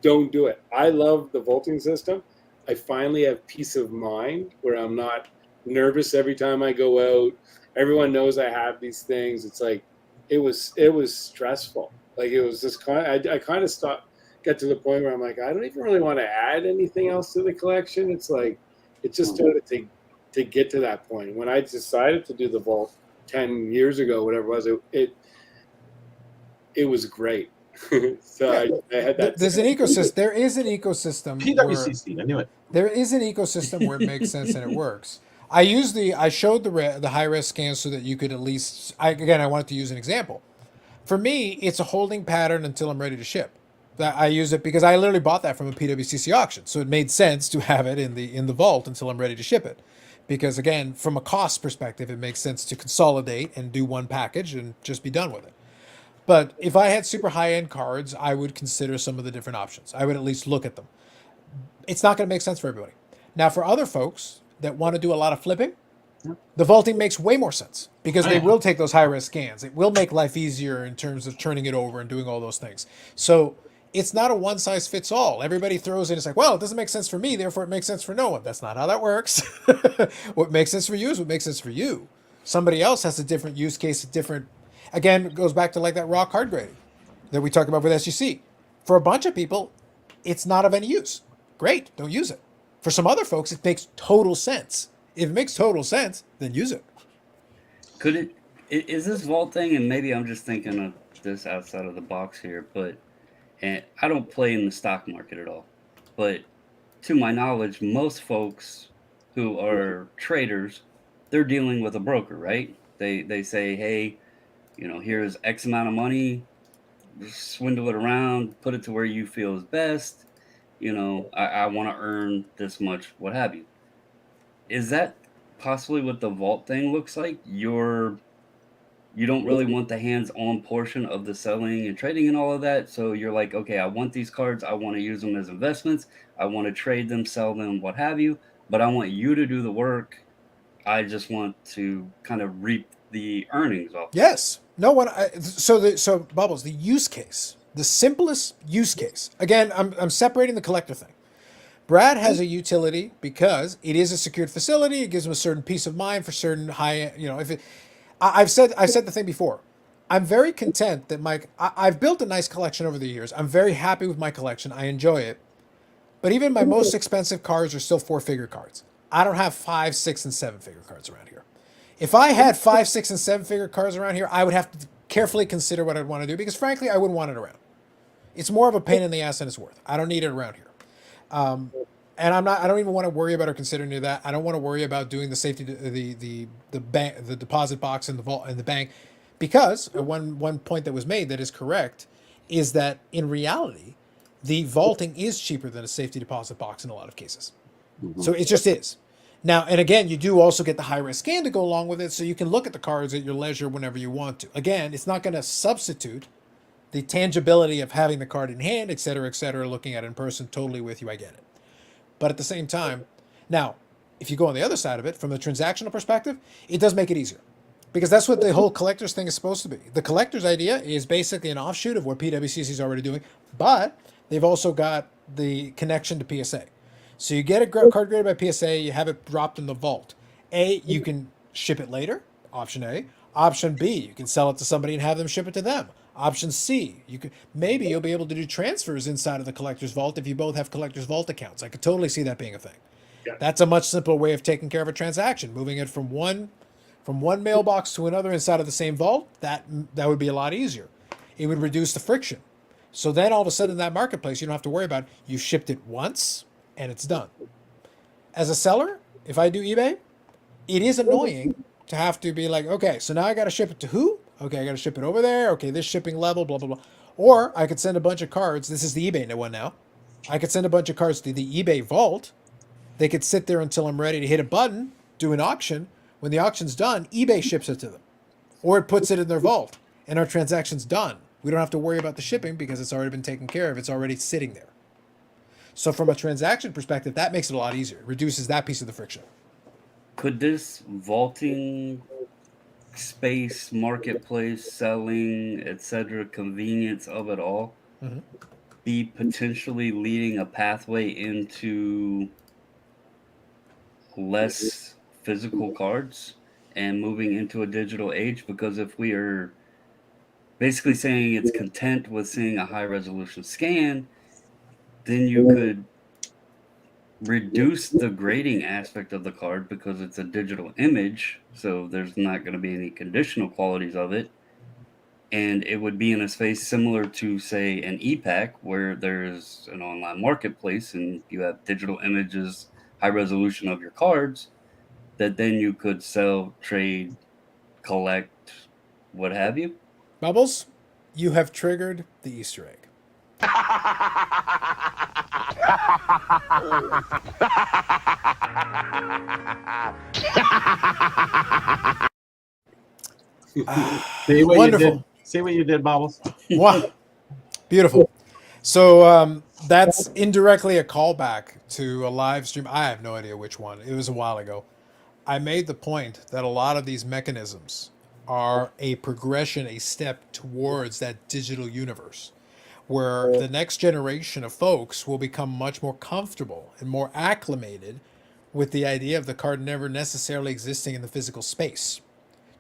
don't do it. I love the vaulting system. I finally have peace of mind where I'm not nervous every time I go out. Everyone knows I have these things. It's like it was stressful. Like it was just I kind of got to the point where I'm like, I don't even really want to add anything else to the collection. It's like it just started to get to that point. When I decided to do the vault 10 years ago, whatever it was, it was great. So I had that. There's an ecosystem. There is an ecosystem where PWCC. I knew it. there is an ecosystem where it makes sense and it works. I showed the high res scans so that you could at least. I wanted to use an example. For me, it's a holding pattern until I'm ready to ship. That I use it because I literally bought that from a PWCC auction, so it made sense to have it in the vault until I'm ready to ship it. Because again, from a cost perspective, it makes sense to consolidate and do one package and just be done with it. But if I had super high end cards, I would consider some of the different options. I would at least look at them. It's not going to make sense for everybody. Now, for other folks that want to do a lot of flipping, the vaulting makes way more sense because they will take those high res scans. It will make life easier in terms of turning it over and doing all those things. So it's not a one size fits all. Everybody throws in, it's like, well, it doesn't make sense for me, therefore it makes sense for no one. That's not how that works. What makes sense for you is what makes sense for you. Somebody else has a different use case, a different, again, it goes back to like that raw card grading that we talked about with SGC. For a bunch of people, it's not of any use. Great, don't use it. For some other folks, it makes total sense. If it makes total sense, then use it. Could is this vault thing, and maybe I'm just thinking of this outside of the box here, but and I don't play in the stock market at all. But to my knowledge, most folks who are traders, they're dealing with a broker, right? They say, hey, here's X amount of money, swindle it around, put it to where you feel is best. I want to earn this much, what have you. Is that possibly what the vault thing looks like? You don't really want the hands-on portion of the selling and trading and all of that. So you're like, okay, I want these cards. I want to use them as investments. I want to trade them, sell them, what have you. But I want you to do the work. I just want to kind of reap the earnings off. Yes. No one. So Bubbles, the use case, the simplest use case. Again, I'm separating the collector thing. Brad has a utility because it is a secured facility. It gives him a certain peace of mind for certain high. I've said the thing before. I'm very content that I've built a nice collection over the years. I'm very happy with my collection. I enjoy it. But even my most expensive cards are still 4-figure cards. I don't have 5, 6, and 7-figure cards around here. If I had 5, 6, and 7-figure cards around here, I would have to carefully consider what I'd want to do because frankly, I wouldn't want it around. It's more of a pain in the ass than it's worth. I don't need it around here. And I don't even want to worry about or consider any of that. I don't want to worry about doing the safety, the bank, the deposit box and the vault and the bank, because one point that was made that is correct is that in reality, the vaulting is cheaper than a safety deposit box in a lot of cases. Mm-hmm. So it just is. Now, and again, you do also get the high risk scan to go along with it, so you can look at the cards at your leisure whenever you want to. Again, it's not going to substitute the tangibility of having the card in hand, et cetera, looking at it in person, totally with you, I get it. But at the same time, now, if you go on the other side of it, from a transactional perspective, it does make it easier. Because that's what the whole collector's thing is supposed to be. The collector's idea is basically an offshoot of what PWCC is already doing, but they've also got the connection to PSA. So you get a card graded by PSA, you have it dropped in the vault. A, you can ship it later, option A. Option B, you can sell it to somebody and have them ship it to them. Option C, maybe you'll be able to do transfers inside of the collector's vault if you both have collector's vault accounts. I could totally see that being a thing. Yeah. That's a much simpler way of taking care of a transaction, moving it from one mailbox to another inside of the same vault. That would be a lot easier. It would reduce the friction. So then all of a sudden in that marketplace, you don't have to worry about it. You shipped it once and it's done. As a seller, if I do eBay, it is annoying to have to be like, okay, so now I got to ship it to who? Okay, I got to ship it over there. Okay, this shipping level, blah, blah, blah. Or I could send a bunch of cards. This is the eBay one now. I could send a bunch of cards to the eBay vault. They could sit there until I'm ready to hit a button, do an auction. When the auction's done, eBay ships it to them. Or it puts it in their vault. And our transaction's done. We don't have to worry about the shipping because it's already been taken care of. It's already sitting there. So from a transaction perspective, that makes it a lot easier. It reduces that piece of the friction. Could this vaulting space, marketplace, selling, etc., convenience of it all be potentially leading a pathway into less physical cards and moving into a digital age? Because if we are basically saying it's content with seeing a high resolution scan, then you could reduce the grading aspect of the card because it's a digital image, so there's not going to be any conditional qualities of it. and it would be in a space similar to, say, an EPAC, where there's an online marketplace and you have digital images, high resolution of your cards, that then you could sell, trade, collect, what have you. Bubbles, you have triggered the Easter egg. See what Wonderful. you did. See what you did, Bubbles. Wow. Beautiful. So that's indirectly a callback to a live stream. I have no idea which one. It was a while ago. I made the point that a lot of these mechanisms are a progression, a step towards that digital universe where the next generation of folks will become much more comfortable and more acclimated with the idea of the card never necessarily existing in the physical space.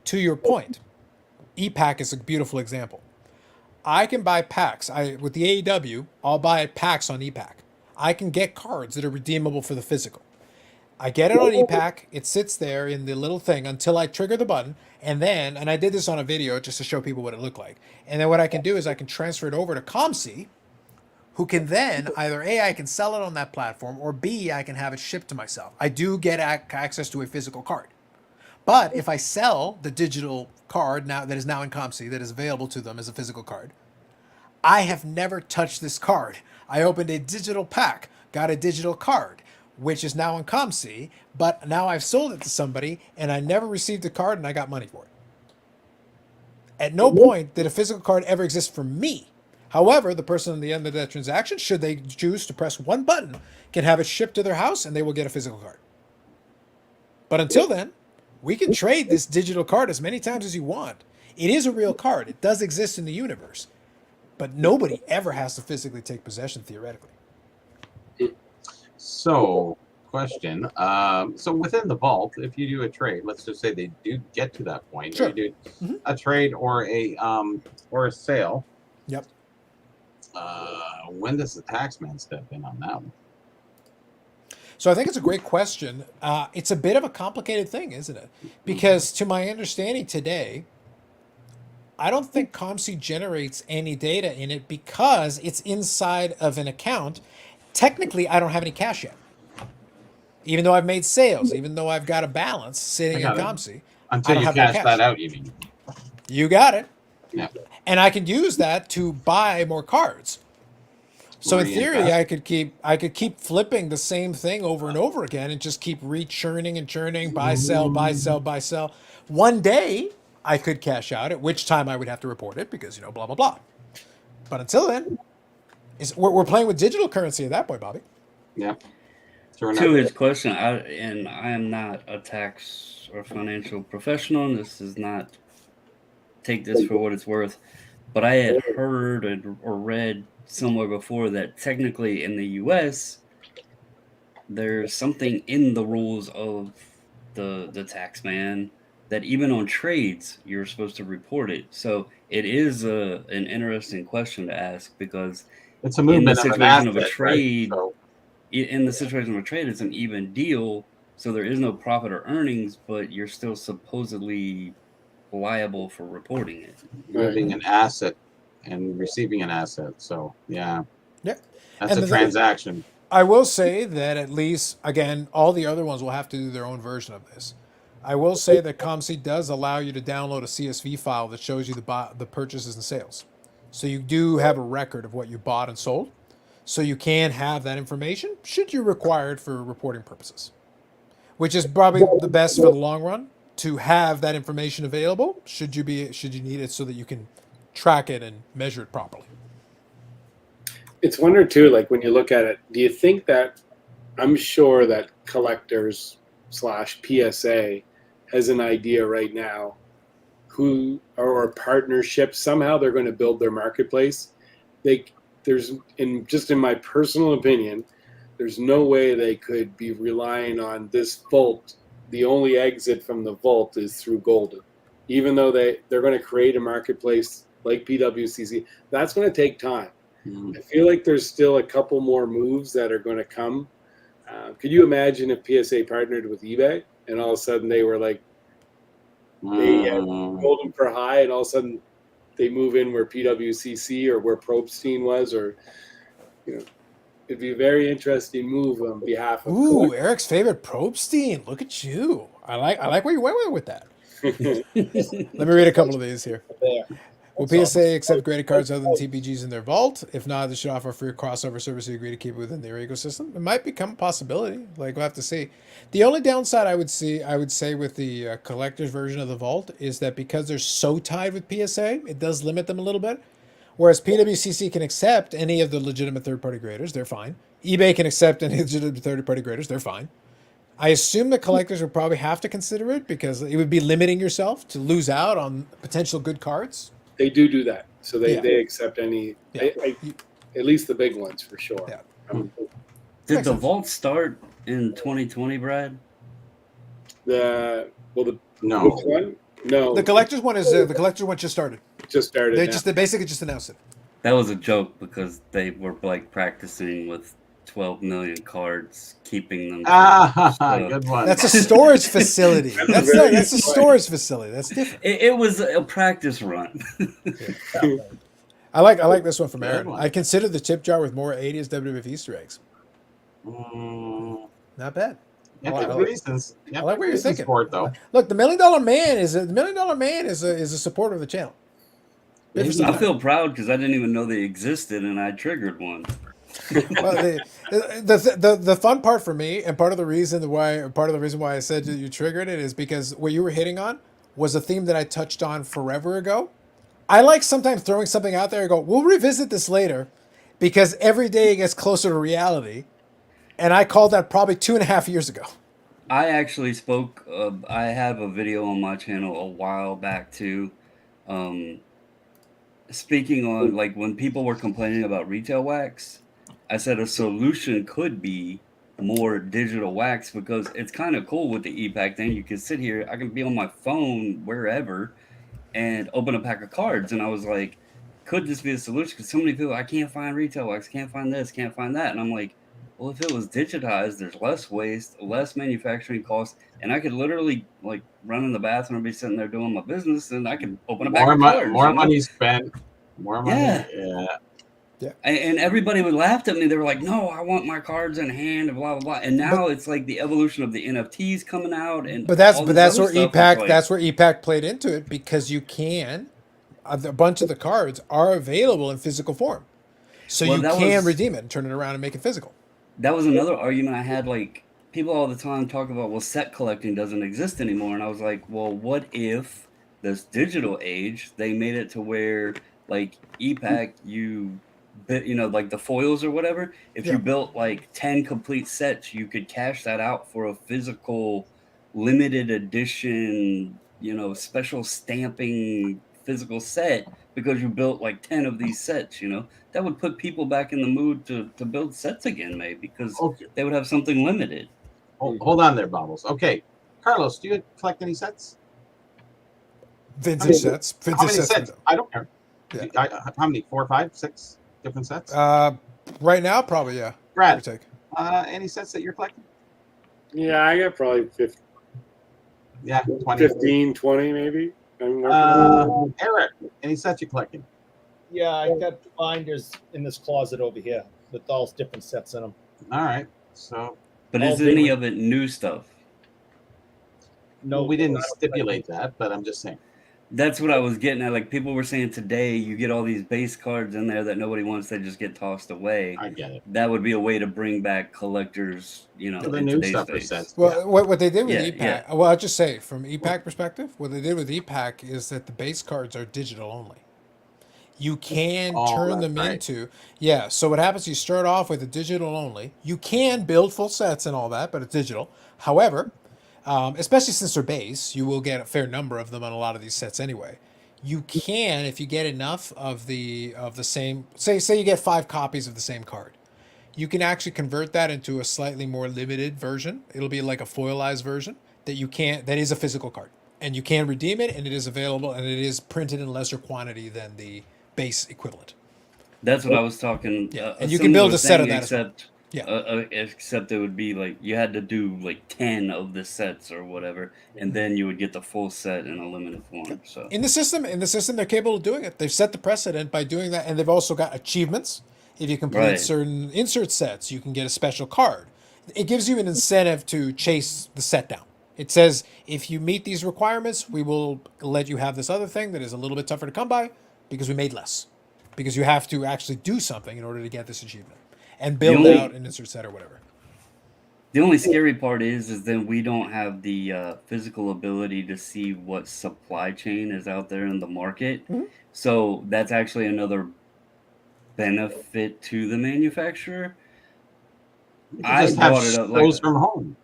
To your point, EPAC is a beautiful example. I can buy packs. With the AEW, I'll buy packs on EPAC. I can get cards that are redeemable for the physical. I get it on EPAC. It sits there in the little thing until I trigger the button. And I did this on a video just to show people what it looked like. And then what I can do is I can transfer it over to COMC, who can then either A, I can sell it on that platform, or B, I can have it shipped to myself. I do get access to a physical card. But if I sell the digital card now that is now in COMC, that is available to them as a physical card, I have never touched this card. I opened a digital pack, got a digital card, which is now in COMC, but now I've sold it to somebody and I never received a card and I got money for it. At no point did a physical card ever exist for me. However, the person on the end of that transaction, should they choose to press one button, can have it shipped to their house and they will get a physical card. But until then, we can trade this digital card as many times as you want. It is a real card. It does exist in the universe. But nobody ever has to physically take possession, theoretically. So, question. So within the vault, if you do a trade, let's just say they do get to that point, Sure. you do a trade or a sale. Yep. When does the taxman step in on that one? So I think it's a great question. It's a bit of a complicated thing, isn't it? Because to my understanding today, I don't think COMC generates any data in it because it's inside of an account. Technically, I don't have any cash yet. Even though I've made sales, even though I've got a balance sitting in I got it. COMC. Until don't you have any cash cash. that out, you mean? You got it. Yeah. And I can use that to buy more cards. So in theory, Reinvest. I could keep flipping the same thing over and over again and just keep re-churning and churning, buy, sell, buy, sell, buy, sell. One day I could cash out, at which time I would have to report it because, blah, blah, blah. But until then, we're playing with digital currency at that point, Bobby. Yeah. To his question, I am not a tax or financial professional, and this is not, take this for what it's worth, but I had heard or read somewhere before that technically in the U.S. there's something in the rules of the tax man that even on trades you're supposed to report it. So it is an interesting question to ask, because it's a movement in the of an situation asset, of a trade, right? So, in the situation of a trade, it's an even deal. So there is no profit or earnings, but you're still supposedly liable for reporting it. moving an asset and receiving an asset. So yeah. Yep. That's And a the- transaction. I will say that at least, again, all the other ones will have to do their own version of this. I will say that COMC does allow you to download a CSV file that shows you the purchases and sales. So you do have a record of what you bought and sold. So you can have that information should you require it for reporting purposes, which is probably the best for the long run, to have that information available should you need it, so that you can track it and measure it properly. It's wonder too, like when you look at it, do you think that, I'm sure that collectors / PSA has an idea right now who, or partnerships, somehow they're going to build their marketplace. In my personal opinion, there's no way they could be relying on this vault. The only exit from the vault is through Golden. Even though they're going to create a marketplace like PWCC, that's going to take time. I feel like there's still a couple more moves that are going to come. Could you imagine if PSA partnered with eBay and all of a sudden they were like, they had Golden for high, and all of a sudden they move in where PWCC or where Probstein was, or it'd be a very interesting move on behalf of. Ooh, Eric's favorite Probstein. Look at you. I like where you went with that. Let me read a couple of these here. There. Will That's PSA accept graded cards other than TPGs in their vault? If not, they should offer a free crossover service you agree to keep it within their ecosystem. It might become a possibility. Like, we'll have to see. The only downside I would say with the collector's version of the vault is that because they're so tied with PSA, it does limit them a little bit. Whereas PWCC can accept any of the legitimate third-party graders, they're fine. eBay can accept any legitimate third-party graders, they're fine. I assume the collectors would probably have to consider it because it would be limiting yourself to lose out on potential good cards. They do that, so they Yeah. accept any, Yeah. at least the big ones for sure. Yeah. Did Makes the sense. vault start in 2020, Brad? The No. which one? No, The collector's one just started. just started. They now. they basically just announced it. That was a joke because they were like practicing with 12 million cards, keeping them. Good one. That's a storage facility. That's very a storage facility. That's different. It was a practice run. I like this one from Good Aaron. one. I consider the tip jar with more 80s WWF Easter eggs. Not bad. Yeah, I good like- reasons. Yeah, I like what you're reasons thinking. for it, though. Look, the $1 Million Man is a supporter of the channel. Good for I somebody. feel proud because I didn't even know they existed, and I triggered one. Well, the fun part for me, and part of the reason why I said that you triggered it is because what you were hitting on was a theme that I touched on forever ago. I like sometimes throwing something out there and go, we'll revisit this later, because every day it gets closer to reality, and I called that probably 2.5 years ago. I actually spoke. I have a video on my channel a while back too. Speaking on like when people were complaining about retail wax, I said a solution could be more digital wax because it's kind of cool with the e-pack thing. You can sit here, I can be on my phone wherever and open a pack of cards. And I was like, could this be a solution? Because so many people, I can't find retail wax, can't find this, can't find that. And I'm like, well, if it was digitized, there's less waste, less manufacturing costs, and I could literally like run in the bathroom and be sitting there doing my business, and I could open a pack of cards. More you know? money spent. More money. Yeah. And everybody would laugh at me. They were like, "No, I want my cards in hand," and blah blah blah. And now it's like the evolution of the NFTs coming out, and But that's all where this other stuff. EPAC It's like- that's where EPAC played into it, because you can a bunch of the cards are available in physical form, so Well, you that can was- redeem it and turn it around and make it physical. That was another argument I had. Like people all the time talk about, well, set collecting doesn't exist anymore, and I was like, well, what if this digital age they made it to where like EPAC like the foils or whatever, if Yeah. you built like 10 complete sets, you could cash that out for a physical limited edition, special stamping physical set because you built like 10 of these sets. That would put people back in the mood to build sets again, maybe, because Okay. they would have something limited. Hold on there, Bobbles. Okay. Carlos, do you collect any sets? Vintage many- sets, How vintage many sets. sets? I don't care. Yeah. How many? 4, 5, 6 different sets? Right now, probably, yeah. Brad, Give or take. any sets that you're collecting? Yeah, I got probably Yeah, 20. 15, 20 maybe. I'm working on Eric, any sets you collecting? Yeah, I got binders in this closet over here with all different sets in them. All right. So But All is any different. of it new stuff? No, we didn't I don't stipulate that, but I'm just saying. That's what I was getting at. Like people were saying today, you get all these base cards in there that nobody wants, they just get tossed away. I get it. That would be a way to bring back collectors, The in new today's stuff for days. sets. Well, what they did with Yeah, EPAC, well, I'll just say from EPAC perspective, what they did with EPAC is that the base cards are digital only. You can Oh, turn that's them right. into, yeah. So what happens? You start off with a digital only. You can build full sets and all that, but it's digital. However, especially since they're base, you will get a fair number of them on a lot of these sets anyway. You can, if you get enough of the same, say you get 5 copies of the same card, you can actually convert that into a slightly more limited version. It'll be like a foilized version that is a physical card, and you can redeem it, and it is available, and it is printed in lesser quantity than the base equivalent. That's what I was talking. Yeah, a and you can build similar a set of thing, that as well. except Yeah. Except it would be like you had to do like 10 of the sets or whatever, and then you would get the full set in a limited form. So In the system, they're capable of doing it. They've set the precedent by doing that, and they've also got achievements. If you complete Right. certain insert sets, you can get a special card. It gives you an incentive to chase the set down. It says if you meet these requirements, we will let you have this other thing that is a little bit tougher to come by because we made less. Because you have to actually do something in order to get this achievement and build only- out an insert set or whatever. the only scary part is then we don't have the physical ability to see what supply chain is out there in the market. Mhm. So that's actually another benefit to the manufacturer. You I just have brought it up, like- shows from home.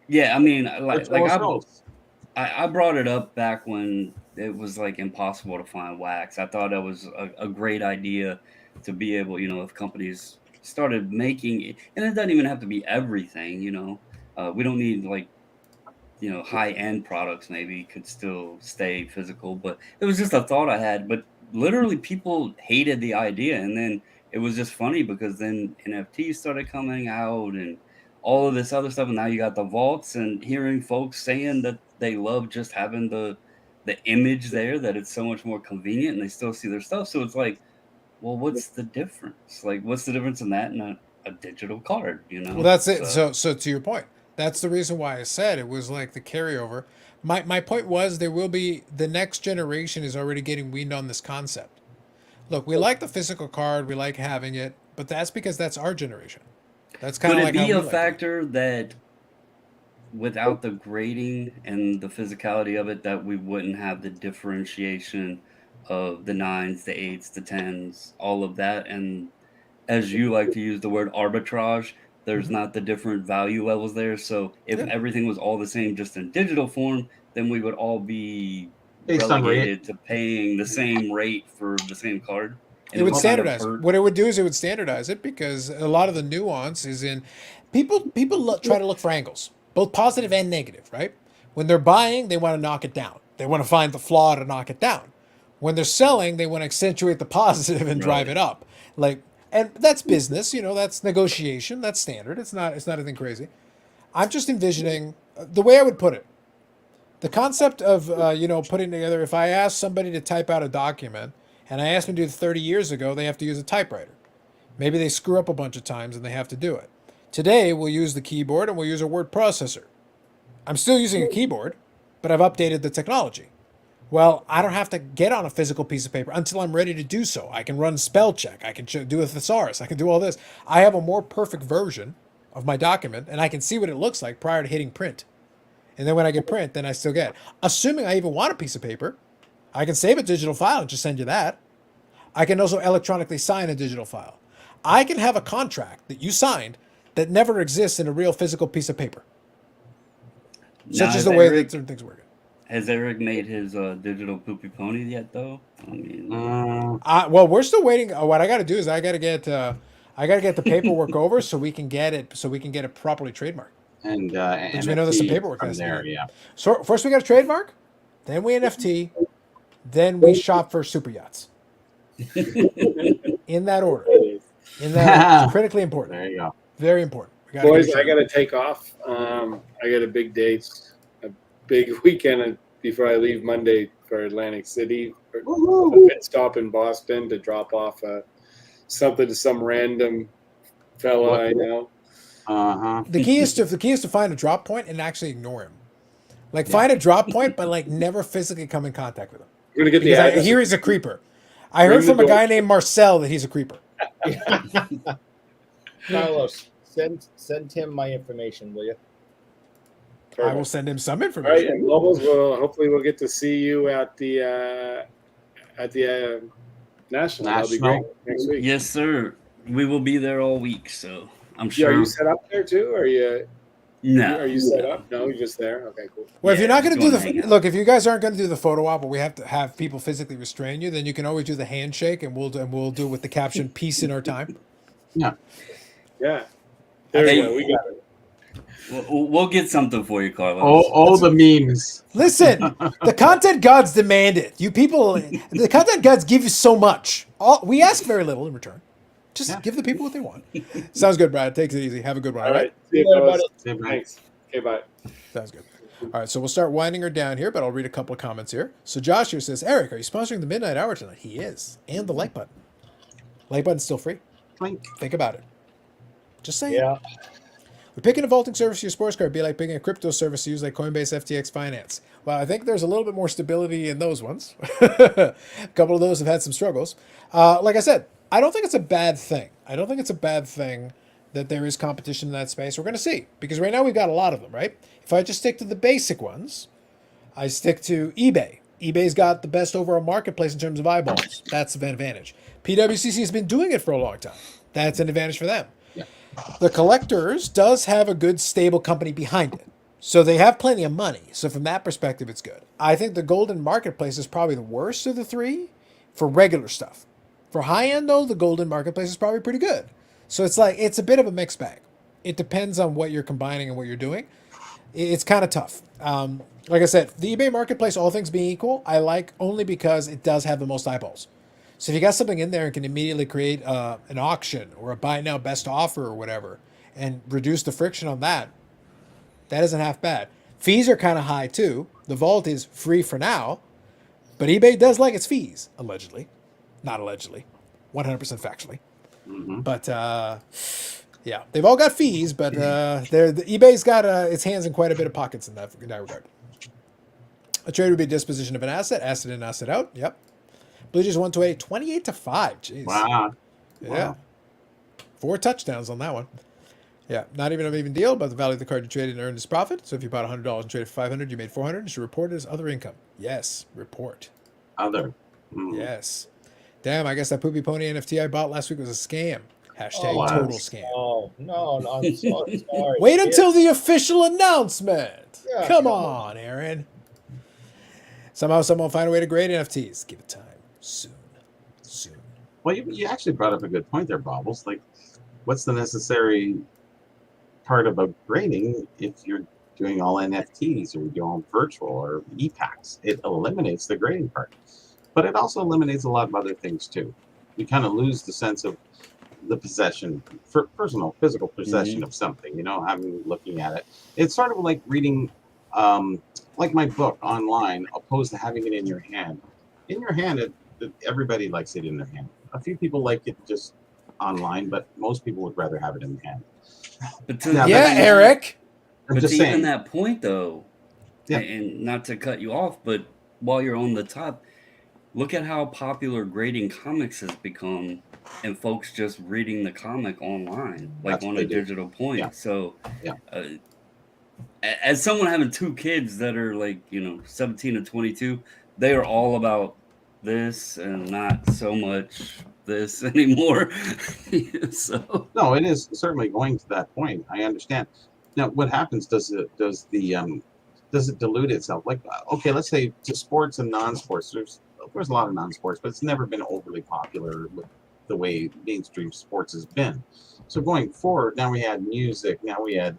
Yeah, I mean, Virtual shows. I brought it up back when it was like impossible to find wax. I thought that was a great idea to be able, if companies started making it, and it doesn't even have to be everything, we don't need like, high end products maybe could still stay physical, but it was just a thought I had. But literally, people hated the idea, and then it was just funny because then NFTs started coming out and all of this other stuff, and now you got the vaults and hearing folks saying that they love just having the image there, that it's so much more convenient, and they still see their stuff. So it's like, well, what's the difference? Like, what's the difference in that and a digital card? Well, that's it. So to your point, that's the reason why I said it was like the carryover. My point was there will be the next generation is already getting weaned on this concept. Look, we like the physical card, we like having it, but that's because that's our generation. That's kind Could of it like how be we a like it. factor that without the grading and the physicality of it, that we wouldn't have the differentiation of the 9s, the 8s, the 10s, all of that? And as you like to use the word arbitrage, there's not the different value levels there. So if Yeah. everything was all the same just in digital form, then we would all be Based on rate. relegated to paying the same rate for the same card. And It would kind of standardize it. hurt- What it would do is it would standardize it because a lot of the nuance is in people try to look for angles, both positive and negative, right? When they're buying, they want to knock it down. They want to find the flaw to knock it down. When they're selling, they want to accentuate the positive and drive Right. it up. And that's business, that's negotiation, that's standard. It's not anything crazy. I'm just envisioning the way I would put it. The concept of putting together. If I ask somebody to type out a document, and I asked them to do it 30 years ago, they have to use a typewriter. Maybe they screw up a bunch of times and they have to do it. Today, we'll use the keyboard and we'll use a word processor. I'm still using a keyboard, but I've updated the technology. Well, I don't have to get on a physical piece of paper until I'm ready to do so. I can run spell check. I can do a thesaurus. I can do all this. I have a more perfect version of my document, and I can see what it looks like prior to hitting print. And then when I get print, then I still get. Assuming I even want a piece of paper, I can save a digital file and just send you that. I can also electronically sign a digital file. I can have a contract that you signed that never exists in a real physical piece of paper. Now, Such is has the way Eric- that certain things work. Has Eric made his digital poopy pony yet, though? I mean, Well, we're still waiting. What I got to do is I got to get the paperwork over so we can get it properly trademarked. And Because we know there's some NFT paperwork from that's there. needed. Yeah. So first we got a trademark, then we NFT, then we shop for super yachts. In that order. In that order. Critically important. There you go. Very important. We gotta Boys, get I it got to take off. I got a big date, a big weekend before I leave Monday for Atlantic City. For a pit stop in Boston to drop off something to some random fella I know. Uh-huh. The key is to find a drop point and actually ignore him. Like find a drop point, but like never physically come in contact with him. We're gonna get the Because I address. hear he's a creeper. I heard Ring the from a door. guy named Marcel that he's a creeper. Carlos, send him my information, will you? I will send him some All right, information. and Mobiles, hopefully we'll get to see you at the National. That'll be great National. next week. yes, sir. We will be there all week, so I'm Yeah, sure. are you set up there too? Or No, are you set up? No, you're just there. Okay, cool. Well, if Yeah, you're not going to just do wanna hang out. look, if you guys aren't going to do the photo op, but we have to have people physically restrain you, then you can always do the handshake, and we'll do it with the caption "Peace in our time." Yeah, there we Hey. go. We got it. we'll get something for you, Carlos. All the memes. Listen, the content gods demand it. You people, the content gods give you so much. We ask very little in return. Just Yeah. give the people what they want. Sounds good, Brad. Takes it easy. Have a good one. All right. See See you, you later, fellas. buddy. Same night. Thanks. Okay, bye. Sounds good. All right, so we'll start winding her down here, but I'll read a couple of comments here. So Josh here says, Eric, are you sponsoring the Midnight Hour tonight? He is. And the like button. Like button's still free. Clink. Think about it. Just saying. Yeah. Would picking a vaulting service for your sports card be like picking a crypto service to use like Coinbase FTX Finance? Well, I think there's a little bit more stability in those ones. A couple of those have had some struggles. Like I said, I don't think it's a bad thing. I don't think it's a bad thing that there is competition in that space. We're going to see. Because right now we've got a lot of them, right? If I just stick to the basic ones, I stick to eBay. eBay's got the best overall marketplace in terms of eyeballs. That's an advantage. PWCC has been doing it for a long time. That's an advantage for them. The Collectors does have a good, stable company behind it. So they have plenty of money. So from that perspective, it's good. I think the Golden Marketplace is probably the worst of the three for regular stuff. For high-end, though, the Golden Marketplace is probably pretty good. So it's like, it's a bit of a mixed bag. It depends on what you're combining and what you're doing. It's kind of tough. Like I said, the eBay Marketplace, all things being equal, I like only because it does have the most eyeballs. So if you got something in there and can immediately create an auction or a buy now best offer or whatever and reduce the friction on that, that isn't half bad. Fees are kind of high too. The vault is free for now, but eBay does like its fees, allegedly. Not allegedly. 100% factually. Mhm. But yeah, they've all got fees, but eBay's got its hands in quite a bit of pockets in that regard. A trade would be a disposition of an asset in, asset out. Yep. Blue Jays 128, 28-5. Jeez. Wow. Yeah. Wow. 4 touchdowns on that one. Yeah, not even an even deal, but the value of the card you traded and earned is profit. So if you bought $100 and traded for $500, you made $400. You should report it as other income. Yes, report. Other. Mm. Yes. Damn, I guess that Poopy Pony NFT I bought last week was a scam. Hashtag Oh, wow. total scam. Oh, no, I'm sorry. Wait until the official announcement. Yeah, come come on, Aaron. Somehow someone will find a way to grade NFTs. Give it time. Soon. Well, you actually brought up a good point there, Bobbles. Like, what's the necessary part about grading if you're doing all NFTs or you're doing virtual or e-packs? It eliminates the grading part. But it also eliminates a lot of other things, too. You kind of lose the sense of the possession, personal, physical possession of something, looking at it. It's sort of like reading, like my book online, opposed to having it in your hand. In your hand, everybody likes it in their hand. A few people like it just online, but most people would rather have it in their hand. But to, Yeah, Yeah, but- Eric. I'm but just to saying. even that point, though, Yeah. and not to cut you off, but while you're on the top, look at how popular grading comics has become, and folks just reading the comic online, like That's on what a they do. digital point. Yeah. So, Yeah. As someone having 2 kids that are 17 and 22, they are all about this and not so much this anymore. So No, it is certainly going to that point. I understand. Now, what happens? Does it dilute itself? Like, okay, let's say to sports and non-sports. There's a lot of non-sports, but it's never been overly popular with the way mainstream sports has been. So going forward, now we had music, now we had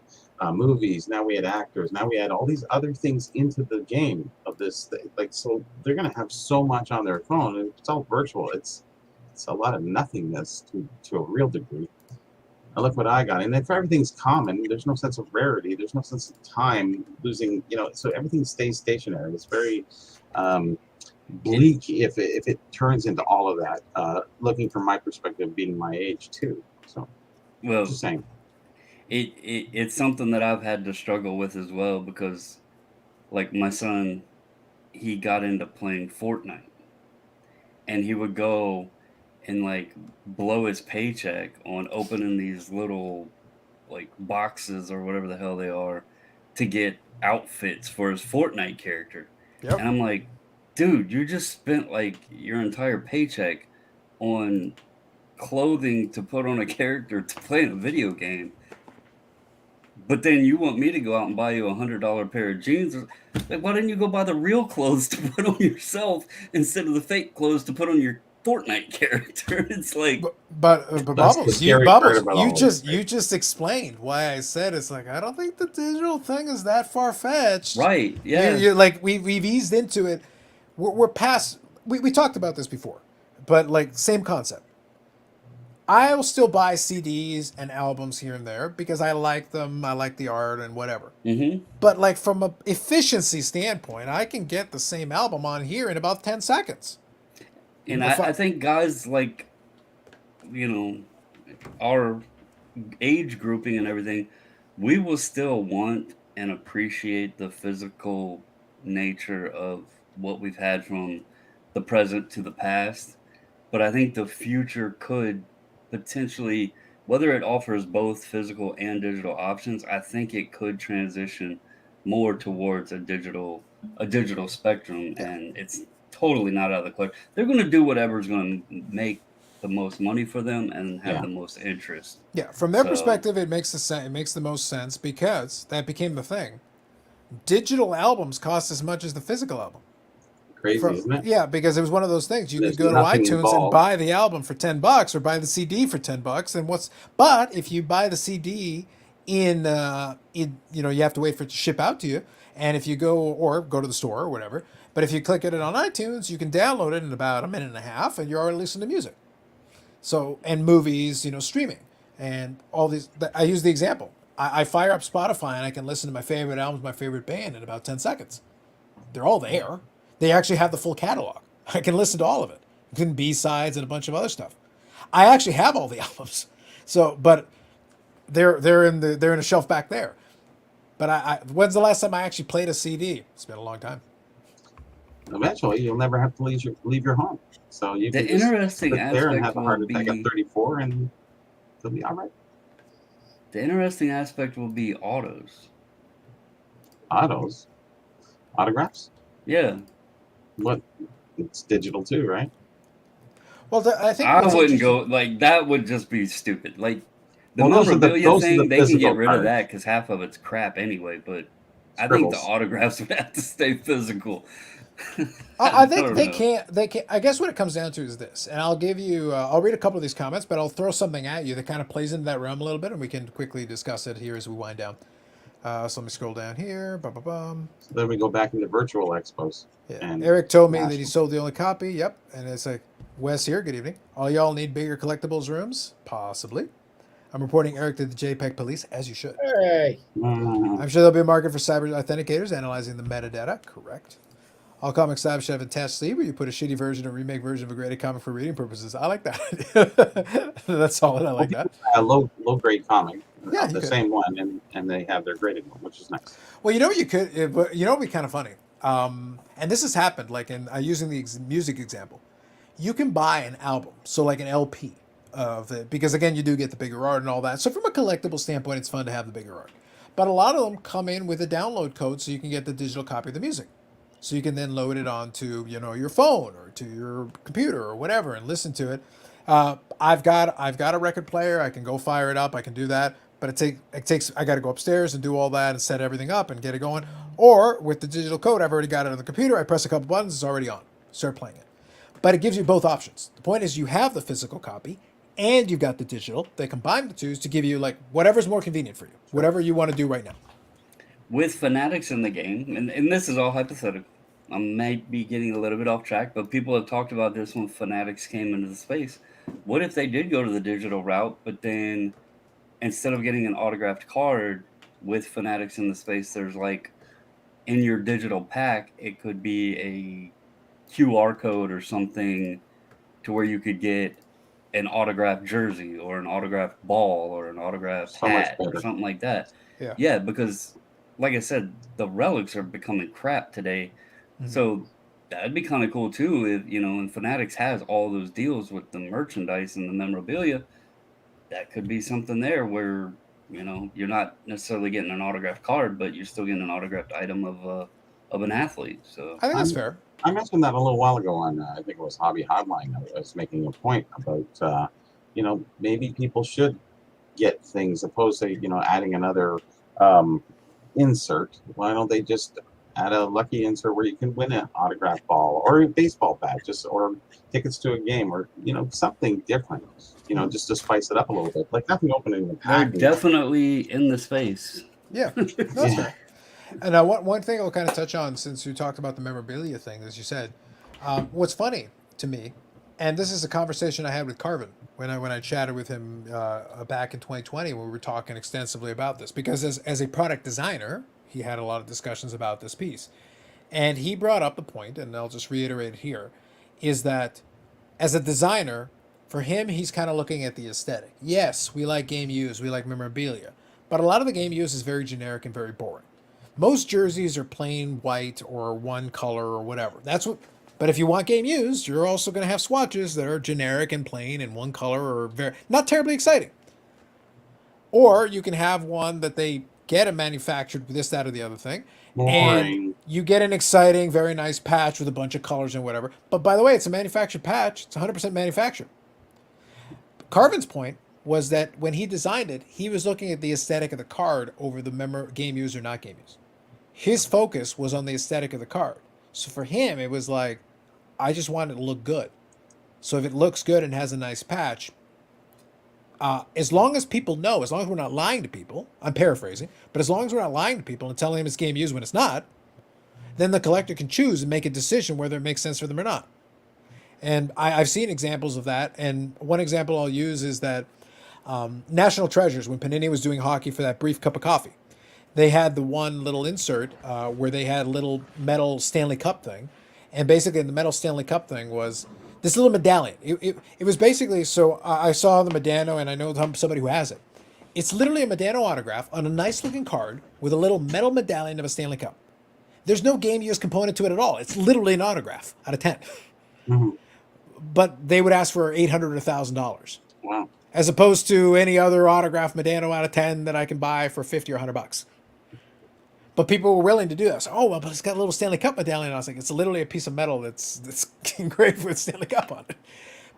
movies, now we had actors, now we had all these other things into the game of this thing. Like, so they're going to have so much on their phone, and it's all virtual. It's a lot of nothingness to a real degree. And look what I got. And if everything's common, there's no sense of rarity. There's no sense of time losing, so everything stays stationary. It's very bleak if it turns into all of that, looking from my perspective, being my age too. So well, just saying. it's something that I've had to struggle with as well, because like my son, he got into playing Fortnite, and he would go and blow his paycheck on opening these little boxes or whatever the hell they are to get outfits for his Fortnite character. Yep. And I'm like, dude, you just spent your entire paycheck on clothing to put on a character to play in a video game. But then you want me to go out and buy you a $100 pair of jeans? Why didn't you go buy the real clothes to put on yourself instead of the fake clothes to put on your Fortnite character? It's like, But That's the Bubbles, scary part Bubbles, about all you of just this, you just explained why I said it's I don't think the digital thing is that far fetched. right, yeah. We've eased into it. We're past. We talked about this before, but same concept. I'll still buy CDs and albums here and there because I like them. I like the art and whatever. Mm-hmm. But like from a efficiency standpoint, I can get the same album on here in about 10 seconds. And If I think guys like, you know, our age grouping and everything, we will still want and appreciate the physical nature of what we've had from the present to the past. But I think the future could potentially, whether it offers both physical and digital options, I think it could transition more towards a digital spectrum, and it's totally not out of the question. They're going to do whatever's going to make the most money for them and have Yeah. the most interest. Yeah, from their So- perspective, it makes it makes the most sense because that became the thing. Digital albums cost as much as the physical album. Crazy, From- isn't it? yeah, because it was one of those things. You There's could go to nothing iTunes and involved. buy the album for $10 or buy the CD for $10. And but if you buy the CD in you know, you have to wait for it to ship out to you. And if you go to the store or whatever, but if you click it on iTunes, you can download it in about a minute and a half and you're already listening to music. So, and movies, you know, streaming and all these. I use the example. I fire up Spotify and I can listen to my favorite albums, my favorite band in about 10 seconds. They're all there. They actually have the full catalog. I can listen to all of it, including B-sides and a bunch of other stuff. I actually have all the albums. So, but they're in a shelf back there. But I when's the last time I actually played a CD? It's been a long time. Eventually, you'll never have to leave your home. So you The can just interesting sit there and aspect have a will heart attack be at 34, and it'll be all right. the interesting aspect will be autos. Autographs. Yeah, What? It's digital too, right? Well, I think I what's wouldn't interesting- go like that. Would just be stupid. Like the Well, those are the- memorabilia those are thing, the they can physical get rid of cards. that because half of it's crap anyway. But I think the Scribbles. autographs would have to stay physical. I think don't they know. can't. They can. I guess what it comes down to is this, and I'll give you. I'll read a couple of these comments, but I'll throw something at you that kind of plays into that realm a little bit, and we can quickly discuss it here as we wind down. So let me scroll down here. Bum. So then we go back into virtual expos. Yeah. And Eric told me that he national. sold the only copy. Yep, and it's like Wes here. Good evening. All y'all need bigger collectibles rooms, possibly. I'm reporting Eric to the JPEG police, as you should. Hey, I'm sure there'll be a market for cyber authenticators analyzing the metadata. Correct. All comic styles should have a attached sleeve where you put a shitty version or remake version of a graded comic for reading purposes. I like that. That's solid. I like that. A low grade comic. Yeah, of you the could. same one, and they have their graded one, which is nice. Well, you know what you could. You know what would be kind of funny. And this has happened. Like in using the music example, you can buy an album, so like an LP of it, because again, you do get the bigger art and all that. So from a collectible standpoint, it's fun to have the bigger art. But a lot of them come in with a download code, so you can get the digital copy of the music. So you can then load it onto your phone or to your computer or whatever and listen to it. I've got a record player. I can go fire it up. I can do that. But it takes. I got to go upstairs and do all that and set everything up and get it going. Or with the digital code, I've already got it on the computer. I press a couple buttons. It's already on. Start playing it. But it gives you both options. The point is you have the physical copy and you've got the digital. They combine the two to give you like whatever's more convenient for you, whatever you want to do right now. With fanatics in the game, and this is all hypothetical. I might be getting a little bit off track, but people have talked about this when fanatics came into the space. What if they did go to the digital route, but then instead of getting an autographed card with fanatics in the space, there's like in your digital pack, it could be a QR code or something to where you could get an autographed jersey or an autographed ball or an autographed So much hat or better. something like that. Yeah. Yeah, because like I said, the relics are becoming crap today. Mhm. So that'd be kind of cool too if, and Fanatics has all those deals with the merchandise and the memorabilia. That could be something there where, you're not necessarily getting an autographed card, but you're still getting an autographed item of an athlete. So I think that's fair. I mentioned that a little while ago on, I think it was Hobby Hotline. I was making a point about, maybe people should get things opposed to, adding another insert. Why don't they just add a lucky insert where you can win an autographed ball or a baseball bat, or tickets to a game, or something different. Just to spice it up a little bit, like nothing opening the they're package. definitely in the space. Yeah, that's Yeah. fair. And one thing I'll kind of touch on, since you talked about the memorabilia thing, as you said, what's funny to me And this is a conversation I had with Carvin when I chatted with him back in 2020 when we were talking extensively about this, because as a product designer, he had a lot of discussions about this piece. And he brought up the point, and I'll just reiterate it here, is that as a designer, for him, he's kind of looking at the aesthetic. Yes, we like game use, we like memorabilia, but a lot of the game use is very generic and very boring. Most jerseys are plain white or one color or whatever. That's what. But if you want game used, you're also going to have swatches that are generic and plain and one color or very not terribly exciting. Or you can have one that they get it manufactured with this, that, or the other thing, and Boring. you get an exciting, very nice patch with a bunch of colors and whatever. But by the way, it's a manufactured patch. It's 100% manufactured. Carvin's point was that when he designed it, he was looking at the aesthetic of the card over the game used or not game used. His focus was on the aesthetic of the card. So for him, it was like, I just want it to look good. So if it looks good and has a nice patch, as long as people know, as long as we're not lying to people, I'm paraphrasing, but as long as we're not lying to people and telling them it's game used when it's not, then the collector can choose and make a decision whether it makes sense for them or not. And I've seen examples of that. And one example I'll use is that National Treasures, when Panini was doing hockey for that brief cup of coffee, they had the one little insert where they had a little metal Stanley Cup thing. And basically the metal Stanley Cup thing was this little medallion. It was basically, so I saw the Modano and I know somebody who has it. It's literally a Modano autograph on a nice looking card with a little metal medallion of a Stanley Cup. There's no game use component to it at all. It's literally an autograph out of 10. Mm-hmm. But they would ask for $800 or $1,000. Wow. As opposed to any other autograph Modano out of 10 that I can buy for 50 or $100. But people were willing to do that. So, oh, well, but it's got a little Stanley Cup medallion. I was like, it's literally a piece of metal that's engraved with Stanley Cup on it.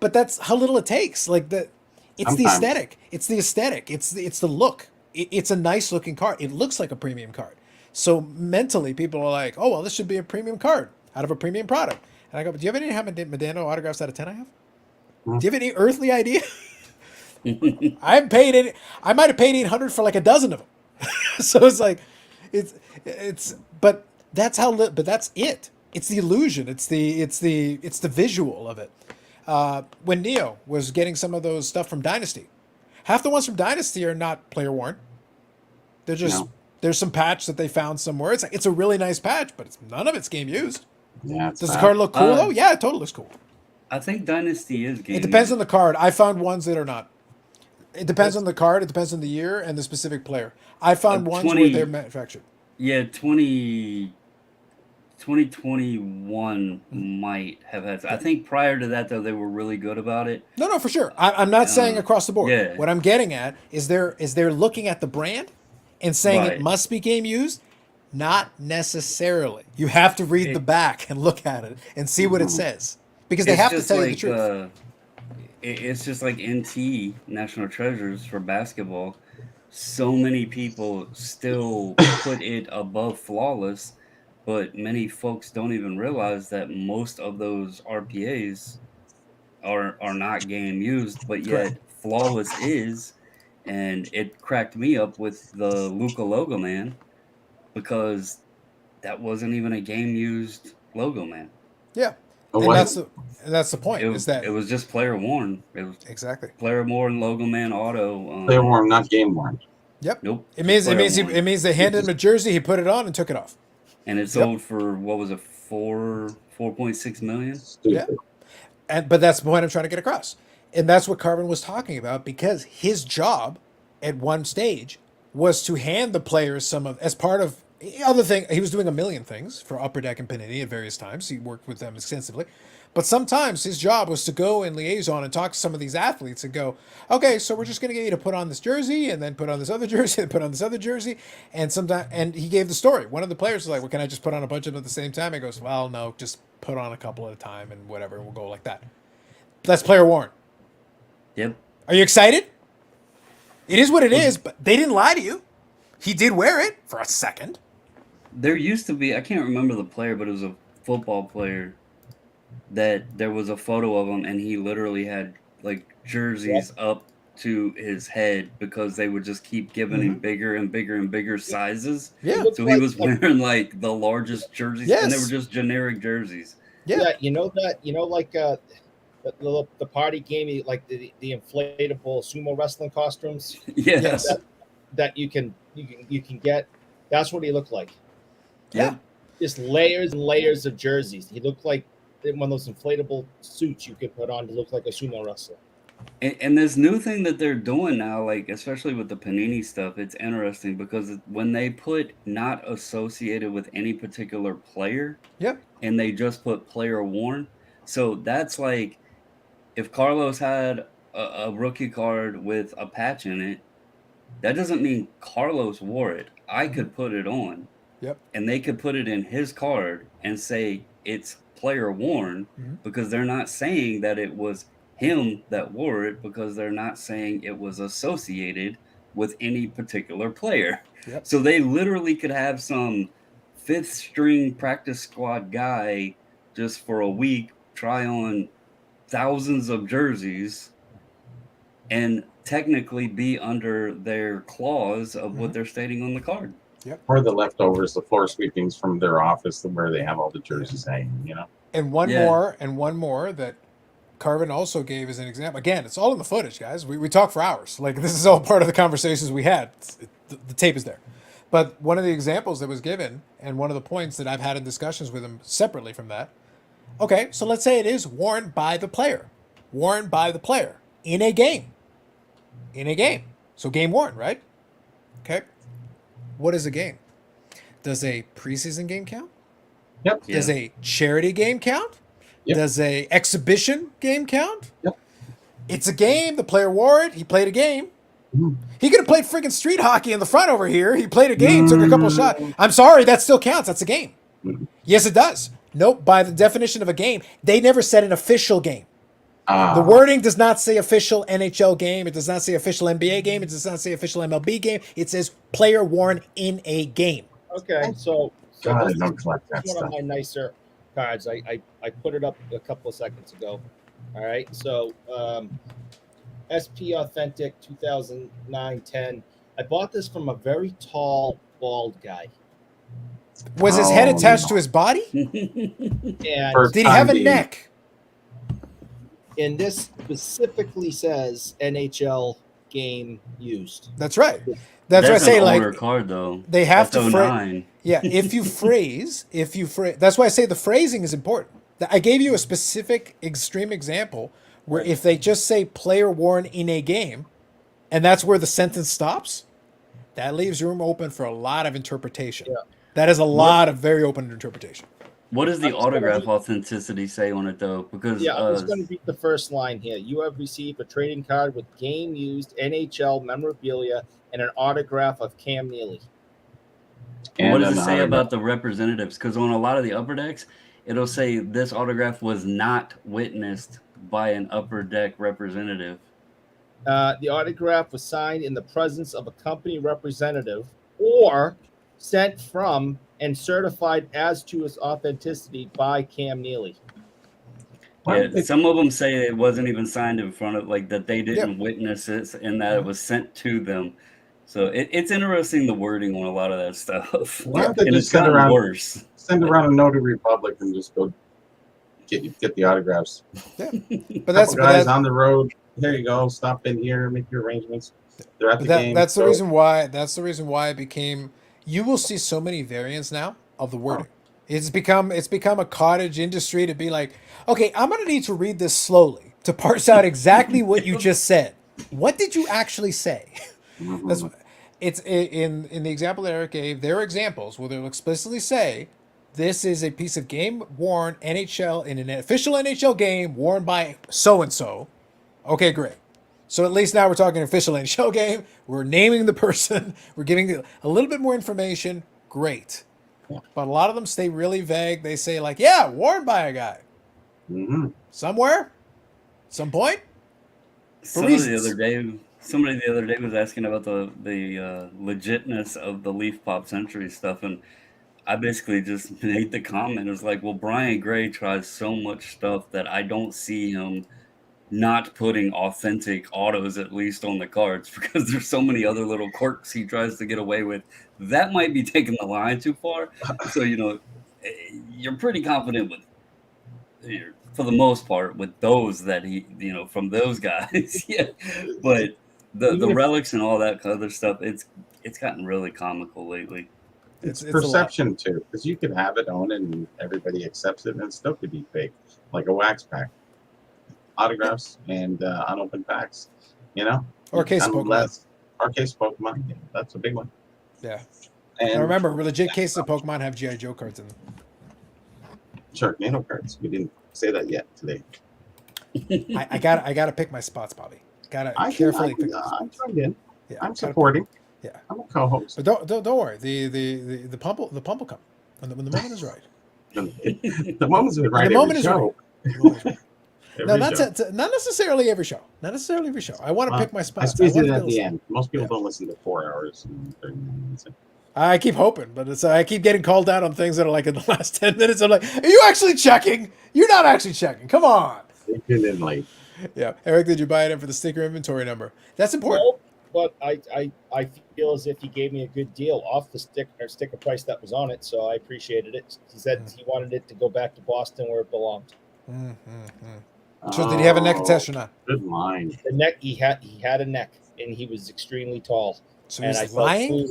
But that's how little it takes. Like it's Sometimes. the aesthetic. It's the aesthetic. It's the look. It's a nice looking card. It looks like a premium card. So mentally, people are like, oh, well, this should be a premium card out of a premium product. And I go, do you have any Modano autographs out of 10 I have? Do you have any earthly idea? I might have paid $800 for like a dozen of them. So it's like, but that's but that's it. It's the illusion. It's the visual of it. When Neo was getting some of those stuff from Dynasty, half the ones from Dynasty are not player worn. They're just, there's some patch that they found somewhere. It's a really nice patch, but none of it's game used. Yeah, Does the card look cool though? Yeah, it totally looks cool. I think Dynasty is game. It depends on the card. I found ones that are not. It depends on the card. It depends on the year and the specific player. I found ones where they're manufactured. Yeah, 2021 might have had. I think prior to that, though, they were really good about it. No, for sure. I'm not saying across the board. Yeah. What I'm getting at is they're looking at the brand and saying Right. it must be game used. Not necessarily. You have to read the back and look at it and see what it says, because they It's have to just tell you the like, truth. It's just like NT, National Treasures for basketball. So many people still put it above flawless, but many folks don't even realize that most of those RPAs are not game used, but yet flawless is. And it cracked me up with the Luka logo man, because that wasn't even a game used logo man. Yeah. Oh, And what? that's the point. It is was, that it was just player worn. It was exactly? player worn logo man auto. Player worn, not game worn. Yep. Nope. It means player worn. it means they handed him a jersey. He put it on and took it off. And it sold for what was it, 4.6 million? Stupid. But that's the point I'm trying to get across. And that's what Carvin was talking about, because his job at one stage was to hand the players some of, as part of other thing. He was doing a million things for Upper Deck and Panini at various times. He worked with them extensively. But sometimes his job was to go and liaison and talk to some of these athletes and go, okay, so we're just going to get you to put on this jersey and then put on this other jersey and put on this other jersey. And he gave the story. One of the players was like, well, can I just put on a bunch of them at the same time? He goes, well, no, just put on a couple at a time and whatever. And we'll go like that. That's player worn. Yep. Are you excited? It is what it is, but they didn't lie to you. He did wear it for a second. There used to be, I can't remember the player, but it was a football player that there was a photo of him, and he literally had like jerseys up to his head because they would just keep giving him bigger and bigger and bigger sizes. Yeah. So he was wearing like the largest jerseys, and they Yes. were just generic jerseys. Yeah. Yeah, you know that, the party game, like the inflatable sumo wrestling costumes Yes. Yes. that you can get. That's what he looked like. Yeah. Just layers and layers of jerseys. He looked like one of those inflatable suits you could put on to look like a sumo wrestler. And this new thing that they're doing now, like especially with the Panini stuff, it's interesting because when they put not associated with any particular player, Yep. and they just put player worn, so that's like if Carlos had a rookie card with a patch in it, that doesn't mean Carlos wore it. I could put it on. Yep. And they could put it in his card and say it's player worn Mhm. because they're not saying that it was him that wore it because they're not saying it was associated with any particular player. Yep. So they literally could have some fifth string practice squad guy just for a week try on thousands of jerseys and technically be under their clause of what they're stating on the card. Or the leftovers, the floor sweepings from their office where they have all the jerseys hanging, you know? And one Yeah. more that Carvin also gave as an example. Again, it's all in the footage, guys. We talk for hours. Like, this is all part of the conversations we had. The tape is there. But one of the examples that was given, and one of the points that I've had in discussions with him separately from that, okay, so let's say it is worn by the player. Worn by the player in a game. In a game. So game worn, right? Okay. What is a game? Does a preseason game count? Yep. Yeah. Does a charity game count? Yep. Does a exhibition game count? Yep. It's a game. The player wore it. He played a game. Mhm. He could have played freaking street hockey in the front over here. He played a game, took a couple of shots. I'm sorry, that still counts. That's a game. Mhm. Yes, it does. Nope. By the definition of a game, they never said an official game. Ah, The wording does not say official NHL game. It does not say official NBA game. It does not say official MLB game. It says player worn in a game. Okay, so God, I this don't collect that is one of stuff. my nicer cards. I put it up a couple of seconds ago. All right, so SP Authentic 2009-10. I bought this from a very tall, bald guy. Was his head Oh, attached no. to his body? And First Did he have a time being- neck? and this specifically says NHL game used. That's right. That's what I say. an Like, older card though. they have That's to phrase. 09. Yeah, if you phrase, that's why I say the phrasing is important. I gave you a specific extreme example where if they just say player worn in a game, and that's where the sentence stops, that leaves room open for a lot of interpretation. Yeah. That is a lot of very open interpretation. What does the I'm just gonna autograph read- authenticity say on it though? Because Yeah, I'm just going to read the first line here. You have received a trading card with game used NHL memorabilia and an autograph of Cam Neely. And what does it an say autograph. about the representatives? Because on a lot of the upper decks, it'll say this autograph was not witnessed by an upper deck representative. The autograph was signed in the presence of a company representative or sent from and certified as to its authenticity by Cam Neely. Why Yeah, would they- some of them say it wasn't even signed in front of, like that they didn't witness it and that it was sent to them. So it's interesting the wording on a lot of that stuff. Why don't they And just it's send gotten around worse. send around a notary public and just go get the autographs? But Couple that's guys but on the road. There you go. Stop in here. Make your arrangements. They're at the game. that's the so- reason why. That's the reason why it became. You will see so many variants now of the wording. It's become a cottage industry to be like, okay, I'm gonna need to read this slowly to parse out exactly what you just said. What did you actually say? Mhm. That's what, it's in the example that Eric gave. There are examples where they'll explicitly say, "This is a piece of game worn NHL in an official NHL game worn by so and so." Okay, great. So at least now we're talking official NHL game. We're naming the person. We're giving a little bit more information. Great. Yeah. But a lot of them stay really vague. They say like, "Yeah, worn by a guy Mhm. somewhere, some point." Somebody reasons. the other day was asking about the legitness of the Leaf Pop Century stuff, and I basically just made the comment. It was like, well, Brian Gray tries so much stuff that I don't see him not putting authentic autos at least on the cards because there's so many other little quirks he tries to get away with. That might be taking the line too far. So, you're pretty confident with your for the most part with those that he, from those guys. Yeah, but the Even if- relics and all that other stuff, it's gotten really comical lately. It's, a lot. perception too, because you could have it, own it, and everybody accepts it, and it still could be fake, like a wax pack, autographs, and unopened packs. Or a case of Pokemon. Unless- Or case of Pokemon. Yeah, that's a big one. Yeah. And I remember legit cases of Pokemon have GI Joe cards in them. Sharknado cards. We didn't say that yet today. I gotta pick my spots, Bobby. Gotta carefully pick. My I'm spots. joined in. Yeah, I'm gotta- supporting. Yeah. I'm a co-host. But don't worry. The pump will come when the moment is right. The moment's right. The moment every is show. right. No, Every not show. not necessarily every show. Not necessarily every show. I want to Well, pick my I spots. squeeze wanna it be at able to the see- end. Most people Yeah. don't listen to 4 hours and 39 minutes. I keep hoping, but it's I keep getting called out on things that are like in the last 10 minutes. I'm like, are you actually checking? You're not actually checking. Come on. They tune in late. Yeah, Eric, did you buy it in for the sticker inventory number? That's important. No, but I feel as if he gave me a good deal off the sticker price that was on it, so I appreciated it. He said he wanted it to go back to Boston where it belonged. So did he have a neck attached or not? Good line. The neck he had a neck, and he was extremely tall. So And I he's felt lying. foolish.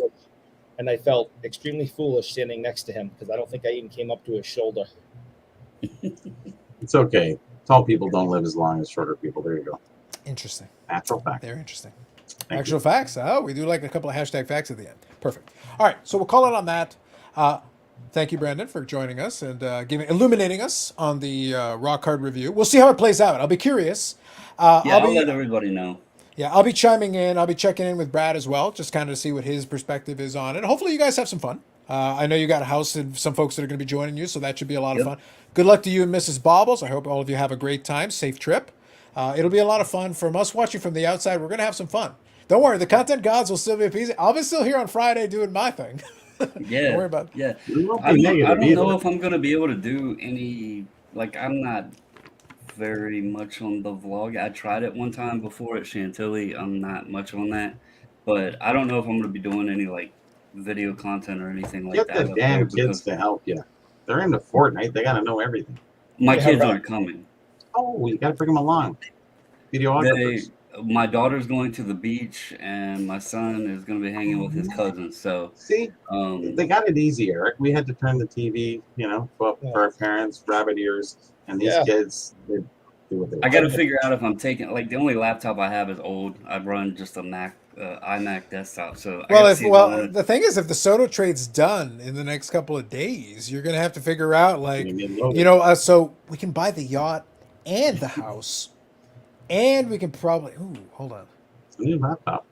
And I felt extremely foolish standing next to him because I don't think I even came up to his shoulder. It's okay. Tall people don't live as long as shorter people. There you go. Interesting. Natural fact. They're interesting. Thank Actual facts. Oh, we do like a couple of hashtag facts at the end. Perfect. All right, so we'll call it on that. Thank you, Brandon, for joining us and illuminating us on the rock card review. We'll see how it plays out. I'll be curious. I'll let everybody know. Yeah, I'll be chiming in. I'll be checking in with Brad as well, just kind of to see what his perspective is on it. Hopefully, you guys have some fun. I know you got a house and some folks that are going to be joining you, so that should be a lot of fun. Good luck to you and Mrs. Baubles. I hope all of you have a great time. Safe trip. It'll be a lot of fun. From us watching from the outside, we're going to have some fun. Don't worry, the content gods will still be appeasing. I'll be still here on Friday doing my thing. Yeah. Don't worry about it. Yeah. We won't I be don't negative know either. if I'm going to be able to do any, I'm not very much on the vlog. I tried it one time before at Chantilly. I'm not much on that. But I don't know if I'm going to be doing any, video content or anything like Get that. the up damn there kids because to help you. They're into Fortnite. They got to know everything. my Yeah, kids right. aren't coming. Oh, you got to bring them along. Videographers. My daughter's going to the beach, and my son is going to be hanging with his cousins. So, See, they got it easy, Eric. We had to turn the TV, for our parents, rabbit ears, and these Yeah. kids, they do what they I got to want. figure out if I'm taking the only laptop I have is old. I run just a Mac, iMac desktop. So I gotta see if I wanna- The thing is, if the Soto trade's done in the next couple of days, you're going to have to figure out, so we can buy the yacht and the house, and we can probably, hold on. It's a new laptop.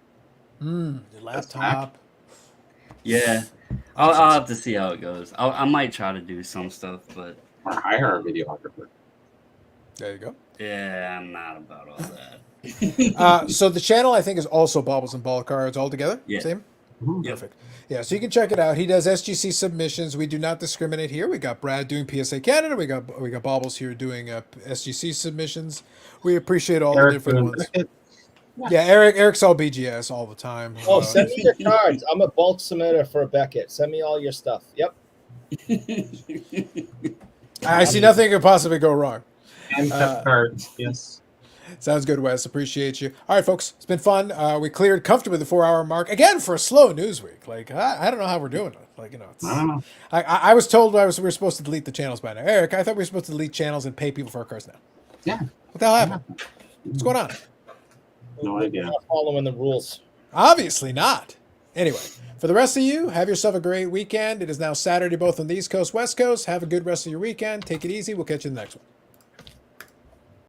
The laptop. yeah, I'll have to see how it goes. I might try to do some stuff, but Or hire a videographer. There you go. yeah, I'm not about all that. So the channel, I think, is also Baubles and Ball Cards all together. Yeah. Same? Mhm. Yep. Perfect. Yeah, so you can check it out. He does SGC submissions. We do not discriminate here. We got Brad doing PSA Canada. We got Baubles here doing SGC submissions. We appreciate all the Eric different doing ones. Beckett. Yeah, Eric's all BGS all the time. Oh, send me your cards. I'm a bulk submitter for Beckett. Send me all your stuff. Yep. I see nothing could possibly go wrong. And cut cards. Yes. Sounds good, Wes. Appreciate you. All right, folks. It's been fun. We cleared comfortably the 4-hour mark. Again, for a slow news week. I don't know how we're doing it. It's, I don't know. I was told we were supposed to delete the channels by now. Eric, I thought we were supposed to delete channels and pay people for our cars now. Yeah. What the hell happened? What's going on? No idea. Not following the rules. Obviously not. Anyway, for the rest of you, have yourself a great weekend. It is now Saturday, both on the East Coast, West Coast. Have a good rest of your weekend. Take it easy. We'll catch you in the next one.